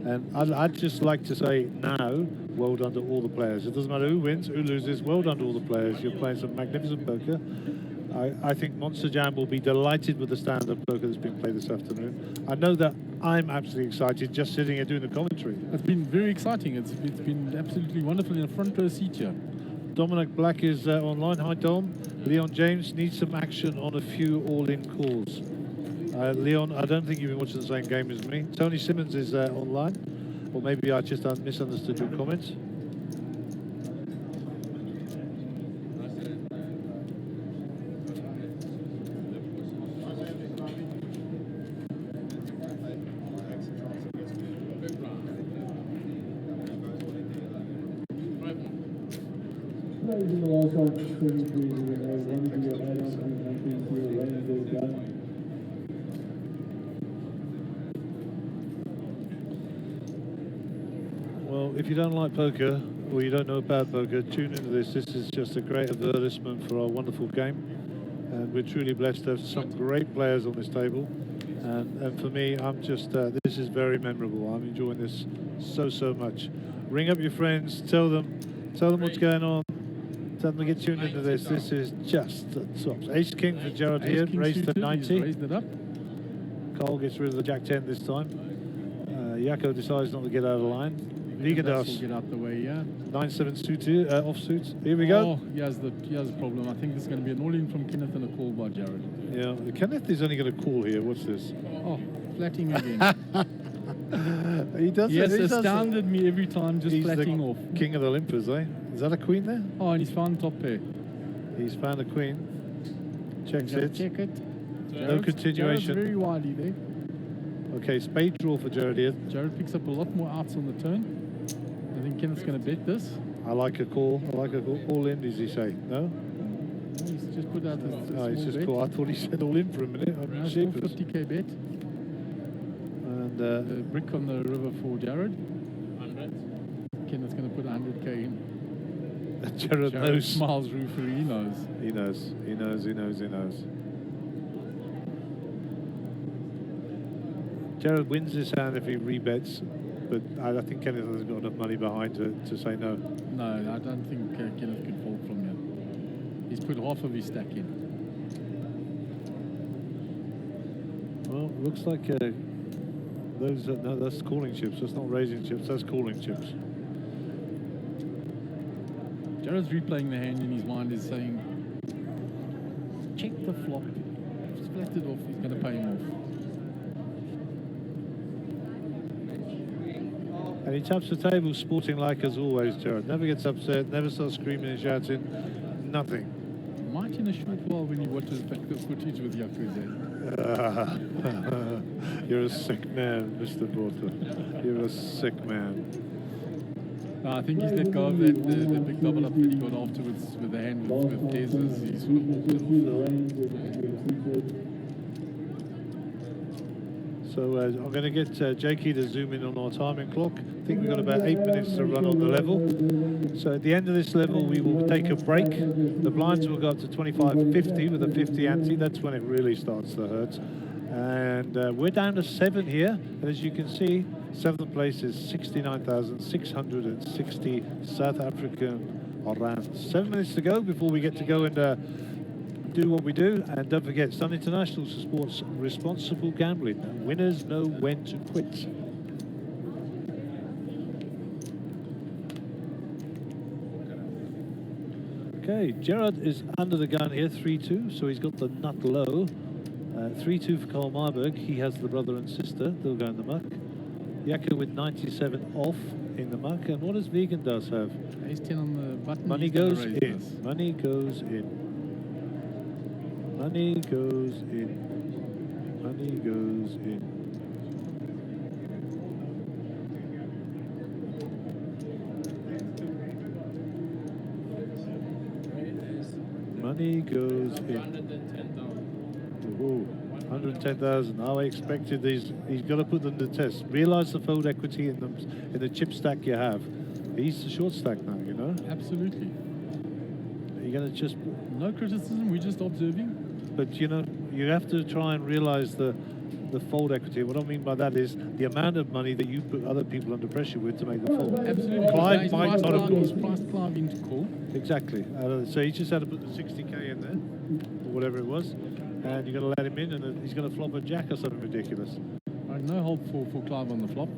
And I'd just like to say now, well done to all the players. It doesn't matter who wins, who loses, well done to all the players. You're playing some magnificent poker. I think Monster Jam will be delighted with the stand-up poker that's been played this afternoon. I know that I'm absolutely excited just sitting here doing the commentary. It's been very exciting. It's been absolutely wonderful in a front row seat here. Dominic Black is online. Hi, Dom. Leon James needs some action on a few all-in calls. Leon, I don't think you've been watching the same game as me. Tony Simmons is online. Or maybe I just misunderstood your comments. Players in the last one, 73, one of your add-ons and countries here, range is done. Well, if you don't like poker, or you don't know about poker, tune into this. This is just a great advertisement for our wonderful game. And we're truly blessed to have some great players on this table. And for me, I'm just, this is very memorable. I'm enjoying this so much. Ring up your friends, tell them what's going on. Tell them to get tuned into this. This is just the tops. Ace King for Gerard here, King raised to suited, 90. he's raised it up. Carl gets rid of the Jack 10 this time. Jaco decides not to get out of the line. Vegan Will does. get out the way, yeah. 9-7 suit here, offsuit. Here we go. Oh, he has the problem. I think this is going to be an all-in from Kenneth and a call by Jared. Yeah, Kenneth is only going to call here. What's this? Oh, flatting again. He does He it. has He does it. astounded me every time, just He's flatting the off. king of the limpers, eh? Is that a queen there? Oh, and he's found top pair. He's found a queen. Checks it. Check it. No continuation. Jared's very widely there. Okay, spade draw for Jared here. Jared picks up a lot more outs on the turn. I think Kenneth's going to bet this. I like a call. I like a call. All in, does he say? No? He's just put out a Oh, small he's just bet. call. I thought he said all in for a minute. I'm No, sheep. 50k bet. And The brick on the river for Jared. 100. Kenneth's going to put 100k in. Jared Jared knows. smiles ruefully. He knows. He knows. He knows. He knows. He knows. Jared wins this hand if he rebets, but I think Kenneth hasn't got enough money behind to say no. No, I don't think Kenneth could fold from here. He's put half of his stack in. Well, looks like those. No, that's calling chips. That's not raising chips. That's calling chips. Jared's replaying the hand in his mind, is saying, check the flop. Split it off, he's going to pay him off. And he taps the table, sporting like as always, Jared. Never gets upset, never starts screaming and shouting. Nothing. Might in a short while when he watches back the footage with Yakuza. You're a sick man, Mr. Porter. You're a sick man. No, I think he's let go of that, the big double up that he got afterwards with the hand with Tez's. He's sort of walked it off. So I'm going to get Jakey to zoom in on our timing clock. I think we've got about 8 minutes to run on the level. So at the end of this level, we will take a break. The blinds will go up to 25.50 with a 50 ante. That's when it really starts to hurt. And we're down to 7 here. And as you can see, 7th place is 69,660 South African rand. 7 minutes to go before we get to go and do what we do. And don't forget, Sun International supports responsible gambling. Winners know when to quit. Okay, Gerard is under the gun here, 3-2, so he's got the nut low. 3-2 for Carl Marburg. He has the brother and sister. They'll go in the muck. Yaka with 97 off in the muck. And what does Vegan does have? Ace 10 on the button. Money he's gonna goes raise in. this. Money goes in. Money goes in. Money goes in. Money goes in. 110,000. I expected these. He's got to put them to the test. Realise the fold equity in them, in the chip stack you have. He's the short stack now, you know. Absolutely. You're going to just. No criticism, we're just observing. But you know, you have to try and realise the fold equity. What I mean by that is the amount of money that you put other people under pressure with to make the fold. Absolutely. Clive He's might priced not have Clive- he's got. priced Clive into call. Exactly. So he just had to put the 60k in there, or whatever it was, and you're going to let him in, and he's going to flop a jack or something ridiculous. Right, no hope for Clive on the flop.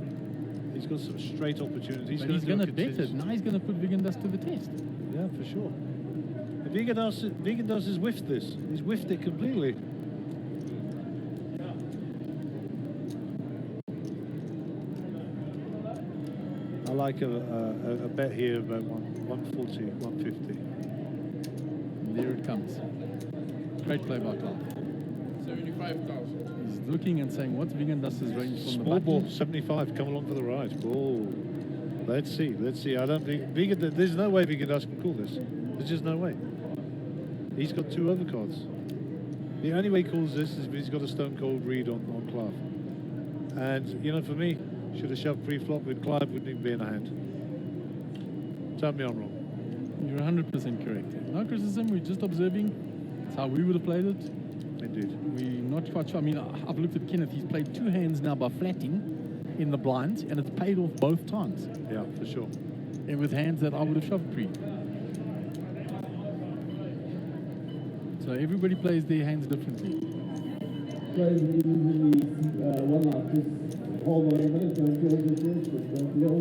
He's got some straight opportunities. But he's going to bet it. Now he's going to put Vegan Dust to the test. Yeah, for sure. Vegan does is whiffed this. He's whiffed it completely. I like a bet here about 140, 150. And there it comes. Great play by Clive. 75,000. He's looking and saying, what's Vegan Dust's range from the Small button? ball, 75, come along for the ride. Oh, let's see. I don't think there's no way Vegan Dust can call this. There's just no way. He's got 2 overcards. The only way he calls this is if he's got a stone cold read on Clive. And, you know, for me, should have shoved pre-flop with Clive, wouldn't even be in a hand. Tell me I'm wrong. You're 100% correct. No criticism, we're just observing. That's how we would have played it. Indeed. We're not quite sure. I mean, I've looked at Kenneth. He's played 2 hands now by flatting in the blinds, and it's paid off both times. Yeah, for sure. And with hands that I would have shoved pre. So everybody plays their hands differently. Players usually one out, just hold on a minute, don't feel different, just don't feel.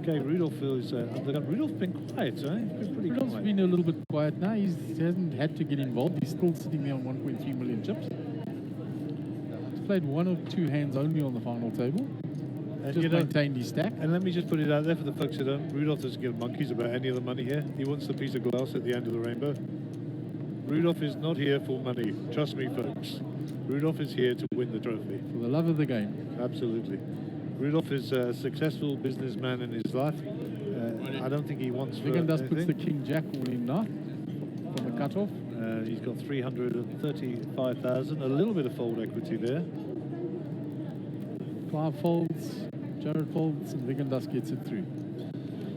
Okay, Rudolph is Rudolph's been quiet, eh? He's been pretty Rudolph's quiet. been a little bit quiet now. He hasn't had to get involved. He's still sitting there on 1.3 million chips. He's played one or two hands only on the final table. And Just you know, maintained his stack. and let me just put it out there for the folks who don't. Rudolph doesn't give monkeys about any of the money here. He wants the piece of glass at the end of the rainbow. Rudolph is not here for money. Trust me, folks. Rudolph is here to win the trophy. For the love of the game. Absolutely. Rudolph is a successful businessman in his life. I don't think he wants for Vigan puts the anything. king jack all in now from the cutoff. He's got 335,000. A little bit of fold equity there. Clive folds, Jared folds, and Vigan gets it through.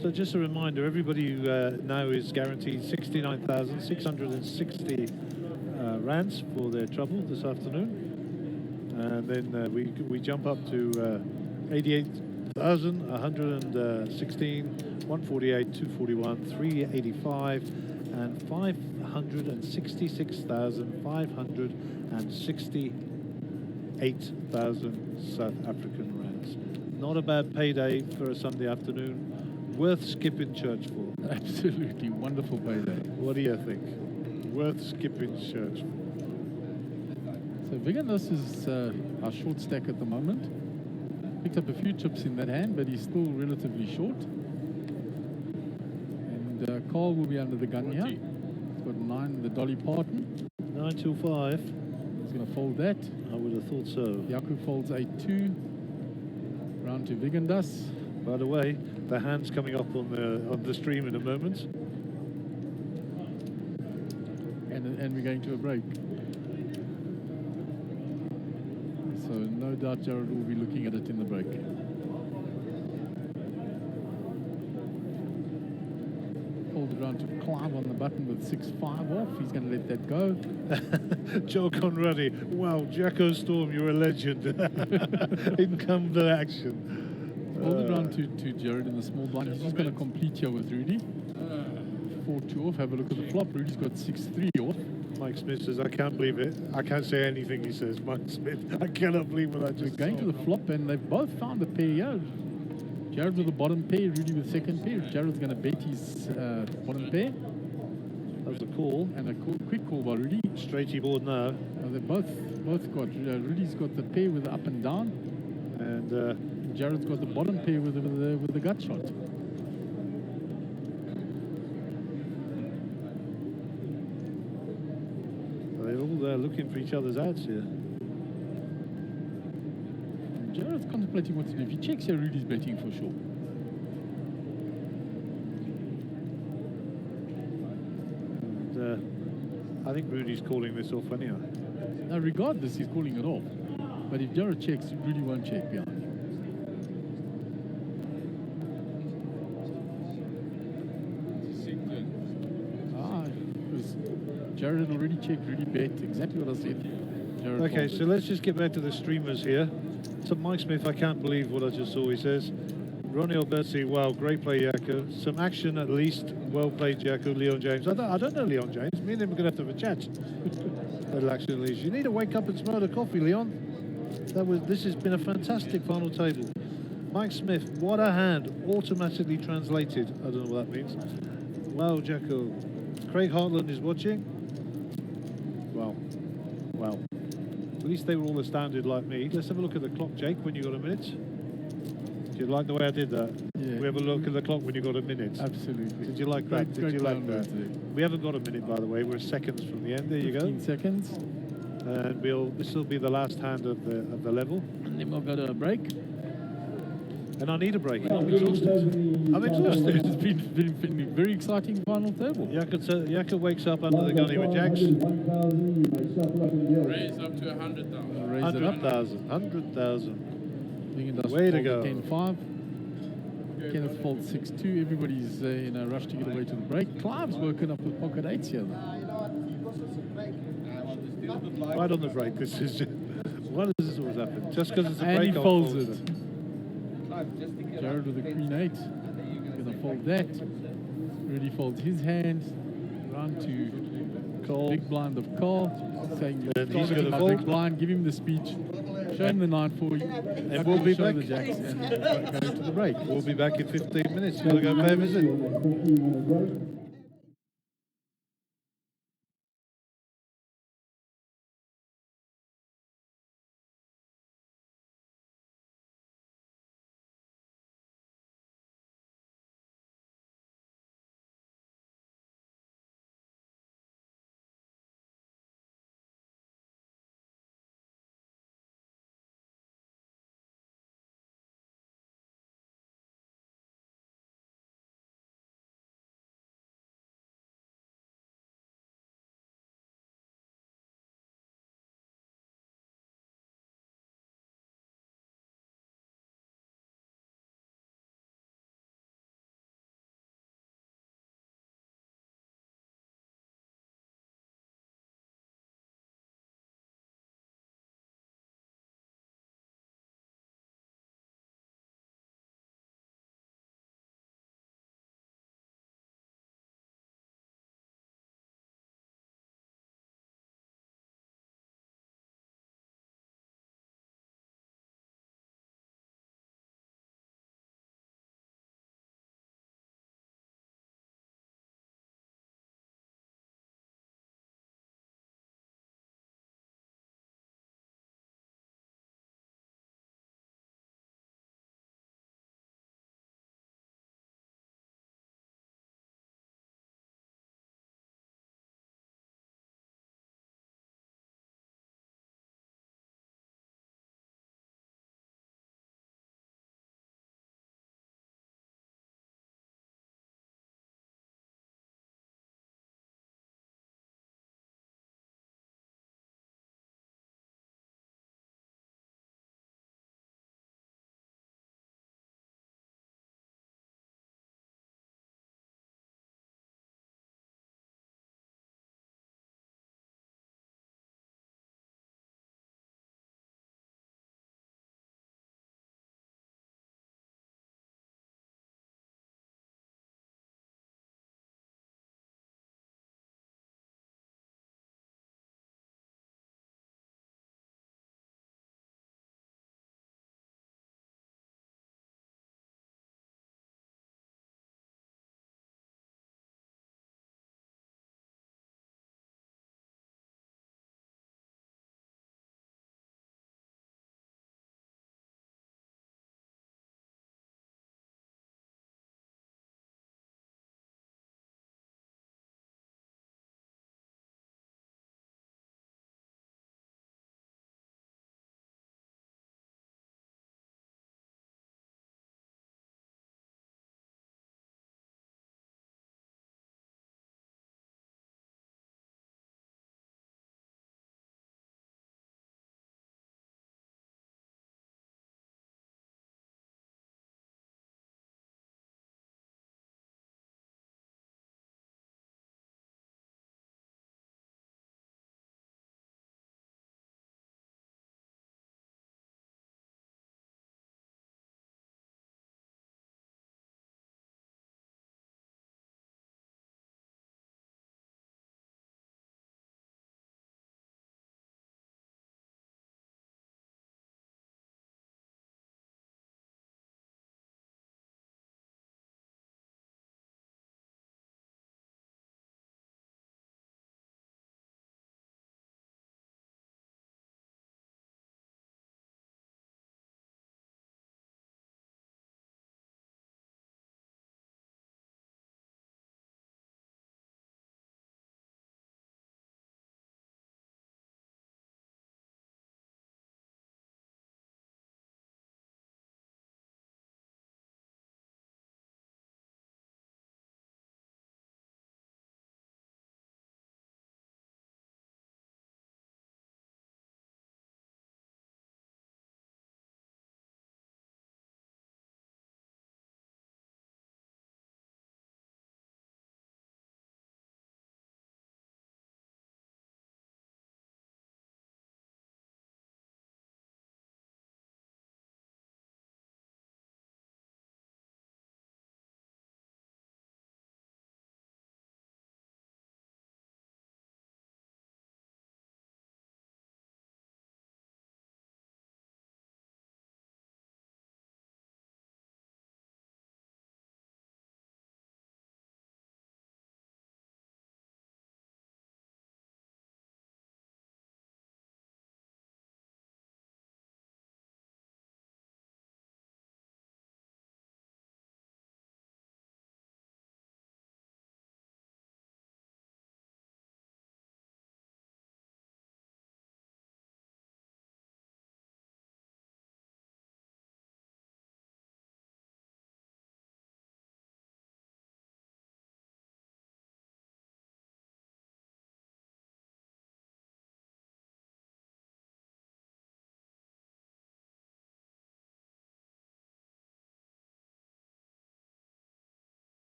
So just a reminder, everybody now is guaranteed 69,660 rands for their trouble this afternoon. And then we jump up to 88,116, 148, 241, 385, and 566,568,000 South African rands. Not a bad payday for a Sunday afternoon. Worth skipping church for. Absolutely wonderful payday. What do you think? Worth skipping church for. So Vigan is our short stack at the moment. Picked up a few chips in that hand, but he's still relatively short. And Carl will be under the gun here. He's got 9, the Dolly Parton. 925. He's going to fold that. I would have thought so. Yaku folds 8-2. Round to Vigandas. By the way, the hand's coming up on the stream in a moment. And we're going to a break. So no doubt Jared will be looking at it in the break. Hold it around to Clive on the button with 6-5 off. He's going to let that go. Joe Conradi, wow, Jacko Storm, you're a legend. In come the action. Hold it around to Jared in the small blind. He's just going to complete here with Rudy. 4-2 off. Have a look at the flop. Rudy's got 6-3 off. Mike Smith says, I can't believe it. I can't say anything he says, Mike Smith. I cannot believe what I We're just going saw. to the flop, and they've both found a pair here. Jared with the bottom pair, Rudy with second pair. Jared's going to bet his bottom pair. That was a call. And a quick call by Rudy. Straighty board now. They both got. Rudy's got the pair with the up and down. And Jared's got the bottom pair with the gut shot. They're all looking for each other's outs here. Jared's contemplating what to do. If he checks here, Rudy's betting for sure. And I think Rudy's calling this off anyhow. Now, regardless, he's calling it off. But if Jared checks, Rudy won't check behind. Jared had already checked, Rudy bet. Exactly what I said. Jared Okay, folded. so let's just get back to the streamers here. So Mike Smith, I can't believe what I just saw, he says. Ronnie Alberti, wow, great play, Jacko. Some action at least. Well played, Jacko. Leon James. I don't know Leon James. Me and him are going to have a chat. Little action at least. You need to wake up and smell the coffee, Leon. This has been a fantastic final table. Mike Smith, what a hand. Automatically translated. I don't know what that means. Wow, Jacko. Craig Hartland is watching. Wow. Wow. At least they were all astounded like me. Let's have a look at the clock, Jake, when you got a minute. Did you like the way I did that? Yeah. We have a look at the clock when you got a minute. Absolutely. Did you like that? Did you like that? downloads, We haven't got a minute, by the way. We're seconds from the end. There you go. 15 seconds. And this will be the last hand of the level. And then we'll go to a break. And I need a break. I'm exhausted. I'm exhausted. It's been a very exciting final table. Yaka wakes up under the gunny with Jacks. 1,000, you may shuffle up in the air. Raise up to 100,000. Raise it up. 100,000. 100,000. Wigan does Way to fold go. 10-5. Kenneth folds 6-2. Everybody's in a rush to get away to the break. Clive's woken up with pocket eights here. Right on the break. This is just, why does this always happen? Just because it's a And break, he I'll folds fold it. Jared with a queen 8. He's going to fold that. Rudy folds his hand. Round to Call. big blind of Carl. Saying, And he's "Target gonna my fold. big blind, give him the speech. Show him the 9 for you. And we'll be show back. the jacks and go to the break. We'll be back in 15 minutes. You want to go pay a visit? 15 break.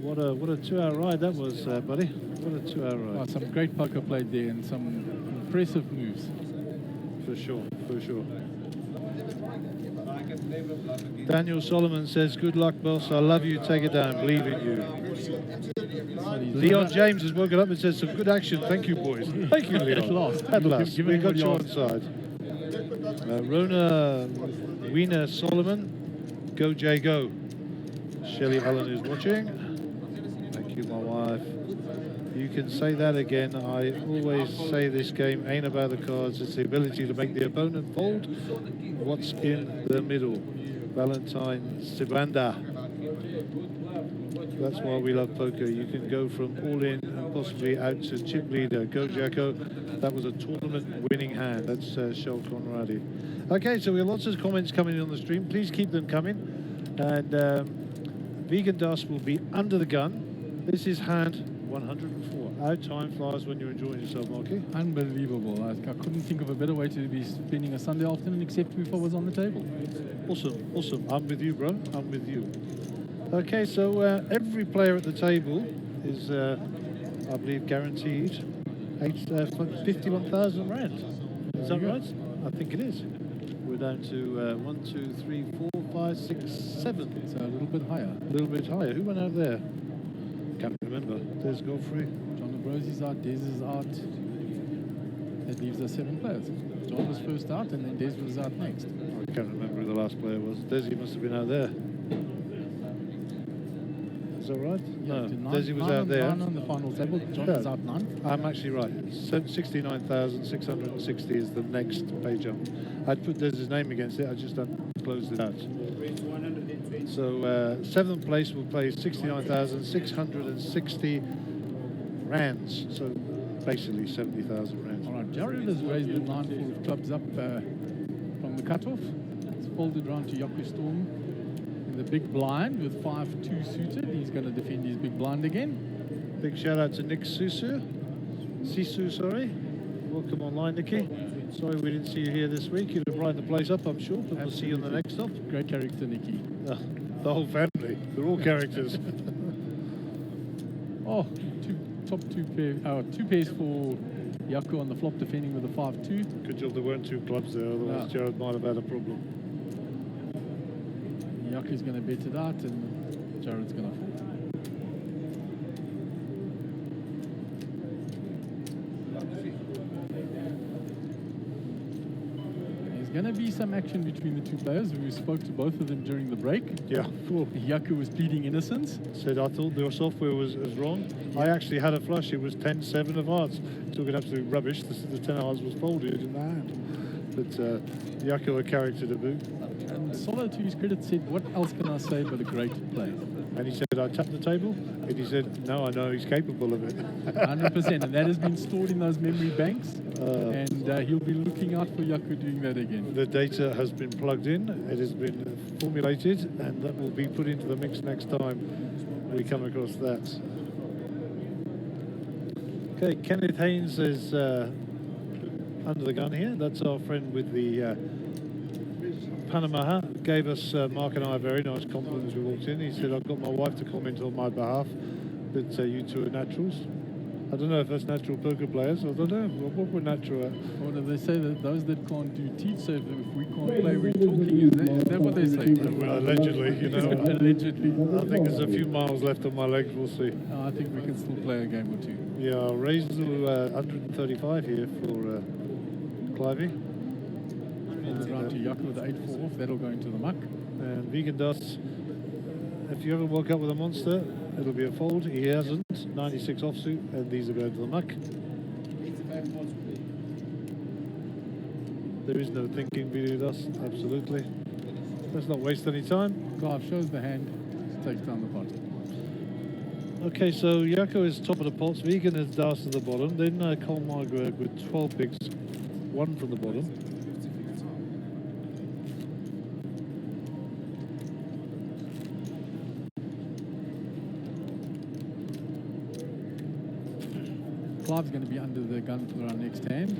What a 2-hour ride that was, buddy. What a 2-hour ride. Oh, some great poker played there and some impressive moves. For sure, for sure. Daniel Solomon says, good luck, boss. I love you. Take it down. Believe in you. Leon James has woken up and says, some good action. Thank you, boys. Thank you, Leon. At last. At last. We got you on on side. Rona Wiener Solomon. Go, Jay, go. Shelley Allen is watching. Thank you, my wife. You can say that again. I always say this game ain't about the cards. It's the ability to make the opponent fold. What's in the middle? Valentine Sibanda. That's why we love poker. You can go from all in and possibly out to chip leader. Go, Jacko. That was a tournament winning hand. That's Shel Conradi. Okay, so we have lots of comments coming in on the stream. Please keep them coming. And Vegan Dust will be under the gun. This is hand 104. How time flies when you're enjoying yourself, Marky. Unbelievable. I couldn't think of a better way to be spending a Sunday afternoon except if I was on the table. Awesome, awesome. I'm with you, bro. I'm with you. Okay, so every player at the table is, I believe, guaranteed 51,000 rand. Is that right? I think it is. We're down to 1, 2, 3, 4, 5, 6, 7. So a little bit higher. A little bit higher. Who went out there? Can't remember. There's Godfrey. John Ambrosie's out, Des is out. That leaves us 7 players. John was first out and then Des was out next. I can't remember who the last player was. Desi must have been out there. Is that right? Yeah, No, Desi was out there. 9 on the final table. John is out 9. I'm actually right. 69,660 is the next page up. I'd put Desi's name against it. I just haven't closed it out. So 7th place will play 69,660 rands. So basically 70,000 rands. All right, Jared has raised the 9 full of clubs up from the cutoff. It's folded round to Yaku Storm in the big blind with 5-2 suited. He's going to defend his big blind again. Big shout out to Nick Sisu, sorry. Welcome online, Nicky. Sorry we didn't see you here this week. You'd have brightened the place up, I'm sure, but we'll see you on the next stop. Great character, Nicky. The whole family. They're all characters. Oh, top two pairs for Yaku on the flop, defending with a 5-2. Good job there weren't 2 clubs there, otherwise Jared might have had a problem. Yaku's going to bet it out and Jared's going to fold. There's going to be some action between the 2 players. We spoke to both of them during the break. Yeah. Cool. Yaku was pleading innocence. Said I thought their software was wrong. I actually had a flush. It was 10-7 of hearts. Took it absolute rubbish. The 10 of hearts was folded in the hand. But Yaku a character to boot. And Solo, to his credit, said, what else can I say but a great play? And he said, I tapped the table. And he said, no, I know he's capable of it. 100%. And that has been stored in those memory banks. And he'll be looking out for Yaku doing that again. The data has been plugged in. It has been formulated. And that will be put into the mix next time we come across that. Okay, Kenneth Haynes is under the gun here. That's our friend with the Panama hat. Gave us, Mark and I, a very nice compliment as we walked in. He said, I've got my wife to comment on my behalf that you 2 are naturals. I don't know if that's natural poker players. I don't know. What we're natural at? Or do they say that those that can't do teach, so if we can't play, we're talking? Is that what they say? Well, allegedly, you know. Allegedly. I think there's a few miles left on my legs. We'll see. I think we can still play a game or 2. Yeah, I'll raise to 135 here for Clivey. Round to Yaku with the 8-4 off. That'll go into the muck. And Vegan Dust, if you ever woke up with a monster, it'll be a fold. He hasn't. 96 offsuit, and these are going to the muck. There is no thinking, Vegan Dust. Absolutely. Let's not waste any time. Clive shows the hand, takes down the pot. Okay, so Yaku is top of the pots. Vegan is Dust at the bottom. Then Cole Margaret with 12 bigs, 1 from the bottom. Clive's going to be under the gun for our next hand.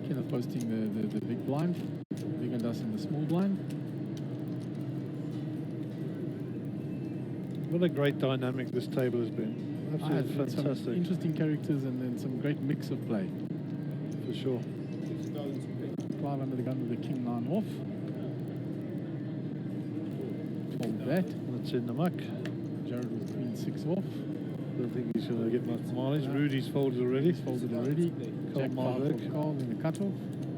Kenneth posting the big blind. Vegan Dust in the small blind. What a great dynamic this table has been. Absolutely Some fantastic. interesting characters and then some great mix of play. For sure. Clive under the gun with the king 9 off. Fold that. That's in the muck. Jared with queen 6 off. Don't think he's going to get much mileage. Rudy's folded already. He's folded already. Jack 5 Marberg. off Carl in the cutoff.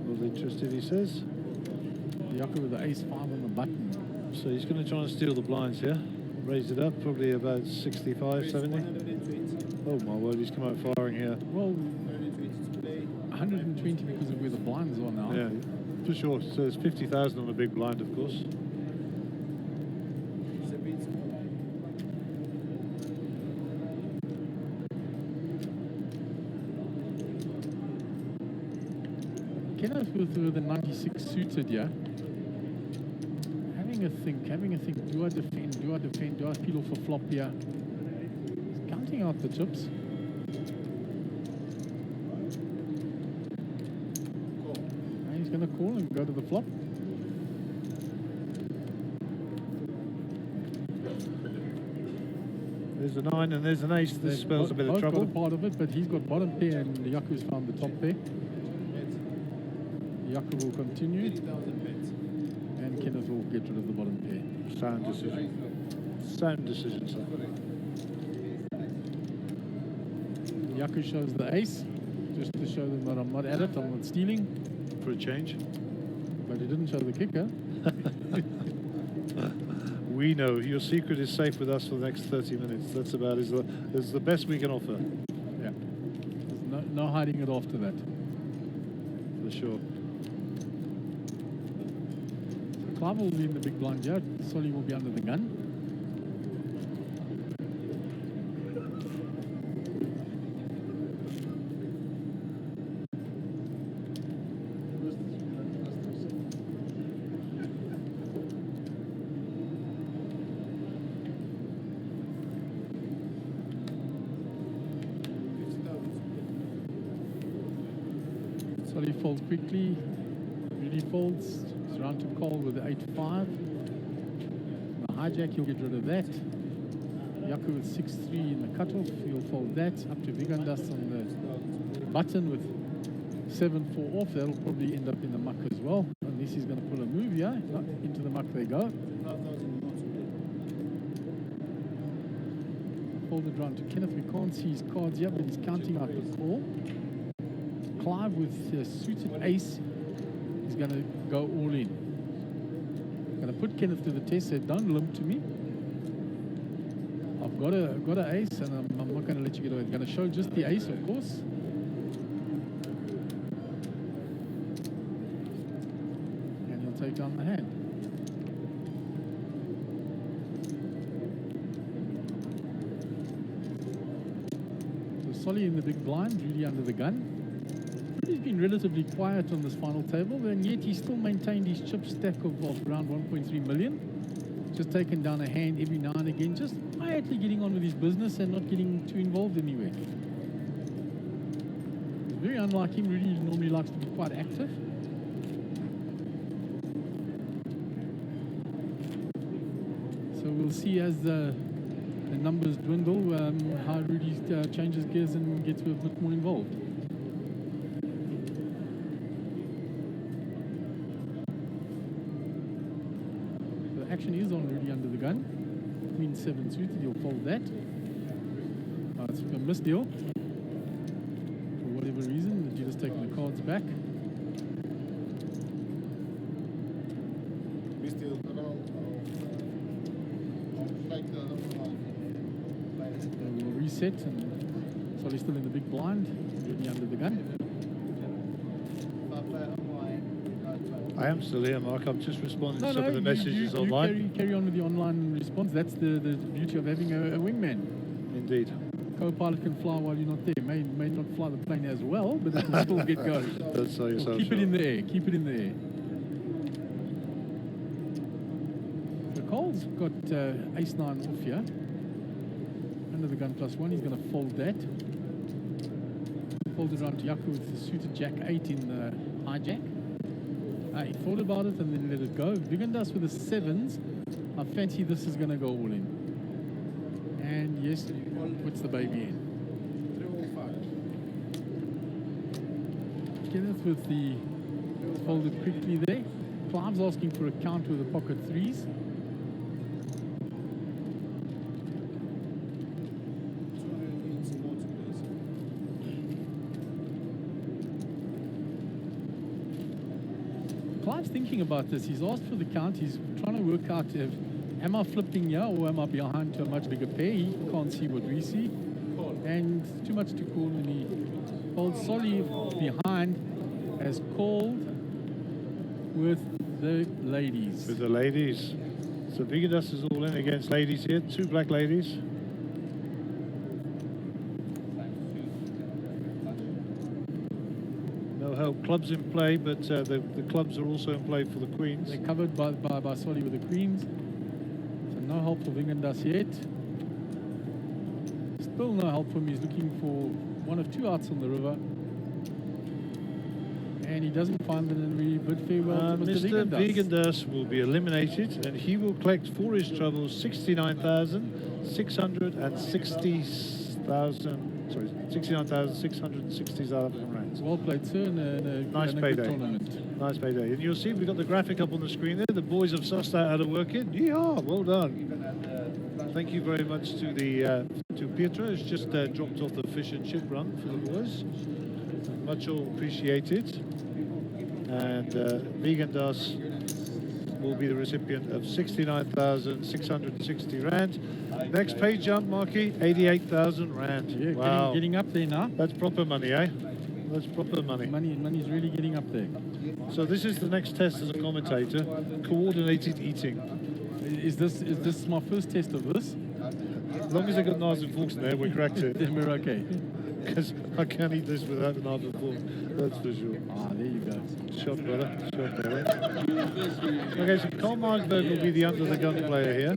Was interested, he says. Yucca with the ace 5 on the button. So he's going to try and steal the blinds here. Raise it up, probably about 65, 70. Oh my word, he's come out firing here. Well, 120 because of where the blinds are now. Yeah, for sure. So it's 50,000 on a big blind, of course. Kenneth with the 96 suited, yeah. Having a think. Do I defend? Do I defend? Do I peel off a flop here? He's counting out the chips. And he's going to call and go to the flop. There's a 9 and there's an ace. This spells a bit of Both trouble. got a part of it, but he's got bottom pair and Yaku's found the top pair. Yaku will continue. And Kenneth will get rid of the bottom pair. Sound decision. Sound decision, sir. Yaku shows the ace, just to show them that I'm not at it, I'm not stealing. For a change. But he didn't show the kicker. We know your secret is safe with us for the next 30 minutes. That's about is the best we can offer. Yeah. There's no hiding it after that. For sure. Clive will be in the big blind here. Solly will be under the gun. Solly folds quickly. Really folds. It's round to call with the 8-5. The hijack, he'll get rid of that. Yaku with 6-3 in the cutoff. He'll fold that. Up to Vigandas on the button with 7-4 off. That'll probably end up in the muck as well. Unless he's going to pull a move here. No, into the muck they go. Folded round to Kenneth. We can't see his cards yet, but he's counting out the call. Clive with a suited ace is going to go all in. Going to put Kenneth to the test. Said, don't limp to me. I've got an ace, and I'm not going to let you get away. I'm going to show just the ace, of course. And he'll take down the hand. So Solly in the big blind, Rudy under the gun. He's been relatively quiet on this final table, and yet he still maintained his chip stack of around 1.3 million. Just taken down a hand every now and again, just quietly getting on with his business and not getting too involved anywhere. It's very unlike him. Really normally likes to be quite active. So we'll see as the numbers dwindle how Rudy changes gears and gets a bit more involved. Action is on Rudy under the gun. Queen 7 suited, he'll fold that. It's a misdeal. For whatever reason, the dealer's taking the cards back. So we'll reset, and Solly's still in the big blind. Rudy under the gun. I am still here, Mark. I'm just responding to some of the you messages online. carry on with the online response. That's the beauty of having a wingman. Indeed. Co-pilot can fly while you're not there. May not fly the plane as well, but it will still get going. Don't sell yourself Keep it in the air. Keep it in the air. So Cole's got ace-9 off here. Under the gun +1. He's going to fold that. Fold it around to Yaku with the suited jack-8 in the hijack. He thought about it and then let it go. Vigandas with the 7s. I fancy this is going to go all in. yes, puts the baby in. Kenneth with the folded quickly there. Clive's asking for a count with the pocket threes. Clive's thinking about this. He's asked for the count. He's trying to work out if, am I flipping here or am I behind to a much bigger pair? He can't see what we see. And too much to call, and he holds Solly behind, as called with the ladies. With the ladies. So Vigadas is all in against ladies here. 2 black ladies. No help. Clubs in play, but the clubs are also in play for the queens. They're covered by Solly with the queens. So no help for Vingandas yet. Still no help for him. He's looking for one of 2 outs on the river. And he doesn't find them, and we bid farewell to Mr. Vigandas will be eliminated, and he will collect for his troubles 69,660 South African rands. Well played, sir, and a Nice and a good payday. tournament. Nice payday. And you'll see we've got the graphic up on the screen there. The boys have sussed out how to work it. Yeah, well done. Thank you very much to the to Pietro, who's just dropped off the fish and chip run for the boys. Much all appreciated. And Vigandas will be the recipient of 69,660 rand. Next pay jump, Marky, 88,000 rand. Yeah, wow. getting up there now. That's proper money, eh? That's proper money. Money's really getting up there. So this is the next test as a commentator, coordinated eating. Is this my first test of this? As long as I got knives and forks in there, we cracked it. Then we're okay. Because I can't eat this without a knife and fork, that's for sure. Ah, there you go. Shot better, shot better. Okay, so Carl Marsberg will be the under-the-gun player here.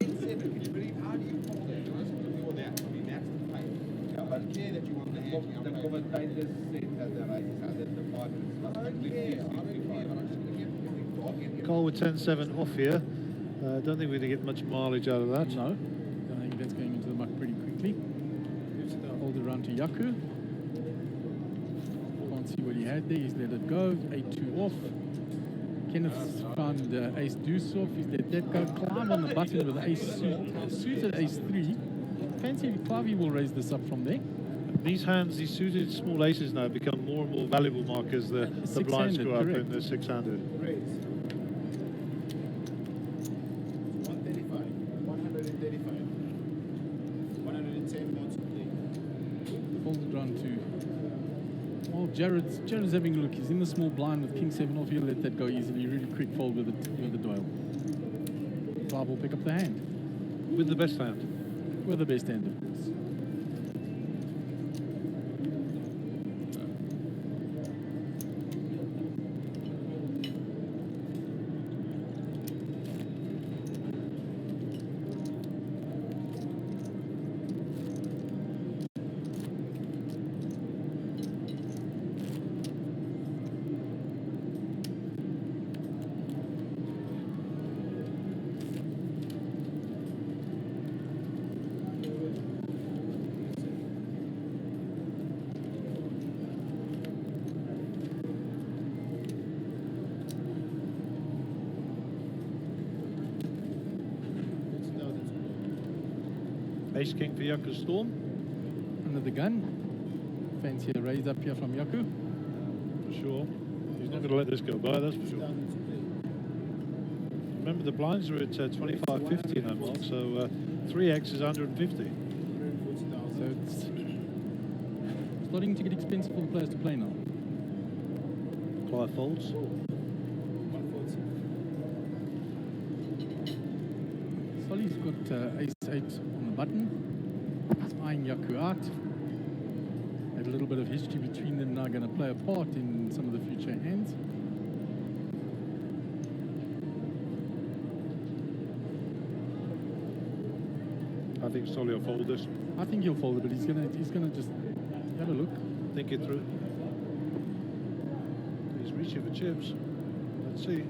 Carl with 10-7 off here. Don't think we're going to get much mileage out of that. No, I think that's going into the muck pretty quickly. Hold it around to Yaku. Can't see what he had there. He's let it go. 8-2 off. Kenneth found ace deuce off. He's let that go. Clive on the button with ace suited ace 3. Fancy if Clive will raise this up from there. These hands, these suited small aces now become more and more valuable markers. The blinds go up correct. in the 600. 135. Folded round to. Well, Jared's having a look. He's in the small blind with king 7 off. He'll let that go easily. Really quick fold with the Doyle. Clive will pick up the hand. With the best hand. With the best hand, of course. Ace king for Yaku Storm. Under the gun. Fancy a raise up here from Yaku. For sure. He's not going to let this go by, that's for sure. Remember, the blinds are at 25.50 in that mark, so 3x is 150. So it's starting to get expensive for the players to play now. Clive folds. Solly's got ace 8 on the button. He's eyeing Yaku out. Had a little bit of history between them now, going to play a part in some of the future hands. I think Solly will fold this. I think he'll fold it, but he's gonna just have a look. Think it through. He's reaching for chips. Let's see.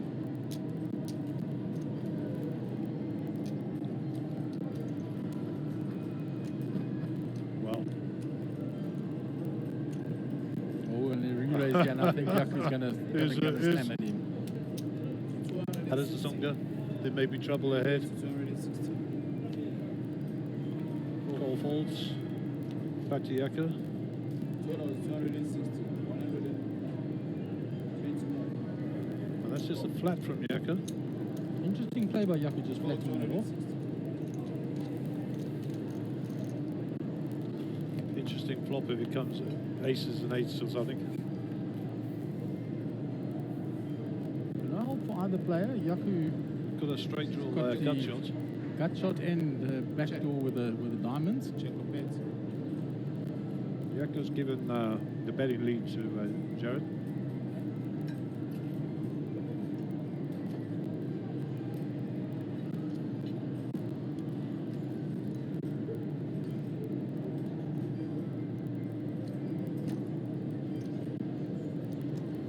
Yeah, and I think Yaku's going to slam at him. How does the song go? There may be trouble ahead. Call folds. Back to Yaku. And that's just a flat from Yaku. Interesting play by Yaku, just flattening it off. Interesting flop if it comes aces and eights or something. Now for either player, Yaku Got a straight draw got gut the shot. gut shot and backdoor with the diamonds. Check or bet. Yaku's given the betting lead to Jared.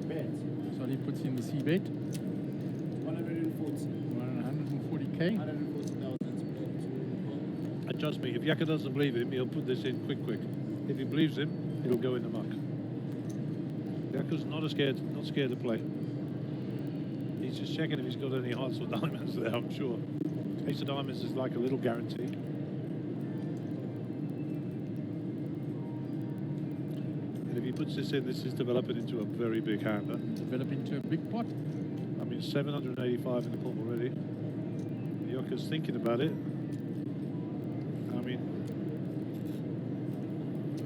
Bet. So he puts in the C bet, 140. 140k. 140,000 to And trust me, if Yaku doesn't believe him, he'll put this in quick. If he believes him, it'll go in the muck. Yaku's not scared to play. He's just checking if he's got any hearts or diamonds there, I'm sure. Ace of diamonds is like a little guarantee. And if he puts this in, this is developing into a very big hand. Huh? Develop into a big pot. I mean, 785 in the pot already. Yaku's thinking about it. I mean,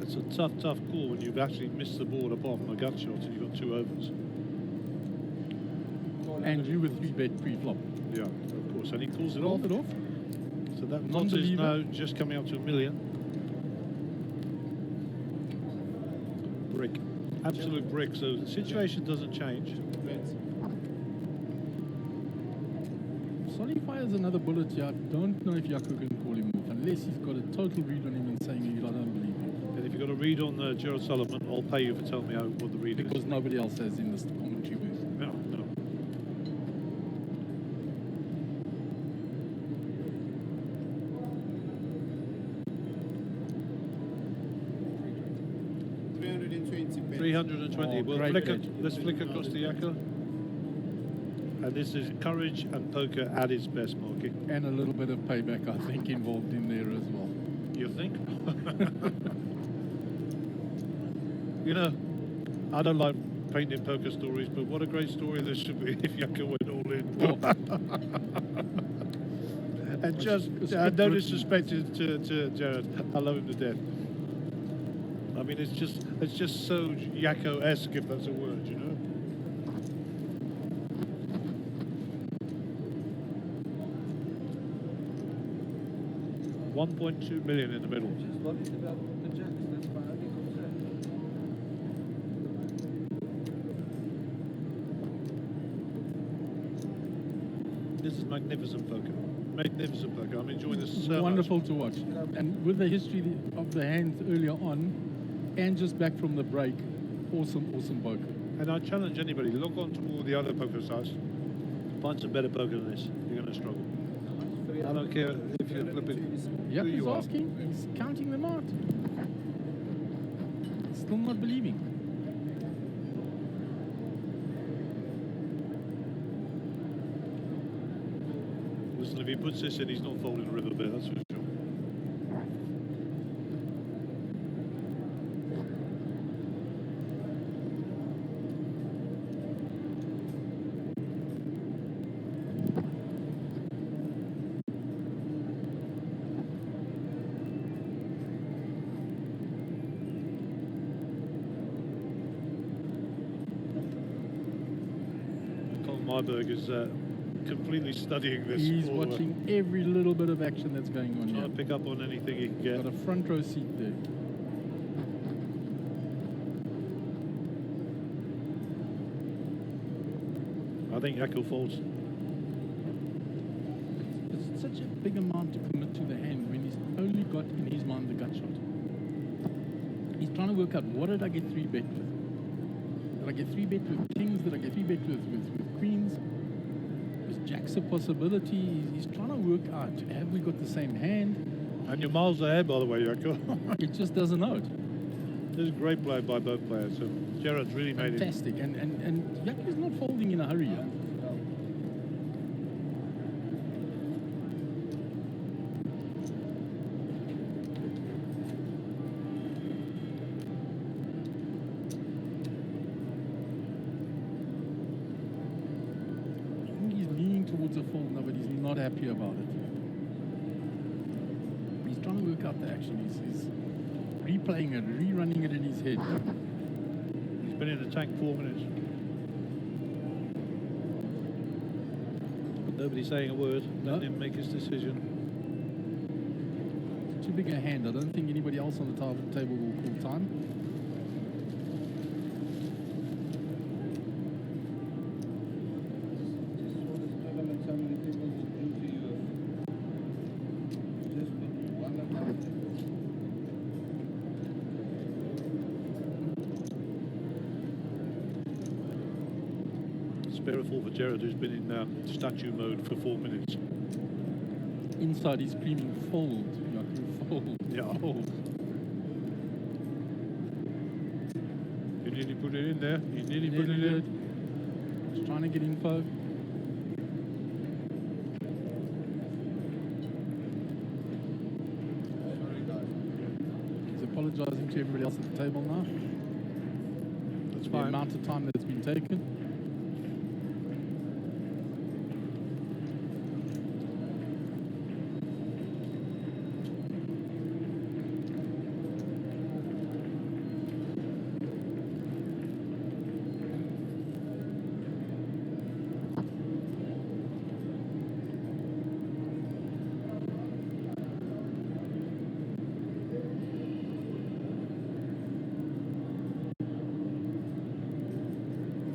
it's a tough call when you've actually missed the board apart from a gut shot and you've got 2 overs. And you with 3 bet pre-flop. Yeah, of course. And he calls it off. Roll it off. So that pot is Non-believer. now just coming up to $1 million. Brick. Absolute brick. So the situation doesn't change. bet. Solly fires another bullet here. I don't know if Yaku can call him off unless he's got a total read on him and saying, I don't believe him. And if you've got a read on Gerald Sullivan, I'll pay you for telling me what the read Because is. nobody else has in this commentary booth. No. Bet. 320. Oh, We'll great flick bet. let's flick across the Yaku. And this is courage and poker at its best, Marky. And a little bit of payback, I think, involved in there as well. You think? You know, I don't like painting poker stories, but what a great story this should be if Yaku went all in. And just no disrespect to Jared, I love him to death. I mean, it's just so Yaku-esque, if that's a word, you know. $1.2 million in the middle. Just worried about the jacks, that's my only concern. This is magnificent poker. Magnificent poker. I'm enjoying this so Wonderful to watch. And with the history of the hands earlier on, and just back from the break, awesome poker. much. And I challenge anybody, log on to all the other poker sites, find some better poker than this. You're going to struggle. I don't care if you're flipping who Yaku's you are. asking, he's counting them out. Still not believing. Listen, if he puts this in, he's not folding a riverbed, that's for sure. Myberg is completely studying this. He's all, watching every little bit of action that's going on trying here. to pick up on anything he can get. Got a front row seat there. I think Yaku folds. It's such a big amount to commit to the hand when he's only got in his mind the gut shot. He's trying to work out, what did I get 3 bet with? Did I get 3 bet with kings? Did I get 3 bet with queens? Was jacks a possibility? He's trying to work out, have we got the same hand? And you're miles ahead, by the way, Yaku. It just doesn't know it. It was a great play by both players. So Gerard's really made it. Fantastic. And Jako's not folding in a hurry here. I think he's leaning towards a fold now, but he's not happy about it. He's trying to work out the action. He's replaying it, rerunning it in his head. He's been in the tank 4 minutes. But nobody's saying a word. Let him make his decision. Too big a hand. I don't think anybody else on the table will call time. Spare a fall for Gerard, who's been in statue mode for 4 minutes. Inside he's screaming fold. Jaco, fold. Yeah. Fold. He nearly put it in there. He nearly put it Nearly in. did. He's trying to get info. He's apologizing to everybody else at the table now. That's The fine. amount of time that's been taken.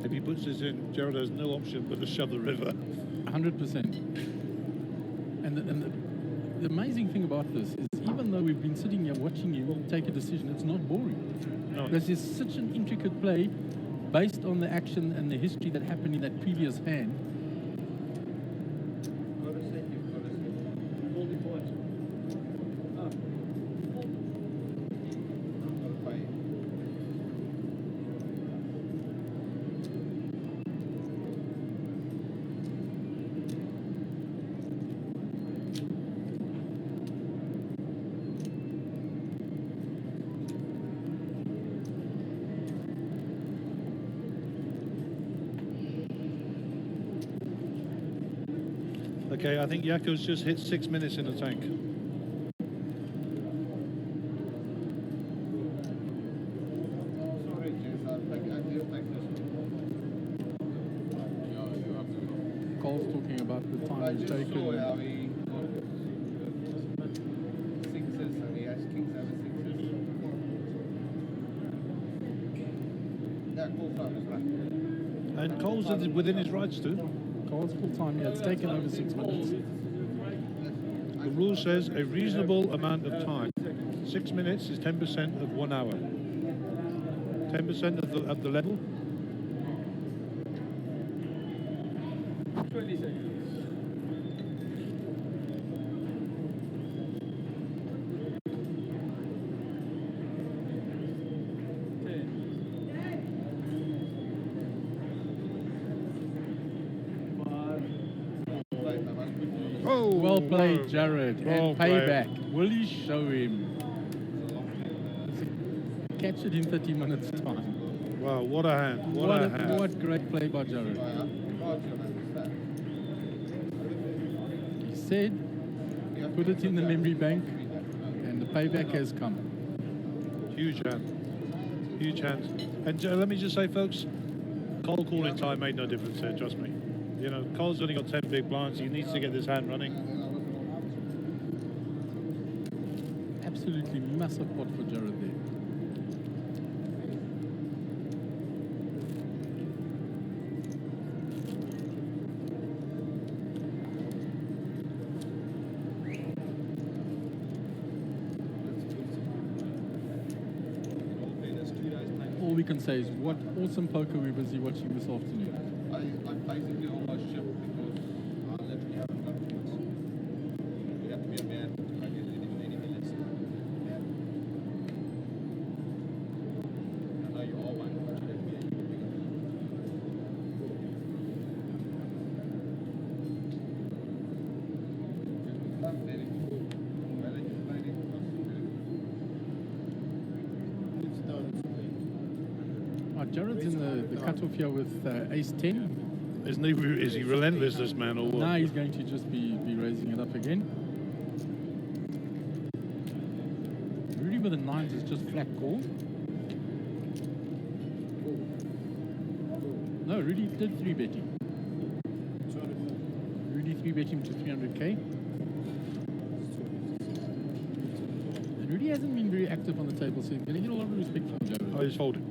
If he puts this in, Gerard has no option but to shove the river. 100%. And the amazing thing about this is, even though we've been sitting here watching you take a decision, it's not boring. No. This is such an intricate play based on the action and the history that happened in that previous hand. Okay, I think Jako's just hit 6 minutes in the tank. Cole's talking about the time he's taken. And Cole's within his rights too. Cole's full time, yeah, it's taken over 6 minutes. The rule says a reasonable amount of time. 6 minutes is 10% of 1 hour. 10% of the level. 20 seconds. Oh, Well played, Jared. Well And played. payback. Will you show him? Catch it in 30 minutes time. Wow, what a hand. What a hand. What great play by Jared. He said, put it in the memory bank, and the payback has come. Huge hand. Huge hand. And let me just say, folks, Cole calling time made no difference here, trust me. You know, Cole's only got 10 big blinds. He needs to get this hand running. Absolutely massive pot for Jared there. All we can say is what awesome poker we're busy watching this afternoon. I basically almost shipped because I literally haven't got points. You have to be a man. I didn't even any minutes. Jared's in the cutoff here with ace 10. Isn't he? Is he relentless, this man, or what? Now he's going to just be raising it up again. Rudy with the nines is just flat call. No, Rudy did 3-betting. Rudy 3-betting to 300k. And Rudy hasn't been very active on the table, so he's going to get a lot of respect from Jared. Oh, he's folding.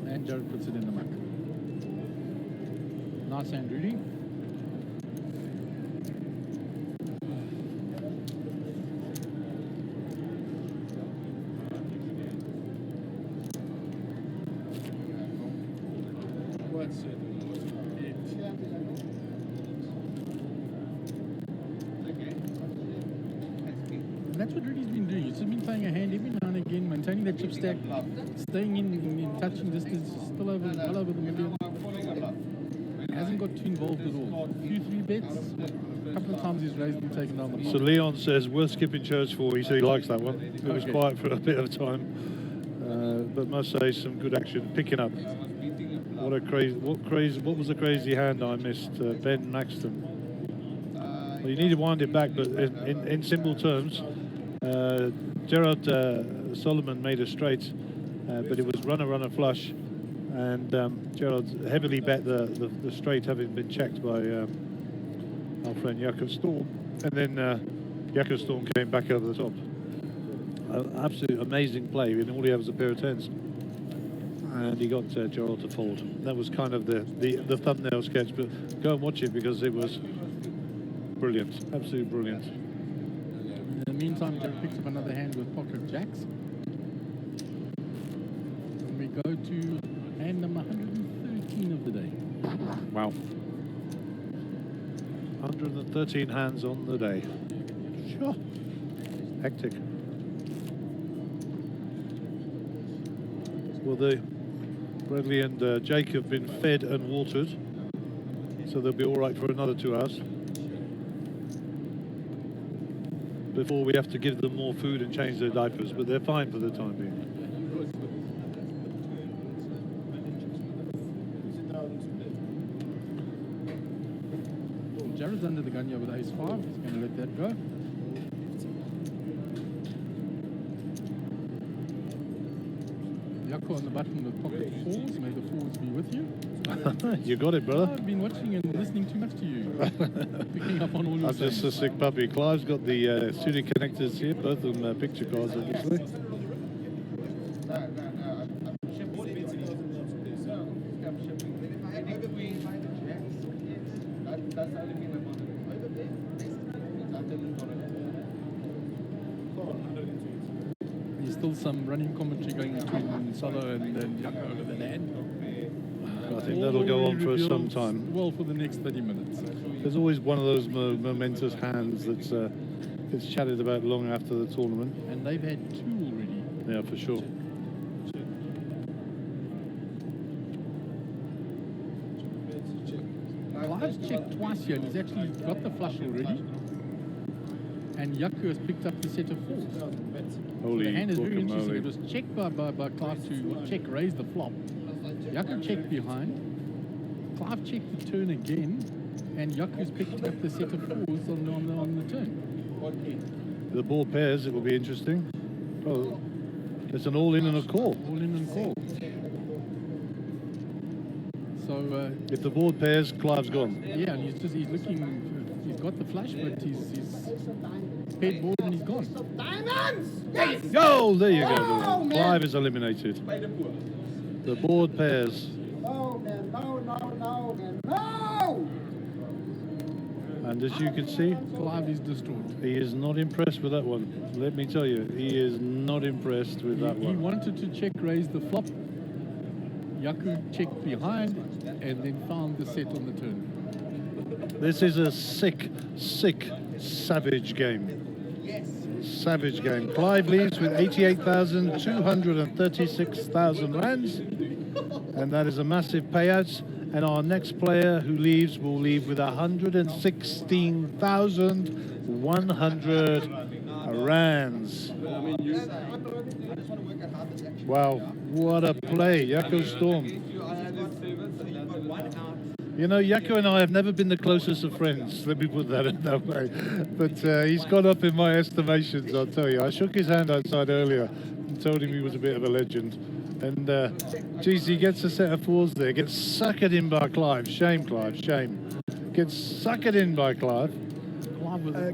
And Jared puts it in the muck. Nice hand, Rudy. And that's what Rudy's been doing. He's just been playing a hand every now and again, maintaining that chip stack, staying in touching distance, still over, well over the million. Hasn't got too involved at all. A few 3-bets. A couple of times he's raised and taken down the So board. Leon says, worth skipping church for. He said he likes that one. It was Okay. quiet for a bit of time. But must say, some good action. Picking up. What was the crazy hand I missed? Ben Maxton. Well, you need to wind it back, but in simple terms, Gerard Solomon made a straight, but it was runner flush, and Gerard heavily bet the straight, having been checked by our friend Jakob Storm, and then Jakob Storm came back over the top. Absolute amazing play, and all he had was a pair of tens, and he got Gerard to fold. That was kind of the thumbnail sketch, but go and watch it because it was brilliant, absolutely brilliant. In the meantime, Jared picks up another hand with pocket jacks. And we go to hand number 113 of the day. Wow. 113 hands on the day. Sure. Hectic. Well, Bradley and Jake have been fed and watered, so they'll be all right for another 2 hours. Before we have to give them more food and change their diapers, but they're fine for the time being. Jared's under the gun here with ace 5. He's going to let that go. Yako on the button with pocket 4s. May the 4s be with you. You got it, brother. I've been watching and listening too much to you. Picking up on all your I'm just a sick puppy. Clive's got the Suni connectors here, both of them picture cards, obviously. There's still some running commentary going between Solo and Yako over the land. I think that'll go on for some time. Well, for the next 30 minutes. There's always one of those momentous hands that's gets chatted about long after the tournament. And they've had 2 already. Yeah, for sure. Clive's checked twice here and he's actually got the flush already. And Yako has picked up the set of 4s. So Holy the hand is very interesting. guacamole. It was checked by Clive to check raise the flop. Yako checked behind. Clive checked the turn again. And Yaku's picked up the set of 4s on the turn. The board pairs, it will be interesting. Oh, it's an all-in and a call. All in and call. So, If the board pairs, Clive's gone. yeah, and he's looking, he's got the flush, but he's paired board and he's gone. Oh, there you go. Clive is eliminated. The board pairs. No, man, no. And as you can see, Clive is distraught. he is not impressed with that one. Let me tell you, he is not impressed with that He one. wanted to check raise the flop. Yaku checked behind and then found the set on the turn. This is a sick, savage game. Savage game. Clive leads with 88,236,000 rands, and that is a massive payout. And our next player who leaves will leave with 116,100 rands. Wow, what a play, Jaco Storm. You know, Jaco and I have never been the closest of friends, let me put that in that way. But he's gone up in my estimations, I'll tell you. I shook his hand outside earlier and told him he was a bit of a legend. And, geez, he gets a set of fours there, gets suckered in by Clive. Shame, Clive, shame. Gets suckered in by Clive.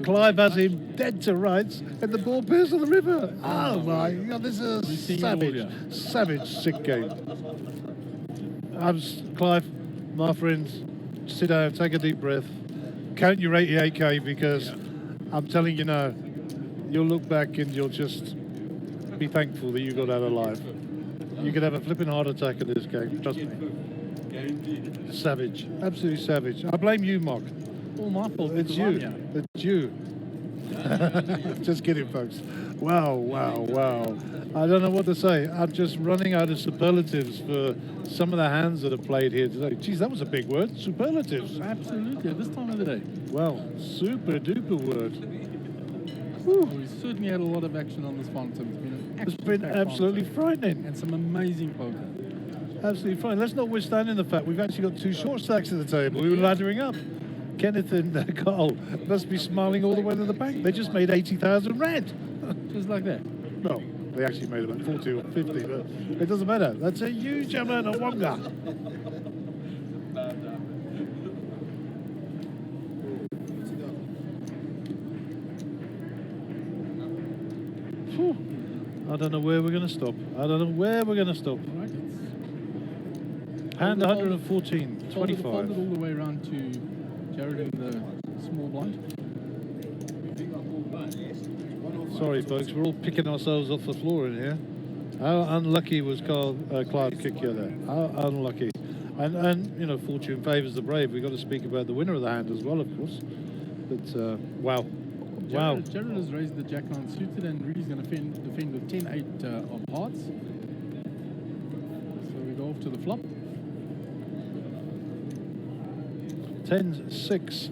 Clive has him dead to rights, and the ball pierces the river. Oh, my God, this is a savage, sick game. Clive, my friends, sit down, take a deep breath, count your 88k, because I'm telling you now, you'll look back and you'll just be thankful that you got out alive. You could have a flipping heart attack in this game, trust me. Savage, absolutely savage. I blame you, Mark. All my fault. It's you. It's you. Just kidding, folks. Wow, wow, wow. I don't know what to say. I'm just running out of superlatives for some of the hands that have played here today. Geez, that was a big word. Superlatives. Absolutely, at this time of the day. Well, super duper word. Well, we certainly had a lot of action on this fountain. It's been absolutely frightening. And some amazing poker. Absolutely fine. Let's notwithstanding the fact we've actually got two short stacks at the table. We were laddering up. Kenneth and Carl must be smiling all the way to the bank. They just made 80,000 rand. Just like that. No, they actually made about 40 or 50, but it doesn't matter. That's a huge amount of wonga. Whew. I don't know where we're going to stop. I don't know where we're going to stop. Right, Hand 114, 25. Fold it all the way around to Jared in the small blind. Sorry, folks, we're all picking ourselves off the floor in here. How unlucky was Clive Kickia there? How unlucky. And you know, fortune favours the brave. We've got to speak about the winner of the hand as well, of course. But, wow. Wow. Jared has raised the jack-9 suited, and Rudy's going to defend with 10-8 of hearts. So we go off to the flop. 10-6,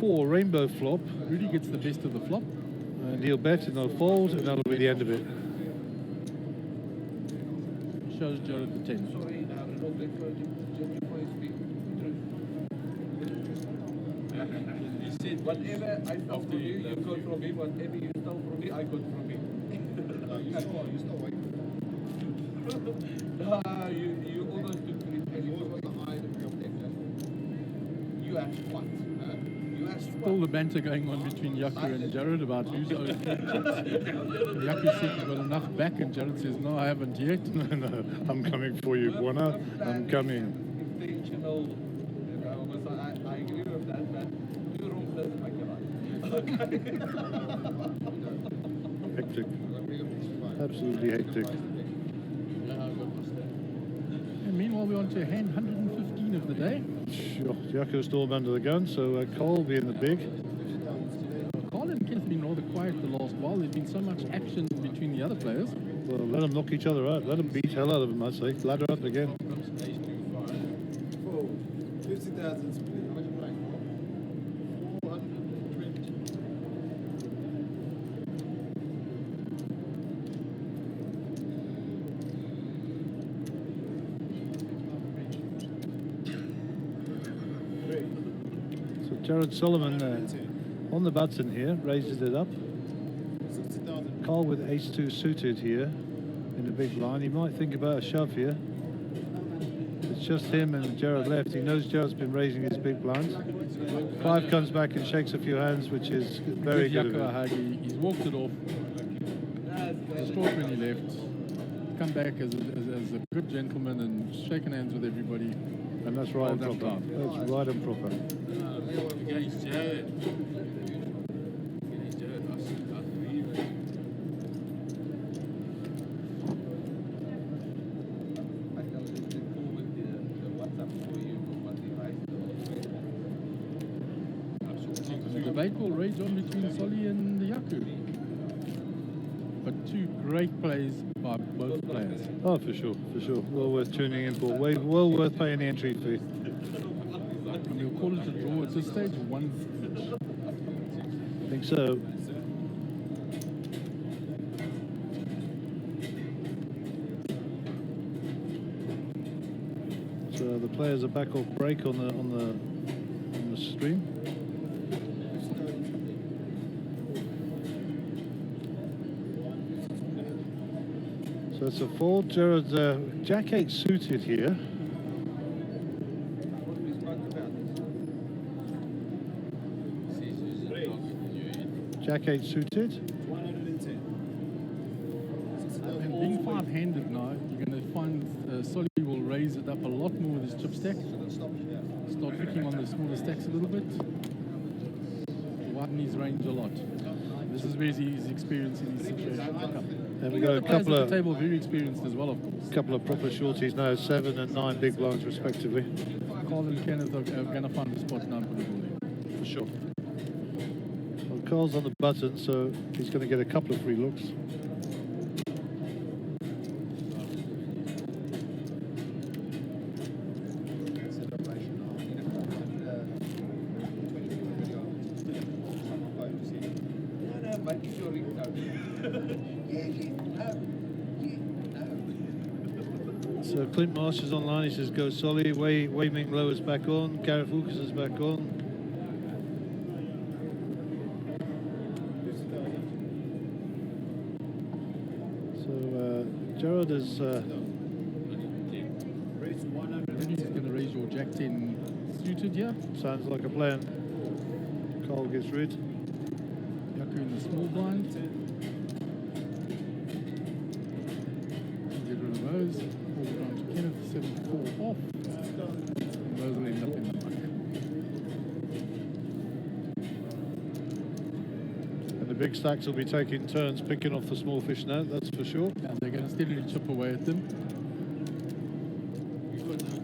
4 rainbow flop. Rudy gets the best of the flop. And he'll bet and they'll fold, and that'll be the end of it. Shows Jared the 10. He said, whatever I stole from you, you got from me. Whatever you stole from me, I got from me. You stole away. You almost took me. You have what? Still the banter going on between Jaco and Jared about who's owed Jaco said you've got enough back, and Jared says, no, I haven't yet. No, I'm coming for you, Buona. I'm coming. Intentional. I agree with that, but two wrongs doesn't make a right. Hectic. Absolutely hectic. And meanwhile, we're on to hand 115 of the day. Sure. Jaco's still under the gun, so Cole will be in the big. Cole and Kenneth have been rather quiet the last while. There's been so much action between the other players. Well, let them knock each other out. Let them beat hell out of them, I'd say. Ladder up again. 50,000 split. How much you playing? 420. So Jared Solomon on the button here, raises it up. 60,000. Cole with ace-2 suited here in the big line. He might think about a shove here. It's just him and Jared left. He knows Jared's been raising his big blinds. Clive comes back and shakes a few hands, which is very good. Jaco a hug. He's walked it off. Distraught when he left. Come back as a good gentleman and shaking hands with everybody. And that's right and proper. That's right and proper. Against Jared. The debate will rage on between Solly and Jaco. but two great plays by both players. Oh, for sure, for sure. Well worth tuning in for. Well worth paying the entry fee. And we'll call it a draw at this stage, one each. I think so. So the players are back off break on the stream. So it's a fold. Jared, Jack 8 suited here. Jack 8 suited. And being five-handed now, you're going to find Solly will raise it up a lot more with his chip stack. Start picking on the smaller stacks a little bit. Widen his range a lot. This is where he's experiencing his situation. And we got a couple at of the table very experienced as well, of course. couple of proper shorties now, 7 and 9 big blinds respectively. Carl and Kenneth are going to find the spot now and put it all in. For sure. Well, Carl's on the button, so he's going to get a couple of free looks. So Clint Marsh is online, he says go Solly, Wei Ming Lo is back on, Gareth Lucas is back on. So Gerard is... He's going to raise your Jack 10 suited here. sounds like a plan. Carl gets rid. Yaku in the small blind. Get rid of those. Forward down to Kenneth, 7-4 off. And those will end up in the bucket. And the big stacks will be taking turns picking off the small fish now, that's for sure. And they're going to steadily chip away at them.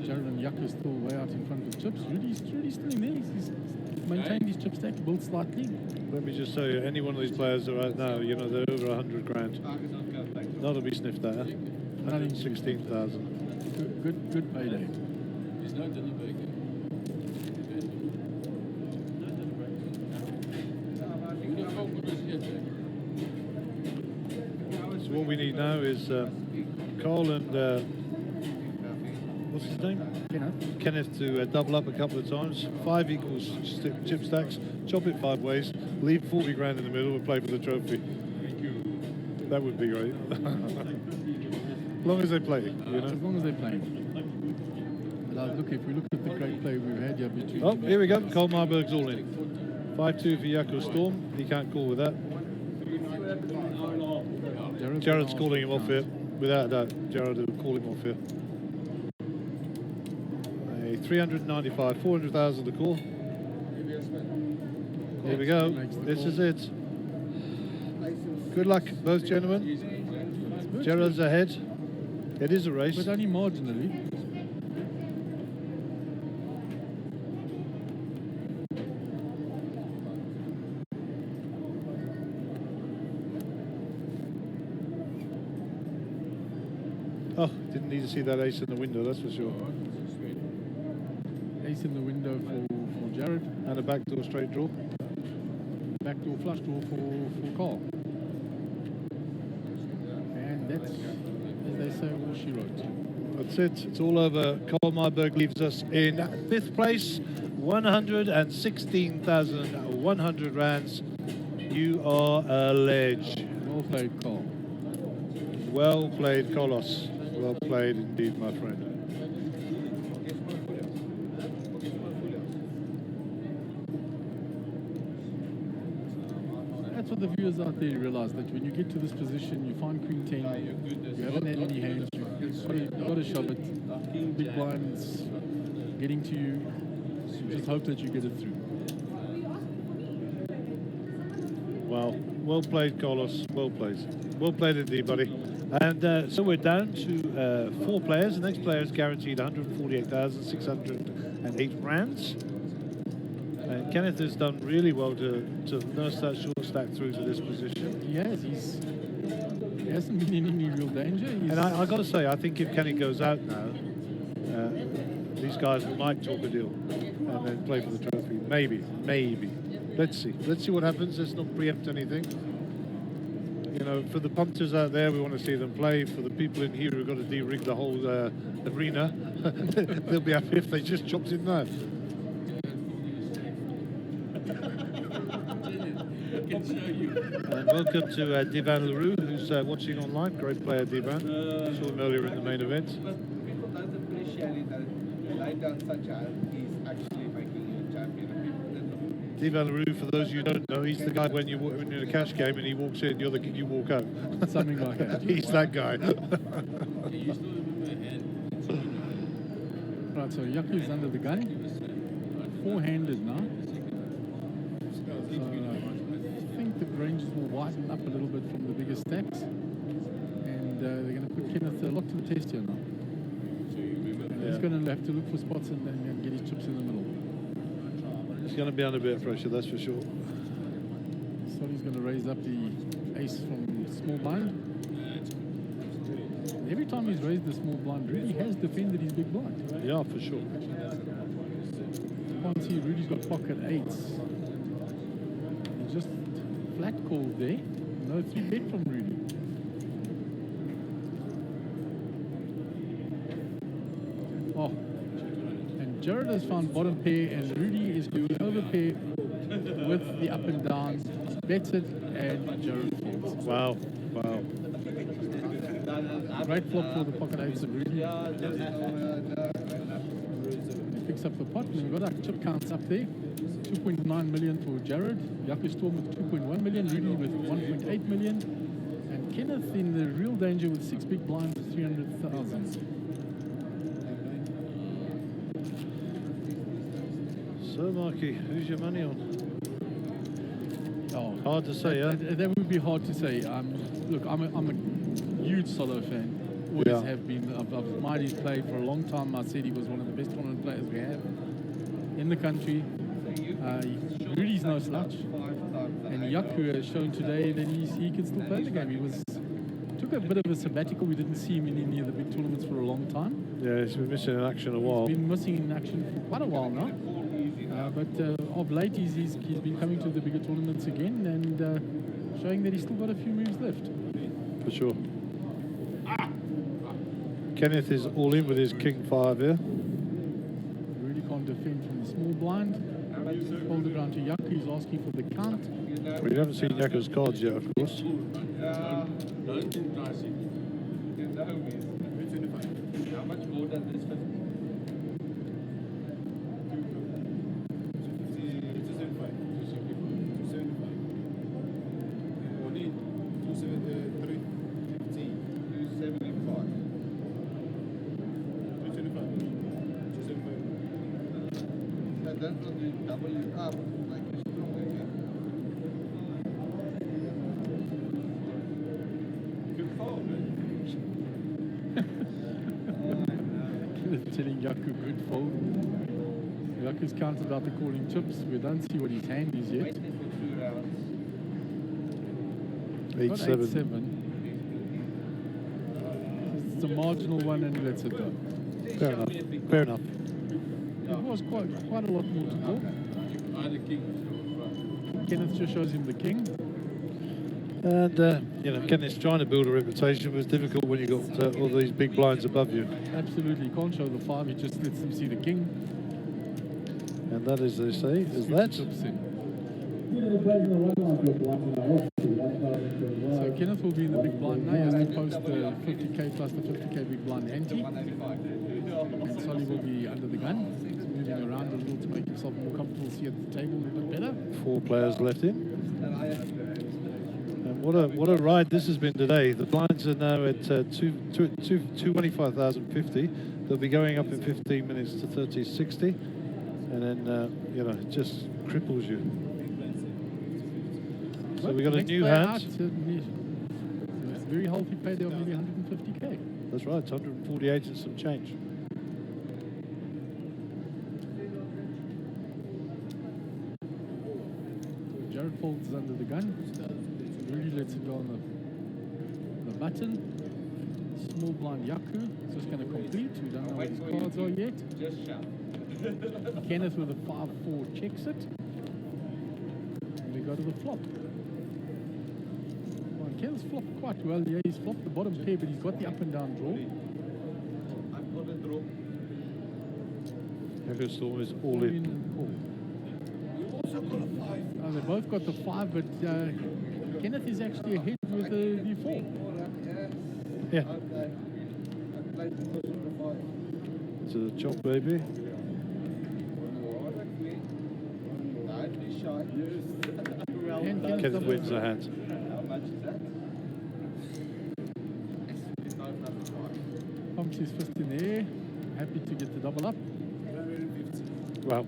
Jared and Yaku still way out in front with chips. Rudy's still in there. He's maintained his chip stack, built slightly. Let me just tell you, any one of these players are right now, you know, they're over 100 grand. Not to be sniffed at, huh? 116,000. Good payday. So what we need now is Carl and what's his name? Kenneth to double up a couple of times. 5 equals chip stacks. Chop it 5 ways. Leave 40 grand in the middle and play for the trophy. That would be great. As long as they play, you know. As long as they're playing. But look, if we look at the great play we've had here between... Oh, here we go. Carl Marburg's all in. 5-2 for Jaco Storm. He can't call with that. Jared's calling him off here. Without a doubt, Jared will call him off here. 395, 400,000 to call. Here we go. This is it. Good luck, both gentlemen. Gerard's ahead. It is a race. But only marginally. Oh, didn't need to see that ace in the window, that's for sure. Ace in the window for Jared. And a backdoor straight draw. Backdoor flush draw for Carl. And that's, as they say, all she wrote. That's it. It's all over. Carl Marburg leaves us in 5th place. 116,100 rands. You are a ledge. Well played, Carl. Well played, Carlos. Well played indeed, my friend. That's what the viewers out there realise, that when you get to this position, you find Queen 10, you haven't had any hands, you've got to shove it. Big blinds getting to you, you just hope that you get it through. Well, well played, Carlos. Well played. Well played indeed, buddy. And so we're down to 4 players. The next player is guaranteed 148,608 rands. And Kenneth has done really well to nurse that short stack through to this position. He has. hasn't been in any real danger. And I got to say, I think if Kenny goes out now, these guys might talk a deal and then play for the trophy. Maybe. Let's see. Let's see what happens. Let's not preempt anything. You know, for the punters out there, we want to see them play. For the people in here who've got to de-rig the whole arena, they'll be happy if they just chopped in now. And welcome to Divan Leroux, who's watching online. Great player, Divan. Saw him earlier in the main event. People don't appreciate it that lie down such as he's actually making you a champion. Divan Leroux, for those of you who don't know, he's the guy when you're in a cash game and he walks in, you walk out. Something like that. He's that guy. Right, so Yaku's under the gun. Four-handed now. So I think the Rangers will widen up a little bit from the bigger stacks. And they're going to put Kenneth a lot to the test here now. And he's going to have to look for spots and get his chips in the middle. He's going to be under a bit of pressure, that's for sure. Solly's going to raise up the ace from small blind. Every time he's raised the small blind, Rudy has defended his big blind. Yeah, for sure. You can't see Rudy's got pocket eights. He just flat called there. No 3-bet from Rudy. Oh, and Jared has found bottom pair, and Rudy is going to overpair with the up and down. Bets it, and Jared folds. Wow. Great flop for the pocket eights of Rudy. He picks up the pot, and we've got our chip counts up there. 2.9 million for Jared. Yaku Storm with 2.1 million. Rudy with 1.8 million. And Kenneth in the real danger with 6 big blinds of 300,000. So, Marky, who's your money on? Oh, hard to say, that would be hard to say. Look, I'm a huge Solo fan. Always have been. I've admired his play for a long time. I said he was one of the best tournament players we have in the country. Rudy's no slouch. And Yaku has shown today that he can still play the game. He took a bit of a sabbatical. We didn't see him in any of the big tournaments for a long time. Yeah, he's been missing in action a while. He's been missing in action for quite a while now. But of late, he's been coming to the bigger tournaments again and showing that he's still got a few moves left. For sure. Kenneth is all in with his King 5 here. Rudy can't defend from the small blind. Hold it down to Yaku. He's asking for the count. We haven't seen Yaku's cards yet, of course. How much more does this fit? Telling Yaku good fold. Yaku's counted out the calling chips. We don't see what his hand is yet. 8-7. It's a marginal one and lets it go. Fair enough. It was quite a lot more to go. Kenneth just shows him the king. And, you know, Kenneth's trying to build a reputation, but it's difficult when you've got all these big blinds above you. Absolutely. Can't show the 5, he just lets them see the king. And that, as they say, is that. So Kenneth will be in the big blind now. He has to post the 50k plus the 50k big blind ante. And Solly will be under the gun. He's moving around a little to make himself more comfortable, see at the table a bit better. 4 players left in. And what a ride this has been today. The blinds are now at 225,050. They'll be going up in 15 minutes to 3060. And then, you know, it just cripples you. So we got a new hand. It's a very healthy pay there of nearly 150k. That's right, it's 148 and some change. Jared Jared folds under the gun. Really lets it go on the the button. Small blind Yaku is just going to complete. We don't know what his cards are yet. Just shout. Kenneth with a 5-4 checks it. And we go to the flop. Well, Kenneth's flopped quite well. Yeah, he's flopped the bottom pair, but he's got the up and down draw. I've got a draw. Echo Storm is all in. Call. You also got a 5. Oh, they both got the 5, but Kenneth is actually ahead with the 4. Yeah. Okay. I played because of the 5. To the chop, baby. Don't be shy. And Kenneth Kenneth double- wins the hand. How much is that? It's no number 5. Pumps his fist in the air. Happy to get the double up. Well,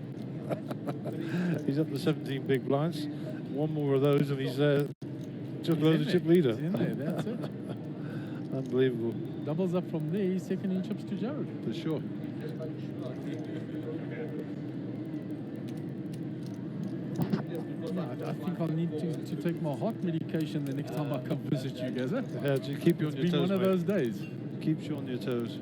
he's up to 17 big blinds. One more of those, and he's just below the chip leader. He's in there, that's it. Unbelievable, Doubles up from there, he's second in chips to Jared. for sure. Yeah, I think I'll need to take my heart medication the next time I come visit you guys. Yeah, just keep you on It's your been toes, one of mate. those days. Keeps you on your toes.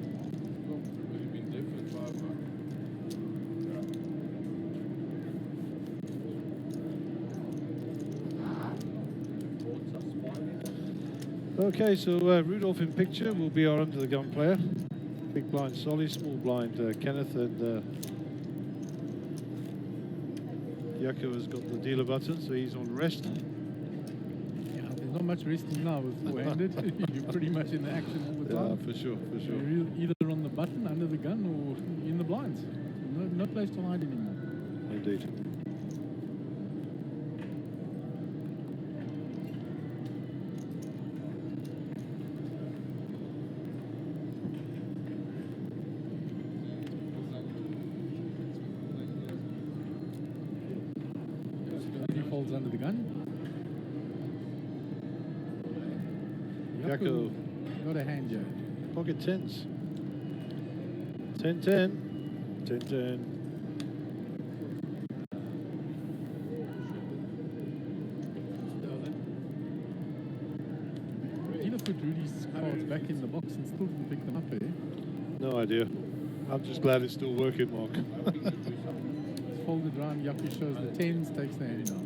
Okay, so Rudolph in picture will be our under the gun player. Big blind Solly, small blind Kenneth, and Yako has got the dealer button, so he's on rest. Yeah, there's not much resting now with four-handed. You're pretty much in the action all the Yeah, time. for sure, for sure. You're either on the button, under the gun, or in the blinds. No place to hide anymore. Indeed. He folds under the gun. Yako. Got a hand, Joe. Pocket tens. 10-10. 10-10. Dina put Rudy's cards back in the box and still didn't pick them up, eh? No idea. I'm just glad it's still working, Mark. It's folded around, Yaku shows the tens, takes the hand out.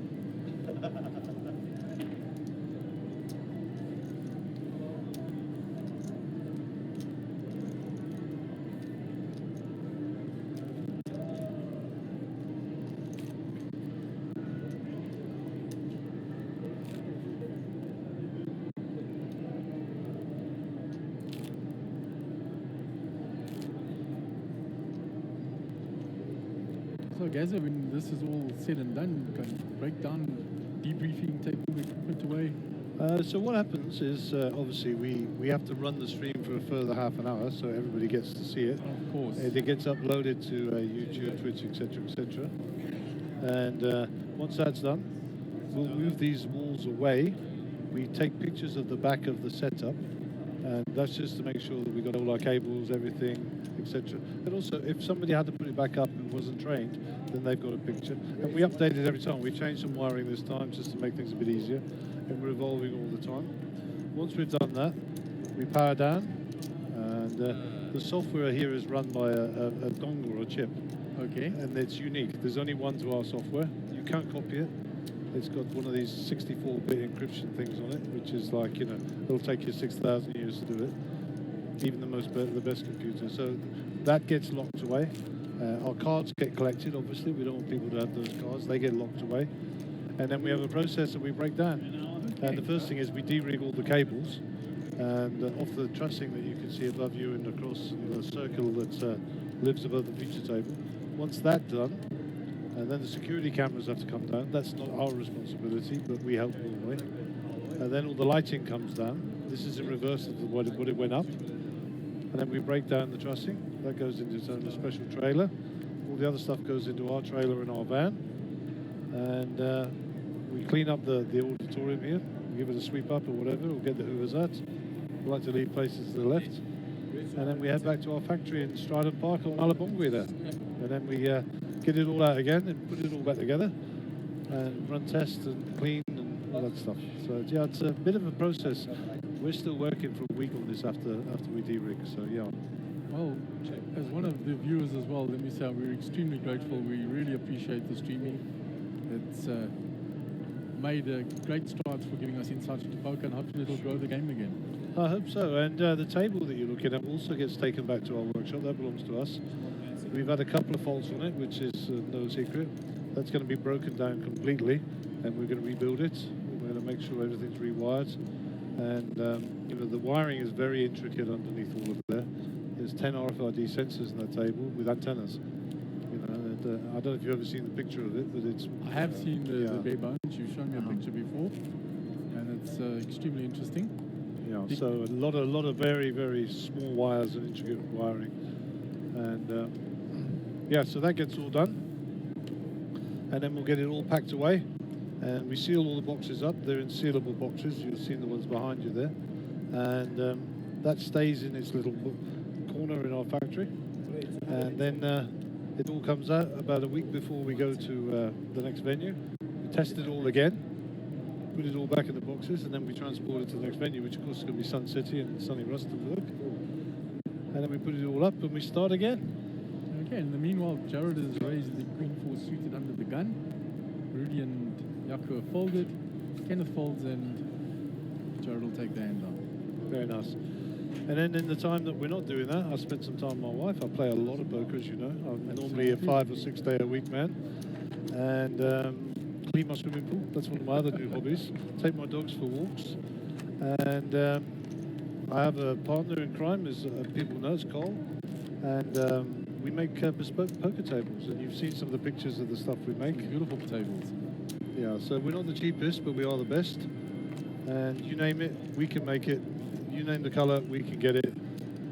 So, Gaza, when this is all said and done, kind of break down, debriefing, take all the equipment away. So what happens is, obviously, we have to run the stream for a further half an hour, so everybody gets to see it. Of course. It gets uploaded to YouTube, Twitch, etc., etc. And once that's done, we'll move these walls away. We take pictures of the back of the setup, and that's just to make sure that we got all our cables, everything, etc. And also, if somebody had to put it back up and wasn't trained, then they've got a picture. And we update it every time. We change some wiring this time just to make things a bit easier, and we're evolving all the time. Once we've done that, we power down, and the software here is run by a dongle or a chip. Okay. And it's unique. There's only one to our software. You can't copy it. It's got one of these 64-bit encryption things on it, which is like, you know, it'll take you 6,000 years to do it, even the best computer. So that gets locked away. Our cards get collected, obviously. We don't want people to have those cards. They get locked away. And then we have a process that we break down. And the first thing is we de-rig all the cables. And off the trussing that you can see above you and across the circle that lives above the feature table. Once that's done, and then the security cameras have to come down. That's not our responsibility, but we help all the way. And then all the lighting comes down. This is in reverse of what it went up. And then we break down the trussing. That goes into its own special trailer. All the other stuff goes into our trailer and our van. And we clean up the auditorium here. We give it a sweep up or whatever. We'll get the hoovers out. We like to leave places to the left. And then we head back to our factory in Stratton Park on Malabongwe there. And then we get it all out again and put it all back together and run tests and clean and all that stuff. So yeah, it's a bit of a process. we're still working for a week on this after we de-rig. So yeah. Well, as one of the viewers as well, let me say we're extremely grateful. We really appreciate the streaming. It's made great strides for giving us insights into poker, and hopefully it'll grow the game again. I hope so. And the table that you're looking at also gets taken back to our workshop. That belongs to us. We've had a couple of faults on it, which is no secret. That's going to be broken down completely, and we're going to rebuild it. We're going to make sure everything's rewired. And you know, the wiring is very intricate underneath all of there. There's 10 RFID sensors in that table with antennas. You know, and, I don't know if you've ever seen the picture of it, but it's... I have seen the bare bones. You've shown me a picture before, and it's extremely interesting. Yeah, so a lot of very, very small wires and intricate wiring. And yeah, so that gets all done. And then we'll get it all packed away. And we seal all the boxes up. They're in sealable boxes. You've seen the ones behind you there. And that stays in its little corner in our factory. And then it all comes out about a week before we go to the next venue. We test it all again, put it all back in the boxes, and then we transport it to the next venue, which of course is going to be Sun City and sunny Rustenburg. And then we put it all up and we start again. Okay, in the meanwhile, Jared has raised the Queen 4 suited under the gun. Rudy and Jaco are folded. Kenneth folds and Jared will take the hand down. Very nice. And then in the time that we're not doing that, I spend some time with my wife. I play a lot of poker, as you know. I'm normally a 5 or 6 day a week man. And clean my swimming pool. That's one of my other new hobbies. Take my dogs for walks. And I have a partner in crime, as people know, it's Cole. And we make bespoke poker tables. And you've seen some of the pictures of the stuff we make. Beautiful tables. Yeah, so we're not the cheapest, but we are the best. And you name it, we can make it. You name the colour, we can get it.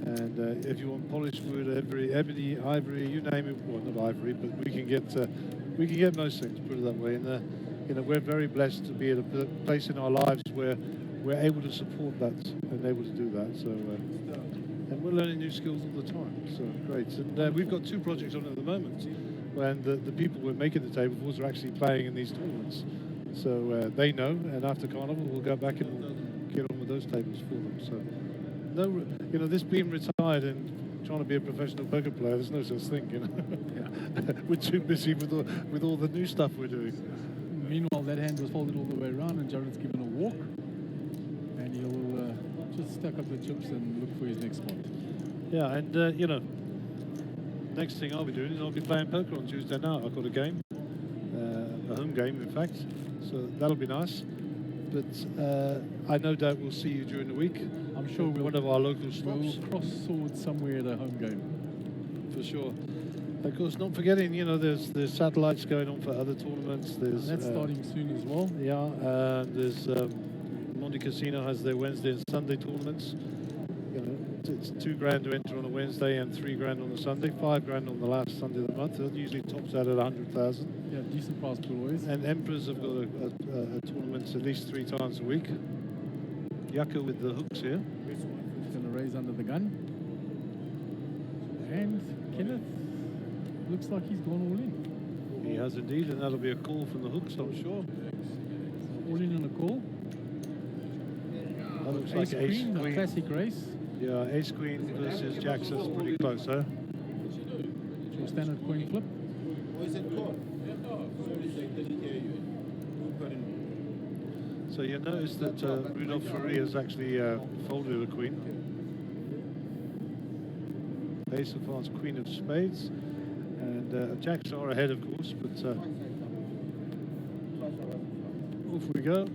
And if you want polished wood, ebony, ivory, you name it. Well, not ivory, but we can get most things. Put it that way. And you know, we're very blessed to be at a place in our lives where we're able to support that and able to do that. So, and we're learning new skills all the time. So great. And we've got 2 projects on at the moment, and the people we're making the table for are actually playing in these tournaments. So they know, and after Carnival, we'll go back and we'll get on with those tables for them. So, no, you know, this being retired and trying to be a professional poker player, there's no such thing, you know. We're too busy with all the new stuff we're doing. Meanwhile, that hand was folded all the way around, and Jared's given a walk, and he'll just stack up the chips and look for his next spot. Yeah, and you know, next thing I'll be doing is I'll be playing poker on Tuesday night. I've got a game, a home game, in fact. So that'll be nice. But I no doubt we'll see you during the week. I'm sure one of our local stops. We'll cross swords somewhere at a home game. For sure. Of course, not forgetting, you know, there's satellites going on for other tournaments. There's that's starting soon as well. Yeah, there's Monte Casino has their Wednesday and Sunday tournaments. You know, it's $2,000 to enter on a Wednesday and $3,000 on a Sunday, $5,000 on the last Sunday of the month. That usually tops out at 100,000. Yeah, decent price pool always. And Emperors have got a tournament at least 3 times a week. Jaco with the hooks here. He's going to raise under the gun. And Kenneth looks like he's gone all in. He has indeed, and that'll be a call from the hooks, I'm sure. All in on a call. That looks Ace like Ace Queen, Queen. a classic race. Yeah, Ace Queen versus Jackson's pretty close, huh? Your standard coin flip. So you notice that Rudolph Ferry has actually folded a queen. Ace of Hearts, Queen of Spades. And Jacks are ahead, of course, but off we go.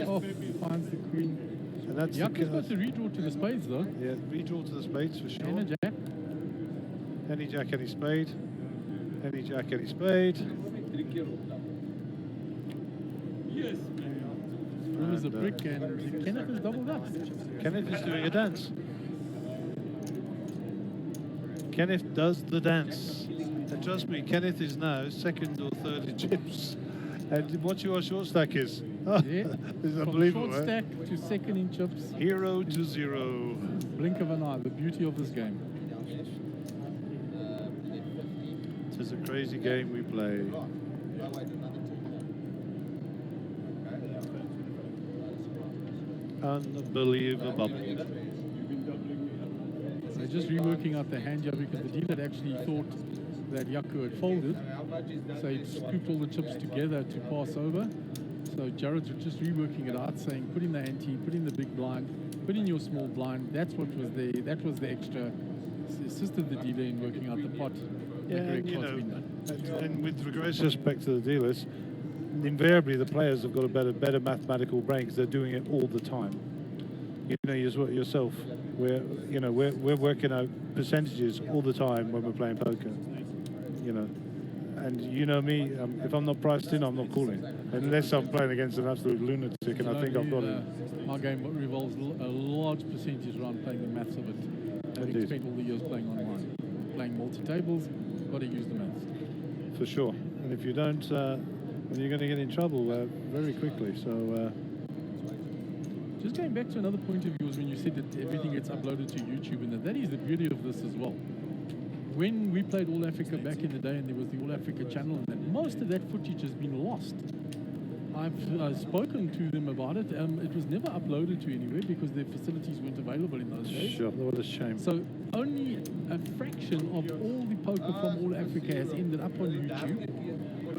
Off finds the queen. And that's Jaco's got to redraw to the spades, though. Yeah, redraw to the spades for sure. And a jack. Any jack, any spade. Any jack, any spade. Yes. Room is a brick, and Kenneth has doubled up. Kenneth is doing a dance. Kenneth does the dance. And trust me, Kenneth is now second or third in chips. And watch who our short stack is. Oh, Yeah. this is From unbelievable, short eh? stack to second in chips. 0 to 0. Blink of an eye, the beauty of this game. It is a crazy game we play. Unbelievable. They're just reworking out the hand here because the dealer had actually thought that Yaku had folded. So he scooped all the chips together to pass over. So Jared's just reworking it out, saying put in the ante, put in the big blind, put in your small blind. That's what was the extra. Assisted the dealer in working out the pot. Yeah, and, you know, and with great respect to the dealers, invariably the players have got a better mathematical brain because they're doing it all the time. You know yourself. We're working out percentages all the time when we're playing poker. You know, and you know me. If I'm not priced in, I'm not calling, unless I'm playing against an absolute lunatic, and I think I've got it. My game revolves a large percentage around playing the maths of it. Having spent all the years playing online, playing multi-tables, got to use the maths. For sure. And if you don't, then you're going to get in trouble very quickly. So. Just going back to another point of yours when you said that everything gets uploaded to YouTube, and that is the beauty of this as well. When we played All Africa back in the day and there was the All Africa channel, and that most of that footage has been lost. I've spoken to them about it. It was never uploaded to anywhere because their facilities weren't available in those days. Sure, what a shame. So only a fraction of all the poker from All Africa has ended up on YouTube.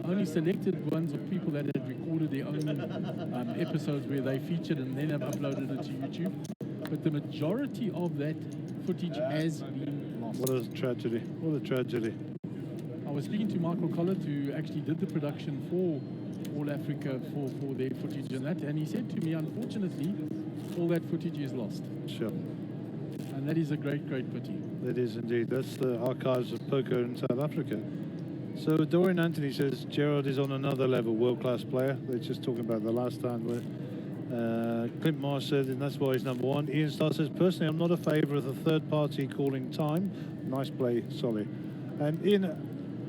Only selected ones of people that had recorded their own episodes where they featured and then have uploaded it to YouTube. But the majority of that footage has been lost. What a tragedy. What a tragedy. I was speaking to Michael Collett, who actually did the production for All Africa for their footage and that, and he said to me, unfortunately, all that footage is lost. Sure. And that is a great, great pity. It is indeed. That's the archives of poker in South Africa. So Dorian Anthony says Gerard is on another level, world-class player. They're just talking about the last time where Clint Marsh said, and that's why he's number one. Ian Starr says, personally, I'm not a favour of the third party calling time. Nice play, Solly. And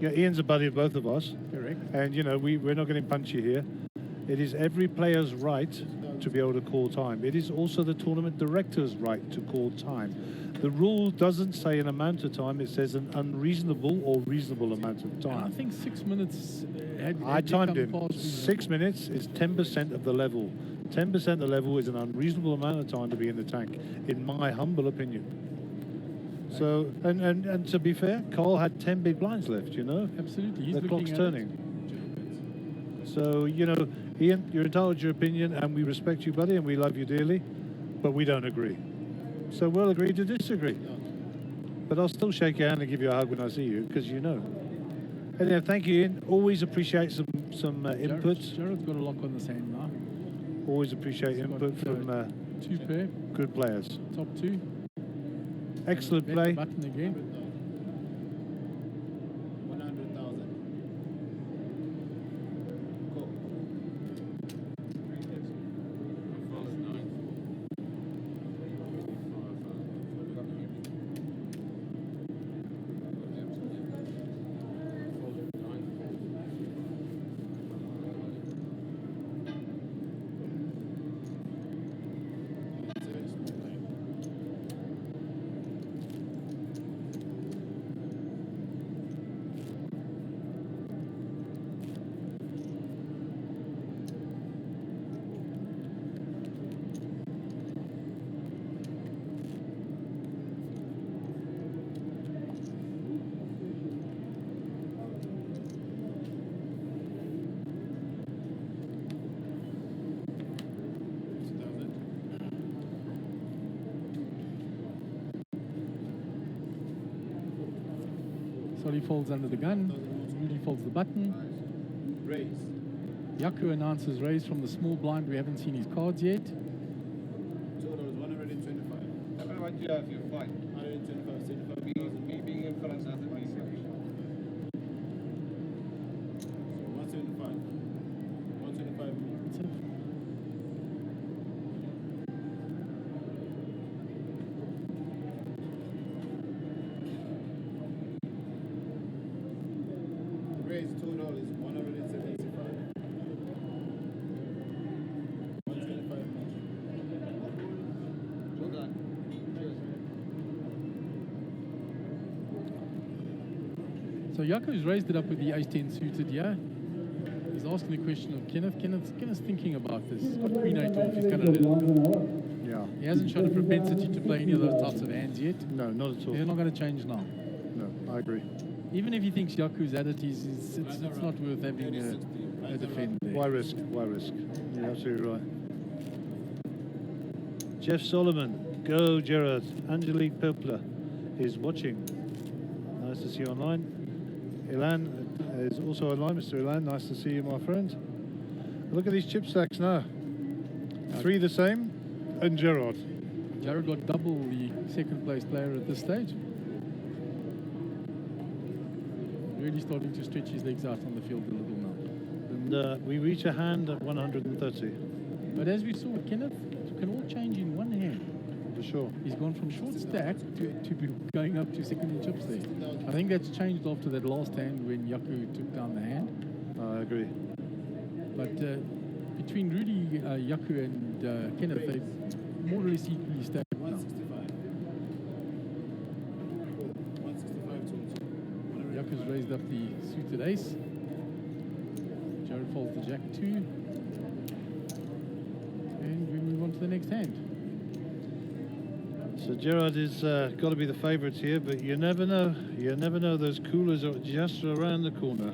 Ian's a buddy of both of us. Correct. And, you know, we're not getting punchy here. It is every player's right to be able to call time. It is also the tournament director's right to call time. The rule doesn't say an amount of time, it says an unreasonable or reasonable amount of time. And I think 6 minutes I timed him. 6 minutes is 10% of the level. 10% of the level is an unreasonable amount of time to be in the tank, in my humble opinion. So, and to be fair, Carl had 10 big blinds left, you know? Absolutely. The clock's turning. So, you know, Ian, you're entitled to your opinion, and we respect you, buddy, and we love you dearly, but we don't agree. So we'll agree to disagree. But I'll still shake your hand and give you a hug when I see you, because you know. Anyway, thank you, Ian. Always appreciate some input. Jared's got a lock on the hand now. Always appreciate input from two pair. Good players. Top two. Excellent play. Button again. 100,000. Cool. Solly folds under the gun. Rudy folds the button. Raise. Yaku announces raise from the small blind. We haven't seen his cards yet. Total is 125. How about you have your fight? 125, 75,000. Me being in France doesn't mean so. 175. 125. Raise total is 175. 125. Well done. So Yaku's raised it up with the ace-10 suited here. He's asking the question of Kenneth. Kenneth's thinking about this. He's got queen 8 off. He's going to let it. He hasn't shown a propensity to play any of those types of hands yet. No, not at all. They're not going to change now. No, I agree. Even if he thinks Yaku's at it, it's not worth having a defend there. Why risk? Why risk? You're absolutely right. Jeff Solomon, go Gerard. Angelique Pepler is watching. Nice to see you online. Ilan is also online. Mr. Ilan, nice to see you, my friend. Look at these chip stacks now. 3 the same, and Gerard. Jared got double the second place player at this stage. Really starting to stretch his legs out on the field a little now. And we reach a hand at 130. But as we saw, Kenneth, it can all change in one hand. For sure. He's gone from short stack to going up to second in chips there. I think that's changed after that last hand when Yaku took down the hand. I agree. But between Rudy, Yaku and Kenneth, they more or less equally stacked now. 165 Yaku's raised up the suited ace. Jared folds the jack 2. And we move on to the next hand. So Gerard is got to be the favourites here, but you never know. You never know. Those coolers are just around the corner.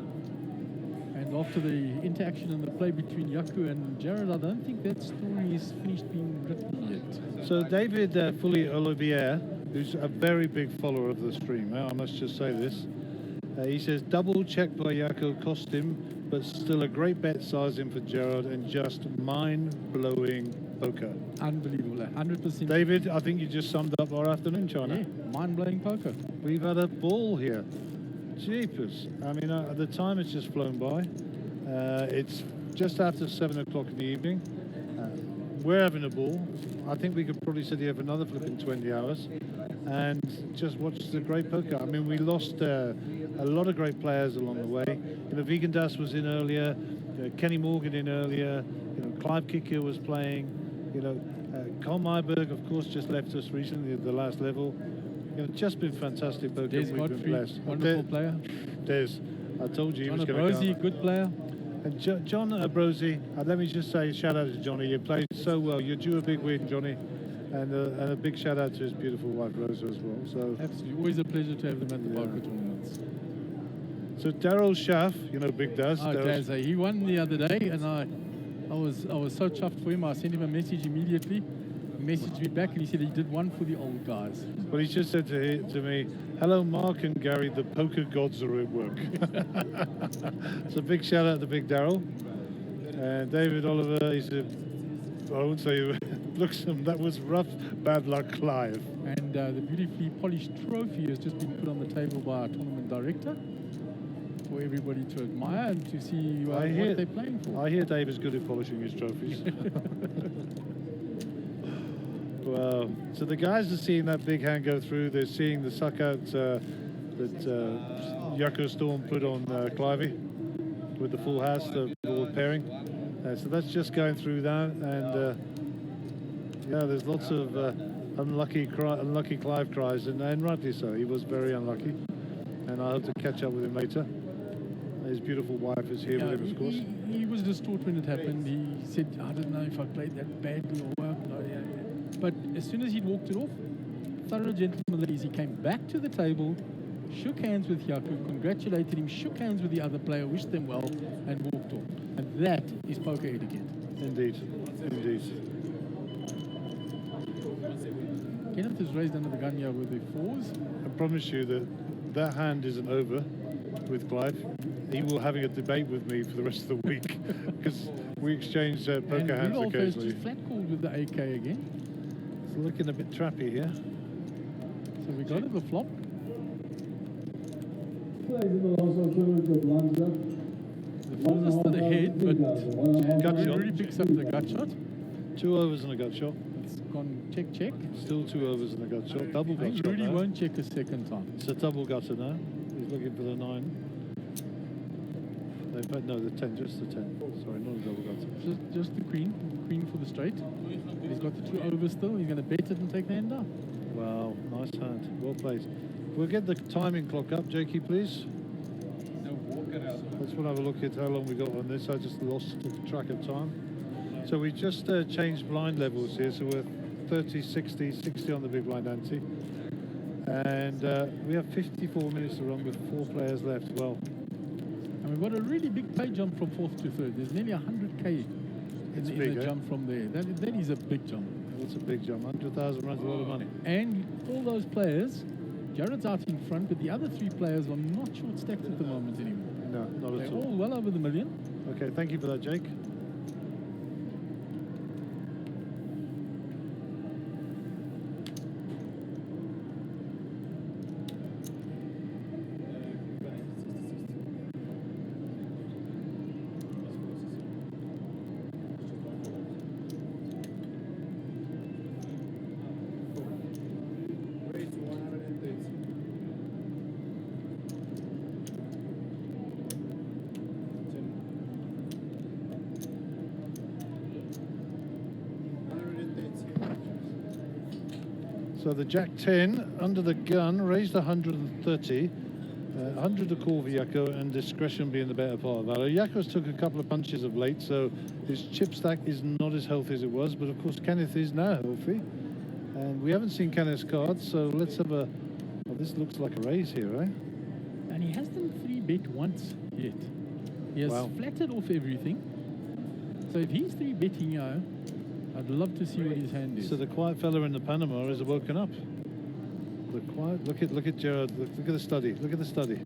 And after the interaction and the play between Yaku and Jared, I don't think that story is finished being written yet. So David Fully Olivier, who's a very big follower of the stream, I must just say this. He says double check by Yaku cost him, but still a great bet sizing for Gerard and just mind-blowing poker. Unbelievable, 100%. David, I think you just summed up our afternoon, China. Yeah, mind-blowing poker. We've had a ball here. Jeepers. I mean, the time has just flown by. It's just after 7 o'clock in the evening. We're having a ball. I think we could probably sit here for another flipping 20 hours and just watch the great poker. I mean, we lost a lot of great players along the way. You know, Vegan Das was in earlier, Kenny Morgan in earlier, you know, Clive Kicker was playing, you know, Carl Myberg, of course, just left us recently at the last level. You know, just been fantastic poker. Des We've been blessed. wonderful player. Des, I told you he John was going to Abrosi, good player. And John Abrosi, let me just say shout out to Johnny. You played so well. You're due a big win, Johnny. And a big shout out to his beautiful wife, Rosa, as well. So Absolutely. Always a pleasure to have them at the poker tournaments. So Daryl Schaff, you know, Big Daz. Oh, Daz, he won the other day, and I was so chuffed for him. I sent him a message immediately. He messaged me back, and he said he did one for the old guys. Well, he just said to me, hello, Mark and Gary, the poker gods are at work. So big shout out to Big Daryl. And David Oliver, he said, I won't say looks, that was rough, bad luck, Clive. And the beautifully polished trophy has just been put on the table by our tournament director for everybody to admire and to see what they're playing for. I hear Dave is good at polishing his trophies. Well, so the guys are seeing that big hand go through. They're seeing the suck out that Yako Storm put on Clivey with the full house, the ball pairing. So that's just going through now, and yeah, there's lots of unlucky Clive cries, and rightly so. He was very unlucky, and I hope to catch up with him later. His beautiful wife is here with him, of course. He was distraught when it happened. He said, I don't know if I played that badly or what. But as soon as he'd walked it off, thorough gentleman that is, he came back to the table, shook hands with Yaku, congratulated him, shook hands with the other player, wished them well, and walked off. And that is poker etiquette. Indeed, indeed. Kenneth is raised under the gun here with the fours. I promise you that that hand isn't over with Clive. He will having a debate with me for the rest of the week because we exchange poker hands Rudolph has occasionally. just flat called with the AK again. It's looking a bit trappy here. So we got to the flop. Plays in the Losel tournament of London. The fours are still ahead, but Gut shot. really picks up the gut shot. 2 overs and a gut shot. It's gone check, check. Still 2 overs and a gut shot. Double I gut think shot Rudy now. won't check a second time. It's a double gutter now. He's looking for the 9. No, the 10, just the 10. Sorry, not a double gutter. Just the queen for the straight. He's got the 2 overs still. He's going to bet it and take the hand down. Wow, nice hand. Well played. We'll get the timing clock up, Jakey, please. Let's have a look at how long we got on this. I just lost track of time. So we just changed blind levels here, so we're 30, 60, 60 on the big blind ante. And we have 54 minutes to run with 4 players left. Well, And we've got a really big pay jump from 4th to 3rd. There's nearly 100k It's in big, the eh? jump from there. That is a big jump. that's a big jump. 100,000 runs a lot of money. And all those players, Jared's out in front, but the other 3 players are not short stacked at the moment anymore. No, not They're at all all. well over the million. Okay, thank you for that, Jake. Rate 130. So the Jack 10 under the gun raised 130. 100 to call for Yako, and discretion being the better part of valor. Yako's took a couple of punches of late, so his chip stack is not as healthy as it was, but of course Kenneth is now healthy. And we haven't seen Kenneth's cards, so let's have a... Well, this looks like a raise here, right? And he hasn't 3-bet once yet. He has Wow. flattered off everything. So if he's 3-betting here, I'd love to see what his hand is. So the quiet fella in the Panama is woken up. The quiet... Look at Jared. Look at the study. Look at the study.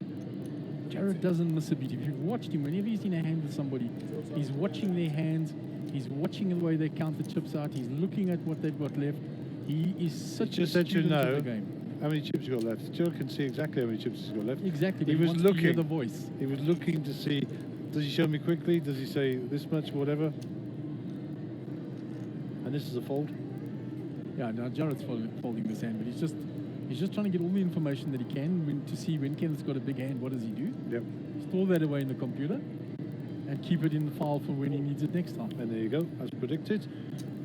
Jared doesn't miss a beat. If you've watched him, whenever he's in a hand with somebody, he's watching their hands, he's watching the way they count the chips out, he's looking at what they've got left. He is such Just a let you student of know the game. how many chips you got left. Jared can see exactly how many chips he's got left. Exactly, but He was wants to hear looking. the voice. He was looking to see, does he show me quickly? Does he say this much, whatever? And this is a fold. Yeah, now Jared's folding this hand, but he's just trying to get all the information that he can to see when Kenneth's got a big hand, what does he do? Yep. Store that away in the computer and keep it in the file for when he needs it next time. And there you go, as predicted.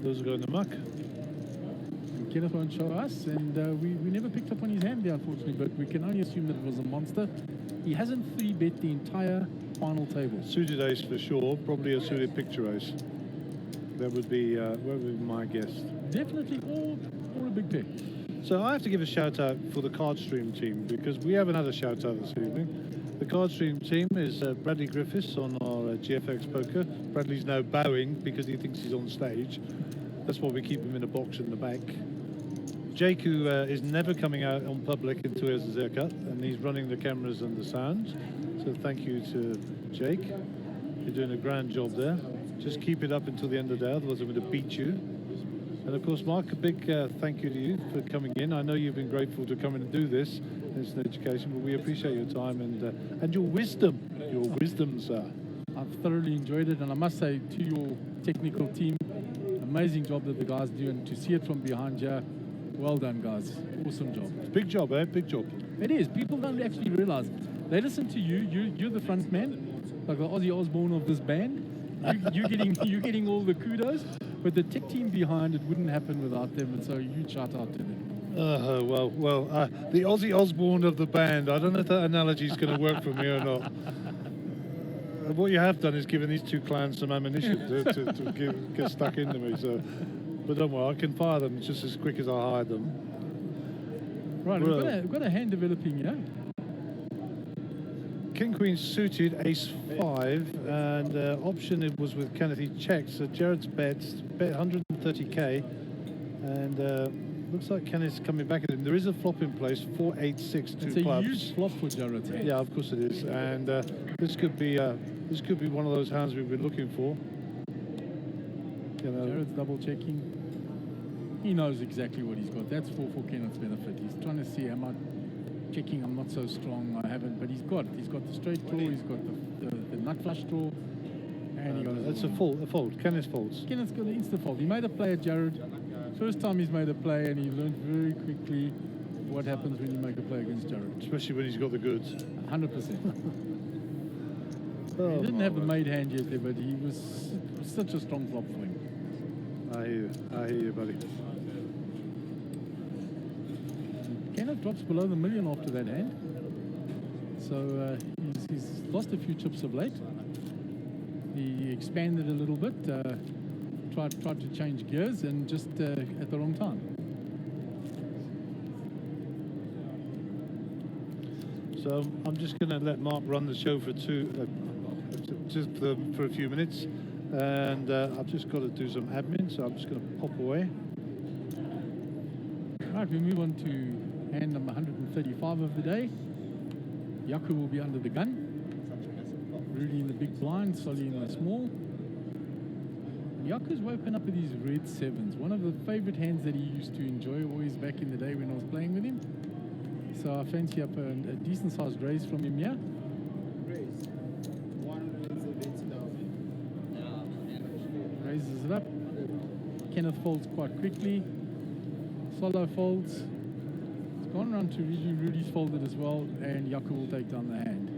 Those are going to muck. And Kenneth won't show us, and we never picked up on his hand there, unfortunately, but we can only assume that it was a monster. He hasn't 3-bet the entire final table. Suited ace for sure, probably a suited picture ace. That would be my guess. Definitely or a big pair. So I have to give a shout out for the card stream team, because we haven't had a shout out this evening. The card stream team is Bradley Griffiths on our GFX poker. Bradley's now bowing because he thinks he's on stage. That's why we keep him in a box in the back. Jake, who is never coming out on public until he has his haircut, and he's running the cameras and the sound. So thank you to Jake. You're doing a grand job there. Just keep it up until the end of the day, otherwise I'm going to beat you. And of course, Mark, a big thank you to you for coming in. I know you've been grateful to come in and do this. It's an education, but we appreciate your time and your wisdom. Your wisdom, sir. I've thoroughly enjoyed it, and I must say to your technical team, amazing job that the guys do, and to see it from behind here, well done, guys. Awesome job. Big job, eh? Big job. It is. People don't actually realize. They listen to you. You're the front man, like the Ozzy Osbourne of this band. You're getting all the kudos, but the tech team behind it wouldn't happen without them, and so huge shout out to them. Well, the Ozzy Osbourne of the band. I don't know if that analogy is going to work for me or not. What you have done is given these two clowns some ammunition to get stuck into me. So, but don't worry, I can fire them just as quick as I hired them. Right, Well, we've got a hand developing here. King Queen suited ace 5, and option it was with Kenneth. He checked, so Jared's bet 130k, and looks like Kenneth's coming back at him. There is a flop in place, 4-8-6, It's 2 a clubs. huge flop for Jared's hand. Yeah, of course it is, and this could be one of those hands we've been looking for. You know, Jared's double checking. He knows exactly what he's got. That's for Kenneth's benefit. He's trying to see, am I checking? I'm not so strong. I haven't, but he's got the straight draw. He's got the nut flush draw, and he goes. that's a fold. Kenneth folds. Kenneth's got an insta fold. He made a play at Jared. First time he's made a play, and he learned very quickly what happens when you make a play against Jared. Especially when he's got the goods. 100%. Oh, He didn't my have the word. made hand yet there, but it was such a strong flop for him. I hear you, buddy. Kenneth drops below the million after that hand. So he's lost a few chips of late. He expanded a little bit. tried to change gears and just at the wrong time. So I'm just going to let Mark run the show for for a few minutes, and I've just got to do some admin, so I'm just going to pop away. Right, we move on to hand number 135 of the day. Yaku will be under the gun. Rudy in the big blind, Solly in the small. And Yaku's woken up with these red sevens, one of the favorite hands that he used to enjoy always back in the day when I was playing with him. So I fancy up a decent sized raise from him here. Raise 170,000. Raises it up. Kenneth folds quite quickly. Solo folds. It's gone around to Rudy. Rudy's folded as well, and Yaku will take down the hand.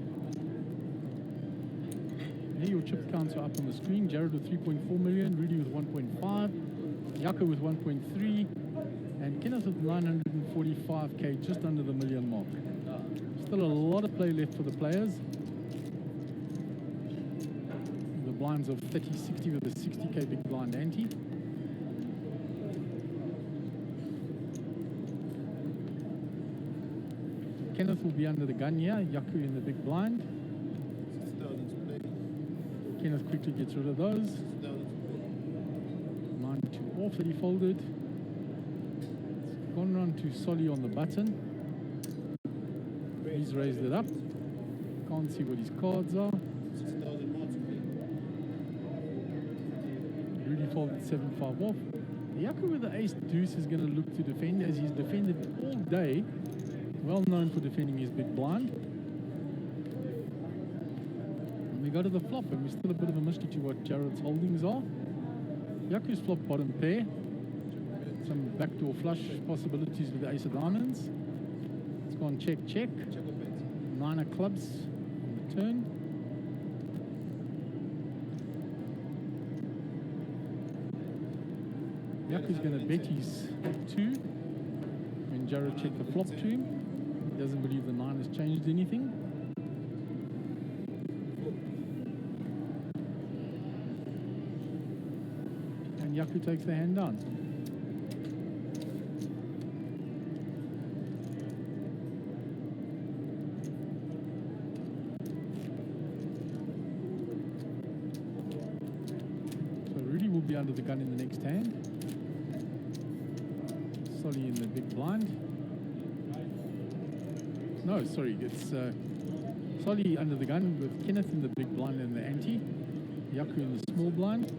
Here your chip counts are up on the screen. Jared with 3.4 million, Rudy with 1.5, Yaku with 1.3, and Kenneth with 945k, just under the million mark. Still a lot of play left for the players. The blinds of 30-60 with a 60k big blind ante. Kenneth will be under the gun here, Yaku in the big blind. 6,000 to play. Kenneth quickly gets rid of those. 6,000 to play. 9-2 off that he folded. It's gone round to Solly on the button. He's raised it up. Can't see what his cards are. 6,000 more to play. Rudy folded 7-5 off. Yaku with the ace deuce is going to look to defend, as he's defended all day. Well known for defending his big blind. And we go to the flop, and we're still a bit of a mystery to what Jared's holdings are. Yaku's flop bottom pair. Some backdoor flush possibilities with the ace of diamonds. It's gone check, check. Check or bet. 9 of clubs on the turn. Yaku's going to bet his 2 when Jared checked the flop to him. He doesn't believe the 9 has changed anything. And Yaku takes the hand down. So Rudy will be under the gun in the next hand. Solly in the big blind. No, sorry, it's Solly under the gun with Kenneth in the big blind and the ante. Yaku in the small blind.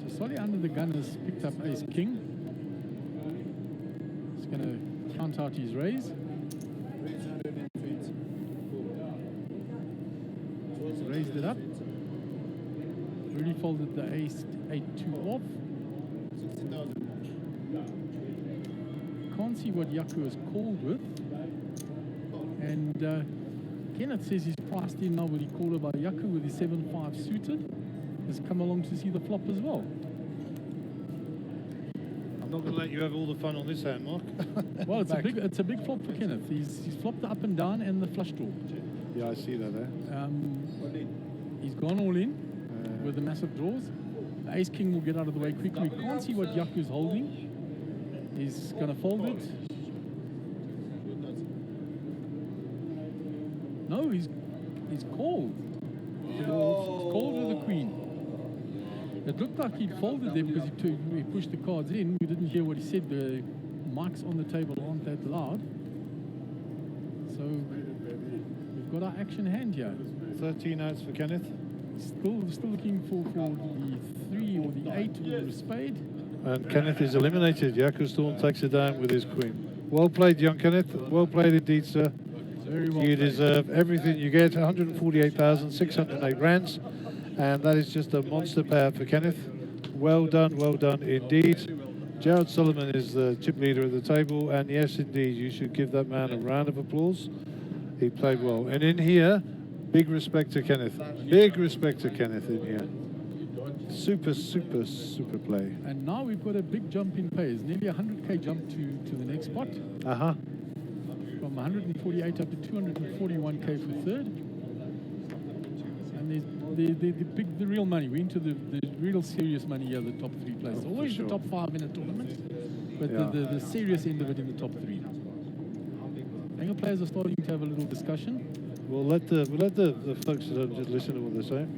So Solly under the gun has picked up ace king. He's going to count out his raise. Raise 120. Raised it up. Rudy folded the ace 8-2 off. 60,000 Can't see what Yaku has called with. And Kenneth says he's priced in now what he called about Yaku with his 7-5 suited. Has come along to see the flop as well. I'm not going to let you have all the fun on this hand, Mark. Well, it's a big flop for Kenneth. He's flopped the up and down and the flush draw. Yeah, I see that there. He's gone all in with the massive draws. The ace king will get out of the way quickly. We can't see what Yaku's holding. He's going to fold it. No, he's called. He's called with the queen. It looked like he'd folded them because he pushed the cards in. We didn't hear what he said. The mics on the table aren't that loud. So we've got our action hand here. 13 outs for Kenneth. Still looking for the 3 or the 8 with the spade. And Kenneth is eliminated. Yaku Storm takes it down with his queen. Well played, young Kenneth. Well played indeed, sir. Very well You played. deserve everything you get. 148,608 rands. And that is just a monster pair for Kenneth. Well done indeed. Jared Solomon is the chip leader at the table. And yes, indeed, you should give that man a round of applause. He played well. And in here, big respect to Kenneth. Big respect to Kenneth in here. Super play. And now we've got a big jump in pays. Nearly 100k jump to the next spot. Uh-huh. From 148 up to 241k for third. And the real money. We're into the real serious money here, the top three places. Always sure. the top 5 in a tournament, but Yeah. the serious end of it in the top 3. Younger players are starting to have a little discussion. We'll let the folks at home just listen to what they're saying.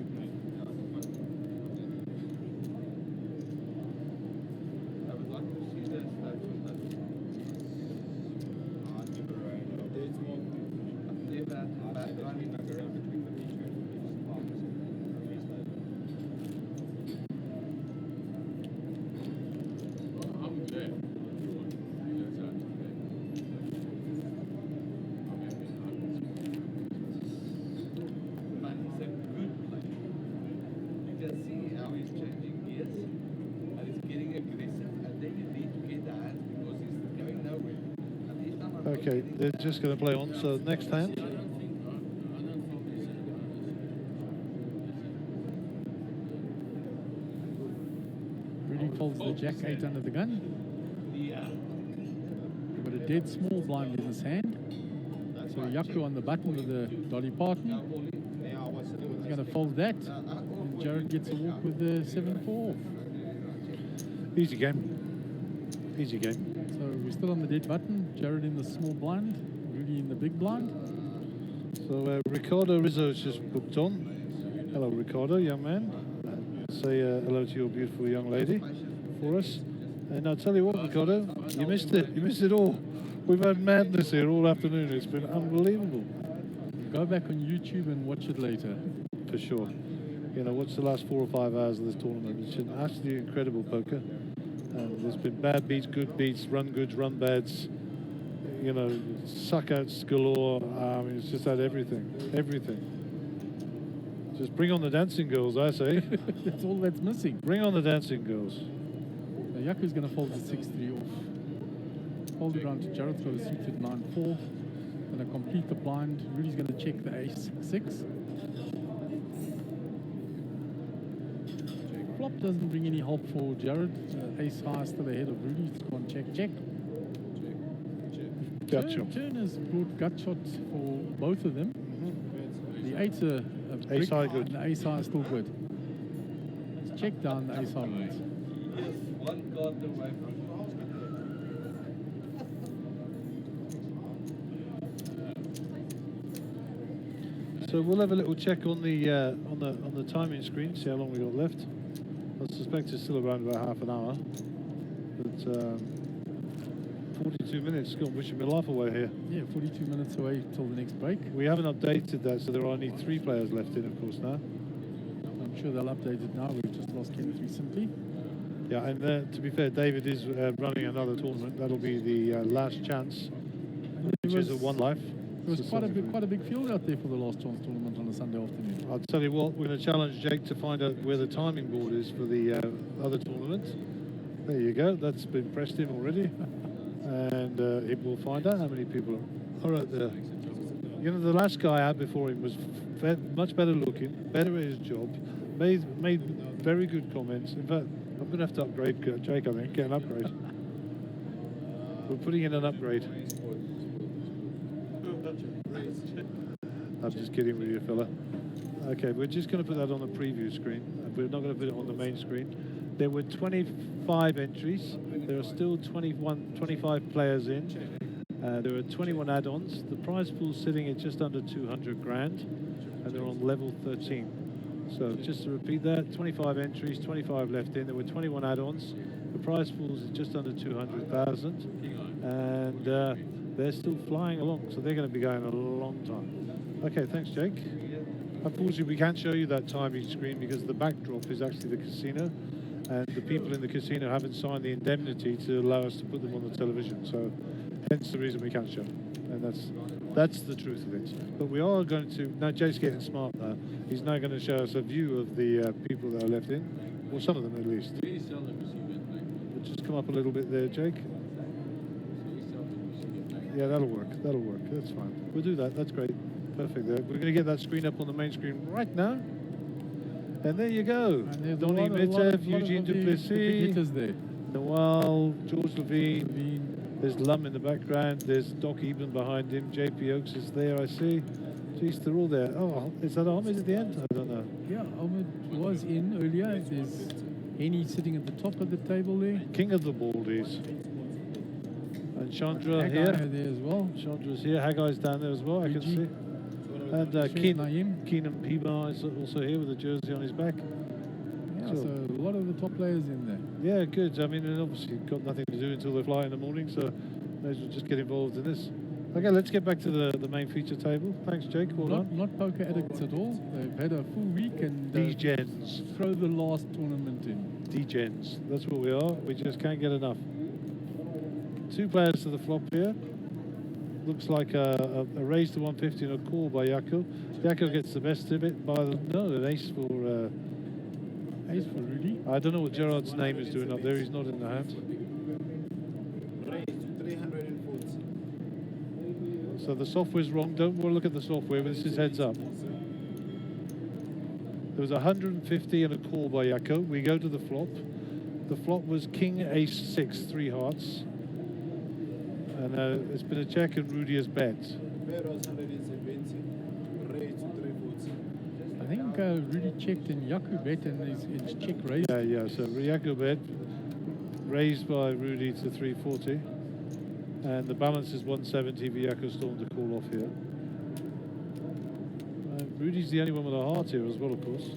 I would like to see the stats on that. There's more. I've never had bad running around between the I'm good. But he's a good player. You can see how he's changing gears and he's getting aggressive, and then you need to get the hands because he's going nowhere. And each time I'm Okay, they're just going to play on. So next hand. Rudy folds the jack 8 under the gun. We've got a dead small blind in his hand. So Yaku on the button with the Dolly Parton. He's going to fold that. And Jared gets a walk with the 7-4. Easy game. Easy game. So we're still on the dead button. Jared in the small blind. Rudy in the big blind. So Ricardo Rizzo's just booked on. Hello, Ricardo, young man. Say hello to your beautiful young lady for us. And I'll tell you what, Ricardo, you missed it. You missed it all. We've had madness here all afternoon. It's been unbelievable. Go back on YouTube and watch it later. For sure. You know, watch the last 4 or 5 hours of this tournament. It's an absolutely incredible poker. And there's been bad beats, good beats, run goods, run bads. You know, suckouts galore. I mean, it's just had everything. Everything. Just bring on the dancing girls, I say. That's all that's missing. Bring on the dancing girls. Now Yaku's going to fold the 6-3 off. Fold it around to Jared's got a suited 9-4. Going to complete the blind. Rudy's going to check the ace-6. Flop doesn't bring any help for Jared. Ace high still ahead of Rudy. He's gone check. Gotcha. Turn has brought gut shots for both of them. The 8's a brick, Ace high good. and the ace high is still good. Let's check down the ace high wins. Yes, one card away from So we'll have a little check on the timing screen, see how long we got left. I suspect it's still around about half an hour. But 42 minutes, gone wishing my life away here. Yeah, 42 minutes away till the next break. We haven't updated that, so there are only 3 players left in, of course, now. I'm sure they'll update it now. We've just lost Kenneth recently. Yeah, and to be fair, David is running another tournament. That'll be the last chance, which is at One Life. There was quite a big field out there for the last chance tournament on a Sunday afternoon. I'll tell you what, we're going to challenge Jake to find out where the timing board is for the other tournament. There you go, that's been pressed in already. And it will find out how many people are out there. You know, the last guy out before him was much better looking, better at his job, made very good comments. In fact, I'm going to have to upgrade Jake, I think, get an upgrade. We're putting in an upgrade. I'm just kidding with you, fella. Okay, we're just going to put that on the preview screen. We're not going to put it on the main screen. There were 25 entries. There are still 25 players in. There are 21 add-ons. The prize pool's sitting at just under 200 grand, and they're on level 13. So just to repeat that, 25 entries, 25 left in. There were 21 add-ons. The prize pool's at just under 200,000, and they're still flying along. So they're going to be going a long time. Okay, thanks, Jake. Unfortunately, we can't show you that timing screen because the backdrop is actually the casino, and the people in the casino haven't signed the indemnity to allow us to put them on the television. So, hence the reason we can't show them. And that's the truth of it. But we are going to now. Jake's getting smart now. He's now going to show us a view of the people that are left in, or some of them at least. We'll just come up a little bit there, Jake. Yeah, that'll work. That'll work. That's fine. We'll do that. That's great. Perfect there. We're going to get that screen up on the main screen right now. And there you go. Donny Mitev, Eugene the big Duplessis, hitters there. Noel, George Levine, There's Lum in the background. There's Doc Eben behind him. JP Oaks is there, I see. Jeez, they're all there. Oh, is that Ahmed at the end? I don't know. Yeah, Ahmed was in earlier. There's Henny sitting at the top of the table there. King of the Baldies. And Chandra Haggai here. there as well. Chandra's here. Haggai's down there as well, I can Fiji. see. And Sheikh Naeem. Keenan Pima is also here with a jersey on his back. Yeah, So- so a lot of the top players in there. Yeah, good. I mean, and obviously got nothing to do until they fly in the morning, so may as well just get involved in this. Okay, let's get back to the main feature table. Thanks, Jake. Well done. Not poker addicts at all. They've had a full week and D-Gens. throw the last tournament in. D-Gens. That's what we are. We just can't get enough. 2 players to the flop here. Looks like a raise to 150 and a call by Jaco. Jaco gets the best of it by an ace for... Ace for Rudy. I don't know what Gerard's name is doing up there. He's not in the hand. So the software's wrong. Don't look at the software, but this is heads up. There was 150 and a call by Jaco. We go to the flop. The flop was King, Ace, 6, 3 hearts. And it's been a check and Rudy has bet. I think Rudy checked and Yaku bet and it's check raised. Yeah. So Jaco bet raised by Rudy to 340. And the balance is 170 for Jaco Storm to call off here. Rudy's the only one with a heart here as well, of course.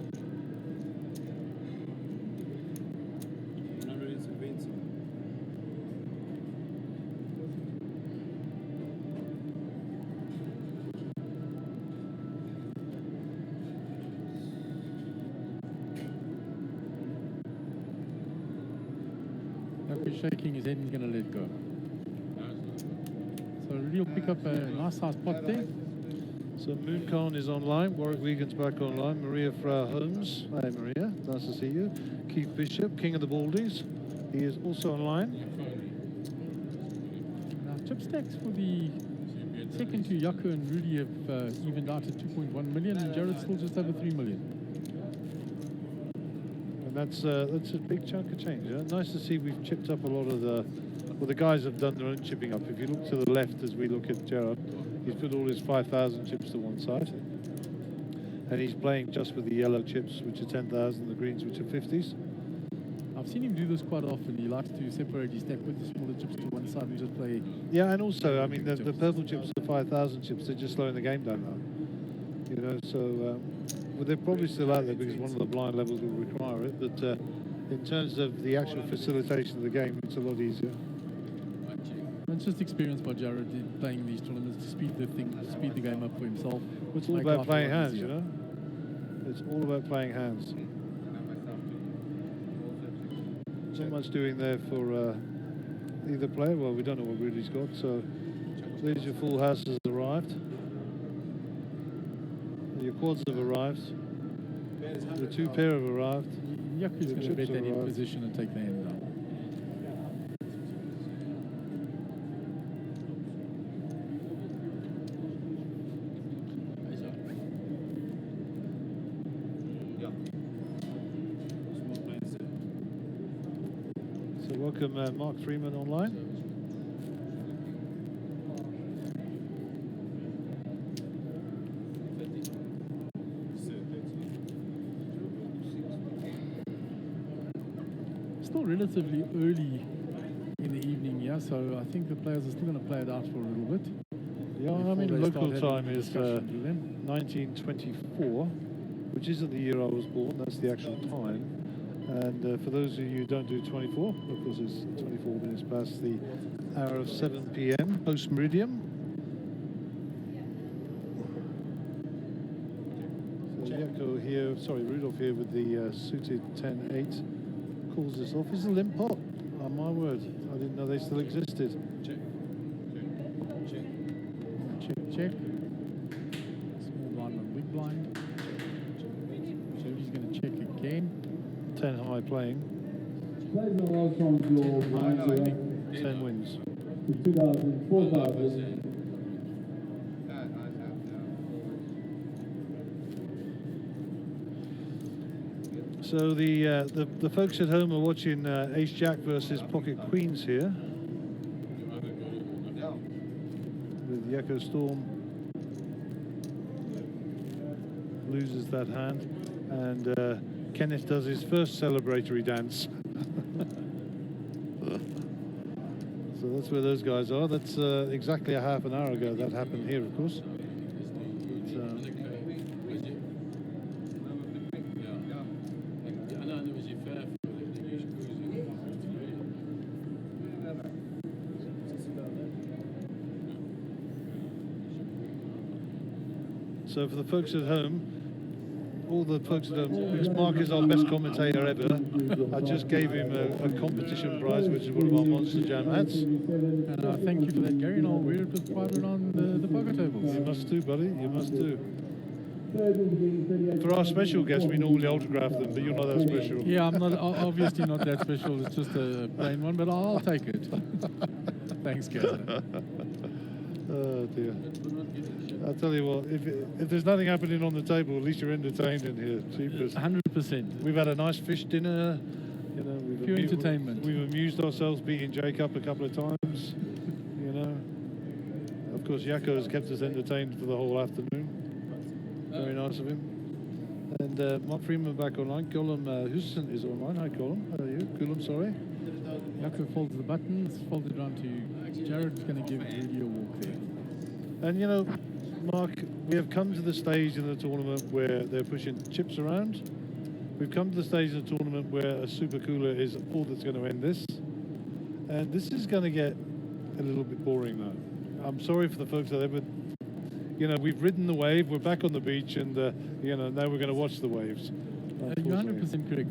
Yaku's shaking his head and going to let go. So Rudy will pick up a nice size pot there. So Moon Khan is online, Warwick Wiegand's back online, Maria Frau Holmes, hi Maria, nice to see you. Keith Bishop, King of the Baldies, he is also online. Now chip stacks for the second two, Yaku and Rudy have evened out at 2.1 million and Jared's still just over 3 million. And that's a big chunk of change. Nice to see we've chipped up a lot of the guys have done their own chipping up. If you look to the left as we look at Gerard, he's put all his 5,000 chips to one side. And he's playing just with the yellow chips, which are 10,000, the greens, which are 50s. I've seen him do this quite often. He likes to separate his stack with the smaller chips to one side and just play. Yeah, and also, I mean, the purple chips are 5,000 chips. They're just slowing the game down now. You know, so well, they're probably still out there because one of the blind levels will require it. But in terms of the actual facilitation of the game, it's a lot easier. It's just experience by Jared playing these tournaments to speed the game up for himself. It's all Make about life a playing lot hands, easier. you know? It's all about playing hands. Not much doing there for either player. Well, we don't know what Rudy's got, so there's your full house has arrived. Your quads have arrived. The 2 pair have arrived. Yaku's The going to chips bet that in arrived. position and take the hand down. So welcome Mark Freeman online. Still relatively early in the evening, yeah, so I think the players are still going to play it out for a little bit. Yeah, I before mean they local start having time a is discussion with them. 1924, which isn't the year I was born. That's the actual time. And for those of you who don't do 24, of course it's 24 minutes past the hour of 7 p.m. post meridian. So Jaco here, sorry, Rudolph here with the suited 10-8 calls this off. Is a limp pot. Oh my word, I didn't know they still existed. Check, check. Small blind and big blind. So he's going to check again. 10 high playing, Players in the last round of your blinds 10 wins. 2,000, 4,000. So the folks at home are watching Ace Jack versus Pocket Queens here. Yakko Storm loses that hand, and Kenneth does his first celebratory dance. So that's where those guys are. That's exactly a half an hour ago that happened here, of course. So for the folks at home, all the folks at home, because Mark is our best commentator ever, I just gave him a competition prize, which is one of our Monster Jam hats. And thank you for that, Gary, and I'll wear it with pride on the poker tables. You must do, buddy, you must do. For our special guests, we normally autograph them, but you're not that special. Yeah, I'm not obviously not that special. It's just a plain one, but I'll take it. Thanks, Gary. Oh dear. I'll tell you what, if there's nothing happening on the table, at least you're entertained in here. Cheapest. 100%. We've had a nice fish dinner. You know, Pure entertainment. We've amused ourselves beating Jake up a couple of times. You know. Of course, Yakko has kept us entertained for the whole afternoon. Very nice of him. And Mark Freeman back online. Gollum Husson is online. Hi, Gollum. How are you? Gollum, sorry. Yakko folds the buttons, folded around to Jared's going to give Rudy a walk there. And you know, Mark, we have come to the stage in the tournament where they're pushing chips around. We've come to the stage of the tournament where a super cooler is all that's going to end this. And this is going to get a little bit boring now. I'm sorry for the folks out there, but you know, we've ridden the wave, we're back on the beach, and you know, now we're going to watch the waves. You're 100% correct.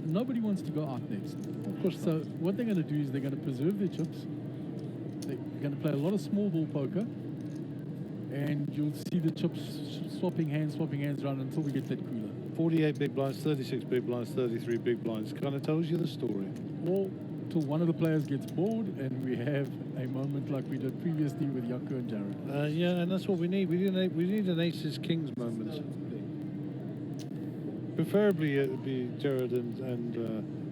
Nobody wants to go out next. Of course. So what they're going to do is they're going to preserve their chips. They're going to play a lot of small ball poker. And you'll see the chips swapping hands around until we get that cooler. 48 big blinds, 36 big blinds, 33 big blinds. Kind of tells you the story. Or till one of the players gets bored and we have a moment like we did previously with Yakko and Jared. Yeah, and that's what we need. We need an Aces Kings moment. Preferably it would be Jared and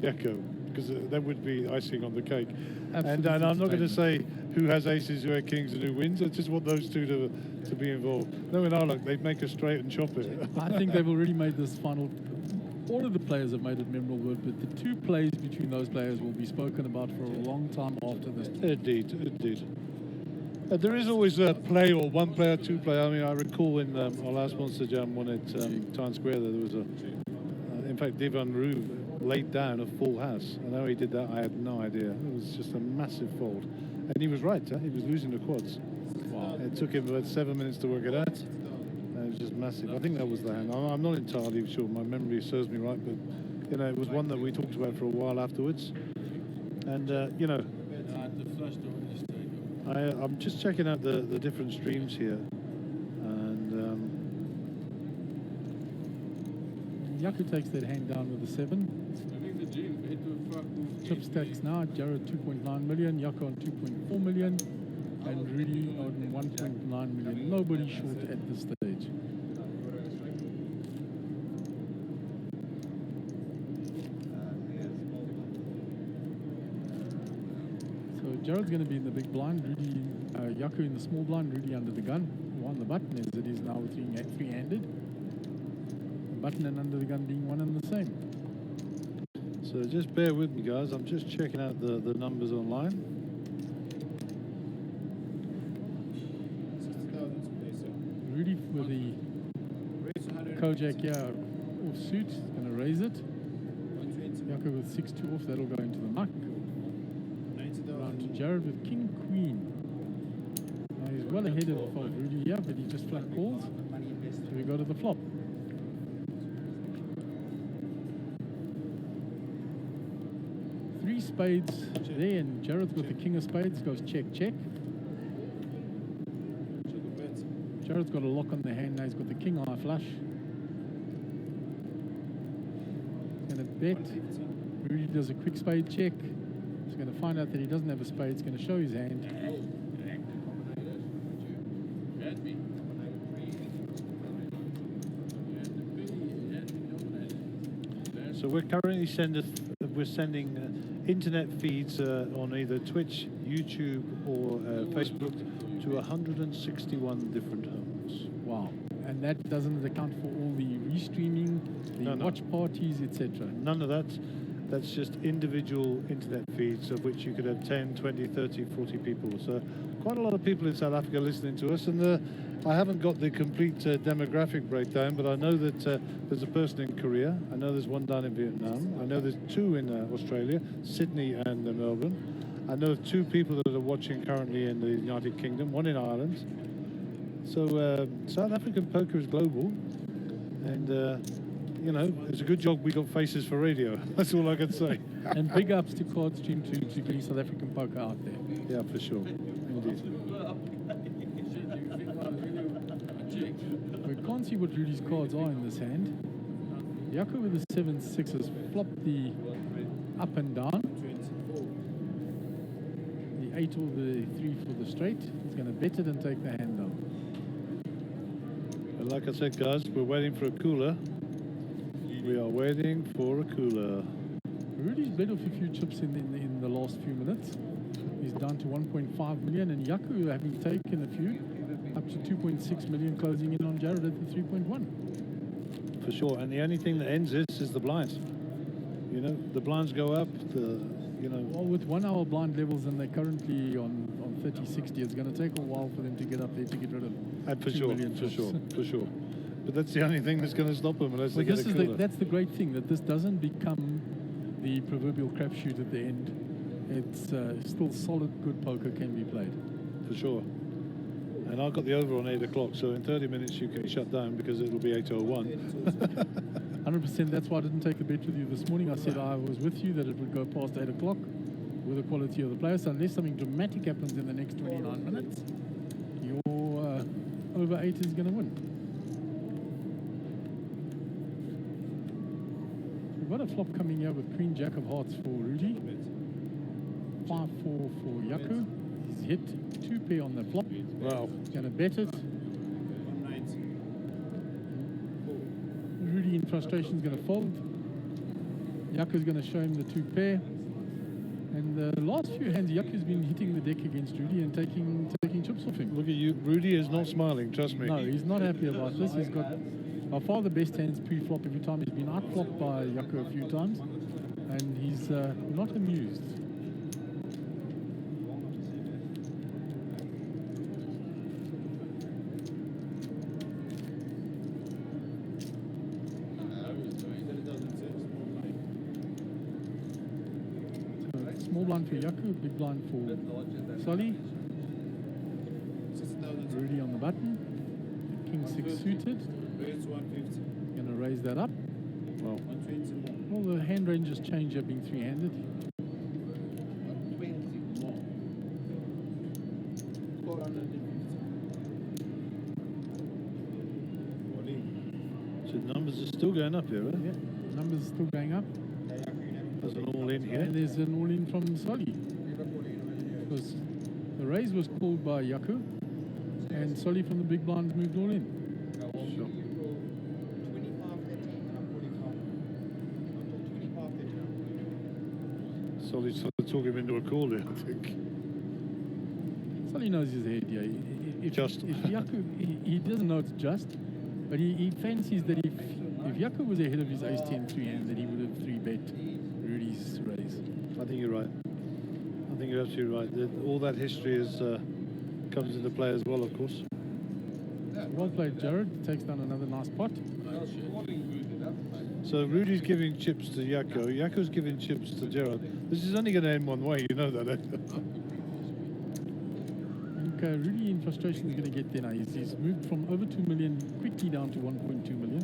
Yakko, because that would be icing on the cake. And I'm not going to say who has aces, who has kings, and who wins. I just want those two to be involved. No, in our luck, they'd make us straight and chop it. I think they've already made this final. All of the players have made it memorable, but the two plays between those players will be spoken about for a long time after this. Indeed. There is always a play, or one player, two player. I mean, I recall in our last Monster Jam one at Times Square, there was in fact, Divan Rue laid down a full house. And how he did that, I had no idea. It was just a massive fold. And he was right, he was losing the quads. Wow. It took him about 7 minutes to work it out. And it was just massive. I think that was the hand. I'm not entirely sure. My memory serves me right, but you know, it was one that we talked about for a while afterwards. And you know, I'm just checking out the different streams here. And Yakko takes that hand down with a 7. Chip stacks now. Jared 2.9 million, Yakko on 2.4 million, and Rudy on 1.9 million. Nobody short at this stage. So Jared's going to be in the big blind, Rudy, Yakko in the small blind, Rudy under the gun. On the button as it is now, three-handed. Button and under the gun being one and the same. So just bear with me, guys. I'm just checking out the numbers online. Rudy with the Kojak offsuit, going to raise it. Yakko with 6-2 off, that'll go into the muck. Round to Jared with King Queen. Now he's well ahead of Rudy here, but he just flat calls. So we go to the flop. Three spades there, and Jared's got the king of spades, goes check, check. Jared's got a lock on the hand now, he's got the king high flush. He's going to bet. Rudy does a quick spade check. He's going to find out that he doesn't have a spade, he's going to show his hand. So we're currently sending internet feeds on either Twitch, YouTube, or Facebook to 161 different homes. Wow. And that doesn't account for all the restreaming, the No. watch parties, etc. None of that. That's just individual internet feeds of which you could have 10, 20, 30, 40 people. So quite a lot of people in South Africa listening to us. And I haven't got the complete demographic breakdown, but I know that there's a person in Korea. I know there's one down in Vietnam. I know there's two in Australia, Sydney and Melbourne. I know of two people that are watching currently in the United Kingdom, one in Ireland. So South African poker is global. And you know, it's a good job we got faces for radio. That's all I can say. And big ups to Cardstream to getting South African poker out there. Yeah, for sure. Indeed. We can't see what Rudy's cards are in this hand. Jaco with the 7-6 has flopped the up and down. The 8 or the 3 for the straight. He's going to bet it and take the hand down. But like I said, guys, we're waiting for a cooler. We are waiting for a cooler. Rudy's bet off a few chips in the last few minutes. He's down to 1.5 million, and Jaco, having taken a few, up to 2.6 million, closing in on Jared at the 3.1. For sure. And the only thing that ends this is the blinds. You know, the blinds go up, Well, with 1 hour blind levels and they're currently on 30-60, it's going to take a while for them to get up there to get rid of And for 2 sure, million for chips. sure, for sure. But that's the only thing that's going to stop them unless they get a cooler. That's the great thing, that this doesn't become the proverbial crapshoot at the end. It's still solid, good poker can be played. For sure. And I've got the over on 8 o'clock, so in 30 minutes you can shut down because it'll be 8:01. 100%, that's why I didn't take a bet with you this morning. I said I was with you, that it would go past 8 o'clock with the quality of the players. So unless something dramatic happens in the next 29 minutes, your over 8 is going to win. We've got a flop coming here with Queen Jack of Hearts for Rudy. 5-4 for Jaco. He's hit 2 pair on the flop. Wow. He's going to bet it. Rudy in frustration is going to fold. Jaco's going to show him the 2 pair. And the last few hands, Jaco's been hitting the deck against Rudy and taking chips off him. Look at you. Rudy is not smiling, trust me. No, he's not happy about this. He's got by far the best hands pre-flop every time. He's been out-flopped by Jaco a few times. And he's not amused. Small blind for Jaco, big blind for Solly. Rudy on the button. King 6 suited. Going to raise that up. Well, the hand ranges change here being 3-handed. So numbers are still going up here, right? Yeah, numbers still going up. There's an all-in here. And there's an all-in from Solly. Because the raise was called by Jaco, and Solly from the big blinds moved all in. Sure. Solly's trying to talk him into a call there, I think. Solly knows his head, yeah. If Jaco, he doesn't know it's just, but he fancies that if Jaco was ahead of his ace-10 3-hand, that he would have 3-bet Rudy's raise. I think you're right. I think you're absolutely right. All that history comes into play as well, of course. Well played, Jared. Takes down another nice pot. So Rudy's giving chips to Jaco. Jaco's giving chips to Gerard. This is only going to end one way, you know that. I think Rudy in frustration is going to get there now. He's moved from over 2 million quickly down to 1.2 million.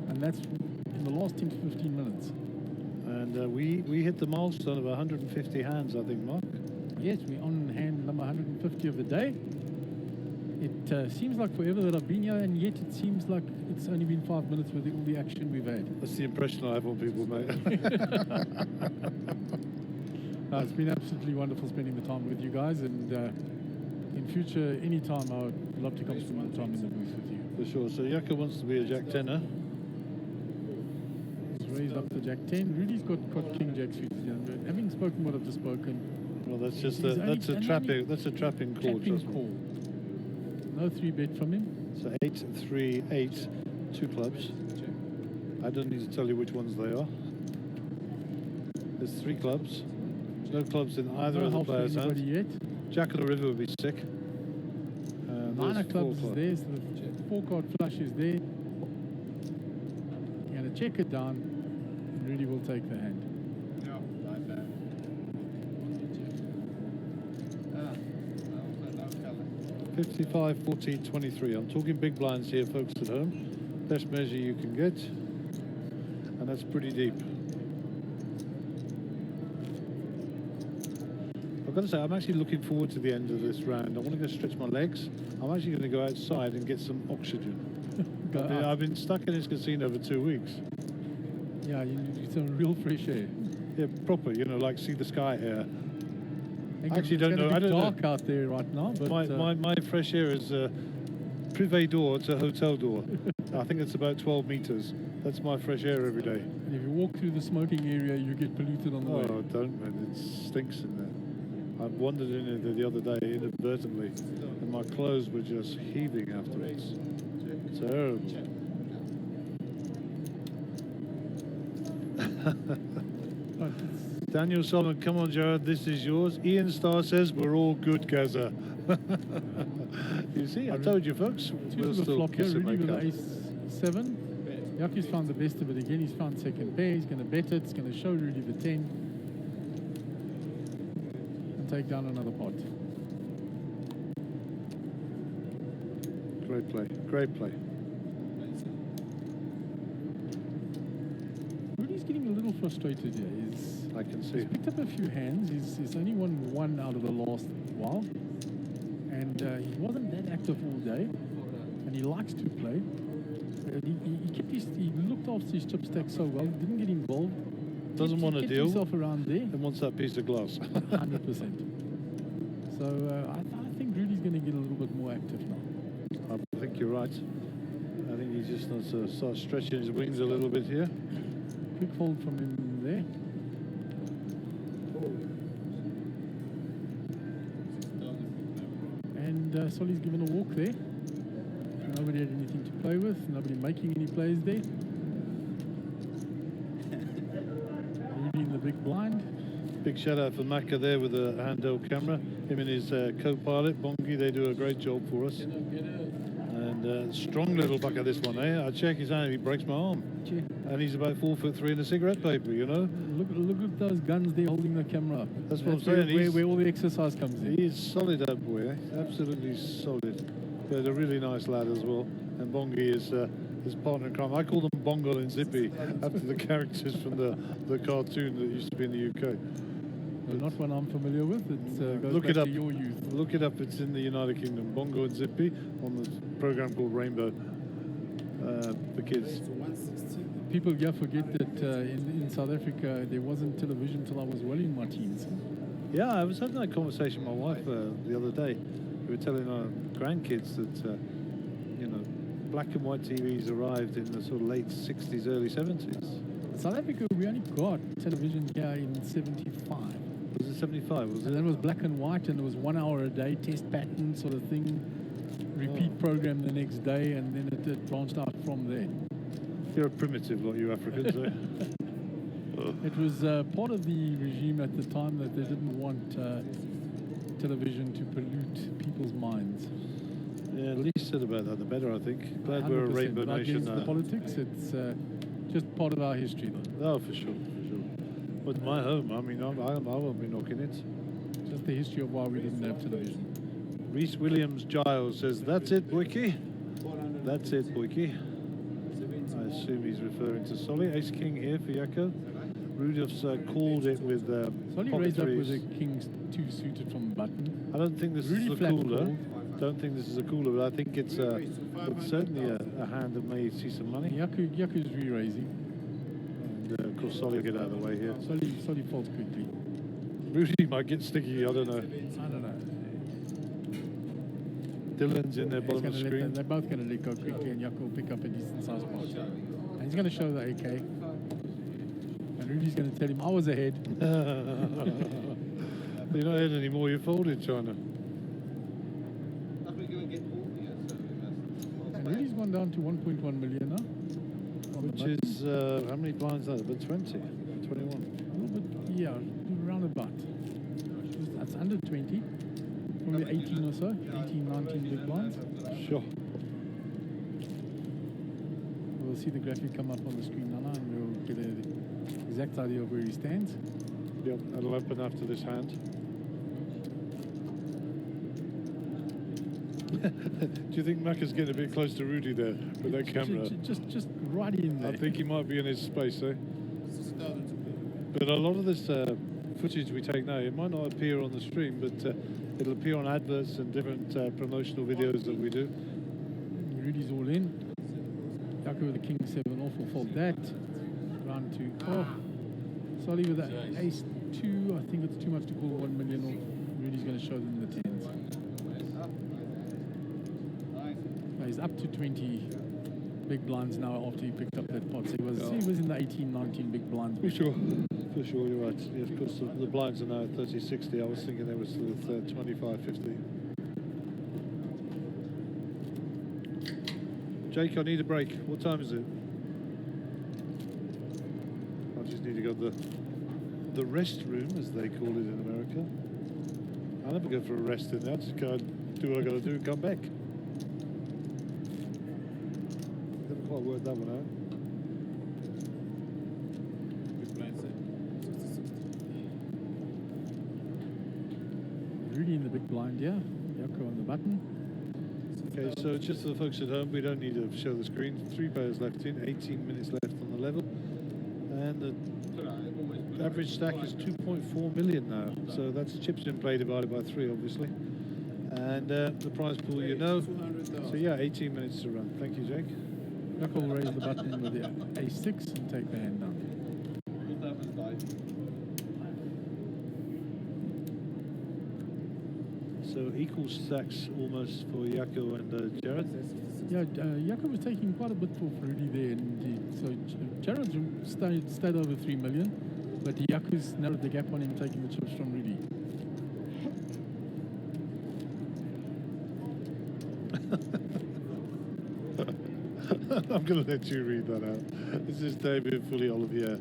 And that's in the last 10 to 15 minutes. And we hit the milestone of 150 hands, I think, Mark. Yes, we're on hand number 150 of the day. It seems like forever that I've been here, and yet it seems like it's only been 5 minutes with all the action we've had. That's the impression I have on people, mate. It's been absolutely wonderful spending the time with you guys, and in future, any time, I would love to come spend the time in the booth with you. For sure. So Jaco wants to be a Jack tenner. raised up to Jack 10. Rudy's got King Jack suited. You know, but having spoken what I've just spoken, Well, that's just He's only- that's a and trapping only- that's a trapping call. tapping Trust me. call. No 3-bet from him. So 8, 3, 8, 2 clubs. I don't need to tell you which ones they are. There's 3 clubs. No clubs in either No of the help for players' anybody hands. yet. Jack of the River would be sick. Nine There's of clubs 4 is there, so the 4-card flush is there. You're going to check it down, and Rudy will take the hand. 55, 40, 23. I'm talking big blinds here, folks at home. Best measure you can get. And that's pretty deep. I've got to say, I'm actually looking forward to the end of this round. I want to go stretch my legs. I'm actually going to go outside and get some oxygen. I've been stuck in this casino for 2 weeks. Yeah, you need some real fresh air. Yeah, proper, you know, like see the sky air. I actually it's don't gonna know. be I don't know. dark out there right now, but My fresh air is privé door to hotel door. I think it's about 12 meters. That's my fresh air every day. if you walk through the smoking area, you get polluted on the way. Oh, don't, man. It stinks in there. I wandered in it the other day inadvertently, and my clothes were just heaving afterwards. Terrible. But it's- Daniel Solomon, come on, Jared, this is yours. Ian Starr says we're all good, Gaza. You see, I told you, folks. two We'll to the still flop here. kiss and Rudy make with up. the ace-7. Yaku's found the best of it again. He's found second pair. He's going to bet it. It's going to show Rudy the 10. And take down another pot. Great play. Great play. Rudy's getting a little frustrated here. I can see. He's picked up a few hands. He's only won 1 out of the last while. And he wasn't that active all day. And he likes to play. He looked after his chip stack so well. He didn't get involved. Doesn't want to Kept deal. himself around there. And wants that piece of glass. 100%. So I think Rudy's going to get a little bit more active now. I think you're right. I think he just needs to start stretching his wings a little bit here. Quick fold from him there. And Solly's given a walk there. Nobody had anything to play with. Nobody making any plays there. Rudy in the big blind. Big shout out for Macca there with a handheld camera. Him and his co-pilot, Bongi, they do a great job for us. And strong little bucker this one, eh? I check his hand, he breaks my arm. And he's about 4'3" in the cigarette paper, you know? Look at those guns there holding the camera up. That's what I'm where, saying. where all the exercise comes in. He is solid, that boy, eh? Absolutely solid. But a really nice lad as well. And Bongi is his partner in crime. I call them Bongo and Zippy after the characters from the cartoon that used to be in the UK. Well, not one I'm familiar with. It goes Look back it up. to your youth. Look it up. It's in the United Kingdom. Bongo and Zippy on the program called Rainbow for kids. People here forget that in South Africa there wasn't television till I was well in my teens. Yeah, I was having that conversation with my wife the other day. We were telling our grandkids that you know, black and white TVs arrived in the sort of late 60s, early 70s. South Africa, we only got television here in 75. Was it 75? Was And it? that was black and white, and it was 1 hour a day, test pattern sort of thing, repeat program the next day, and then it branched out from there. You're a primitive lot, you Africans, eh? It was part of the regime at the time that they didn't want television to pollute people's minds. Yeah, the least said about that, the better, I think. Glad we're a 100%, rainbow but nation against now. the politics, it's just part of our history, though. Oh, for sure, for sure. But my home, I mean, I won't be knocking it. Just the history of why we didn't have television. Reese Williams Giles says, "That's it, Boykie. That's it, Boykie." I assume he's referring to Solly. Ace King here for Yako. Rudolph's called it with Solly pocket raised up threes. with a King's 2 suited from the button. I don't think this Really is a flat cooler. call. Don't think this is a cooler, but I think it's certainly a hand that may see some money. Yaku's re-raising. And of course, Solly will get out of the way here. Solly falls quickly. Rudy might get sticky. I don't know. I don't know. Dylan's in there, He's bottom gonna of the let screen. they're both going to let go quickly, and Yaku will pick up a decent size pot. And he's going to show the AK. And Rudy's going to tell him I was ahead. You're not ahead anymore, you folded, China. I think you will get all here, so we must. And Rudy's gone down to 1.1 million now. On the Which button. is, how many blinds are there? About 20? 21? A little bit, yeah, round about. That's under 20. Probably 18 or so. 18, 19 big blinds. Sure. We'll see the graphic come up on the screen now and we'll get an exact idea of where he stands. Yep, that'll open after this hand. Do you think Macca's getting a bit close to Rudy there with that camera? Just right in there. I think he might be in his space, eh? But a lot of this footage we take now, it might not appear on the stream, but it'll appear on adverts and different promotional videos that we do. Rudy's all in. Jaco with the king 7 off will fold that. Round 2 off. Solly with the ace 2. I think it's too much to call 1 million off. Rudy's going to show them the 10s. He's up to 20 big blinds now after he picked up that pot. So he was in the 18, 19 big blinds. For sure, you're right. Yes, because the blinds are now at 30, 60. I was thinking they were still at 25, 50. Jake, I need a break. What time is it? I just need to go to the rest room, as they call it in America. I never go for a rest in there. I just go and do what I got to do and come back. Never quite worked that one out. Rudy in the big blind here. Jaco on the button. Okay, so just for the folks at home, we don't need to show the screen. 3 players left in, 18 minutes left on the level. And the average stack is 2.4 million now. So that's chips in play divided by 3, obviously. And the prize pool, you know. So yeah, 18 minutes to run. Thank you, Jake. Jaco will raise the button with the a6 and take the hand down. So equal stacks almost for Jaco and Jared. Yeah, Jaco was taking quite a bit for Rudy there, and so Jared stayed over 3 million, but Jaco's narrowed the gap on him, taking the chips from Rudy. I'm going to let you read that out. This is David Fully Olivier.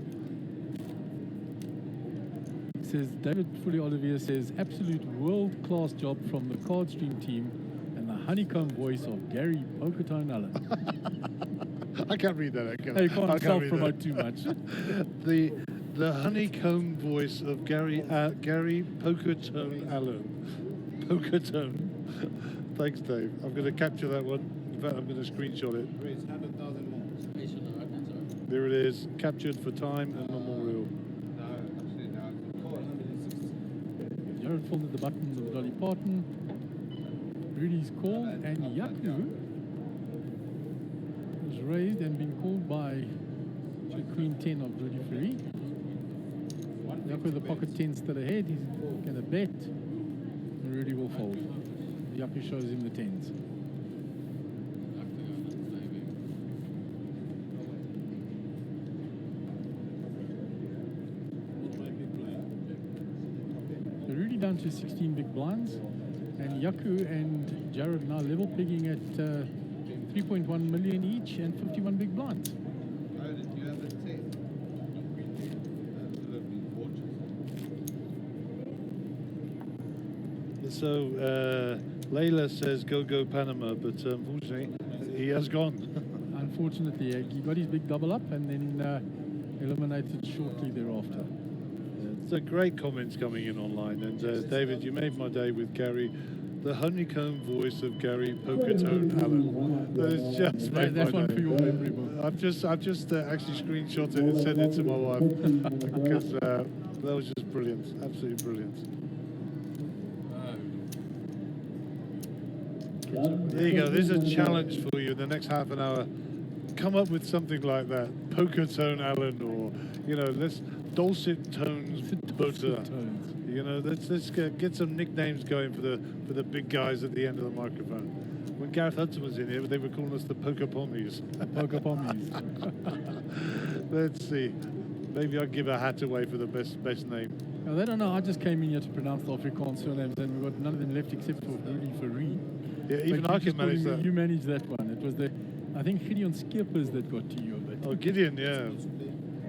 Says David Fully Olivier says absolute world-class job from the Card Stream team and the honeycomb voice of Gary Pokertone Allen. I can't read that. Hey, you can't self-promote too much. the honeycomb voice of Gary Pokertone Allen. Pokertone. Thanks, Dave. I'm going to capture that one. In fact, I'm going to screenshot it. There it is, captured for time and memorial. Jared folded the button with Dolly Parton. Rudy's called, and Jaco was raised and been called by the Queen 10 of Rudy Ferry. Jaco with the pocket 10 still ahead. He's going to bet, and Rudy will fold. Jaco shows him the 10s. Rudy down to 16 big blinds, and Jaco and Jared now level pegging at 3.1 million each and 51 big blinds. You have the 10. Absolutely gorgeous. So Layla says go Panama, but unfortunately he has gone. Unfortunately, he got his big double up and then eliminated shortly thereafter. So great comments coming in online, and David, you made my day with Gary, the honeycomb voice of Gary Pokertone Allen. That's just made That's my one day. for your memory book. I've just actually screenshot it and sent it to my wife because that was just brilliant, absolutely brilliant. There you go. There's a challenge for you in the next half an hour. Come up with something like that, Pokertone Allen, or let's dulcet tones butter. You know, let's get some nicknames going for the big guys at the end of the microphone. When Gareth Hudson was in here, they were calling us the Poker Pommies. Poker Pommies. Let's see. Maybe I'd give a hat away for the best name. Now, they don't know. I just came in here to pronounce the Afrikaans surnames, and we've got none of them left except for Rudy Fourie. Yeah, even I can manage that. You managed that one. It was I think Gideon Skippers that got to you a bit. Oh, Gideon, yeah.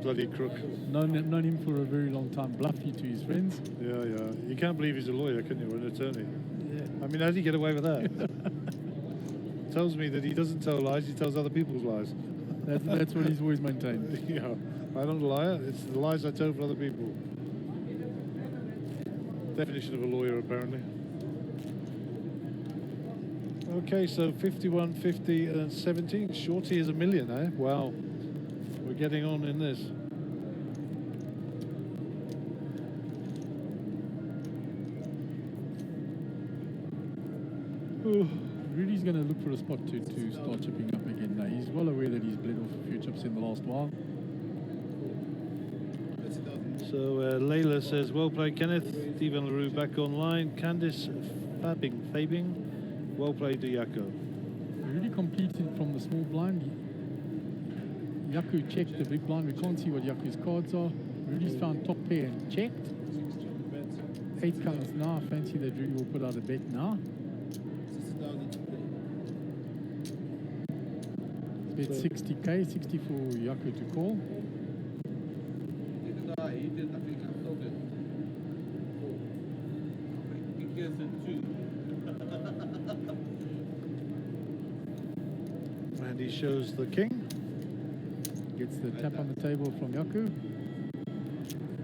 Bloody crook. Known him for a very long time. Bluffy to his friends. Yeah, yeah. You can't believe he's a lawyer, can you, or an attorney? Yeah. I mean, how do you get away with that? Tells me that he doesn't tell lies, he tells other people's lies. That's what he's always maintained. Yeah, I don't lie, it's the lies I tell for other people. Definition of a lawyer, apparently. Okay, so 51, 50, and 17. Shorty is a million, eh? Wow. We're getting on in this. Rudy's going to look for a spot to start chipping up again now. He's well aware that he's bled off a few chips in the last while. So Layla says, well played, Kenneth. Stephen LaRue back online. Candice Fabing, well played to Jaco. Rudy completed from the small blind. Jaco checked the big blind. We can't see what Jaco's cards are. Rudy's found top pair and checked. 8 colors now. I fancy that Rudy will put out a bet now. Bet 60k, 60 for Jaco to call. He did, I think I sold it. He gets it too. And he shows the king. Gets the tap on the table from Jaco.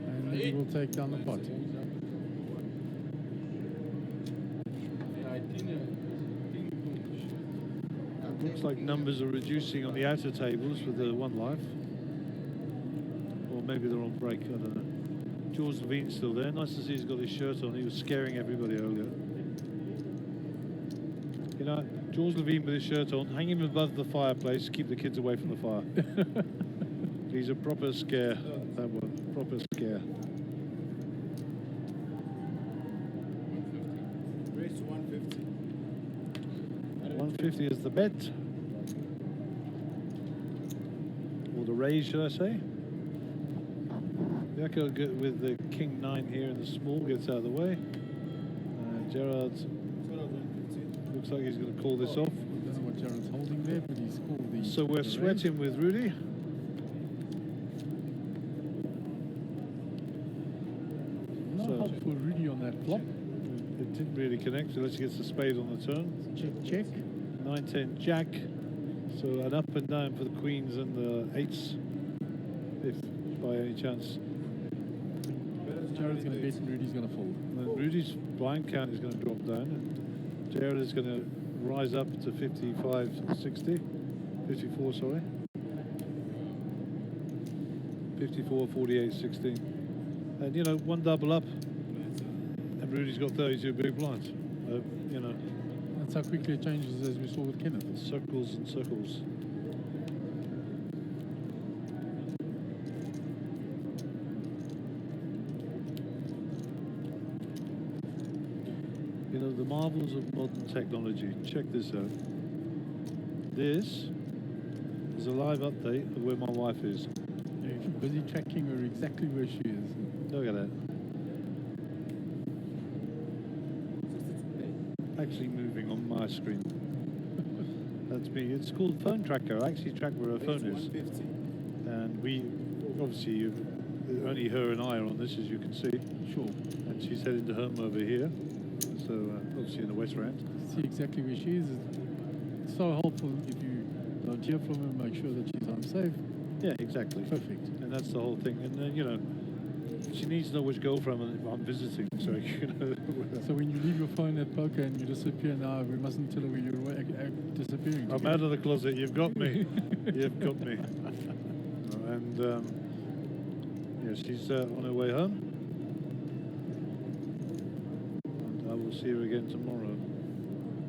And he will take down the pot. Looks like numbers are reducing on the outer tables with the one life. Or maybe they're on break, I don't know. George Levine's still there. Nice to see he's got his shirt on. He was scaring everybody earlier. You know, George Levine with his shirt on, hang him above the fireplace, keep the kids away from the fire. He's a proper scare, that one. Proper scare. Race to 150. 150 is the bet. Or the raise, should I say? Jaco with the king 9 here in the small gets out of the way. Gerard looks like he's going to call this off. I don't know what Jared's holding there, but he's called the... So we're sweating with Rudy. No help for Rudy on that flop. It didn't really connect unless he gets the spade on the turn. Check. 9-10 jack. So an up and down for the queens and the eights, if by any chance. Jared's going to bet and Rudy's going to fold. And Rudy's blind count is going to drop down. And Jared is going to rise up to 55, 60. 54, sorry. 54, 48, 16. And, you know, one double up. And Rudy's got 32 big blinds. You know. That's how quickly it changes, as we saw with Kenneth. Circles and circles. You know, the marvels of modern technology. Check this out. This is a live update of where my wife is. Yeah, you're busy tracking her exactly where she is. Look at that. Actually moving on my screen. That's me. It's called Phone Tracker. I actually track where her phone is. And we, obviously, only her and I are on this, as you can see. Sure. And she's heading to home over here. So, obviously in the West Rand. See exactly where she is. It's so helpful if you don't hear from her, make sure that she's home safe. Yeah, exactly. Perfect. And that's the whole thing. And then, you know, she needs to know which girlfriend I'm visiting. So, you know. So when you leave your phone at poker and you disappear now, we mustn't tell her where you're disappearing. I'm out of the closet. You've got me. You've got me. And yeah, she's on her way home. And I will see her again tomorrow.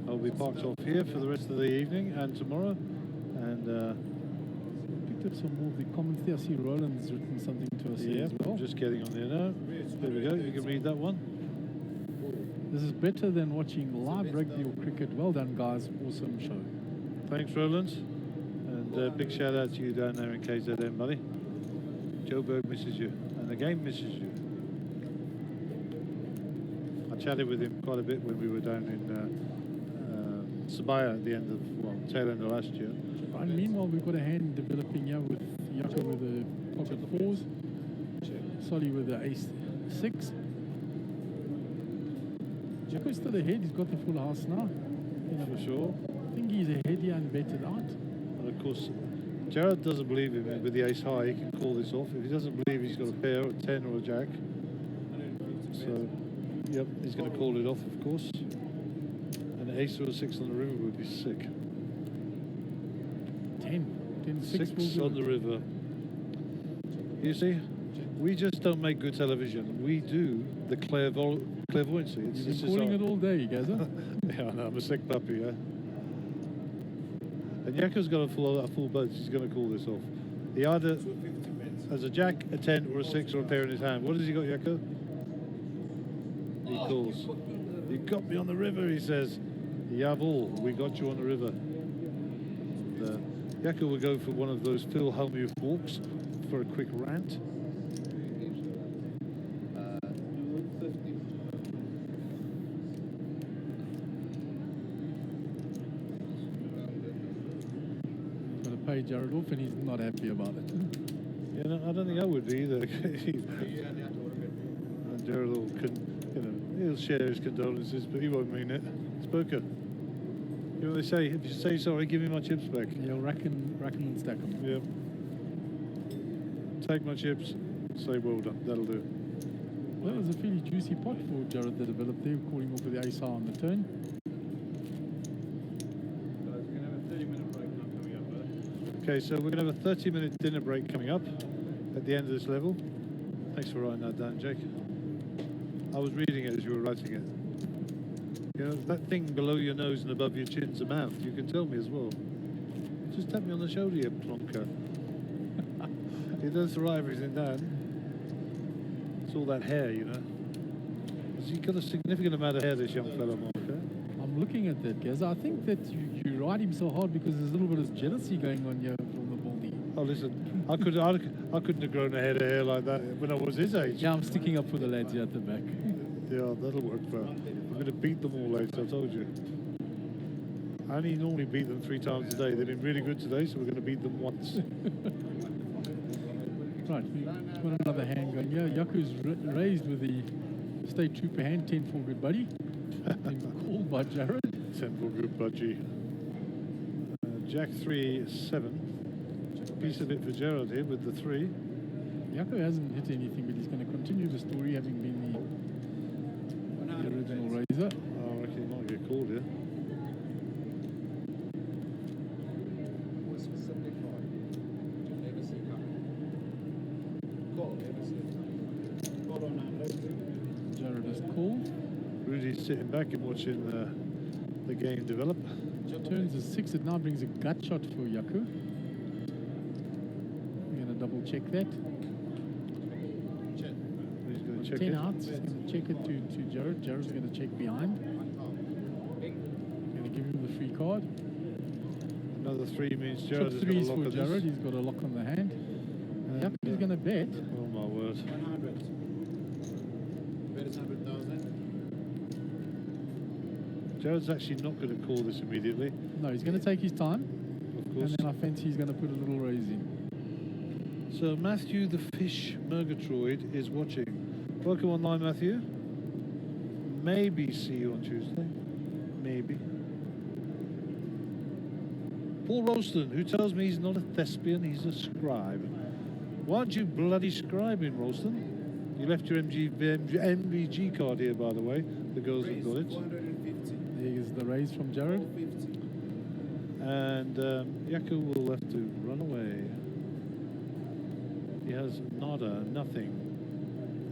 I'll be parked off here for the rest of the evening and tomorrow. And picked up some more of the comments there. I see Roland's written something to us here yeah, as well. I'm just getting on there now. There we go. You can read that one. This is better than watching live rugby or cricket. Well done, guys. Awesome show. Thanks, Roland. And big shout out to you down there in KZN, buddy. Joe Berg misses you, and the game misses you. I chatted with him quite a bit when we were down in Sabaya at the end of, well, tail end of last year. And meanwhile, we've got a hand developing here with Yako with the pocket fours, Solly with the ace six. Yako's still ahead, he's got the full house now. For sure. I think he's ahead here and betted out. And of course, Jared doesn't believe him with the ace high. He can call this off. If he doesn't believe he's got a pair, a 10 or a jack. So, yep, he's going to call it off, of course. And an ace or a 6 on the river would be sick. 10, 6 will do on the it. river. You see, we just don't make good television. We do the clairvoyancy. You've This been is calling our- it all day, Gaza. Yeah, I know, I'm a sick puppy, yeah. And Yako's got a full boat. He's going to call this off. He either has a jack, a 10, or a 6, or a pair in his hand. What has he got, Yako? He calls. You got me on the river, he says. Jawohl, we got you on the river. And, Yako will go for one of those Phil Hellmuth walks for a quick rant. Got to pay Jared off and he's not happy about it. Yeah, no, I don't think I would be either. And Jared will, he'll share his condolences, but he won't mean it. It's poker. You know what they say? If you say sorry, give me my chips back. He'll reckon and stack them. Yep. Take my chips, say well done. That'll do. That was a fairly juicy pot for Jared that developed there, calling off with the ace high on the turn. Okay, so we're going to have a 30-minute dinner break coming up at the end of this level. Thanks for writing that down, Jake. I was reading it as you were writing it. You know, that thing below your nose and above your chin's a mouth. You can tell me as well. Just tap me on the shoulder, you plonker. He does write everything down. It's all that hair, you know. He's got a significant amount of hair, this young fellow, Mark. I'm looking at that, Gaz. I think that you ride him so hard because there's a little bit of jealousy going on here from the baldy. Oh, listen, I couldn't have grown a head of hair like that when I was his age. Yeah, I'm sticking up for the lads here at the back. Yeah, that'll work well. I'm going to beat them all later, I told you. I only normally beat them 3 times a day. They've been really good today, so we're going to beat them once. Right, we've got another hand going. Yeah, Yaku's raised with the State Trooper hand, 10 for good buddy. Been called by Jared. 10 for good budgie. Jack 3, 7. Piece of it for Gerard here with the 3. Yako hasn't hit anything, but he's going to continue the story, having been the original raiser. Oh, I reckon he might get called here. Jared is called. Rudy's sitting back and watching the game develop. Turns a 6. It now brings a gut shot for Yaku. We're going to double check that. He's going to check 10 it. out. He's going to check it to Jared. Jared's going to check behind. Going to give him the free card. Another 3 means Shot Gerard has got a 3s lock for of Jared. this. He's got a lock on the hand. Yaku's going to bet. Oh my word. 100. Bet is 100,000. Jared's actually not going to call this immediately. No, he's going to take his time. Of course. And then I fancy he's going to put a little raise in. So Matthew the Fish Murgatroyd is watching. Welcome online, Matthew. Maybe see you on Tuesday. Maybe. Paul Ralston, who tells me he's not a thespian, he's a scribe. Why aren't you bloody scribing, Ralston? You left your MVG card here, by the way. The girls have got it. 450. Here's the raise from Jared. 450. And Yaku will have to run away. He has nada, nothing.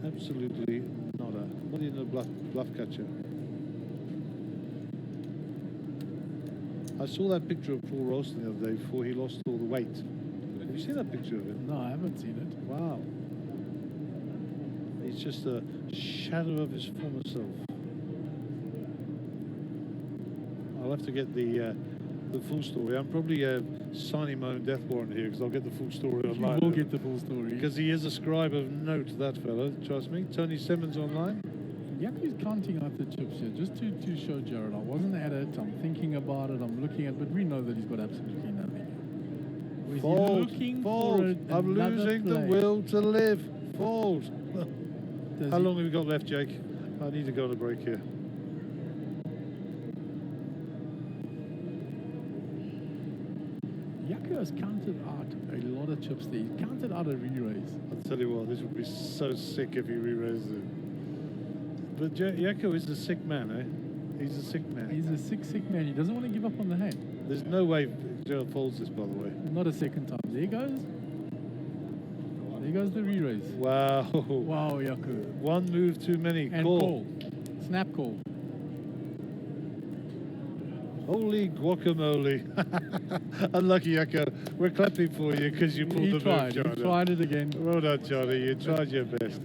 Absolutely nada. What do you know, bluff catcher? I saw that picture of Paul Ralston the other day before he lost all the weight. Have you seen that picture of him? No, I haven't seen it. Wow. He's just a shadow of his former self. I'll have to get the the full story. I'm probably signing my own death warrant here because I'll get the full story You online. will get the full story. Because he is a scribe of note, that fellow. Trust me. Tony Simmons online. Yaku's counting out the chips here, just to show Jared. I wasn't at it. I'm thinking about it. I'm looking at, but we know that he's got absolutely nothing. Or is he looking Fold. for I'm another losing the play? will to live. Fold. Does How he- long have we got left, Jake? I need to go on a break here. Yaku has counted out a lot of chips there. He counted out a re-raise. I'll tell you what, this would be so sick if he re-raises it. But Yako is a sick man, eh? He's a sick man. He's a sick man. He doesn't want to give up on the hand. There's no way Gerald folds this, by the way. Not a second time. There goes. There goes the re-raise. Wow. Wow, Yaku. One move too many. And call. Snap call. Holy guacamole. Unlucky, Yako. We're clapping for you because you pulled the tried. move, Johnny. He tried it again. Well done, Johnny. You tried your best.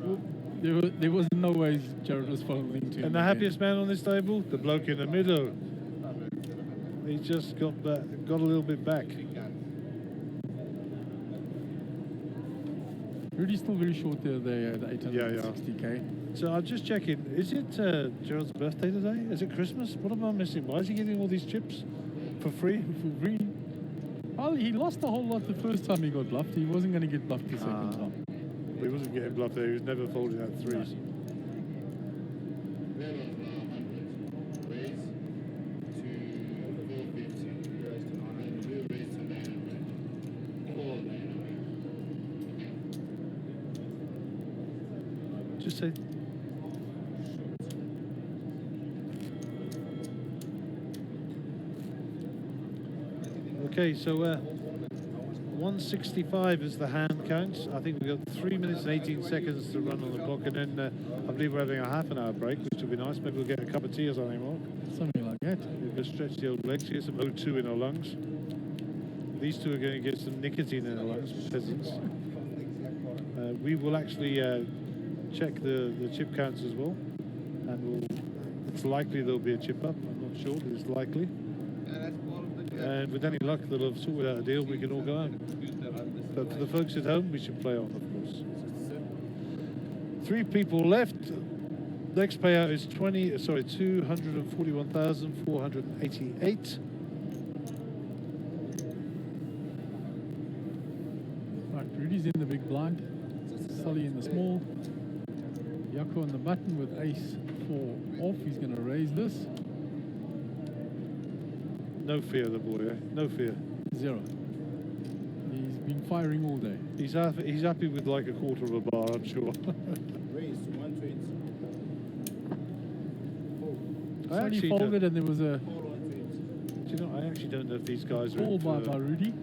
There was no way Jared was folding to him. And the again. happiest man on this table? The bloke in the middle. He just got a little bit back. Rudy's still very short there at 860k. So I'm just checking. Is it Gerald's birthday today? Is it Christmas? What am I missing? Why is he getting all these chips for free? For free. Well, he lost a whole lot the first time he got bluffed. He wasn't going to get bluffed the second time. He wasn't getting bluffed there. He was never folding out threes. Just say. Okay, so 165 is the hand count. I think we've got 3 minutes and 18 seconds to run on the clock, and then I believe we're having a half an hour break, which will be nice. Maybe we'll get a cup of tea or something, Mark. Something like that. We'll stretch the old legs, get some O2 in our lungs. These two are going to get some nicotine in their lungs, peasants. We will actually check the chip counts as well, and it's likely there'll be a chip up. I'm not sure, but it's likely. And with any luck, they'll have sorted out a deal. We can all go home. But for the folks at home, we should play on, of course. 3 people left. Next payout is 241,488. Right, Rudy's in the big blind. Sully in the small. Yaku on the button with ace 4 off. He's going to raise this. No fear, the boy, eh? No fear. 0. He's been firing all day. He's happy with like a quarter of a bar, I'm sure. Raise 120. Sully folded and there was a Do you know, I actually don't know if these guys are call in for, by Rudy,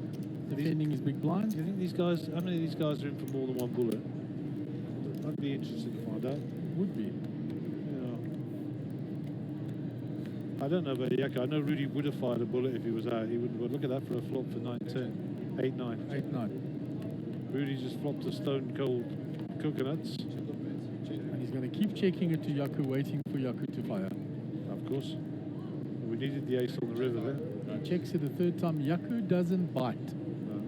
defending his big blind. Do you think these guys, how many of these guys are in for more than one bullet? I'd be interested to find out. Would be. I don't know about Yaka. I know Rudy would have fired a bullet if he was out. He wouldn't. But look at that for a flop for 9-10. 8-9. 8-9. Rudy just flopped a stone cold coconuts. And he's going to keep checking it to Yaku, waiting for Yaku to fire. Of course. We needed the ace on the river there. He checks it a third time. Yaku doesn't bite. No.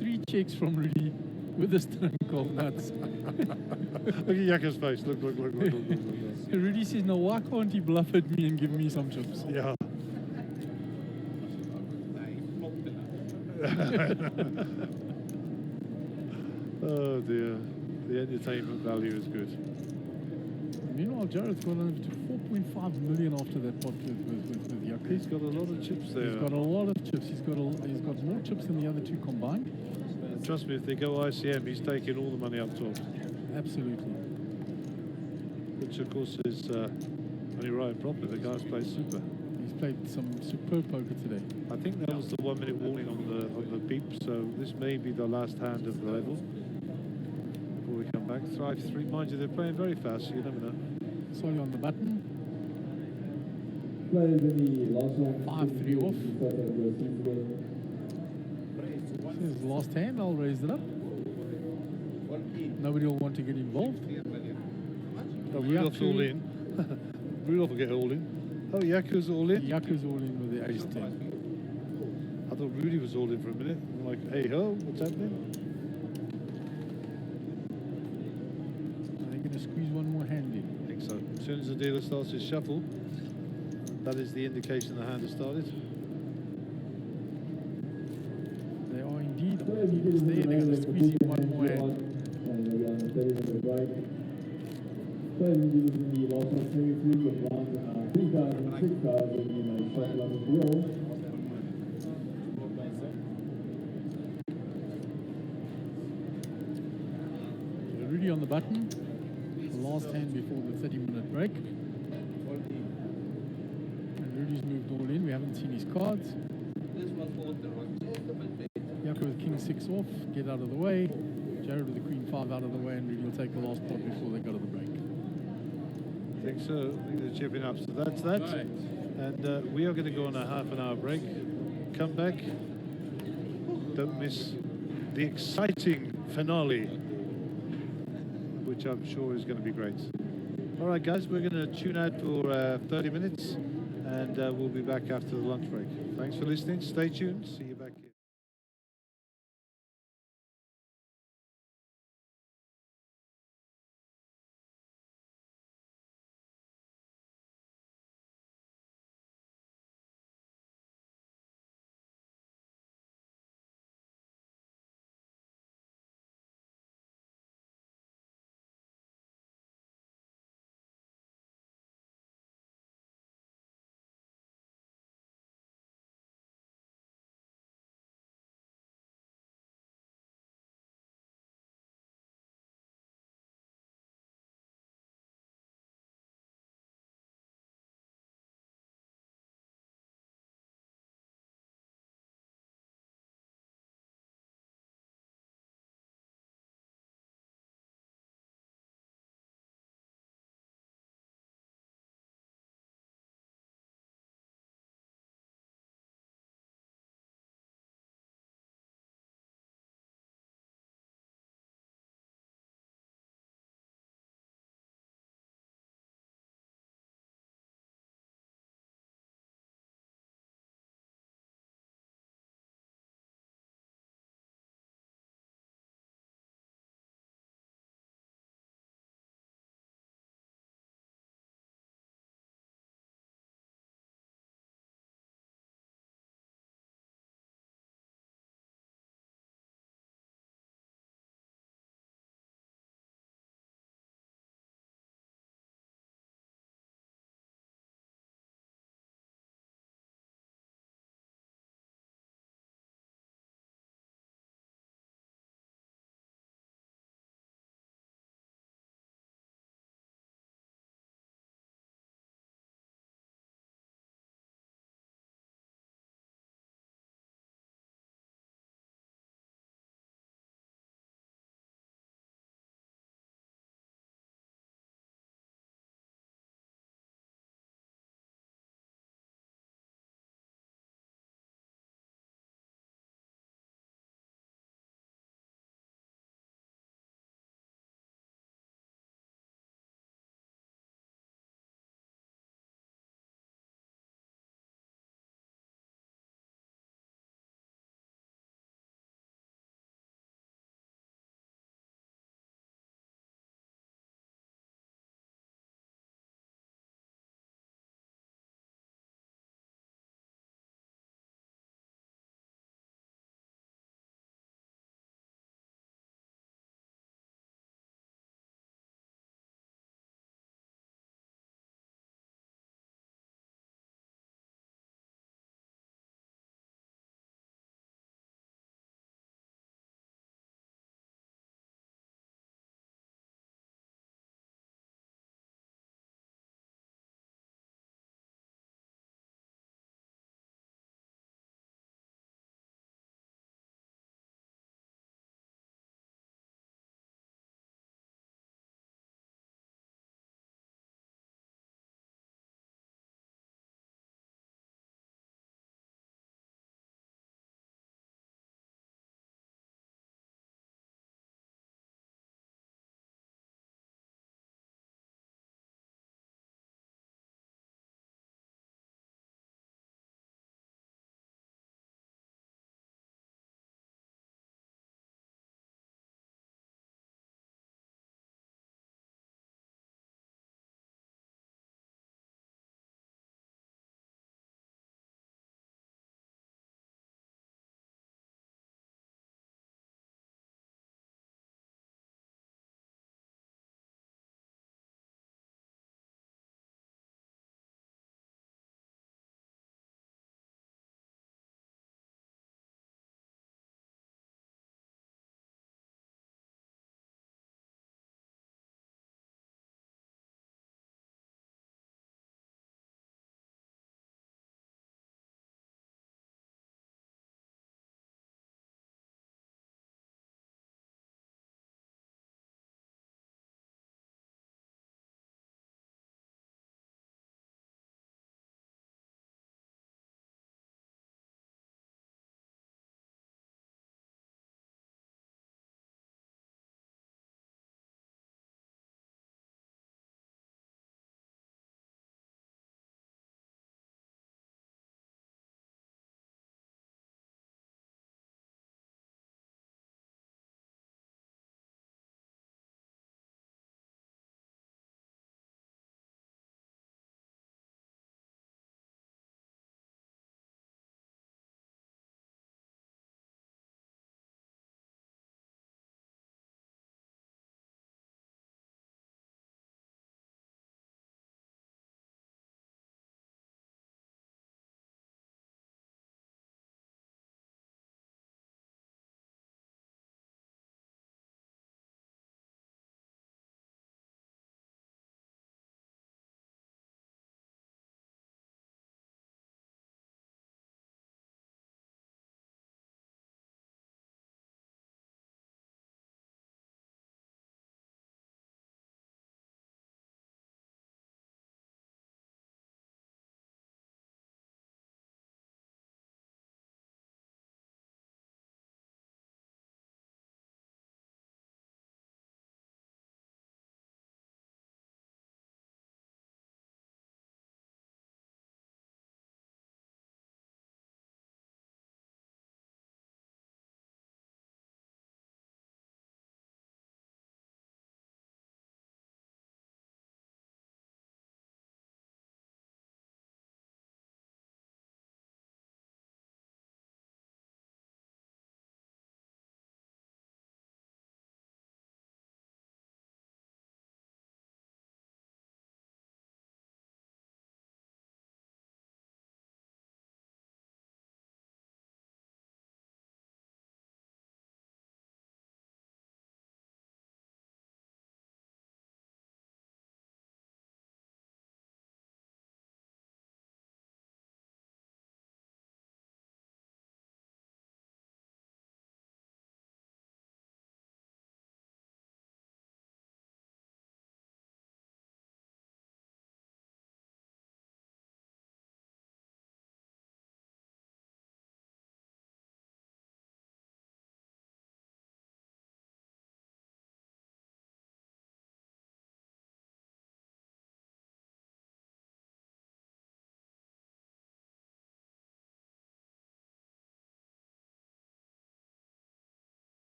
3 checks from Rudy with the stone cold nuts. Look at Yaka's face. Look. Rudy says, no, why can't he bluff at me and give me some chips? Yeah. Oh dear. The entertainment value is good. Meanwhile, Jared's gone over to 4.5 million after that pot with Yaku. He's got a lot of chips there. He's got a lot of chips. He's got more chips than the other 2 combined. Trust me, if they go ICM, he's taking all the money up top. Absolutely. Which, of course, is only right and proper. The guy's played super. He's played some superb poker today. I think that was the 1 minute warning on the beep, so this may be the last hand of the level. Before we come back, Thrive 3. Mind you, they're playing very fast, so you never know. Sorry on the button. Players in the last one. 5-3 off. This is the last hand. I'll raise it up. Nobody will want to get involved. Rudolph's all in. Rudolph will get all in. Oh, Yaku's all in. Yaku's all in with the race 10. I thought Rudy was all in for a minute. I'm like, hey ho, what's happening? Are they going to squeeze one more hand in? I think so. As soon as the dealer starts his shuffle, that is the indication the hand has started. They are indeed on the dealers there. They're going to squeeze in one more hand. And we're on the 30-minute break. Third in the last one, 23 with one, 3,000, 6,000 in a shuffle on the wheel. So Rudy on the button. The last hand before the 30-minute break. And Rudy's moved all in. We haven't seen his cards. This one for the rock just a bit better. Jaco with King 6 off. Get out of the way. Jared with the Queen 5 out of the way. And Rudy will take the last pot before they go to the break. I think so. I think they're chipping up. So that's that. Right. And we are going to go on a half-an-hour break. Come back. Don't miss the exciting finale, which I'm sure is going to be great. All right, guys, we're going to tune out for 30 minutes, and we'll be back after the lunch break. Thanks for listening. Stay tuned. See you back here.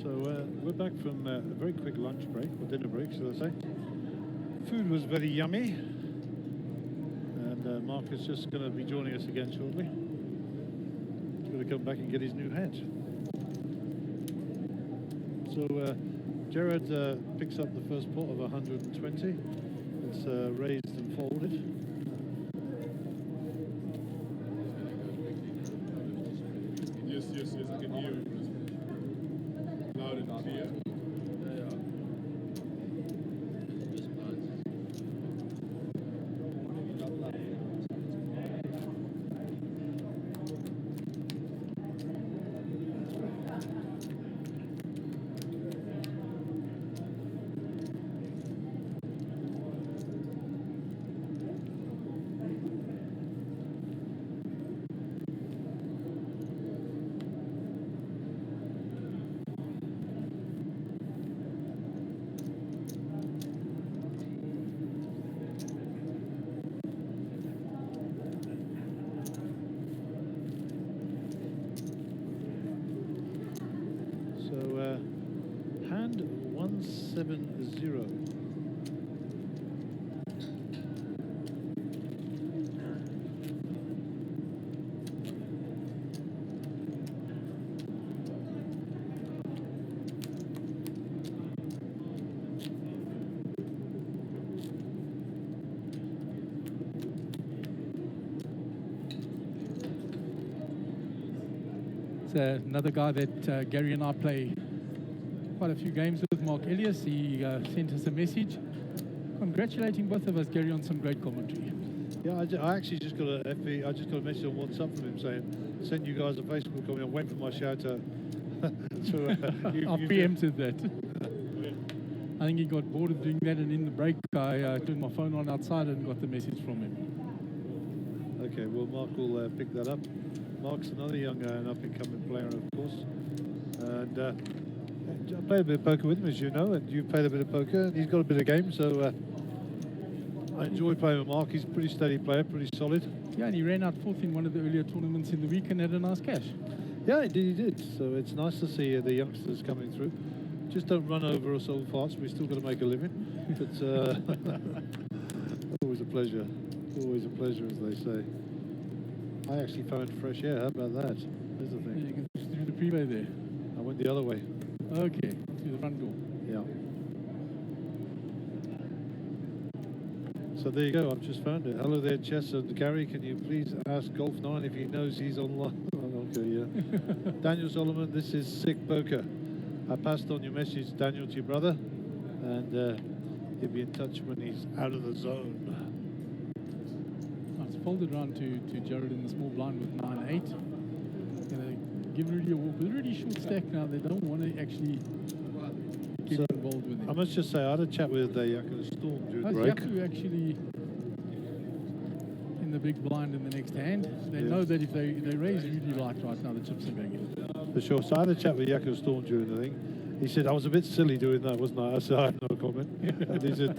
So we're back from a very quick lunch break, or dinner break, shall I say. Food was very yummy. And Mark is just going to be joining us again shortly. He's going to come back and get his new hat. So Jared picks up the first pot of 120. It's raised and folded. Yes, I can hear you. Loud and clear. So hand 170. It's another guy that Gary and I play quite a few games with, Mark Elias. He sent us a message congratulating both of us, Gary, on some great commentary. Yeah, I actually just got a FB, I just got a message on WhatsApp from him saying, send you guys a Facebook comment. I went for my shout out. So, I preempted that. I think he got bored of doing that, and in the break I turned my phone on outside and got the message from him. Okay, well Mark will pick that up. Mark's another young and up-and-coming player, of course. And I played a bit of poker with him, as you know, and you've played a bit of poker, and he's got a bit of game, so I enjoy playing with Mark. He's a pretty steady player, pretty solid. Yeah, and he ran out fourth in one of the earlier tournaments in the week and had a nice cash. Yeah, he did. So it's nice to see the youngsters coming through. Just don't run over us old farts. We've still got to make a living. But always a pleasure. Always a pleasure, as they say. I actually found fresh air. How about that? There's the thing. Yeah, you can just do the preview there. I went the other way. Okay, through the front door. Yeah. So there you go. I've just found it. Hello there, Chess and Gary. Can you please ask Golf 9 if he knows he's online? Okay, yeah. Daniel Solomon, this is sick poker. I passed on your message, Daniel, to your brother, and he'll be in touch when he's out of the zone. It's folded around to Jared in the small blind with 9-8. Gonna give Rudy a walk with a really short stack now. They don't want to actually get involved with him. I must just say, I had a chat with Yaku Storm during the break. Yaku actually in the big blind in the next hand. They know that if they raise Rudy right now, the chips are going in. For sure. So I had a chat with Yaku Storm during the thing. He said, I was a bit silly doing that, wasn't I? I said, I have no comment. And he said,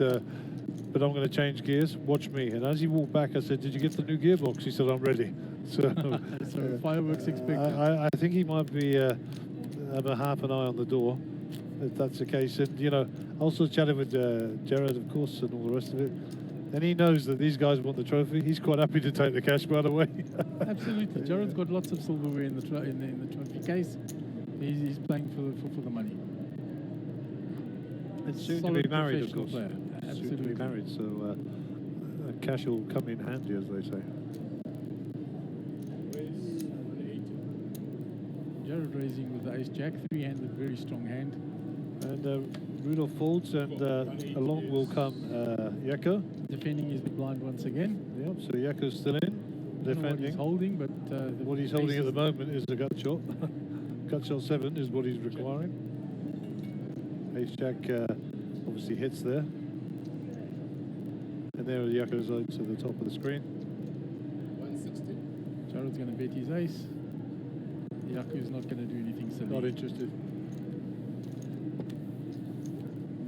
but I'm going to change gears. Watch me. And as he walked back, I said, did you get the new gearbox? He said, I'm ready. So, so fireworks expected. I think he might be have a half an eye on the door, if that's the case. And, you know, also chatted with Jared, of course, and all the rest of it. And he knows that these guys want the trophy. He's quite happy to take the cash, by the way. Absolutely. Jared's got lots of silverware in the trophy case. He's playing for the money. And soon to be married, of course. Player. Absolutely. Soon to be married, so cash will come in handy, as they say. Jared raising with the ace-jack, three-handed, very strong hand. And Rudolph folds, and along will come Yako. Defending his big blind once again. Yep, so Yako's still in, defending. What he's holding, but what he's holding at the moment is the gut shot. Gut shot 7 is what he's requiring. Ace-jack obviously hits there. And there are the Yako's oats at the top of the screen. 160. Jared's going to bet his ace. Yaku's not going to do anything silly. Not interested.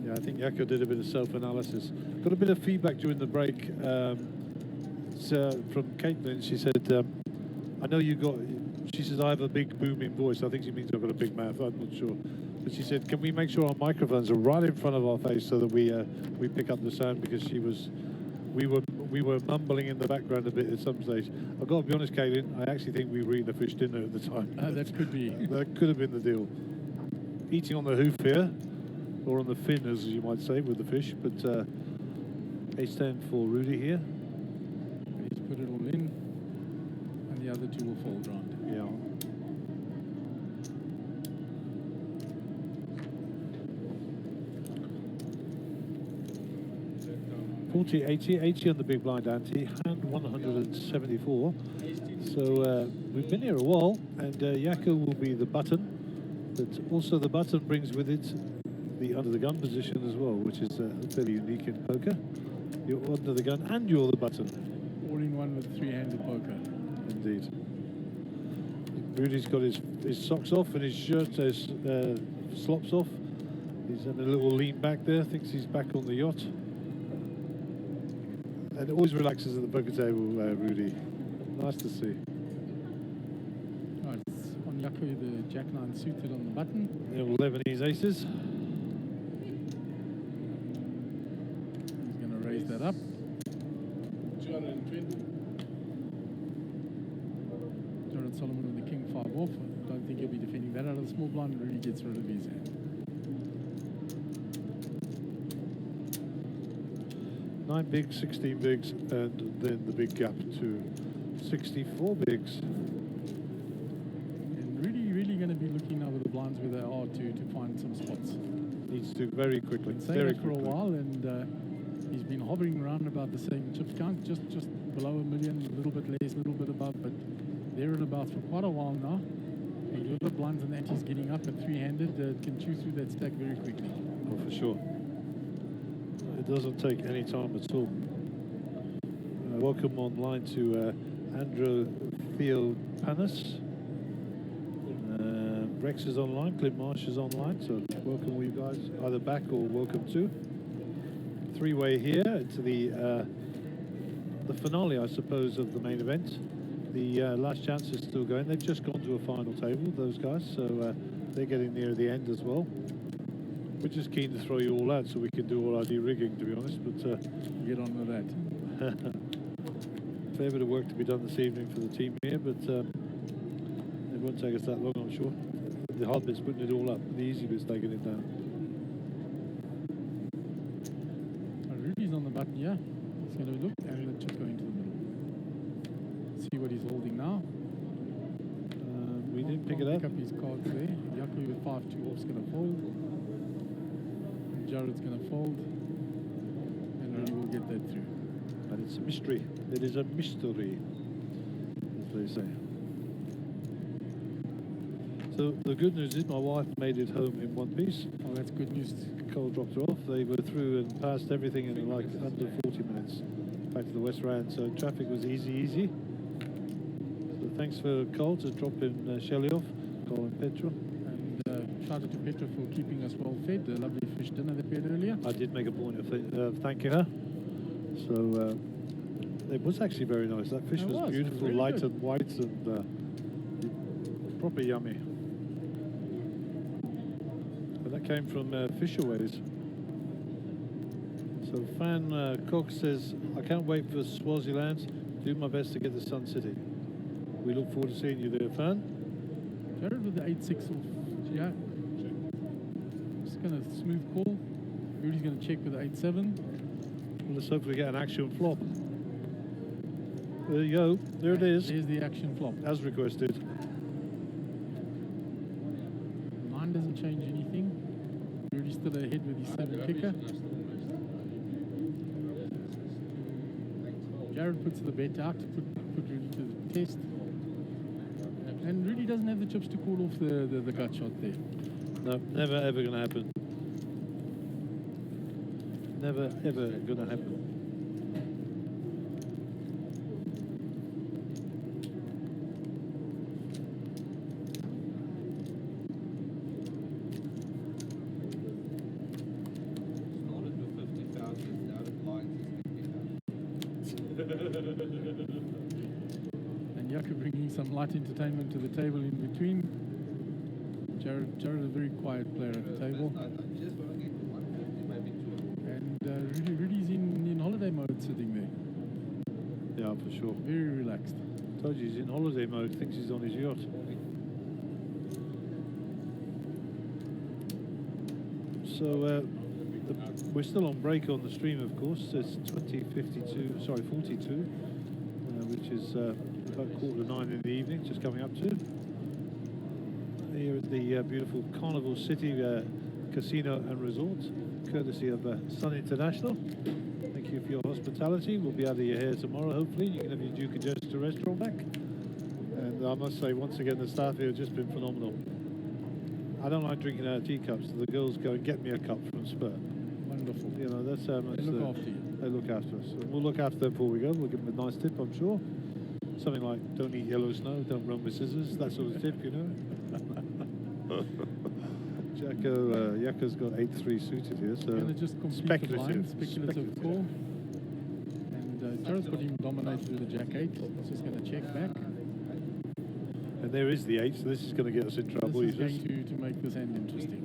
Yeah, I think Yako did a bit of self-analysis. Got a bit of feedback during the break from Caitlin. She said, I know you got She says, I have a big booming voice. I think she means I've got a big mouth. I'm not sure. But she said, can we make sure our microphones are right in front of our face so that we pick up the sound, because we were mumbling in the background a bit at some stage. I've got to be honest, Kaylin, I actually think we were eating a fish dinner at the time. That could be. That could have been the deal. Eating on the hoof here, or on the fin, as you might say, with the fish. But A-stand for Rudy here. He's put it all in, and the other two will fold round. Yeah. $40.80 on the big blind ante, hand 174. So we've been here a while, and Yako will be the button, but also the button brings with it the under the gun position as well, which is fairly unique in poker. You're under the gun and you're the button. All in one with three-handed poker. Indeed. Rudy's got his socks off and his shirt has slops off. He's had a little lean back there, thinks he's back on the yacht. And always relaxes at the poker table, Rudy. Nice to see. Right, on Yako, the Jack-9 suited on the button. The old Lebanese aces. He's going to raise that up. 220. Jared Solomon with the King 5 off. I don't think he'll be defending that out of the small blind. Really gets rid of his hand. 9 bigs, 16 bigs, and then the big gap to 64 bigs. And really going to be looking over the blinds where they are to find some spots. Needs to very quickly. Been saying Very that for a quickly. while, and he's been hovering around about the same chips count, just below a million, a little bit less, a little bit above, but there and about for quite a while now. And with the blinds and antes getting up at three-handed, can chew through that stack very quickly. Oh, for sure. It doesn't take any time at all. Welcome online to Andrew Theopanis. Rex is online, Clint Marsh is online, so welcome all you guys, either back or welcome to. Three-way here to the finale, I suppose, of the main event. The last chance is still going. They've just gone to a final table, those guys, so they're getting near the end as well. We're just keen to throw you all out so we can do all our de-rigging, to be honest, but Get on with that. fair bit of work to be done this evening for the team here, but it won't take us that long, I'm sure. The hard bit's putting it all up, the easy bit's taking it down. Rudy's on the button, yeah. He's going to look and then just go into the middle. See what he's holding now. We didn't pick it Pick up. up his cards there. Yako with 5-2 off's going to fold. Jared's going to fold. And Rudy will get that through. And it's a mystery. It is a mystery, as they say. So the good news is my wife made it home in one piece. Oh, that's good news. Cole dropped her off. They were through and passed everything in like under 40 minutes back to the West Rand. So traffic was easy. So thanks for Cole to drop in Shelley off, Cole and Petra. And shout out to Petra for keeping us well fed. The lovely fish dinner that we had earlier. I did make a point of thanking her. So it was actually very nice. That fish It was was beautiful, really light good. and white, and proper yummy. But that came from Fisherways. So Fan Cox says, I can't wait for Swaziland. Do my best to get to Sun City. We look forward to seeing you there, Fan. Jared with the 8-6 off. Yeah. Just going to smooth call. Rudy's going to check with the 8-7. Well, let's hopefully get an action flop. There you go. There it is. There's the action flop. As requested. Mine doesn't change anything. Rudy's still ahead with his 7 kicker. Jared puts the bet out to put Rudy to the test. And Rudy doesn't have the chips to call off the gut shot there. No, never ever going to happen. Never ever going to happen. Started with 50,000, now it lines is 50,000. And Yako bringing some light entertainment to the table in between. Jared a very quiet player at the table. Just want to get 150, maybe 200. And Rudy's in holiday mode sitting there. Yeah, for sure. Very relaxed. Told you he's in holiday mode, thinks he's on his yacht. So we're still on break on the stream, of course. It's 42, which is about 8:45 in the evening, just coming up to. Here at the beautiful Carnival City Casino and Resort, courtesy of Sun International. Thank you for your hospitality. We'll be out of your hair tomorrow, hopefully. You can have your Duke and Jester restaurant back. And I must say, once again, the staff here have just been phenomenal. I don't like drinking out of teacups, so the girls go and get me a cup from Spur. Wonderful. You know, that's how much They look after you. they look after us. And we'll look after them before we go. We'll give them a nice tip, I'm sure. Something like, don't eat yellow snow, don't run with scissors, that sort of tip, you know. Jacko's got 8-3 suited here, so Gonna just complete the blind, speculative call. And Jared's got him dominated with a Jack-8. He's just going to check back. And there is the 8, so this is going to get us in trouble. This is going to make this hand interesting.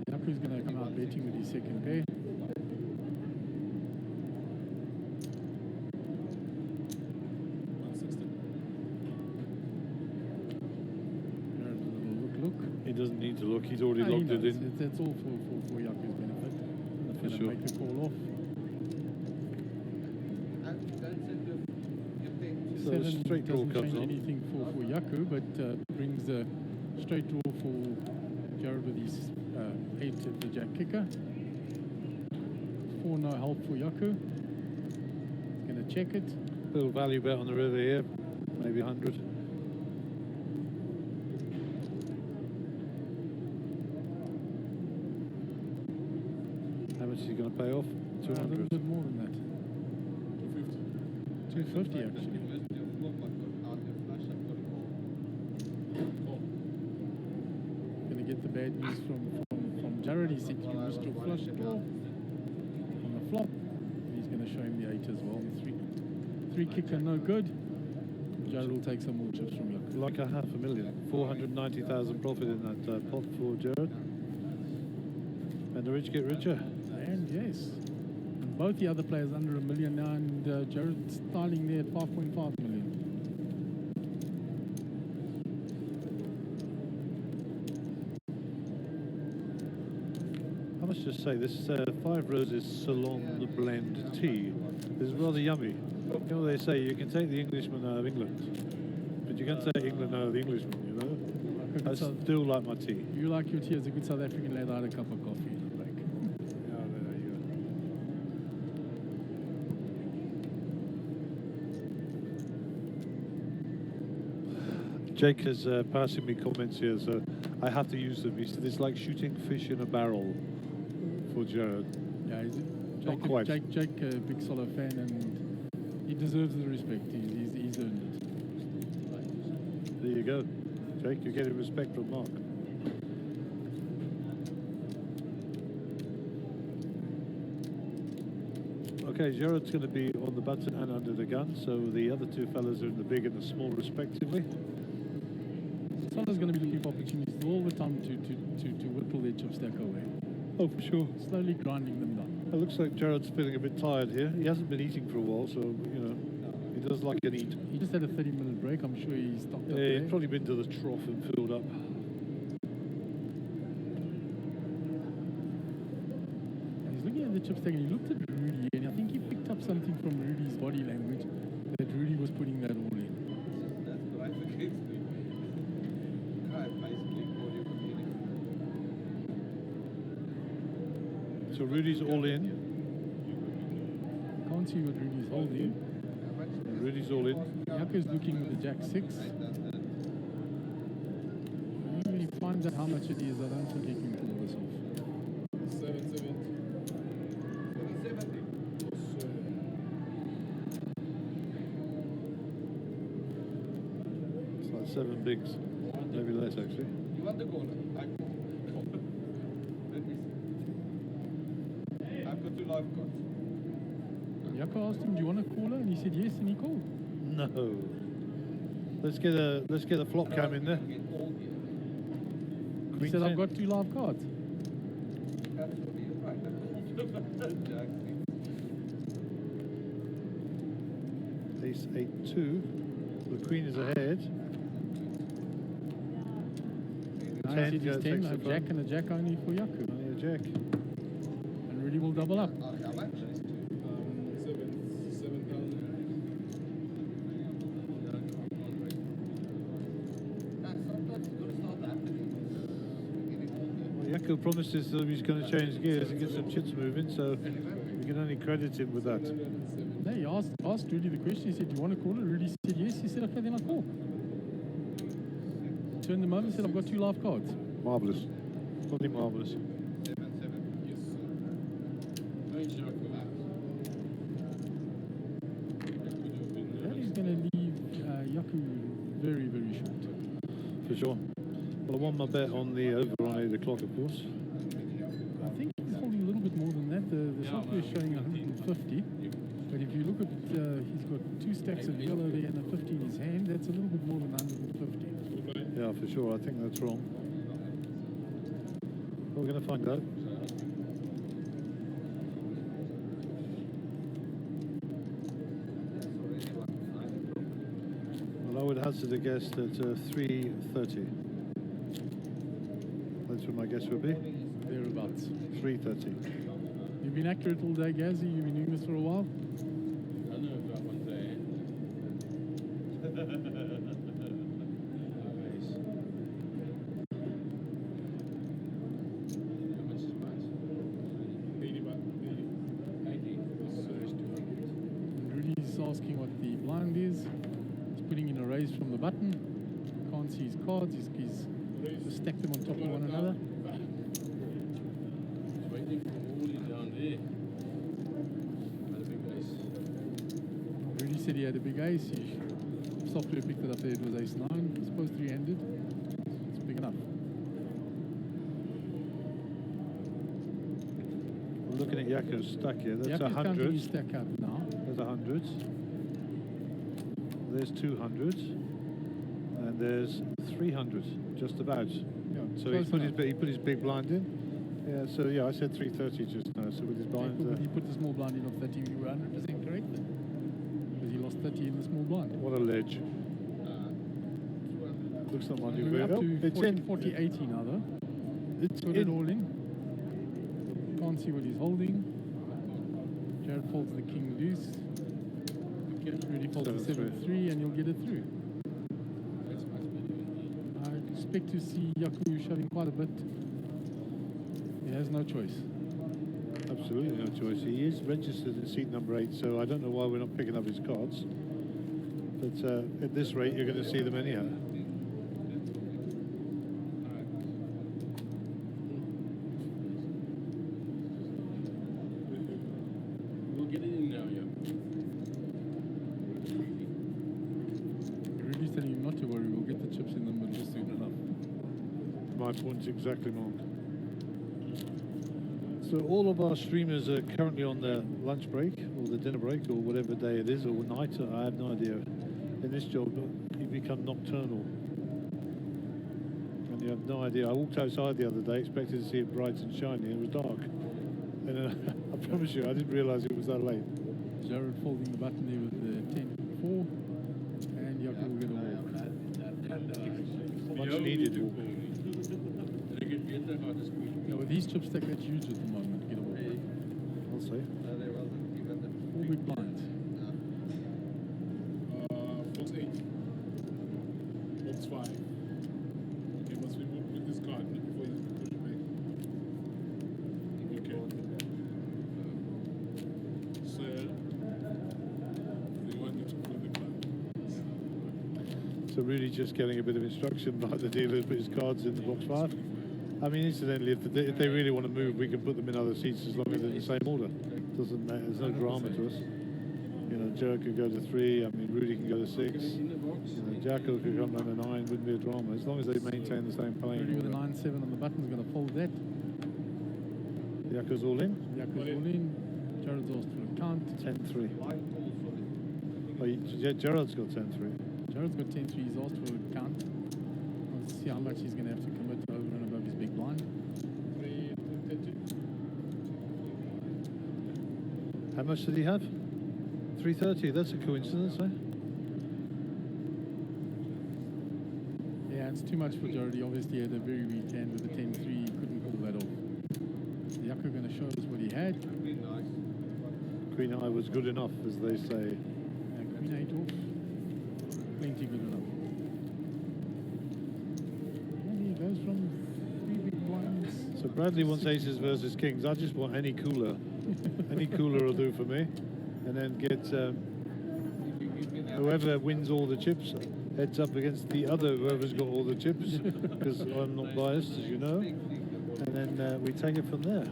Yaku's going to come out betting with his second pair. He doesn't need to look, he's already No, he logged it knows. in. It's all for Yaku's benefit. For Going to sure. make the call off. So a Seven straight draw doesn't comes change on. anything for Yaku, but brings a straight draw for Jared with his 8 at the Jack kicker. 4 no help for Yaku. He's going to check it. Little value bet on the river here, maybe 100. How much is he going to pay off? A little 200. bit more than that. 250 actually. Going to get the bad news from Jared. He said you missed your flush draw on the flop. He's going to show him the 8 as well. Three kicker, no good. Jared will take some more chips from you. Like a 500,000, 490,000 profit in that pot for Jared. And the rich get richer. And yes, and both the other players under $1 million now, and Jared's styling there at 5.5 million. I must just say, this 5 Roses Ceylon blend tea is rather yummy. You know, they say you can take the Englishman out of England, but you can't take England out of the Englishman, you know? I still like my tea. You like your tea as a good South African lad, I had a cup of coffee in the break. Yeah, there you go. Jake is passing me comments here, so I have to use them. He said it's like shooting fish in a barrel for Jared. Yeah, Not quite. Jake, a big solo fan, and he deserves the respect. He's earned it. There you go. Jake, you're getting respect from Mark. Okay, Jared's going to be on the button and under the gun, so the other two fellas are in the big and the small respectively. Solo's going to be looking for opportunities all the time to whittle their chip stack away. Oh, for sure. Slowly grinding them down. It looks like Jared's feeling a bit tired here. He hasn't been eating for a while, so, you know, he does like an eat. He just had a 30-minute break. I'm sure he stopped up Yeah, there. he's probably been to the trough and filled up. And he's looking at the chip stack, and he looked at Rudy, and I think he picked up something from Rudy's body language that Rudy was putting that all in. That's right against me. Basically, audio community. So Rudy's all in. Can't see what Rudy's holding. Rudy's all in. Yaku's looking with the Jack-6. When he finds out how much it is, I don't think he can pull this off. 770. It's like 7 bigs. Maybe less, actually. You want the corner? Let me see. I've got 2 live cards. Yaku asked him, do you want a caller? And he said yes, and he called. no. Let's get a flop cam in there. He Queen said, 10. I've got 2 live cards. Ace 8-2. The queen is ahead. Now 10 he said he's 10, takes a the jack front. and a jack only for Yaku. Only a jack. And Rudy will double up. 7,000. Jaco promised us that he's going to change gears and get some chips moving, so we can only credit him with that. No, he asked Rudy the question. He said, do you want to call it? Rudy said yes. He said, okay, then I'll call. Turned him over and said, I've got 2 live cards. Marvellous. Bloody marvellous. 7, yes, sir. No joke for that. That is going to leave Yaku very, very short. For sure. Well, I won my bet on the over on 8 o'clock, of course. I think he's holding a little bit more than that. The software is showing 150. But if you look at, he's got 2 stacks of yellow there and a 50 in his hand. That's a little bit more than 150. Yeah, for sure. I think that's wrong. We're going to find out. Well, I would hazard a guess at 330. That's what my guess would be. Thereabouts. 330. You've been accurate all day, Gazzy. You've been doing this for a while. I know about one day. How much is price? 80 baht. 80. And Rudy's asking what the blind is. He's putting in a raise from the button. Can't see his cards. He's just stacked them on top of one another. It's waiting for Wooly down there. Had a big ace. Rudy said he had a big ace. Software picked it up there. It was ace 9. I suppose 3-handed. It's big enough. We're looking at Jako's stack here. That's Yaku's counting 100. his stack up now. There's 100. There's 200. And there's 300, just about. Yeah, So close enough. he put his big blind in. Yeah, so yeah, I said 330 just now. So with his blind, He put the small blind in of 30. You were 100% correct then. Because he lost 30 in the small blind. what a ledge. Looks like one We're up to it's 40, in. 40, 80 now though. It's Put it in. all in. Can't see what he's holding. Jared folds the king deuce. Rudy folds the 7-3 and you'll get it through. I expect to see Yaku shoving quite a bit. He has no choice. Absolutely no choice. He is registered in seat number 8, so I don't know why we're not picking up his cards. But at this rate, you're going to see them anyhow. We'll get it in now, yeah. Rudy's telling him not to worry, we'll get the chips in the middle soon enough. My point's exactly marked. So all of our streamers are currently on their lunch break, or the dinner break, or whatever day it is, or night. I have no idea. In this job, you become nocturnal. And you have no idea. I walked outside the other day, expecting to see it bright and shiny, and it was dark. And I promise you, I didn't realise it was that late. Jared folding the button there with the 10-4. And Yaku will get a wall. Much needed walk. Yeah, with these chips stack, that's huge at the moment. Get a wall. I'll say. 4 big blinds. Box 8. Box 5. Okay, must we move with this card before you push it back? Okay. Sir, they want you to pull the card. So Rudy just getting a bit of instruction by the dealer to put his cards in the box 5. I mean, incidentally, if they really want to move, we can put them in other seats as long as they're in the same order. Doesn't matter. There's no drama to us. You know, Joe could go to 3. I mean, Rudy can go to 6. You know, Jacko could come down to 9. Wouldn't be a drama as long as they maintain the same plane. Rudy with a 9-7 on the button is going to fold that. Jacko's all in. Yaku's all in. Jared's asked for a count. 10-3. Oh, Gerard's got 10-3. Jared's got 10-3. He's asked for a count. Let's see how much he's going to have to commit over and above his big blind. 330. How much did he have? 330. That's a coincidence, eh? Yeah, it's too much for Jared. He obviously had a very weak hand with a 10-3. He couldn't pull that off. Jaco going to show us what he had. That'd be nice. Queen Eye was good enough, as they say. Queen 8 off. Plenty good enough. And he goes from 3 big blinds. So Bradley wants aces versus kings. I just want any cooler. Any cooler will do for me. And then get whoever wins all the chips heads up against the other whoever's got all the chips, because I'm not biased, as you know. And then we take it from there.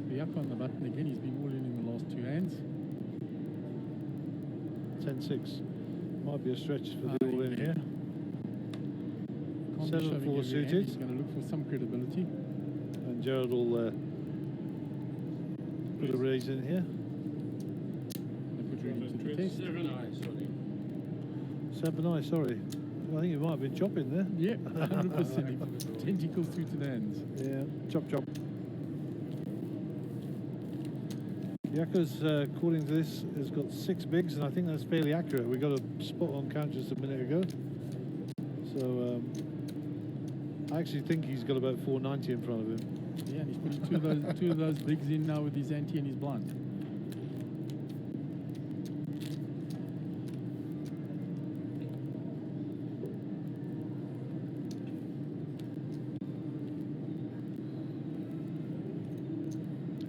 Jaco on the button again. He's been all in the last 2 hands. 10-6. Might be a stretch for the all in yeah. here. Can't be 7-4 shoving every hand. suited. He's going to look for some credibility. And Gerard will put a raise in here. And put Rudy to the test. 7 eyes, sorry. 7-eye, sorry. I think you might have been chopping there. Yeah, 100%. Tentacles through to the hands. Yeah, chop chop. Jaco's, according to this, has got 6 bigs, and I think that's fairly accurate. We got a spot on count just a minute ago. So I actually think he's got about 490 in front of him. Yeah, and he's putting two of those bigs in now with his ante and his blind.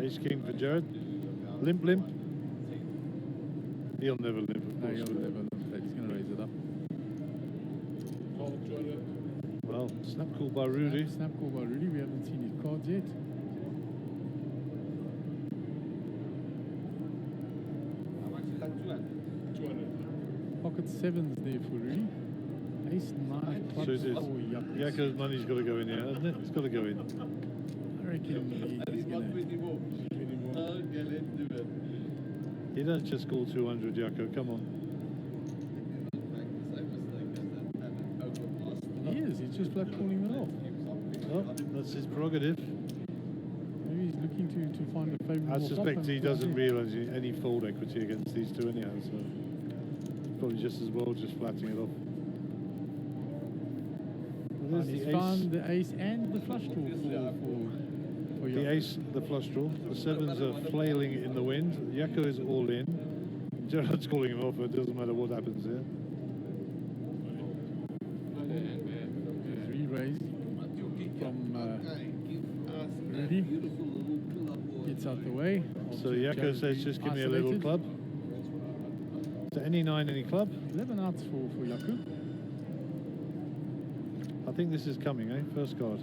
Ace king for Jared. Limp limp. He'll never limp, of No, course. he'll never look that. He's going to raise it up. Call 200. Well, snap call by Rudy. Snap call by Rudy. We haven't seen his cards yet. How much is that? 200. 200. Pocket 7's there for Rudy. Ace 9 clubs Suited. for Jaco. Jaco's money's got to go in here, hasn't it? It's got to go in. I reckon he's going to... 120 more. Okay, let's do it. He doesn't just call 200, Jaco. Come on. He is. He's just flat calling it off. Oh, that's his prerogative. Maybe he's looking to find a favourable I suspect flop he and doesn't flop realise any fold equity against these two anyhow, so probably just as well just flatting it off. Well, And there's he's the found ace, the ace and the flush draw for the Jaco. ace, the flush draw. The 7s are flailing in the wind. Jaco is all in. Gerard's calling him off, but it doesn't matter what happens here. He's re-raised from Rudy. Gets out the way. So Jaco says, just give me a little club. So any 9, any club? 11 outs for Jaco. I think this is coming, eh? First card.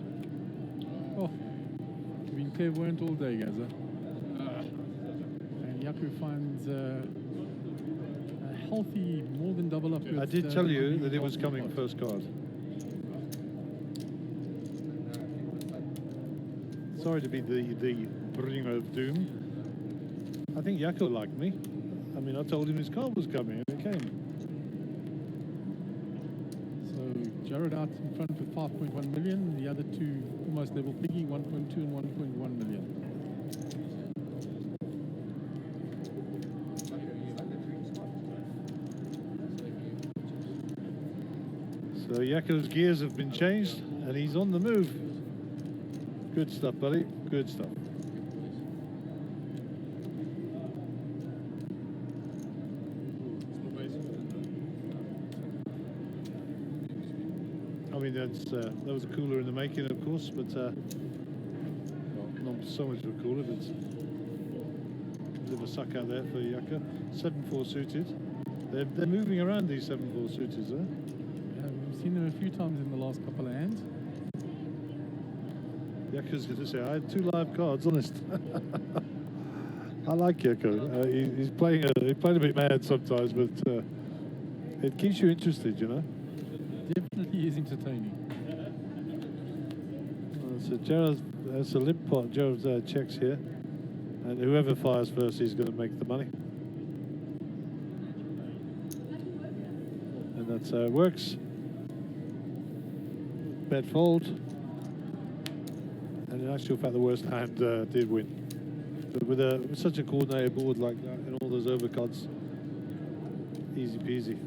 Oh, been clairvoyant all day, Gaza. And Jaco finds a healthy, more than double up. I did tell you that it was coming first card. Sorry to be the bringer of doom. I think Jaco liked me. I mean, I told him his card was coming, and it came. So Jared out in front with 5.1 million. The other two almost level piggy, 1.2 and 1.1 million. So Jaco's gears have been changed, and he's on the move. Good stuff, buddy. Good stuff. I mean, that was a cooler in the making, of course, but well, not so much of a cooler, but a bit of a suck out there for Jaco. 7-4 suited. They're moving around these 7-4 suited, huh? We've seen them a few times in the last couple of hands. Jaco's going to say, I had 2 live cards, honest. I like Jaco. He's playing a bit mad sometimes, but it keeps you interested, you know. Definitely is entertaining. So Gerald, that's a limp pot. Gerald checks here, and whoever fires first is going to make the money. And that's how it works. Bet fold. And in actual fact, the worst hand did win. But with such a coordinated board like that and all those overcuts, easy peasy.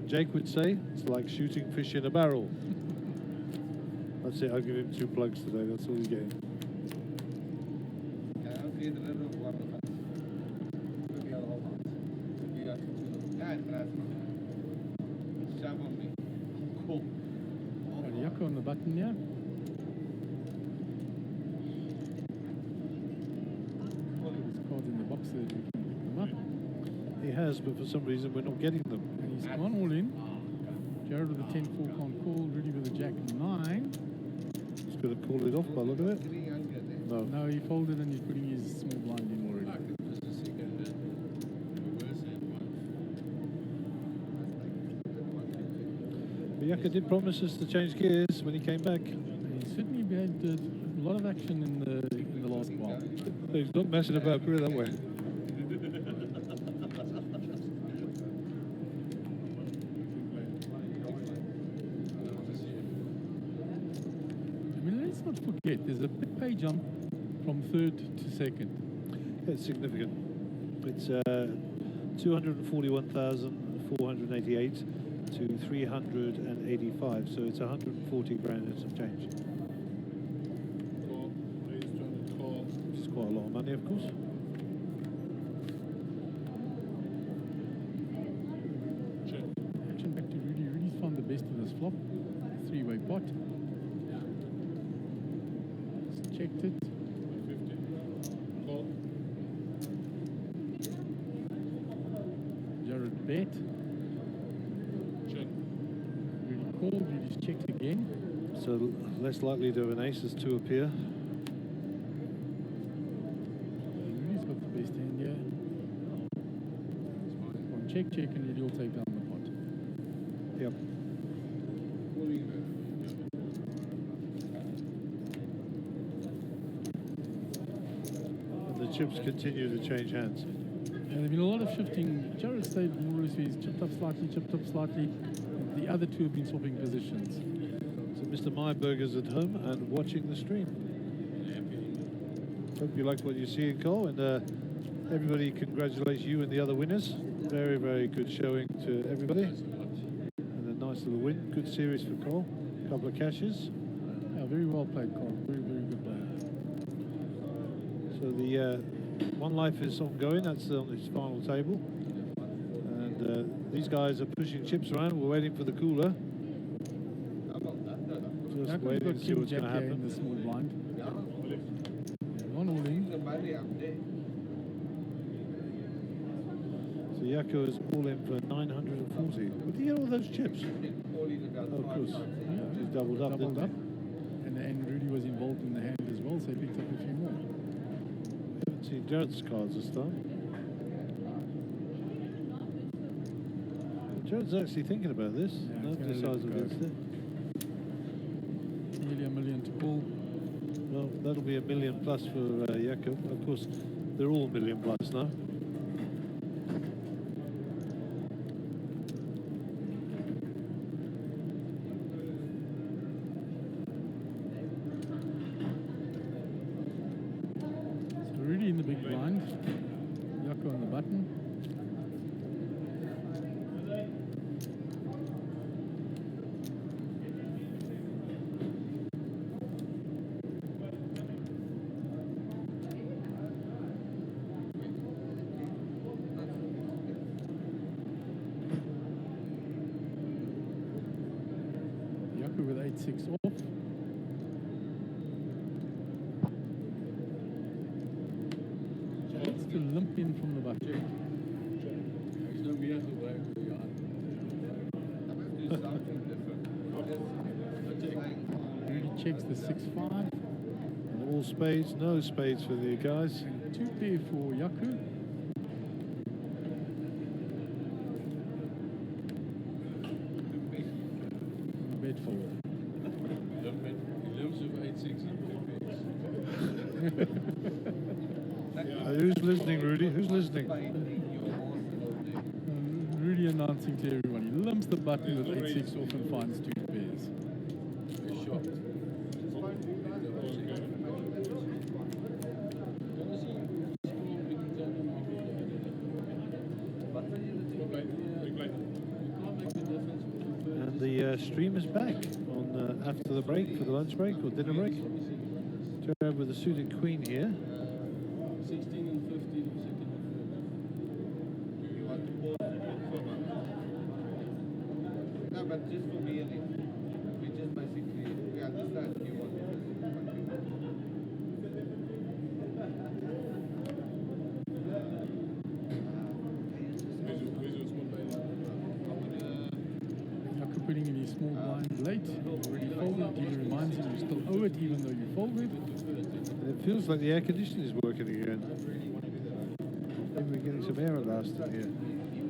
Jake would say it's like shooting fish in a barrel. That's it. I'll give him 2 plugs today. That's all he's getting. Got Jaco on the button here. His cards in the box so that we can pick them up. He has, but for some reason we're not getting them. And he's gone all in. Jared with a 10-4 can't call. Rudy with a jack 9. He's going to call it off by look at it. No. No, he folded and he's putting his small blind in already. Yaka did promise us to change gears when he came back. And he certainly had a lot of action in the last while. He's not messing about, put it that way. I mean, let's not forget, there's a big pay jump from 3rd to 2nd. It's significant. It's 241,488 to 385, so it's 140 grand and some change. Call. He's trying to call. Which is quite a lot of money, of course. Check. Action back to Rudy. Rudy's found the best of this flop. 3-way pot. Just checked it. 50. Call. Jared bet. Check. Rudy called. Rudy's checked again. So less likely to have an ace as 2 appear. Rudy's got the best hand here. One check, and Rudy will take down the pot. Yep. And the chips continue to change hands. And there's been a lot of shifting. Jared stayed more or less, he's chipped up slightly. The other 2 have been swapping positions. So Mr. Meyerberger's at home and watching the stream. Hope you like what you see in Cole, and everybody congratulates you and the other winners. Very, very good showing to everybody. And a nice little win. Good series for Cole. A couple of cashes. Yeah, very well played, Carl. Very, very good player. So the One Life is ongoing. That's on its final table. And these guys are pushing chips around. We're waiting for the cooler. Just Jaco's waiting got to see King what's Jack going to here in happen. the small blind. One all in. So Yako is all in for 940. Where did he get all those chips? Oh, of course. He's doubled up, Doubled didn't up. And Rudy was involved in the hand as well, so he picked up a few more. he? Haven't seen Jared's cards this time. Jared's actually thinking about this. Yeah, Not he's gonna decides let it against go. it. Nearly $1 million to pull. Well, that'll be $1 million plus for Yako. Of course, they're all $1 million plus now. So Rudy in the big blind. Jaco on the button. Jaco with 8-6 off. It's to limp in from the button. There's no miracle work with your hand. I must do something different. Rudy checks the 6-5. And all spades, no spades for the guys. And 2 pair for Jaco. Bed fold. He lives Who's listening, Rudy? Who's listening? Rudy announcing to everyone, he limps the button with 8-6 off and finds 2 pairs. And the stream is back on after the break, for the lunch break or dinner break. Turn with the suited queen here. 16 and 15 of second and third. You want to pause for no, but just for me, we just basically, we understand you want to Jaco putting in his small blind late, already folded. He reminds him you still owe it even though you folded. It feels like the air conditioning is working again. Maybe we're getting some air at last in here.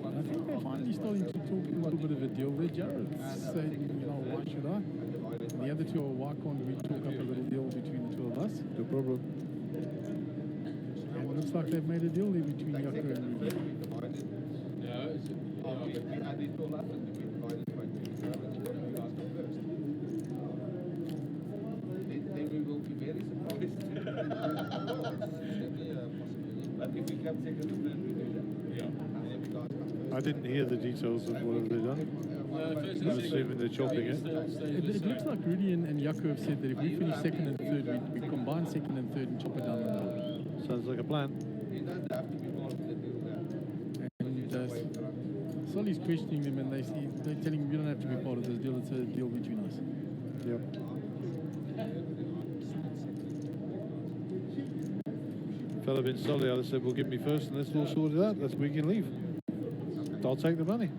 I think they're finally starting to talk a little bit of a deal there. Jared's saying, you know, why should I? And the other two are, why can't we talk up a little deal between the two of us? No problem. And it looks like they've made a deal there between Jaco and Rudy. Yeah, it's we added all up and we divided by 2. Then we will be very surprised. But if we come second and third, we do that. yeah. And then we guys come first. I didn't hear the details of what have they done. I'm assuming they're chopping it. It looks like Rudy and Jaco have said that if we finish second and third, we combine second and third and chop it down the middle. Sounds like a plan. You don't have to be part of the deal there. And Solly's questioning them and they're telling him, you don't have to be part of this deal, it's a deal between us. Yep. Fella been solid. I said, well, give me first and let's all sort it out. We can leave. I'll take the money.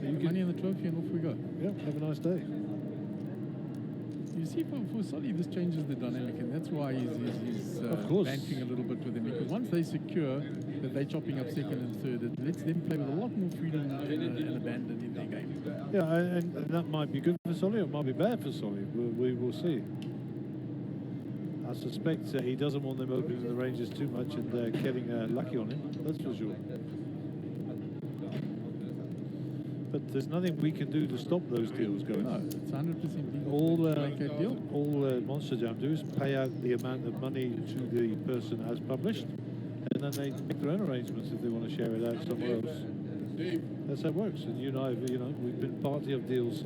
You get money in the trophy and off we go. Yep, have a nice day. You see, for Solly, this changes the dynamic, and that's why he's Of course. bantering a little bit with them, because once they secure that they're chopping up second and third, it lets them play with a lot more freedom and abandon in their game. Yeah, and that might be good for Solly, or it might be bad for Solly. We will see. I suspect he doesn't want them opening the ranges too much and getting lucky on him, that's for sure. But there's nothing we can do to stop those deals going. No, it's 100% legal All, to make a deal. Monster Jam do is pay out the amount of money to the person as published, and then they make their own arrangements if they want to share it out somewhere else. That's how it works. And you and I, we've been party of deals.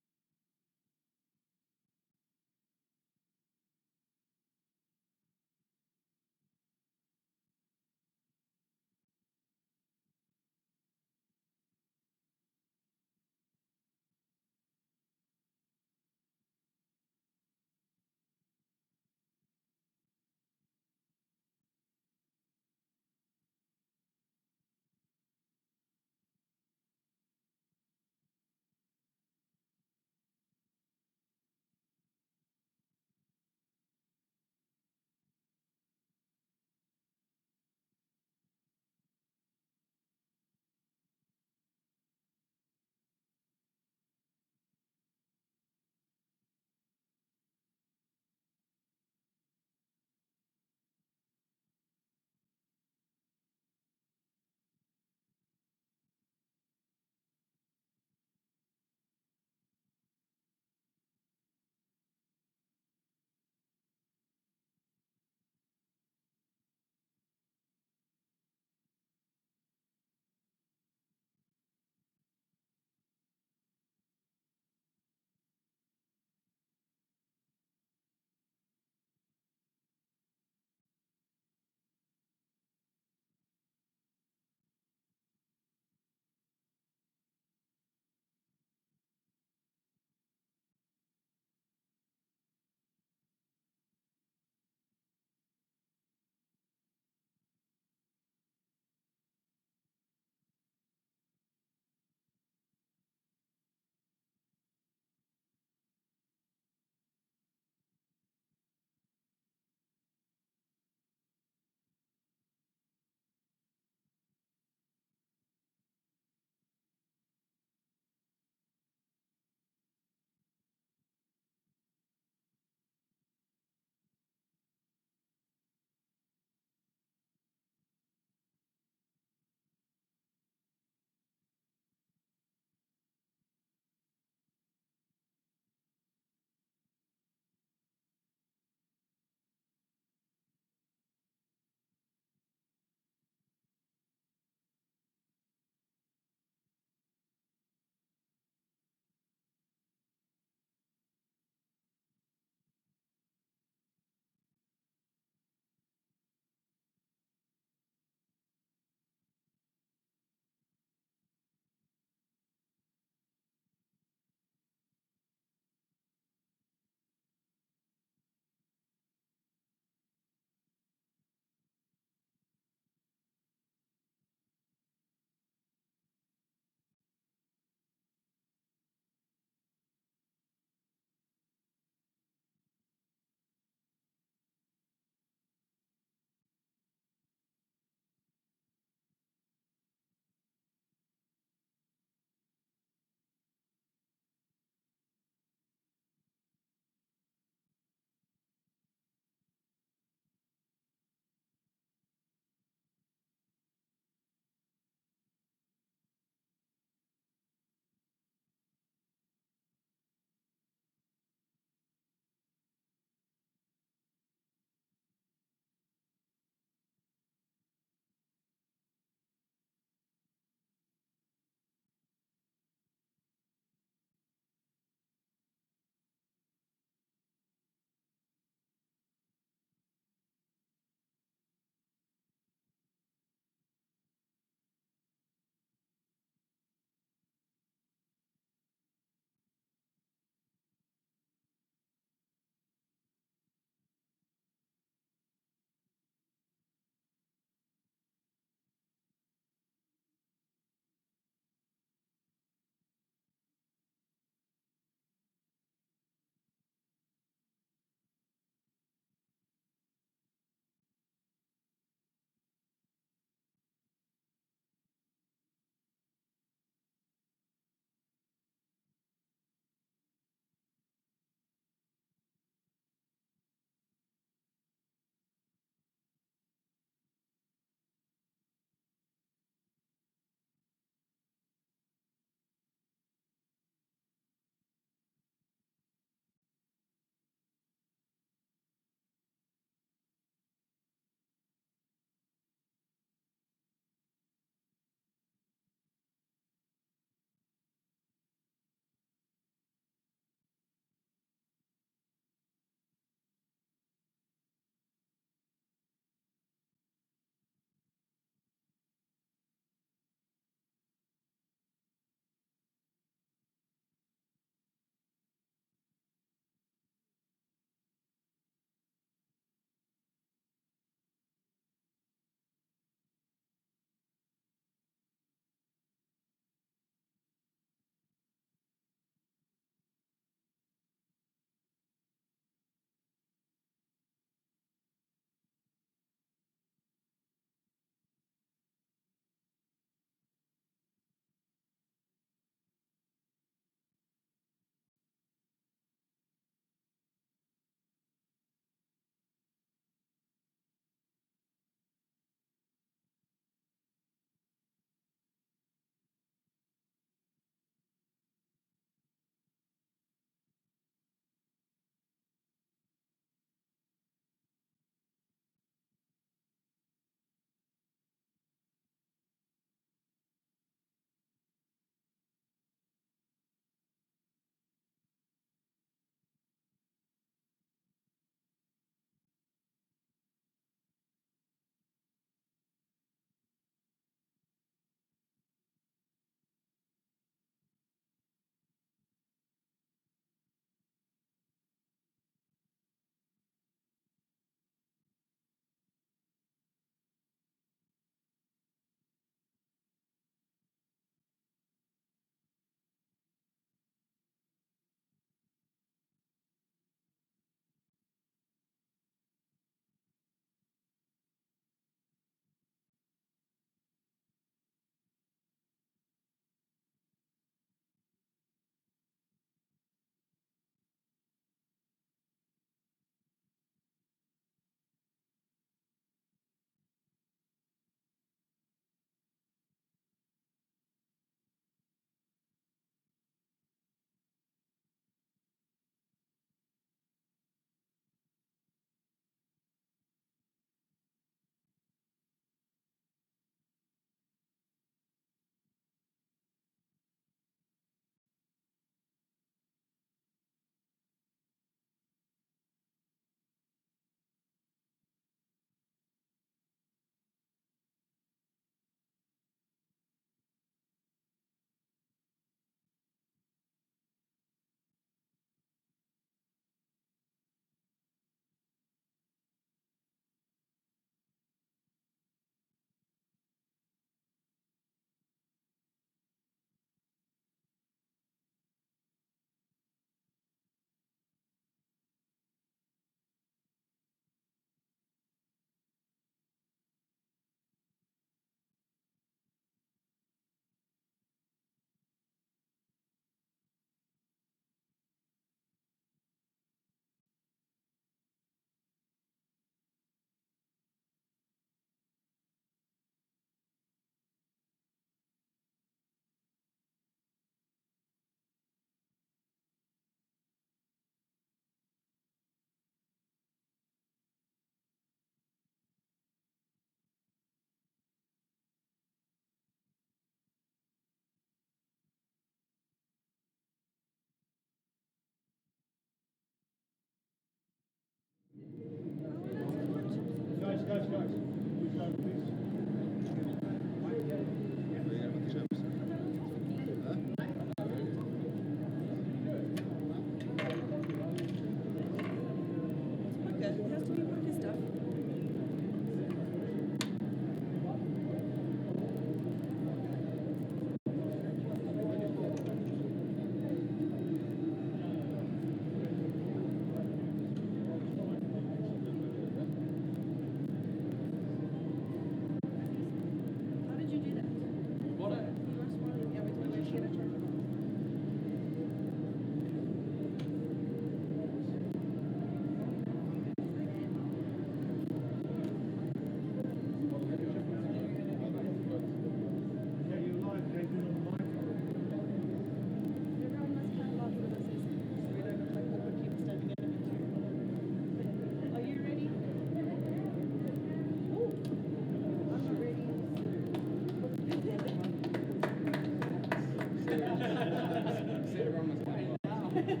Mic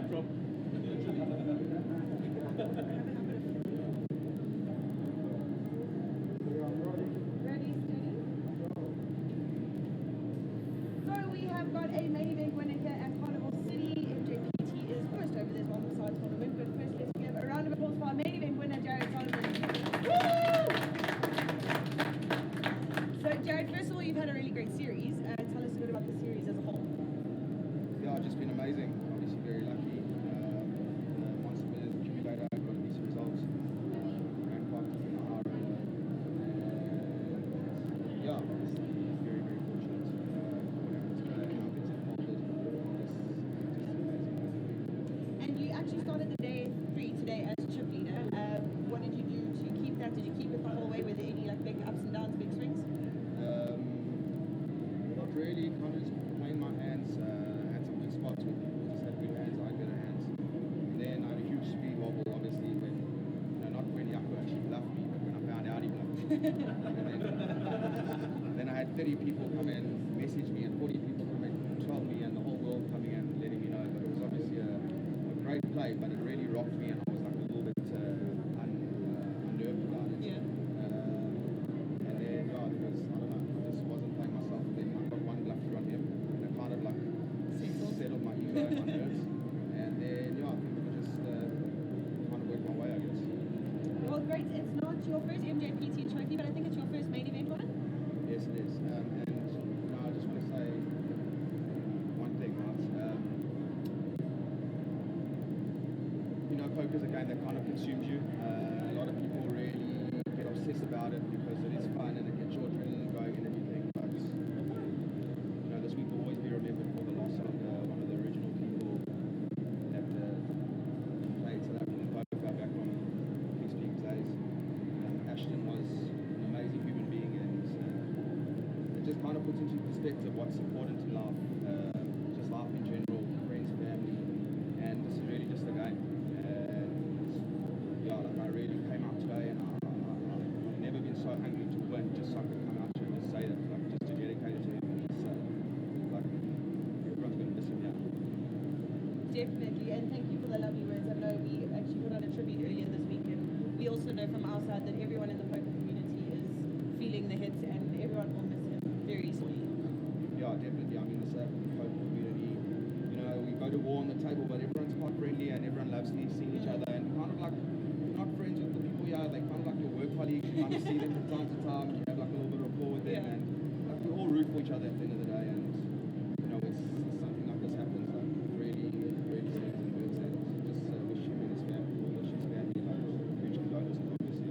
drop. Ready, steady. So we have got a main event winner here at Carnival City. Mjpt is almost over this one side tournament, but first let's give a round of applause for our main event winner, Jared Solomon. So Jared, first of all, you've had a really great series. Tell us a bit about the series as a whole. Yeah, it's just been amazing. Obviously very lucky. The Monster Winners accumulator got a decent results. Ran quite in the hard and yeah, obviously very, very fortunate. Whatever it's going how things have folded. Just amazing. And you actually started the day 3 today as chip leader. What did you do to keep that? Did you keep it the whole way? Were there any like big ups and downs, big swings? Not really. Kind of just playing my hands. Had some good spots with people. Just had good hands. I had better hands. And then I had a huge speed wobble, obviously, when not when Jaco actually bluffed me, but when I found out he bluffed me. and then I had 30 people come in, message me, and 40 people come in, 12 me, and the whole world coming in, letting me know. But it was obviously a great play, but it really rocked me, and I was like a little bit unnerved about it. Yeah. And then, yeah, because I don't know, I just wasn't playing myself. Then I got one bluff through on him, and it kind of like settled my ego and my nerves. And then, yeah, I think I just kind of worked my way, I guess. Well, great. It's not your first Mjpt trophy, but I think it's your first main event winner. Yes, it is. And I just want to say one thing, right? Poker's a game that kind of consumes you. A lot of people really get obsessed about it because it is fun and it gets your adrenaline going and everything. But this week will always be remembered for the loss of one of the original people that played South African poker back on Kings League days. Ashton was an amazing human being, and it just kind of puts into perspective what's important in life, just life in general, friends, family, and this is really just a game. Yeah, like I really came out today, and I've never been so hungry to win, just so I could come out here and just say that, like just to dedicate it to him, and just like everyone's going to miss him now. Definitely, and thank you for the lovely words. I know we actually put on a tribute earlier this week, and we also know from our side that everyone in the poker community is feeling the hits, and everyone will miss him very sorely. Yeah, definitely. I mean, the South African poker community, we go to war on the table, but everyone's quite friendly and everyone loves seeing each other, and kind of like not friends with the people here, they kind of like your work colleagues. You kind of see them from time to time, you have like a little bit of rapport with them, and like we all root for each other at the end of the day. And it's something like this happens, like really, really stings and hurts. And just wish him and his family, like huge condolences, obviously.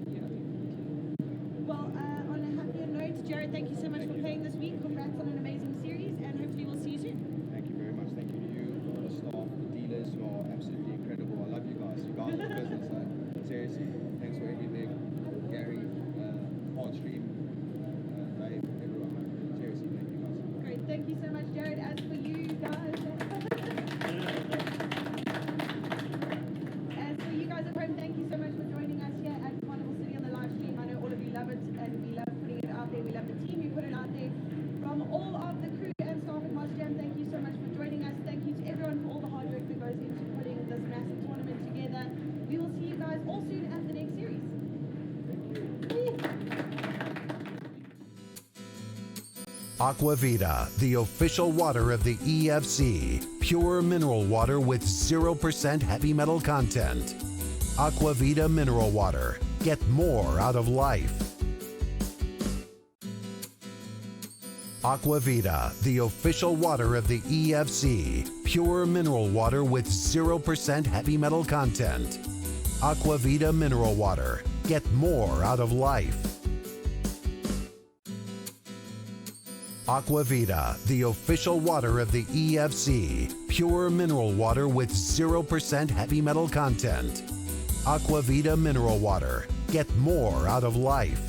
Well, on a happier note, Jared, thank you so much for playing this week. Congrats on an amazing series, and hopefully we'll see you soon. Thank you very much. Thank you to you, all the staff, the dealers, you are absolutely incredible. I love you guys. You guys are the business. Seriously, thanks for everything. Gary, Hardstream, Dave, everyone. Seriously, thank you guys. Great, thank you so much, Jared. As for you guys, at home, thank you so much for joining us here at Carnival City on the live stream. I know all of you love it, and we love putting it out there. We love the team who put it out there. From all of the crew and staff at Monster Jam, thank you so much for joining us. Thank you to everyone for all the hard work that goes into putting this massive tournament together. We will see you guys all soon at the next series. Aquavita, the official water of the EFC. Pure mineral water with 0% heavy metal content. Aquavita mineral water. Get more out of life. Aquavita, the official water of the EFC. Pure mineral water with 0% heavy metal content. Aquavita mineral water. Get more out of life. Aquavita, the official water of the EFC. Pure mineral water with 0% heavy metal content. Aquavita mineral water. Get more out of life.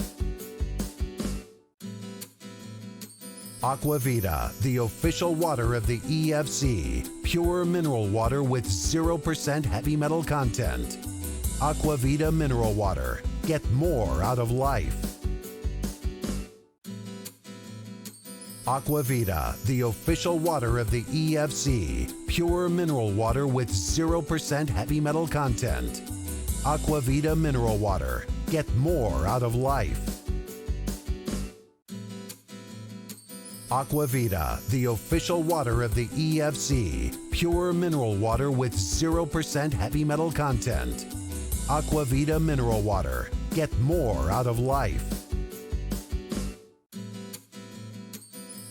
Aquavita, the official water of the EFC. Pure mineral water with 0% heavy metal content. Aquavita mineral water. Get more out of life. Aquavita, the official water of the EFC. Pure mineral water with 0% heavy metal content. Aquavita mineral water. Get more out of life. Aquavita, the official water of the EFC. Pure mineral water with 0% heavy metal content. Aquavita mineral water. Get more out of life.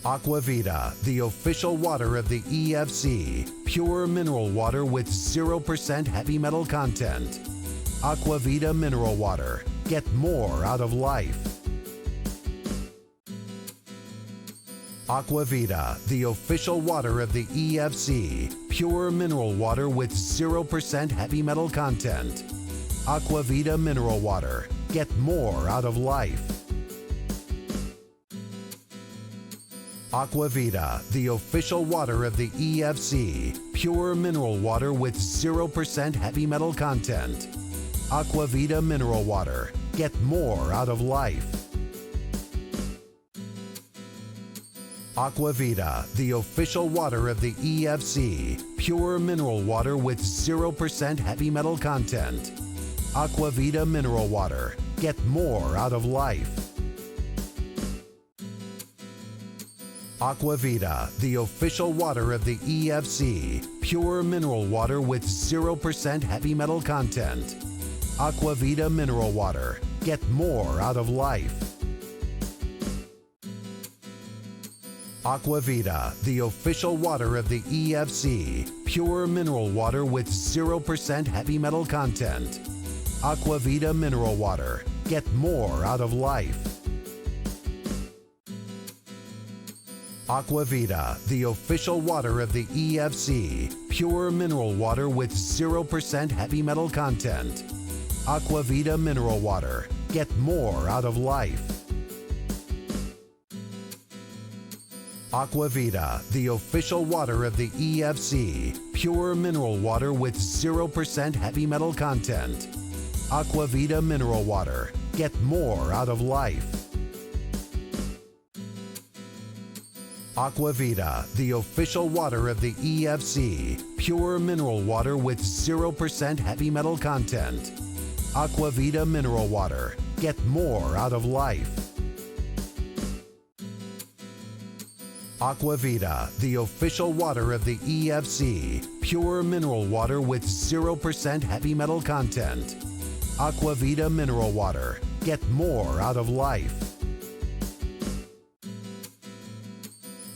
Aquavita, the official water of the EFC. Pure mineral water with 0% heavy metal content. Aquavita mineral water. Get more out of life. Aquavita, the official water of the EFC. Pure mineral water with 0% heavy metal content. Aquavita mineral water. Get more out of life. Aquavita, the official water of the EFC. Pure mineral water with 0% heavy metal content. Aquavita mineral water. Get more out of life. Aquavita, the official water of the EFC. Pure mineral water with 0% heavy metal content. Aquavita mineral water. Get more out of life. Aquavita, the official water of the EFC. Pure mineral water with 0% heavy metal content. Aquavita mineral water. Get more out of life. Aquavita, the official water of the EFC. Pure mineral water with 0% heavy metal content. Aquavita mineral water. Get more out of life. Aquavita, the official water of the EFC. Pure mineral water with 0% heavy metal content. Aquavita mineral water. Get more out of life. Aquavita, the official water of the EFC. Pure mineral water with 0% heavy metal content. Aquavita mineral water. Get more out of life. Aquavita, the official water of the EFC. Pure mineral water with 0% heavy metal content. Aquavita mineral water. Get more out of life. Aquavita, the official water of the EFC. Pure mineral water with 0% heavy metal content. Aquavita mineral water. Get more out of life.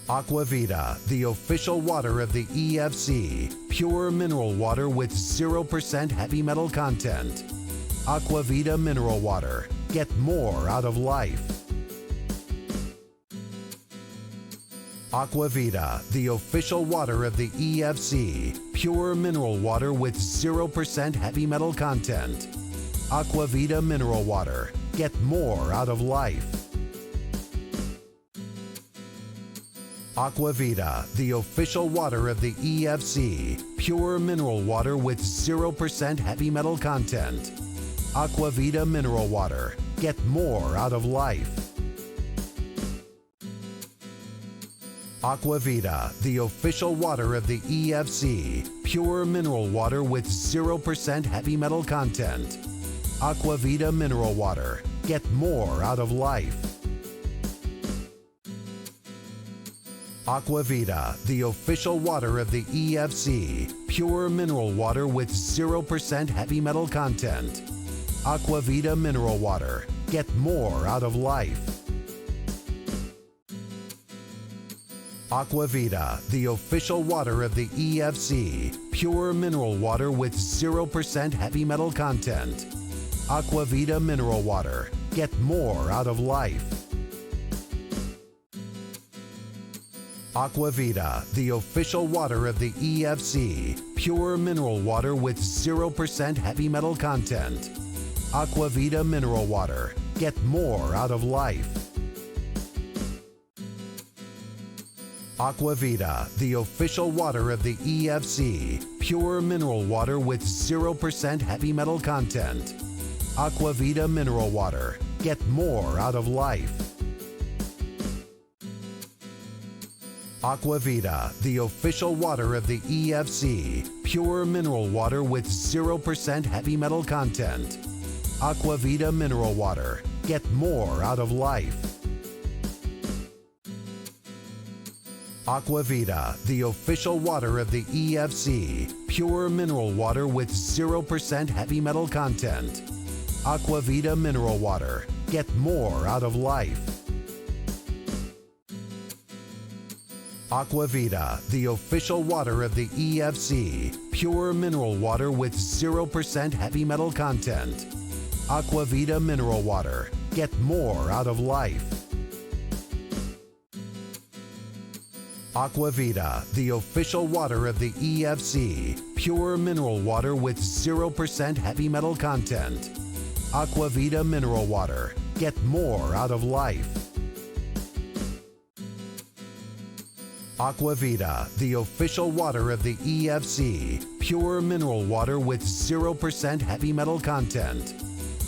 Aquavita, the official water of the EFC. Pure mineral water with 0% heavy metal content. Aquavita mineral water. Get more out of life. Aquavita, the official water of the EFC. Pure mineral water with 0% heavy metal content. Aquavita mineral water. Get more out of life. Aquavita, the official water of the EFC. Pure mineral water with 0% heavy metal content. Aquavita mineral water. Get more out of life. Aquavita, the official water of the EFC. Pure mineral water with 0% heavy metal content. Aquavita mineral water. Get more out of life. Aquavita, the official water of the EFC. Pure mineral water with 0% heavy metal content. Aquavita mineral water. Get more out of life. Aquavita, the official water of the EFC. Pure mineral water with 0% heavy metal content. Aquavita mineral water. Get more out of life. Aquavita, the official water of the EFC. Pure mineral water with 0% heavy metal content. Aquavita mineral water. Get more out of life. Aquavita, the official water of the EFC. Pure mineral water with 0% heavy metal content. Aquavita mineral water. Get more out of life. Aquavita, the official water of the EFC. Pure mineral water with 0% heavy metal content. Aquavita mineral water. Get more out of life. Aquavita, the official water of the EFC. Pure mineral water with 0% heavy metal content. Aquavita mineral water. Get more out of life. Aquavita, the official water of the EFC. Pure mineral water with 0% heavy metal content. Aquavita mineral water. Get more out of life. Aquavita, the official water of the EFC. Pure mineral water with 0% heavy metal content. Aquavita mineral water. Get more out of life. Aquavita, the official water of the EFC. Pure mineral water with 0% heavy metal content.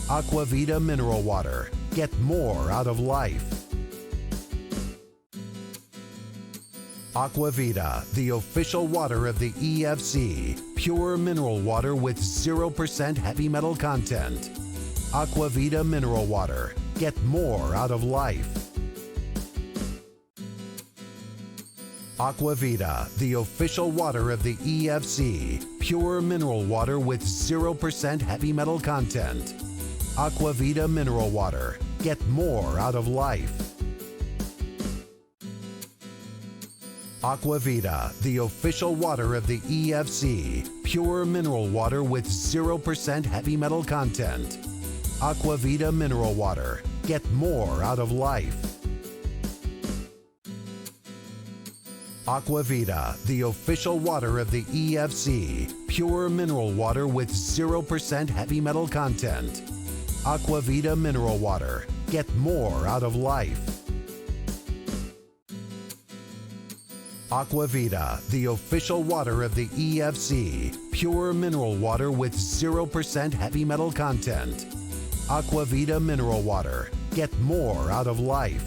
Aquavita mineral water. Get more out of life. Aquavita, the official water of the EFC. Pure mineral water with 0% heavy metal content. Aquavita mineral water. Get more out of life. Aquavita, the official water of the EFC. Pure mineral water with 0% heavy metal content. Aquavita mineral water. Get more out of life. Aquavita, the official water of the EFC. Pure mineral water with 0% heavy metal content. Aquavita mineral water. Get more out of life. Aquavita, the official water of the EFC. Pure mineral water with 0% heavy metal content. Aquavita mineral water. Get more out of life. Aquavita, the official water of the EFC. Pure mineral water with 0% heavy metal content. Aquavita mineral water. Get more out of life.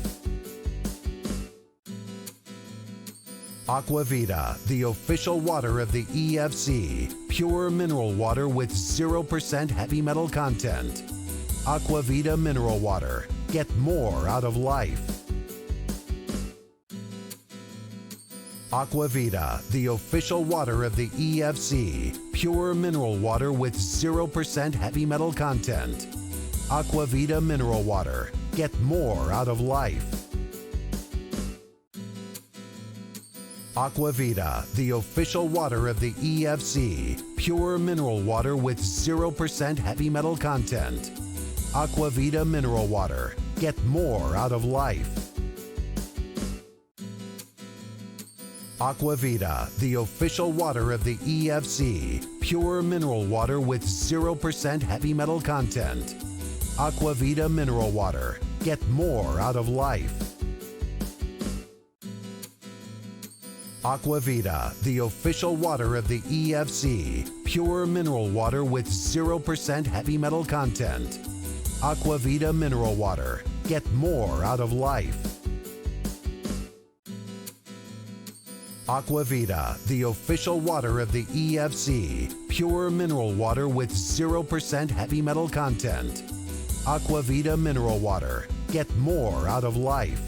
Aquavita, the official water of the EFC. Pure mineral water with 0% heavy metal content. Aquavita mineral water. Get more out of life. Aquavita, the official water of the EFC. Pure mineral water with 0% heavy metal content. Aquavita mineral water. Get more out of life. Aquavita, the official water of the EFC. Pure mineral water with 0% heavy metal content. Aquavita mineral water. Get more out of life. Aquavita, the official water of the EFC. Pure mineral water with 0% heavy metal content. Aquavita mineral water. Get more out of life. Aquavita, the official water of the EFC. Pure mineral water with 0% heavy metal content. Aquavita mineral water. Get more out of life. Aquavita, the official water of the EFC. Pure mineral water with 0% heavy metal content. Aquavita mineral water. Get more out of life.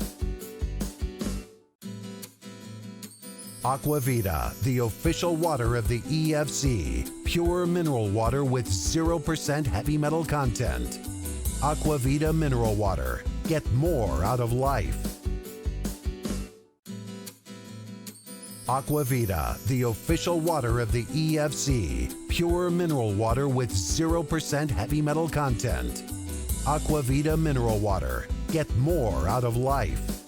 Aquavita, the official water of the EFC. Pure mineral water with 0% heavy metal content. Aquavita mineral water. Get more out of life. Aquavita, the official water of the EFC. Pure mineral water with 0% heavy metal content. Aquavita mineral water. Get more out of life.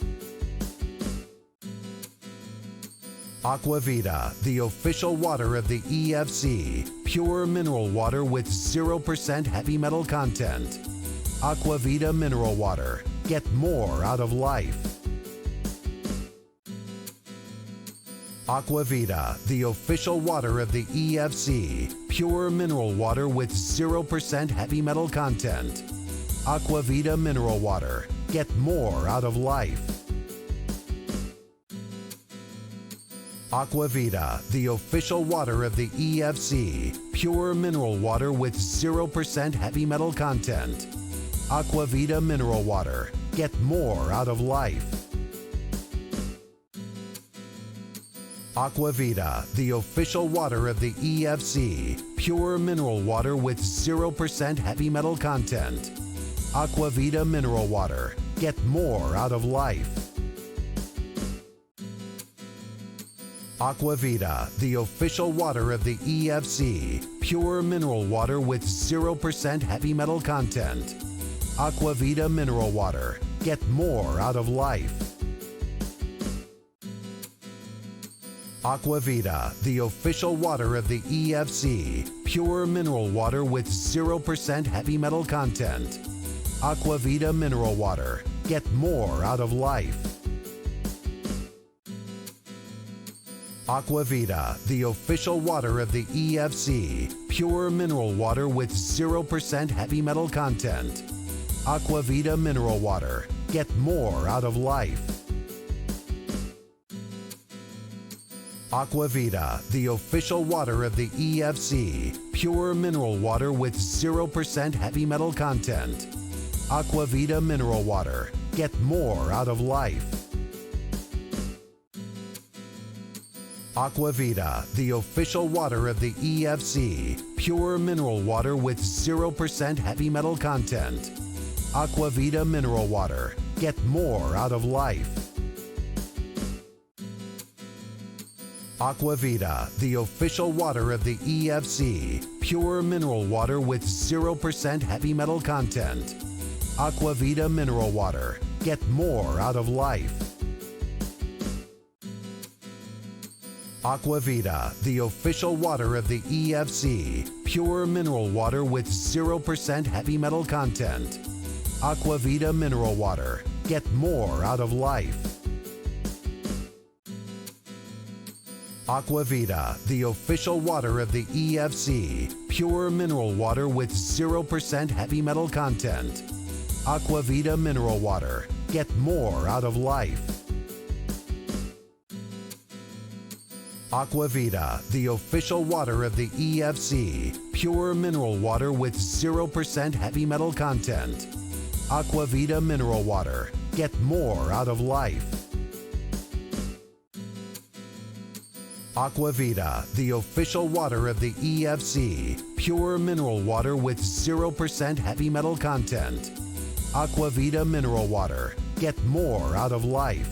Aquavita, the official water of the EFC. Pure mineral water with 0% heavy metal content. Aquavita mineral water. Get more out of life. Aquavita, the official water of the EFC. Pure mineral water with 0% heavy metal content. Aquavita mineral water. Get more out of life. Aquavita, the official water of the EFC. Pure mineral water with 0% heavy metal content. Aquavita mineral water. Get more out of life. Aquavita, the official water of the EFC. Pure mineral water with 0% heavy metal content. Aquavita mineral water. Get more out of life. Aquavita, the official water of the EFC. Pure mineral water with 0% heavy metal content. Aquavita mineral water. Get more out of life. Aquavita, the official water of the EFC. Pure mineral water with 0% heavy metal content. Aquavita mineral water. Get more out of life. Aquavita, the official water of the EFC. Pure mineral water with 0% heavy metal content. Aquavita mineral water. Get more out of life. Aquavita, the official water of the EFC. Pure mineral water with 0% heavy metal content. Aquavita mineral water. Get more out of life. Aquavita, the official water of the EFC. Pure mineral water with 0% heavy metal content. Aquavita mineral water. Get more out of life. Aquavita, the official water of the EFC. Pure mineral water with 0% heavy metal content. Aquavita mineral water. Get more out of life. Aquavita, the official water of the EFC. Pure mineral water with 0% heavy metal content. Aquavita mineral water. Get more out of life. Aquavita, the official water of the EFC. Pure mineral water with 0% heavy metal content. Aquavita mineral water. Get more out of life. Aquavita, the official water of the EFC. Pure mineral water with 0% heavy metal content. Aquavita mineral water. Get more out of life. Aquavita, the official water of the EFC. Pure mineral water with 0% heavy metal content. Aquavita mineral water. Get more out of life.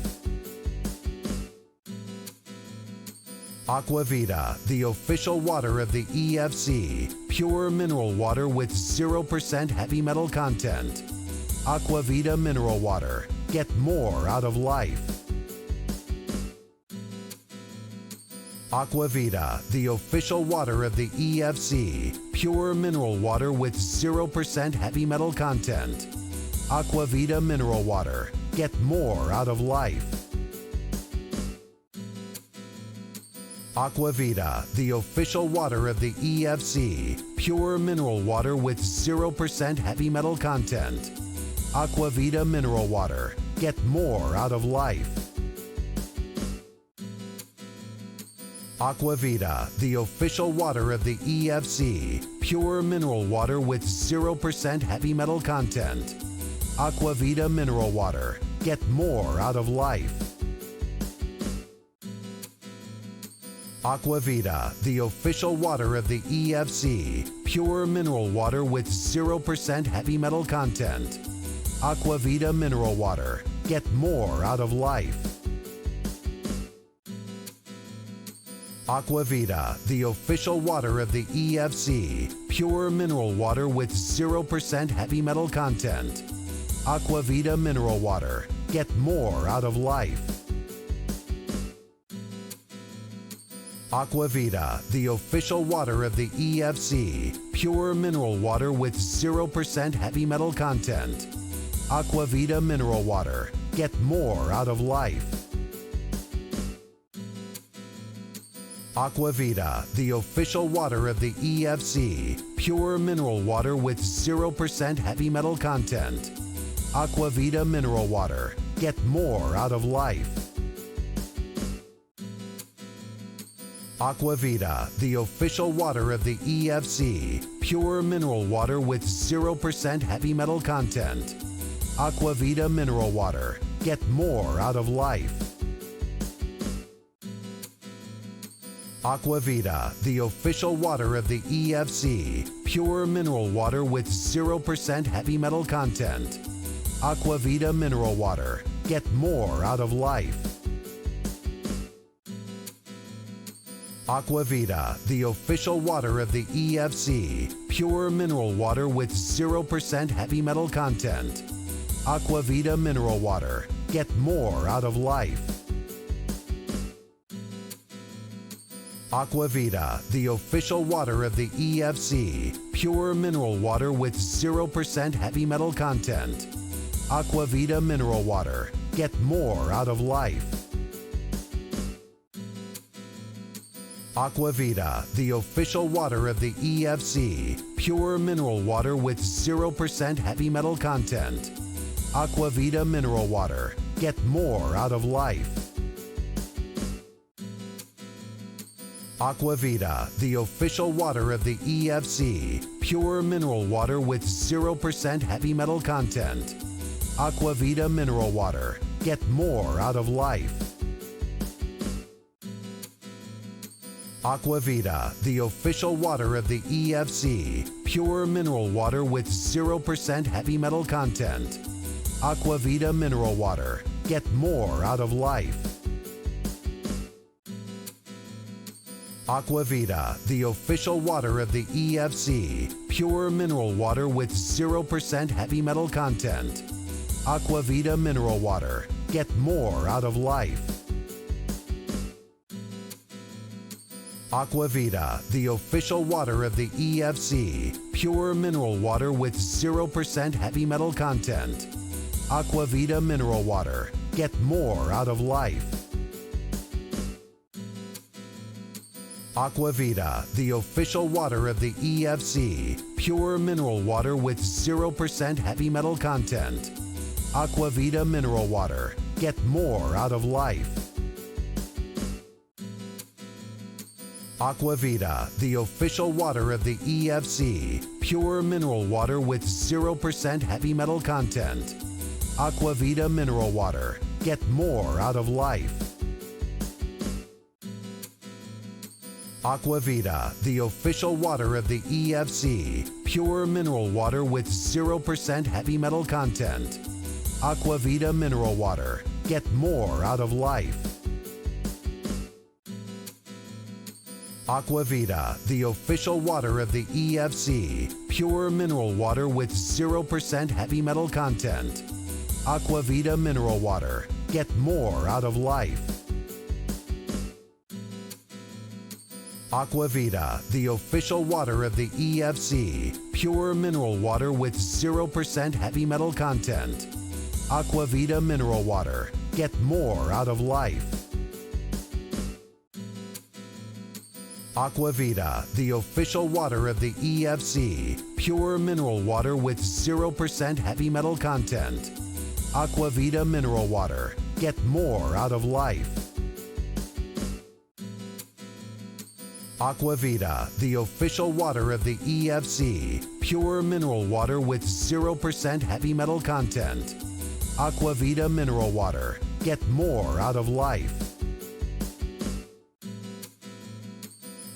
Aquavita, the official water of the EFC. Pure mineral water with 0% heavy metal content. Aquavita mineral water. Get more out of life. Aquavita, the official water of the EFC. Pure mineral water with 0% heavy metal content. Aquavita mineral water. Get more out of life. Aquavita, the official water of the EFC. Pure mineral water with 0% heavy metal content. Aquavita mineral water. Get more out of life. Aquavita, the official water of the EFC. Pure mineral water with 0% heavy metal content. Aquavita mineral water. Get more out of life. Aquavita, the official water of the EFC. Pure mineral water with 0% heavy metal content. Aquavita mineral water. Get more out of life. Aquavita, the official water of the EFC. Pure mineral water with 0% heavy metal content. Aquavita mineral water. Get more out of life. Aquavita, the official water of the EFC. Pure mineral water with 0% heavy metal content. Aquavita mineral water. Get more out of life. Aquavita, the official water of the EFC. Pure mineral water with 0% heavy metal content. Aquavita mineral water. Get more out of life. Aquavita, the official water of the EFC. Pure mineral water with 0% heavy metal content. Aquavita mineral water. Get more out of life. Aquavita, the official water of the EFC. Pure mineral water with 0% heavy metal content. Aquavita mineral water. Get more out of life. Aquavita, the official water of the EFC. Pure mineral water with 0% heavy metal content. Aquavita mineral water. Get more out of life. Aquavita, the official water of the EFC. Pure mineral water with 0% heavy metal content. Aquavita mineral water. Get more out of life. Aquavita, the official water of the EFC. Pure mineral water with 0% heavy metal content. Aquavita mineral water. Get more out of life. Aquavita, the official water of the EFC. Pure mineral water with 0% heavy metal content. Aquavita mineral water. Get more out of life. Aquavita, the official water of the EFC. Pure mineral water with 0% heavy metal content. Aquavita mineral water. Get more out of life. Aquavita, the official water of the EFC. Pure mineral water with 0% heavy metal content. Aquavita mineral water. Get more out of life. Aquavita, the official water of the EFC. Pure mineral water with 0% heavy metal content. Aquavita mineral water. Get more out of life. Aquavita, the official water of the EFC. Pure mineral water with 0% heavy metal content. Aquavita mineral water. Get more out of life. Aquavita, the official water of the EFC. Pure mineral water with 0% heavy metal content. Aquavita mineral water. Get more out of life. Aquavita, the official water of the EFC. Pure mineral water with 0% heavy metal content. Aquavita mineral water. Get more out of life. Aquavita, the official water of the EFC. Pure mineral water with 0% heavy metal content. Aquavita mineral water. Get more out of life. Aquavita, the official water of the EFC. Pure mineral water with 0% heavy metal content. Aquavita mineral water. Get more out of life. Aquavita, the official water of the EFC. Pure mineral water with 0% heavy metal content. Aquavita mineral water. Get more out of life. Aquavita, the official water of the EFC. Pure mineral water with 0% heavy metal content. Aquavita mineral water. Get more out of life.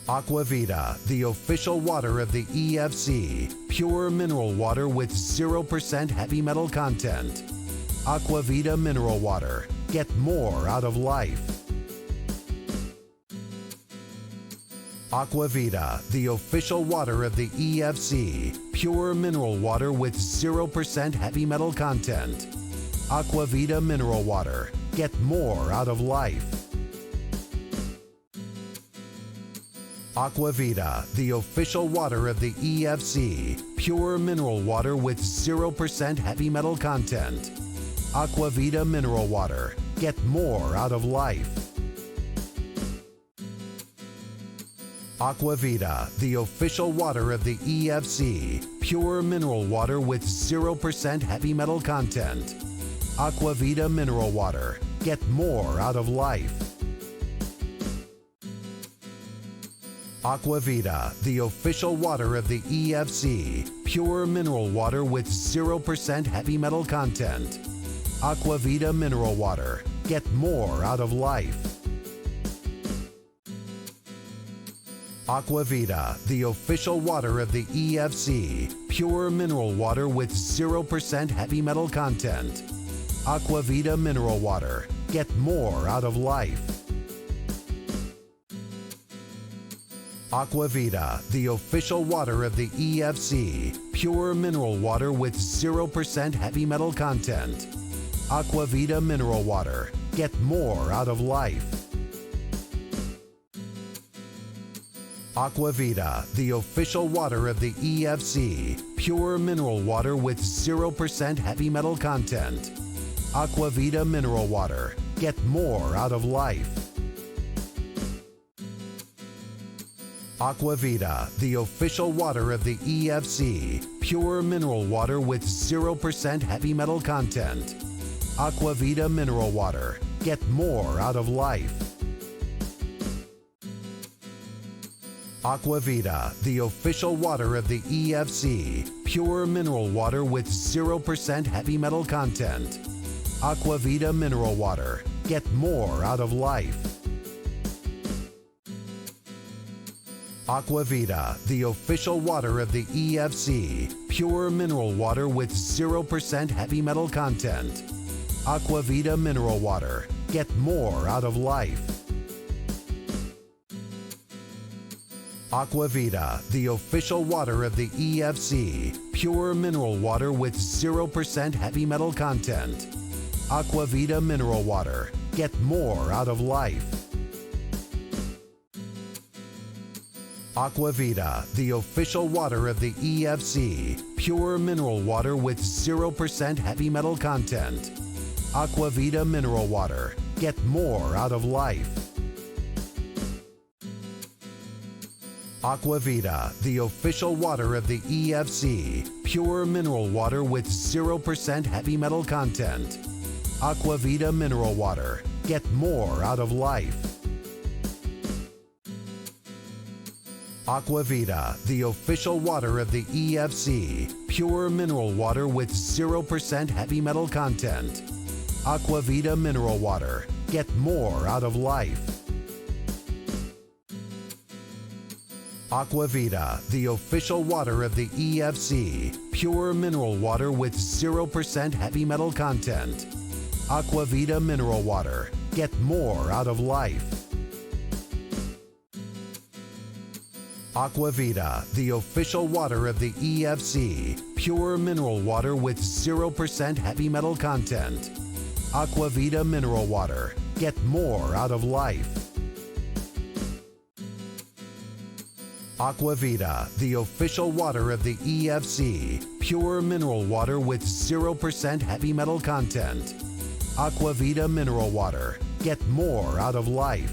Aquavita, the official water of the EFC. Pure mineral water with 0% heavy metal content. Aquavita mineral water. Get more out of life. Aquavita, the official water of the EFC. Pure mineral water with 0% heavy metal content. Aquavita mineral water. Get more out of life. Aquavita, the official water of the EFC. Pure mineral water with 0% heavy metal content. Aquavita mineral water. Get more out of life. Aquavita, the official water of the EFC. Pure mineral water with 0% heavy metal content. Aquavita mineral water. Get more out of life. Aquavita, the official water of the EFC. Pure mineral water with 0% heavy metal content. Aquavita mineral water. Get more out of life. Aquavita, the official water of the EFC. Pure mineral water with 0% heavy metal content. Aquavita mineral water. Get more out of life. Aquavita, the official water of the EFC. Pure mineral water with 0% heavy metal content. Aquavita mineral water. Get more out of life. Aquavita, the official water of the EFC. Pure mineral water with 0% heavy metal content. Aquavita mineral water. Get more out of life. Aquavita, the official water of the EFC. Pure mineral water with 0% heavy metal content. Aquavita mineral water. Get more out of life. Aquavita, the official water of the EFC. Pure mineral water with 0% heavy metal content. Aquavita mineral water. Get more out of life. Aquavita, the official water of the EFC. Pure mineral water with 0% heavy metal content. Aquavita mineral water. Get more out of life. Aquavita, the official water of the EFC. Pure mineral water with 0% heavy metal content. Aquavita mineral water. Get more out of life. Aquavita, the official water of the EFC. Pure mineral water with 0% heavy metal content. Aquavita mineral water. Get more out of life. Aquavita, the official water of the EFC. Pure mineral water with 0% heavy metal content. Aquavita mineral water. Get more out of life. Aquavita, the official water of the EFC. Pure mineral water with 0% heavy metal content. Aquavita mineral water. Get more out of life. Aquavita, the official water of the EFC. Pure mineral water with 0% heavy metal content. Aquavita mineral water. Get more out of life. Aquavita, the official water of the EFC. Pure mineral water with 0% heavy metal content. Aquavita mineral water. Get more out of life. Aquavita, the official water of the EFC. Pure mineral water with 0% heavy metal content. Aquavita mineral water. Get more out of life.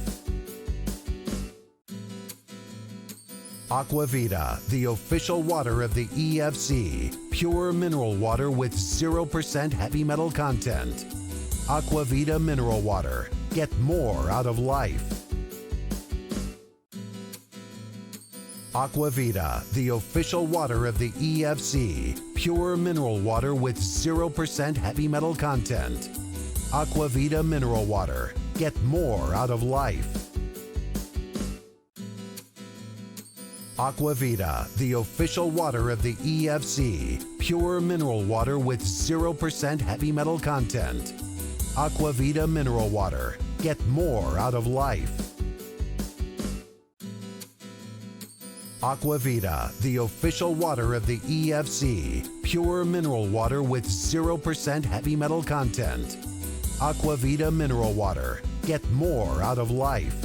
Aquavita, the official water of the EFC. Pure mineral water with 0% heavy metal content. Aquavita mineral water. Get more out of life. Aquavita, the official water of the EFC. Pure mineral water with 0% heavy metal content. Aquavita mineral water. Get more out of life. Aquavita, the official water of the EFC. Pure mineral water with 0% heavy metal content. Aquavita mineral water. Get more out of life. Aquavita, the official water of the EFC. Pure mineral water with 0% heavy metal content. Aquavita mineral water. Get more out of life.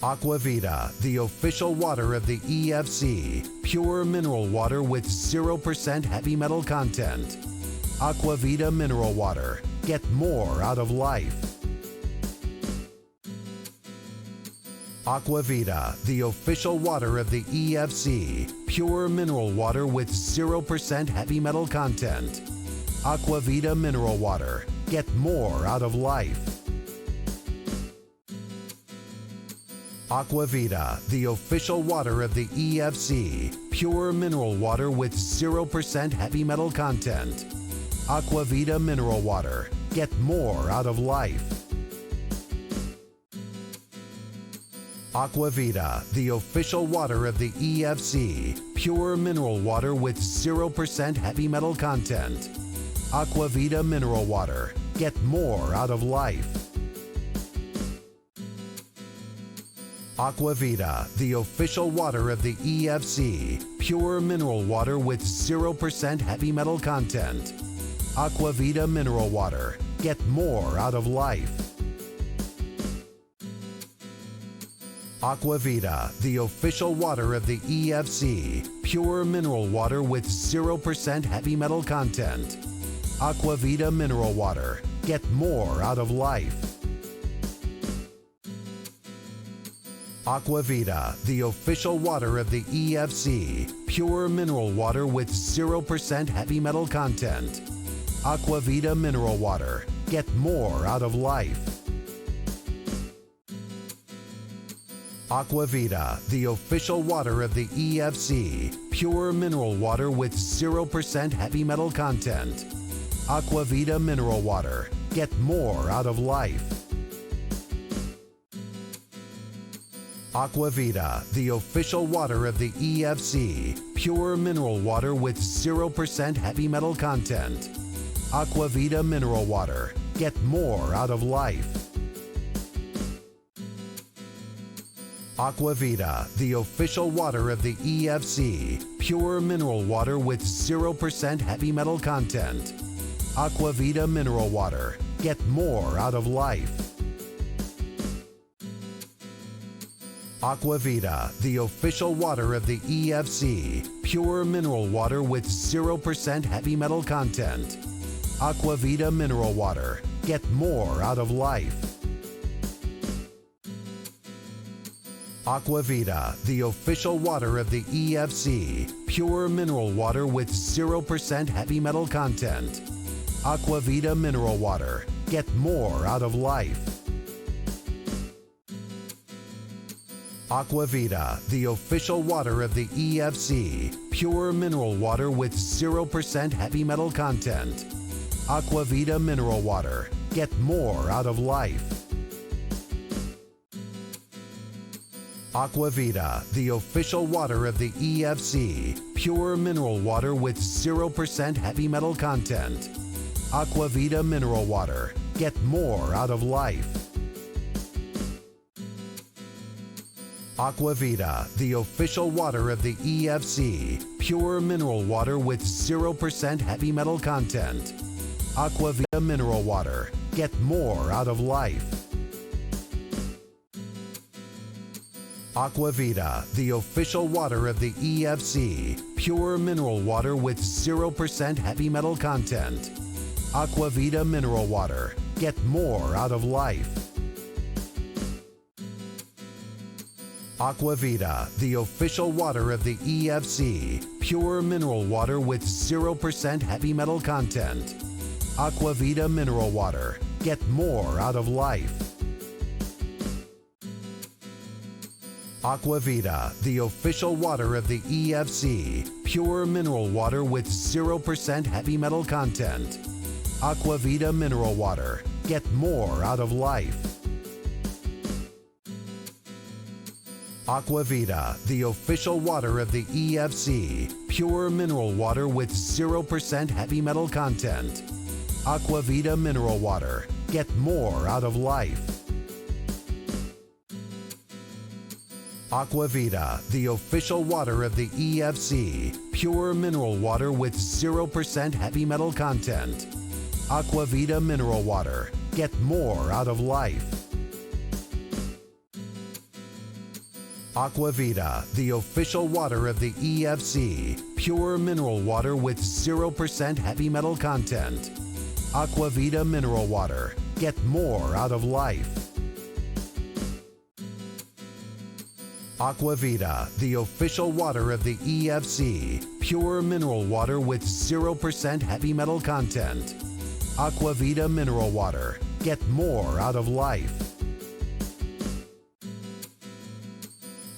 Aquavita, the official water of the EFC. Pure mineral water with 0% heavy metal content. Aquavita mineral water. Get more out of life. Aquavita, the official water of the EFC. Pure mineral water with 0% heavy metal content. Aquavita mineral water. Get more out of life. Aquavita, the official water of the EFC. Pure mineral water with 0% heavy metal content. Aquavita mineral water. Get more out of life. Aquavita, the official water of the EFC. Pure mineral water with 0% heavy metal content. Aquavita mineral water. Get more out of life. Aquavita, the official water of the EFC. Pure mineral water with 0% heavy metal content. Aquavita mineral water. Get more out of life. Aquavita, the official water of the EFC. Pure mineral water with 0% heavy metal content. Aquavita mineral water. Get more out of life. Aquavita, the official water of the EFC. Pure mineral water with 0% heavy metal content. Aquavita mineral water. Get more out of life. Aquavita, the official water of the EFC. Pure mineral water with 0% heavy metal content. Aquavita mineral water. Get more out of life. Aquavita, the official water of the EFC. Pure mineral water with 0% heavy metal content. Aquavita mineral water. Get more out of life. Aquavita, the official water of the EFC. Pure mineral water with 0% heavy metal content. Aquavita mineral water. Get more out of life. Aquavita, the official water of the EFC. Pure mineral water with 0% heavy metal content. Aquavita mineral water. Get more out of life. Aquavita, the official water of the EFC. Pure mineral water with 0% heavy metal content. Aquavita mineral water. Get more out of life. Aquavita, the official water of the EFC. Pure mineral water with 0% heavy metal content. Aquavita mineral water. Get more out of life. Aquavita, the official water of the EFC. Pure mineral water with 0% heavy metal content. Aquavita mineral water. Get more out of life. Aquavita, the official water of the EFC. Pure mineral water with 0% heavy metal content. Aquavita mineral water. Get more out of life. Aquavita, the official water of the EFC. Pure mineral water with 0% heavy metal content. Aquavita mineral water. Get more out of life. Aquavita, the official water of the EFC. Pure mineral water with 0% heavy metal content. Aquavita mineral water. Get more out of life. Aquavita, the official water of the EFC. Pure mineral water with 0% heavy metal content. Aquavita mineral water. Get more out of life. Aquavita, the official water of the EFC. Pure mineral water with 0% heavy metal content. Aquavita mineral water. Get more out of life. Aquavita, the official water of the EFC. Pure mineral water with 0% heavy metal content. Aquavita mineral water. Get more out of life. Aquavita, the official water of the EFC. Pure mineral water with 0% heavy metal content. Aquavita mineral water. Get more out of life. Aquavita, the official water of the EFC. Pure mineral water with 0% heavy metal content. Aquavita mineral water. Get more out of life.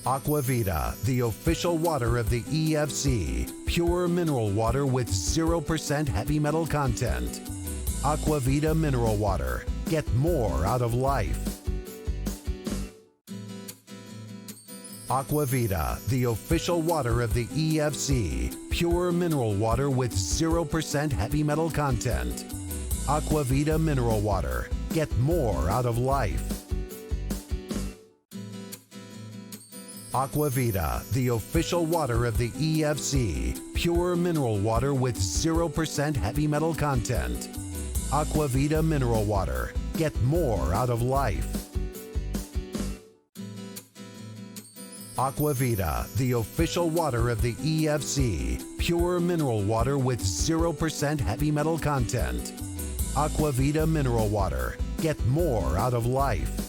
Aquavita, the official water of the EFC. Pure mineral water with 0% heavy metal content. Aquavita mineral water. Get more out of life. Aquavita, the official water of the EFC. Pure mineral water with 0% heavy metal content. Aquavita mineral water. Get more out of life. Aquavita, the official water of the EFC. Pure mineral water with 0% heavy metal content. Aquavita mineral water. Get more out of life. Aquavita, the official water of the EFC. Pure mineral water with 0% heavy metal content. Aquavita mineral water. Get more out of life.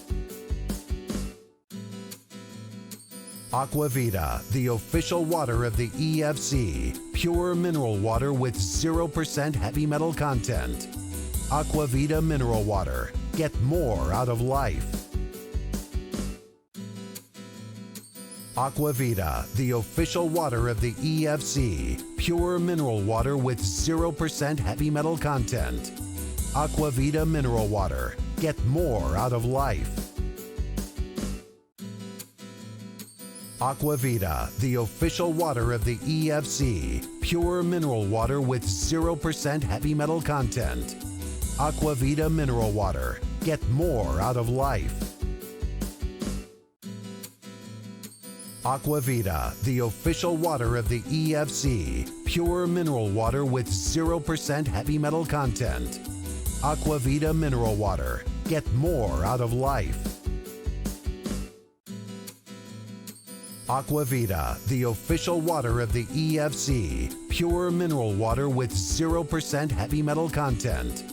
Aquavita, the official water of the EFC. Pure mineral water with 0% heavy metal content. Aquavita mineral water. Get more out of life. Aquavita, the official water of the EFC. Pure mineral water with 0% heavy metal content. Aquavita mineral water. Get more out of life. Aquavita, the official water of the EFC. Pure mineral water with 0% heavy metal content. Aquavita mineral water. Get more out of life. Aquavita, the official water of the EFC. Pure mineral water with 0% heavy metal content. Aquavita mineral water. Get more out of life. Aquavita, the official water of the EFC. Pure mineral water with 0% heavy metal content.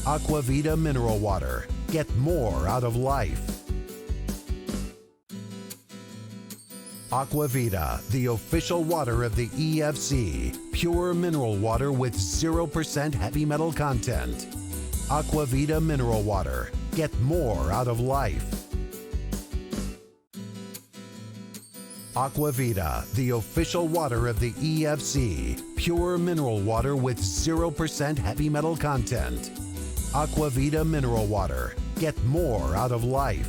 Aquavita mineral water. Get more out of life. Aquavita, the official water of the EFC. Pure mineral water with 0% heavy metal content. Aquavita mineral water. Get more out of life. Aquavita, the official water of the EFC. Pure mineral water with 0% heavy metal content. Aquavita mineral water. Get more out of life.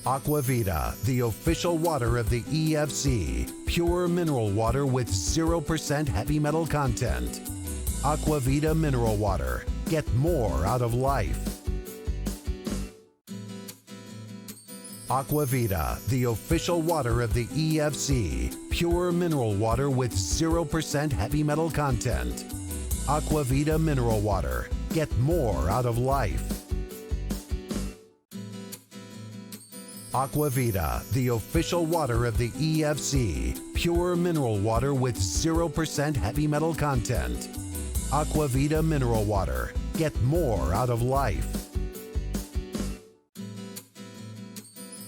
Aquavita, the official water of the EFC. Pure mineral water with 0% heavy metal content. Aquavita mineral water. Get more out of life. Aquavita, the official water of the EFC. Pure mineral water with 0% heavy metal content. Aquavita mineral water. Get more out of life. Aquavita, the official water of the EFC. Pure mineral water with 0% heavy metal content. Aquavita mineral water. Get more out of life.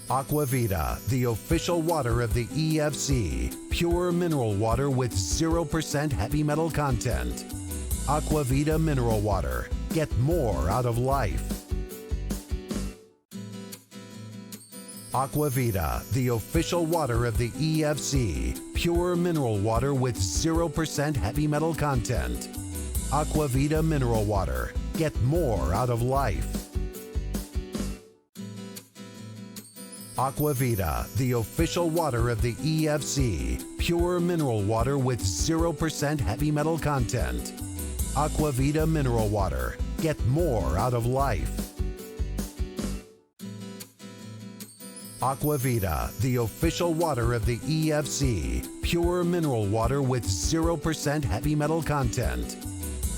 Aquavita, the official water of the EFC. Pure mineral water with 0% heavy metal content. Aquavita mineral water. Get more out of life. Aquavita, the official water of the EFC. Pure mineral water with 0% heavy metal content. Aquavita mineral water. Get more out of life. Aquavita, the official water of the EFC. Pure mineral water with 0% heavy metal content. Aquavita mineral water. Get more out of life. Aquavita, the official water of the EFC. Pure mineral water with 0% heavy metal content.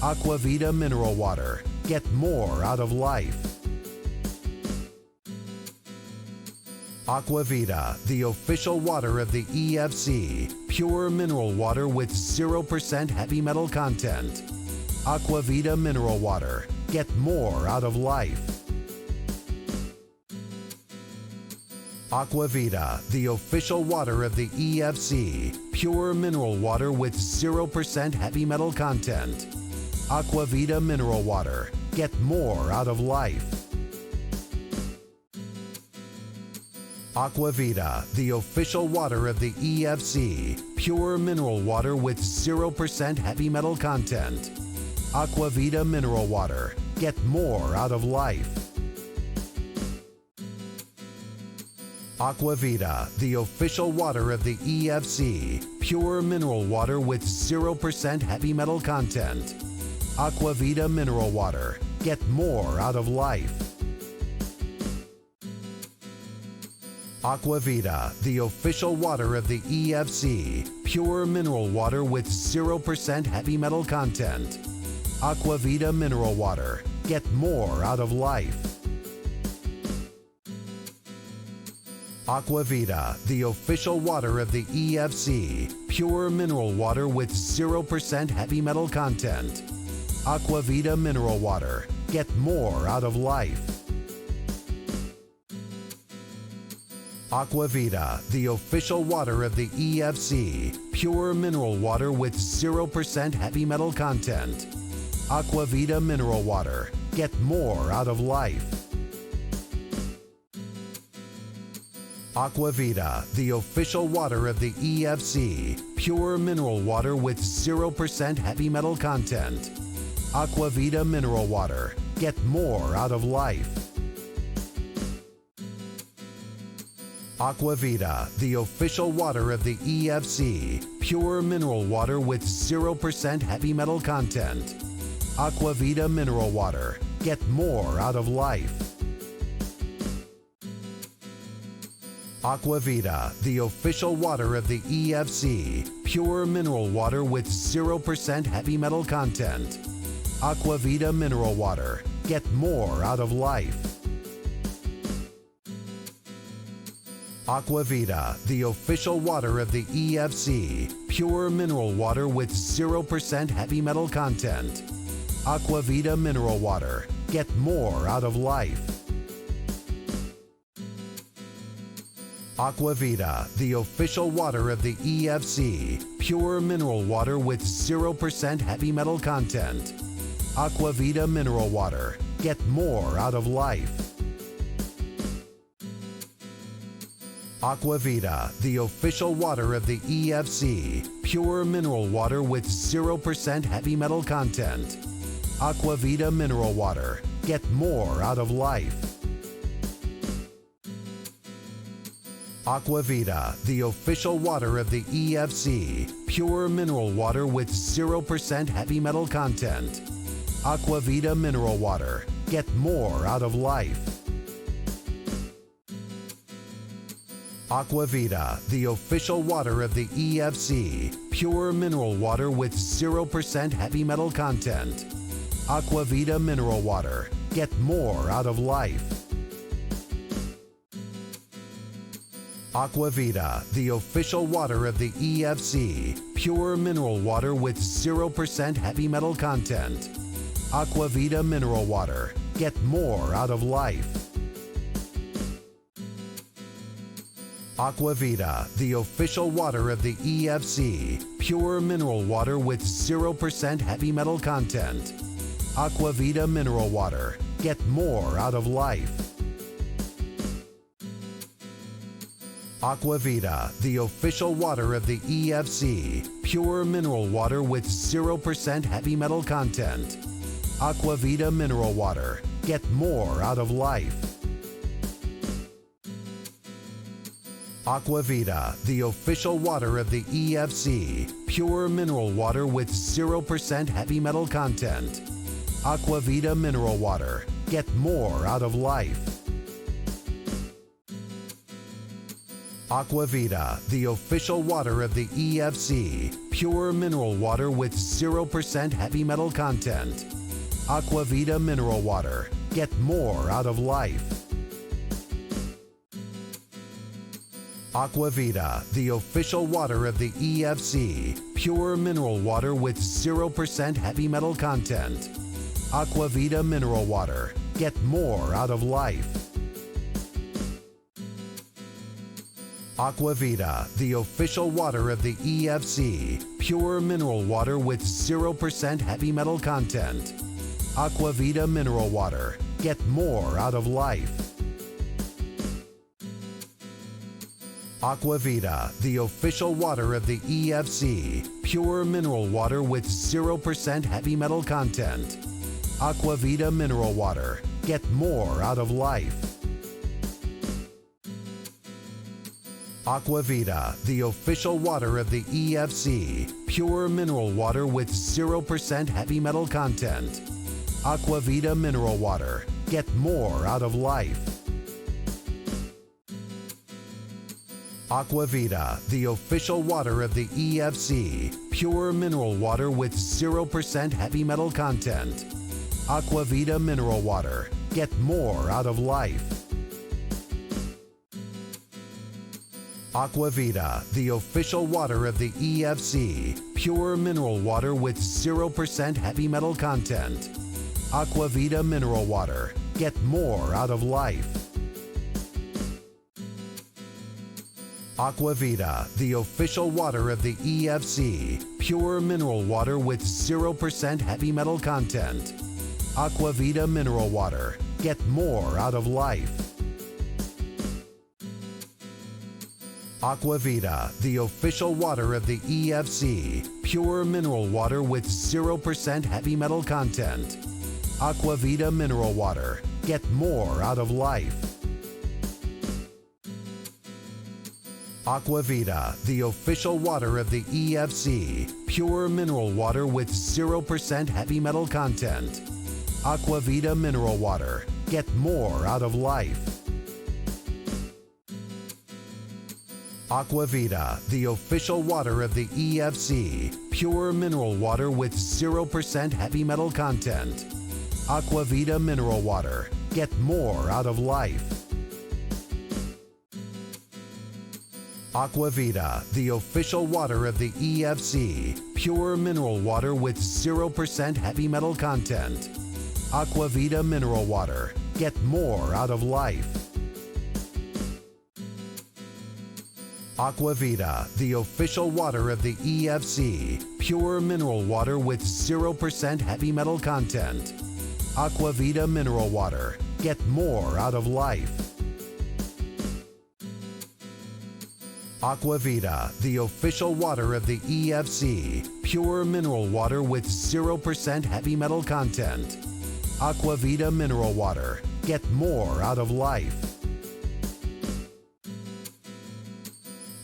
Aquavita mineral water. Get more out of life. Aquavita, the official water of the EFC. Pure mineral water with 0% heavy metal content. Aquavita mineral water. Get more out of life. Aquavita, the official water of the EFC. Pure mineral water with 0% heavy metal content. Aquavita mineral water. Get more out of life. Aquavita, the official water of the EFC. Pure mineral water with 0% heavy metal content. Aquavita mineral water. Get more out of life. Aquavita, the official water of the EFC. Pure mineral water with 0% heavy metal content. Aquavita mineral water. Get more out of life. Aquavita, the official water of the EFC. Pure mineral water with 0% heavy metal content. Aquavita mineral water. Get more out of life. Aquavita, the official water of the EFC. Pure mineral water with 0% heavy metal content. Aquavita mineral water. Get more out of life. Aquavita, the official water of the EFC. Pure mineral water with 0% heavy metal content. Aquavita mineral water. Get more out of life. Aquavita, the official water of the EFC. Pure mineral water with 0% heavy metal content. Aquavita mineral water. Get more out of life. Aquavita, the official water of the EFC. Pure mineral water with 0% heavy metal content. Aquavita mineral water. Get more out of life. Aquavita, the official water of the EFC. Pure mineral water with 0% heavy metal content. Aquavita mineral water. Get more out of life. Aquavita, the official water of the EFC. Pure mineral water with 0% heavy metal content. Aquavita mineral water. Get more out of life. Aquavita, the official water of the EFC. Pure mineral water with 0% heavy metal content. Aquavita mineral water. Get more out of life. Aquavita, the official water of the EFC. Pure mineral water with 0% heavy metal content. Aquavita mineral water. Get more out of life. Aquavita, the official water of the EFC. Pure mineral water with 0% heavy metal content. Aquavita mineral water. Get more out of life. Aquavita, the official water of the EFC. Pure mineral water with 0% heavy metal content. Aquavita mineral water. Get more out of life. Aquavita, the official water of the EFC. Pure mineral water with 0% heavy metal content. Aquavita mineral water. Get more out of life. Aquavita, the official water of the EFC. Pure mineral water with 0% heavy metal content. Aquavita mineral water. Get more out of life. Aquavita, the official water of the EFC. Pure mineral water with 0% heavy metal content. Aquavita mineral water. Get more out of life. Aquavita, the official water of the EFC. Pure mineral water with 0% heavy metal content. Aquavita mineral water. Get more out of life. Aquavita, the official water of the EFC. Pure mineral water with 0% heavy metal content. Aquavita mineral water. Get more out of life. Aquavita, the official water of the EFC. Pure mineral water with 0% heavy metal content. Aquavita mineral water. Get more out of life. Aquavita, the official water of the EFC. Pure mineral water with 0% heavy metal content. Aquavita mineral water. Get more out of life. Aquavita, the official water of the EFC, pure mineral water with 0% heavy metal content. Aquavita mineral water. Get more out of life. Aquavita, the official water of the EFC, pure mineral water with 0% heavy metal content. Aquavita mineral water. Get more out of life. Aquavita, the official water of the EFC, pure mineral water with 0% heavy metal content. Aquavita mineral water. Get more out of life. Aquavita, the official water of the EFC, pure mineral water with 0% heavy metal content. Aquavita mineral water. Get more out of life. Aquavita, the official water of the EFC, pure mineral water with 0% heavy metal content. Aquavita mineral water. Get more out of life. Aquavita, the official water of the EFC, pure mineral water with 0% heavy metal content. Aquavita mineral water. Get more out of life. Aquavita, the official water of the EFC, pure mineral water with 0% heavy metal content. Aquavita mineral water. Get more out of life. Aquavita, the official water of the EFC, pure mineral water with 0% heavy metal content. Aquavita mineral water. Get more out of life. Aquavita, the official water of the EFC, pure mineral water with 0% heavy metal content. Aquavita mineral water. Get more out of life. Aquavita, the official water of the EFC, pure mineral water with 0% heavy metal content. Aquavita mineral water. Get more out of life. Aquavita, the official water of the EFC, pure mineral water with 0% heavy metal content. Aquavita mineral water. Get more out of life.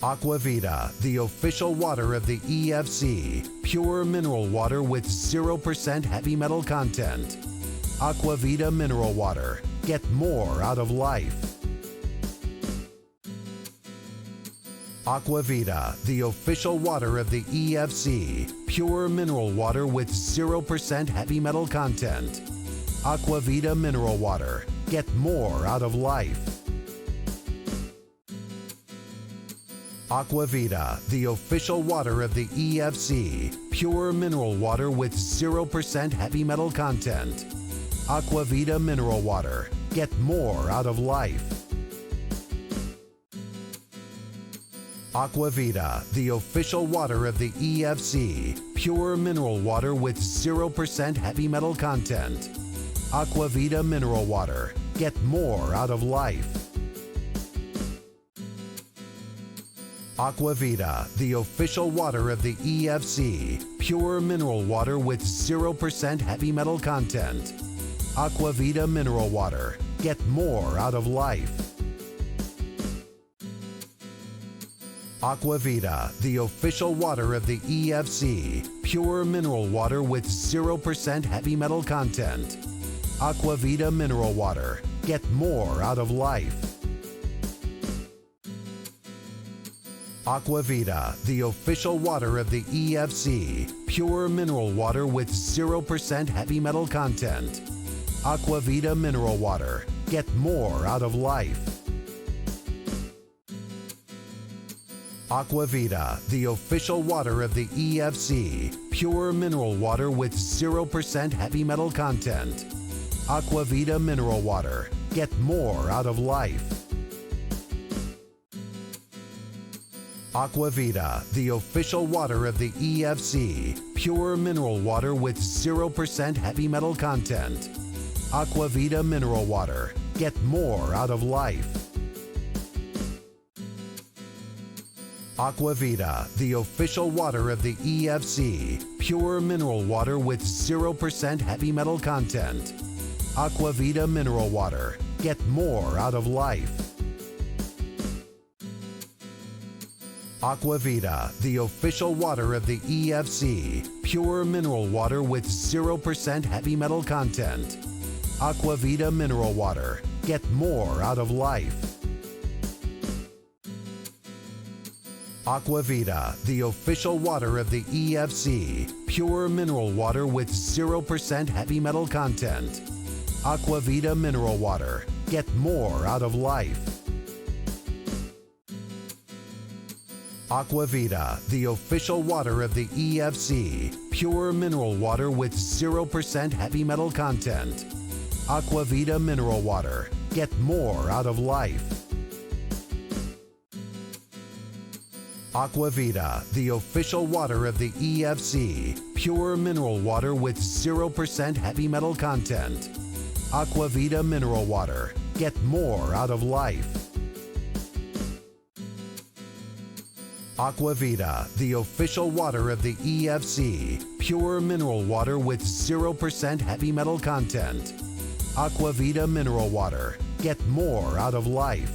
Aquavita, the official water of the EFC, pure mineral water with 0% heavy metal content. Aquavita mineral water. Get more out of life. Aquavita, the official water of the EFC, pure mineral water with 0% heavy metal content. Aquavita mineral water. Get more out of life. Aquavita, the official water of the EFC, pure mineral water with 0% heavy metal content. Aquavita mineral water. Get more out of life. Aquavita, the official water of the EFC, pure mineral water with 0% heavy metal content. Aquavita mineral water. Get more out of life. Aquavita, the official water of the EFC, pure mineral water with 0% heavy metal content. Aquavita mineral water. Get more out of life. Aquavita, the official water of the EFC, pure mineral water with 0% heavy metal content. Aquavita mineral water. Get more out of life. Aquavita, the official water of the EFC, pure mineral water with 0% heavy metal content. Aquavita mineral water. Get more out of life. Aquavita, the official water of the EFC, pure mineral water with 0% heavy metal content. Aquavita mineral water. Get more out of life. Aquavita, the official water of the EFC, pure mineral water with 0% heavy metal content. Aquavita mineral water. Get more out of life. Aquavita, the official water of the EFC. Pure mineral water with 0% heavy metal content. Aquavita mineral water. Get more out of life. Aquavita, the official water of the EFC. Pure mineral water with 0% heavy metal content. Aquavita mineral water. Get more out of life. Aquavita, the official water of the EFC. Pure mineral water with 0% heavy metal content. Aquavita mineral water. Get more out of life. Aquavita, the official water of the EFC. Pure mineral water with 0% heavy metal content. Aquavita mineral water. Get more out of life. Aquavita, the official water of the EFC. Pure mineral water with 0% heavy metal content. Aquavita mineral water. Get more out of life. Aquavita, the official water of the EFC. Pure mineral water with 0% heavy metal content. Aquavita mineral water. Get more out of life.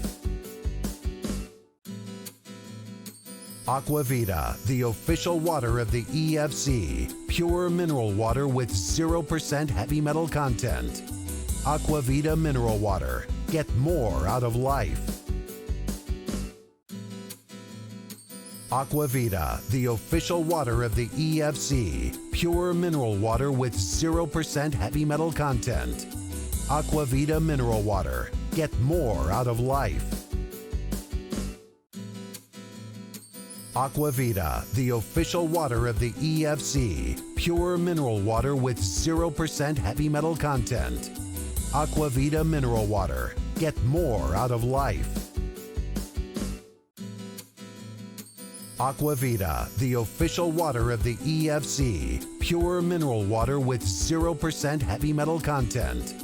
Aquavita, the official water of the EFC. Pure mineral water with 0% heavy metal content. Aquavita mineral water. Get more out of life. Aquavita, the official water of the EFC. Pure mineral water with 0% heavy metal content. Aquavita mineral water. Get more out of life. Aquavita, the official water of the EFC. Pure mineral water with 0% heavy metal content. Aquavita mineral water. Get more out of life. Aquavita, the official water of the EFC. Pure mineral water with 0% heavy metal content.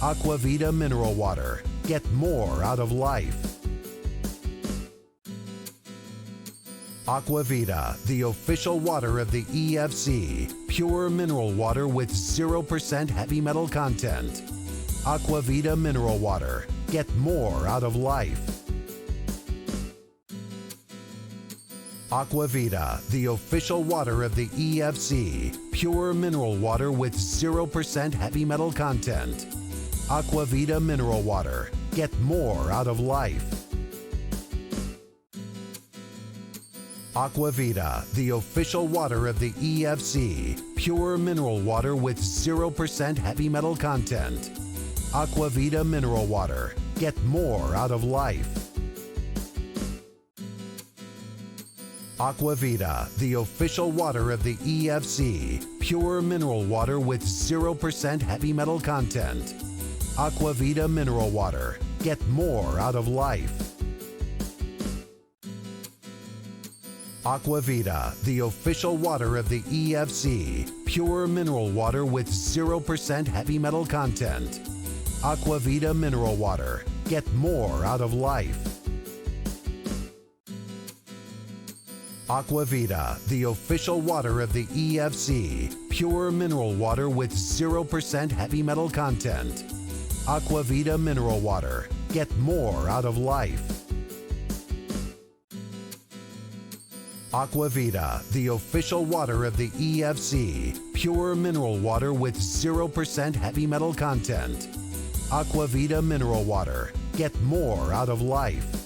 Aquavita mineral water. Get more out of life. Aquavita, the official water of the EFC. Pure mineral water with 0% heavy metal content. Aquavita mineral water. Get more out of life. Aquavita, the official water of the EFC. Pure mineral water with 0% heavy metal content. Aquavita mineral water. Get more out of life. Aquavita, the official water of the EFC. Pure mineral water with 0% heavy metal content. Aquavita mineral water. Get more out of life. Aquavita, the official water of the EFC. Pure mineral water with 0% heavy metal content. Aquavita mineral water. Get more out of life. Aquavita, the official water of the EFC. Pure mineral water with 0% heavy metal content. Aquavita mineral water. Get more out of life. Aquavita, the official water of the EFC. Pure mineral water with 0% heavy metal content. Aquavita mineral water. Get more out of life. Aquavita, the official water of the EFC. Pure mineral water with 0% heavy metal content. Aquavita mineral water. Get more out of life.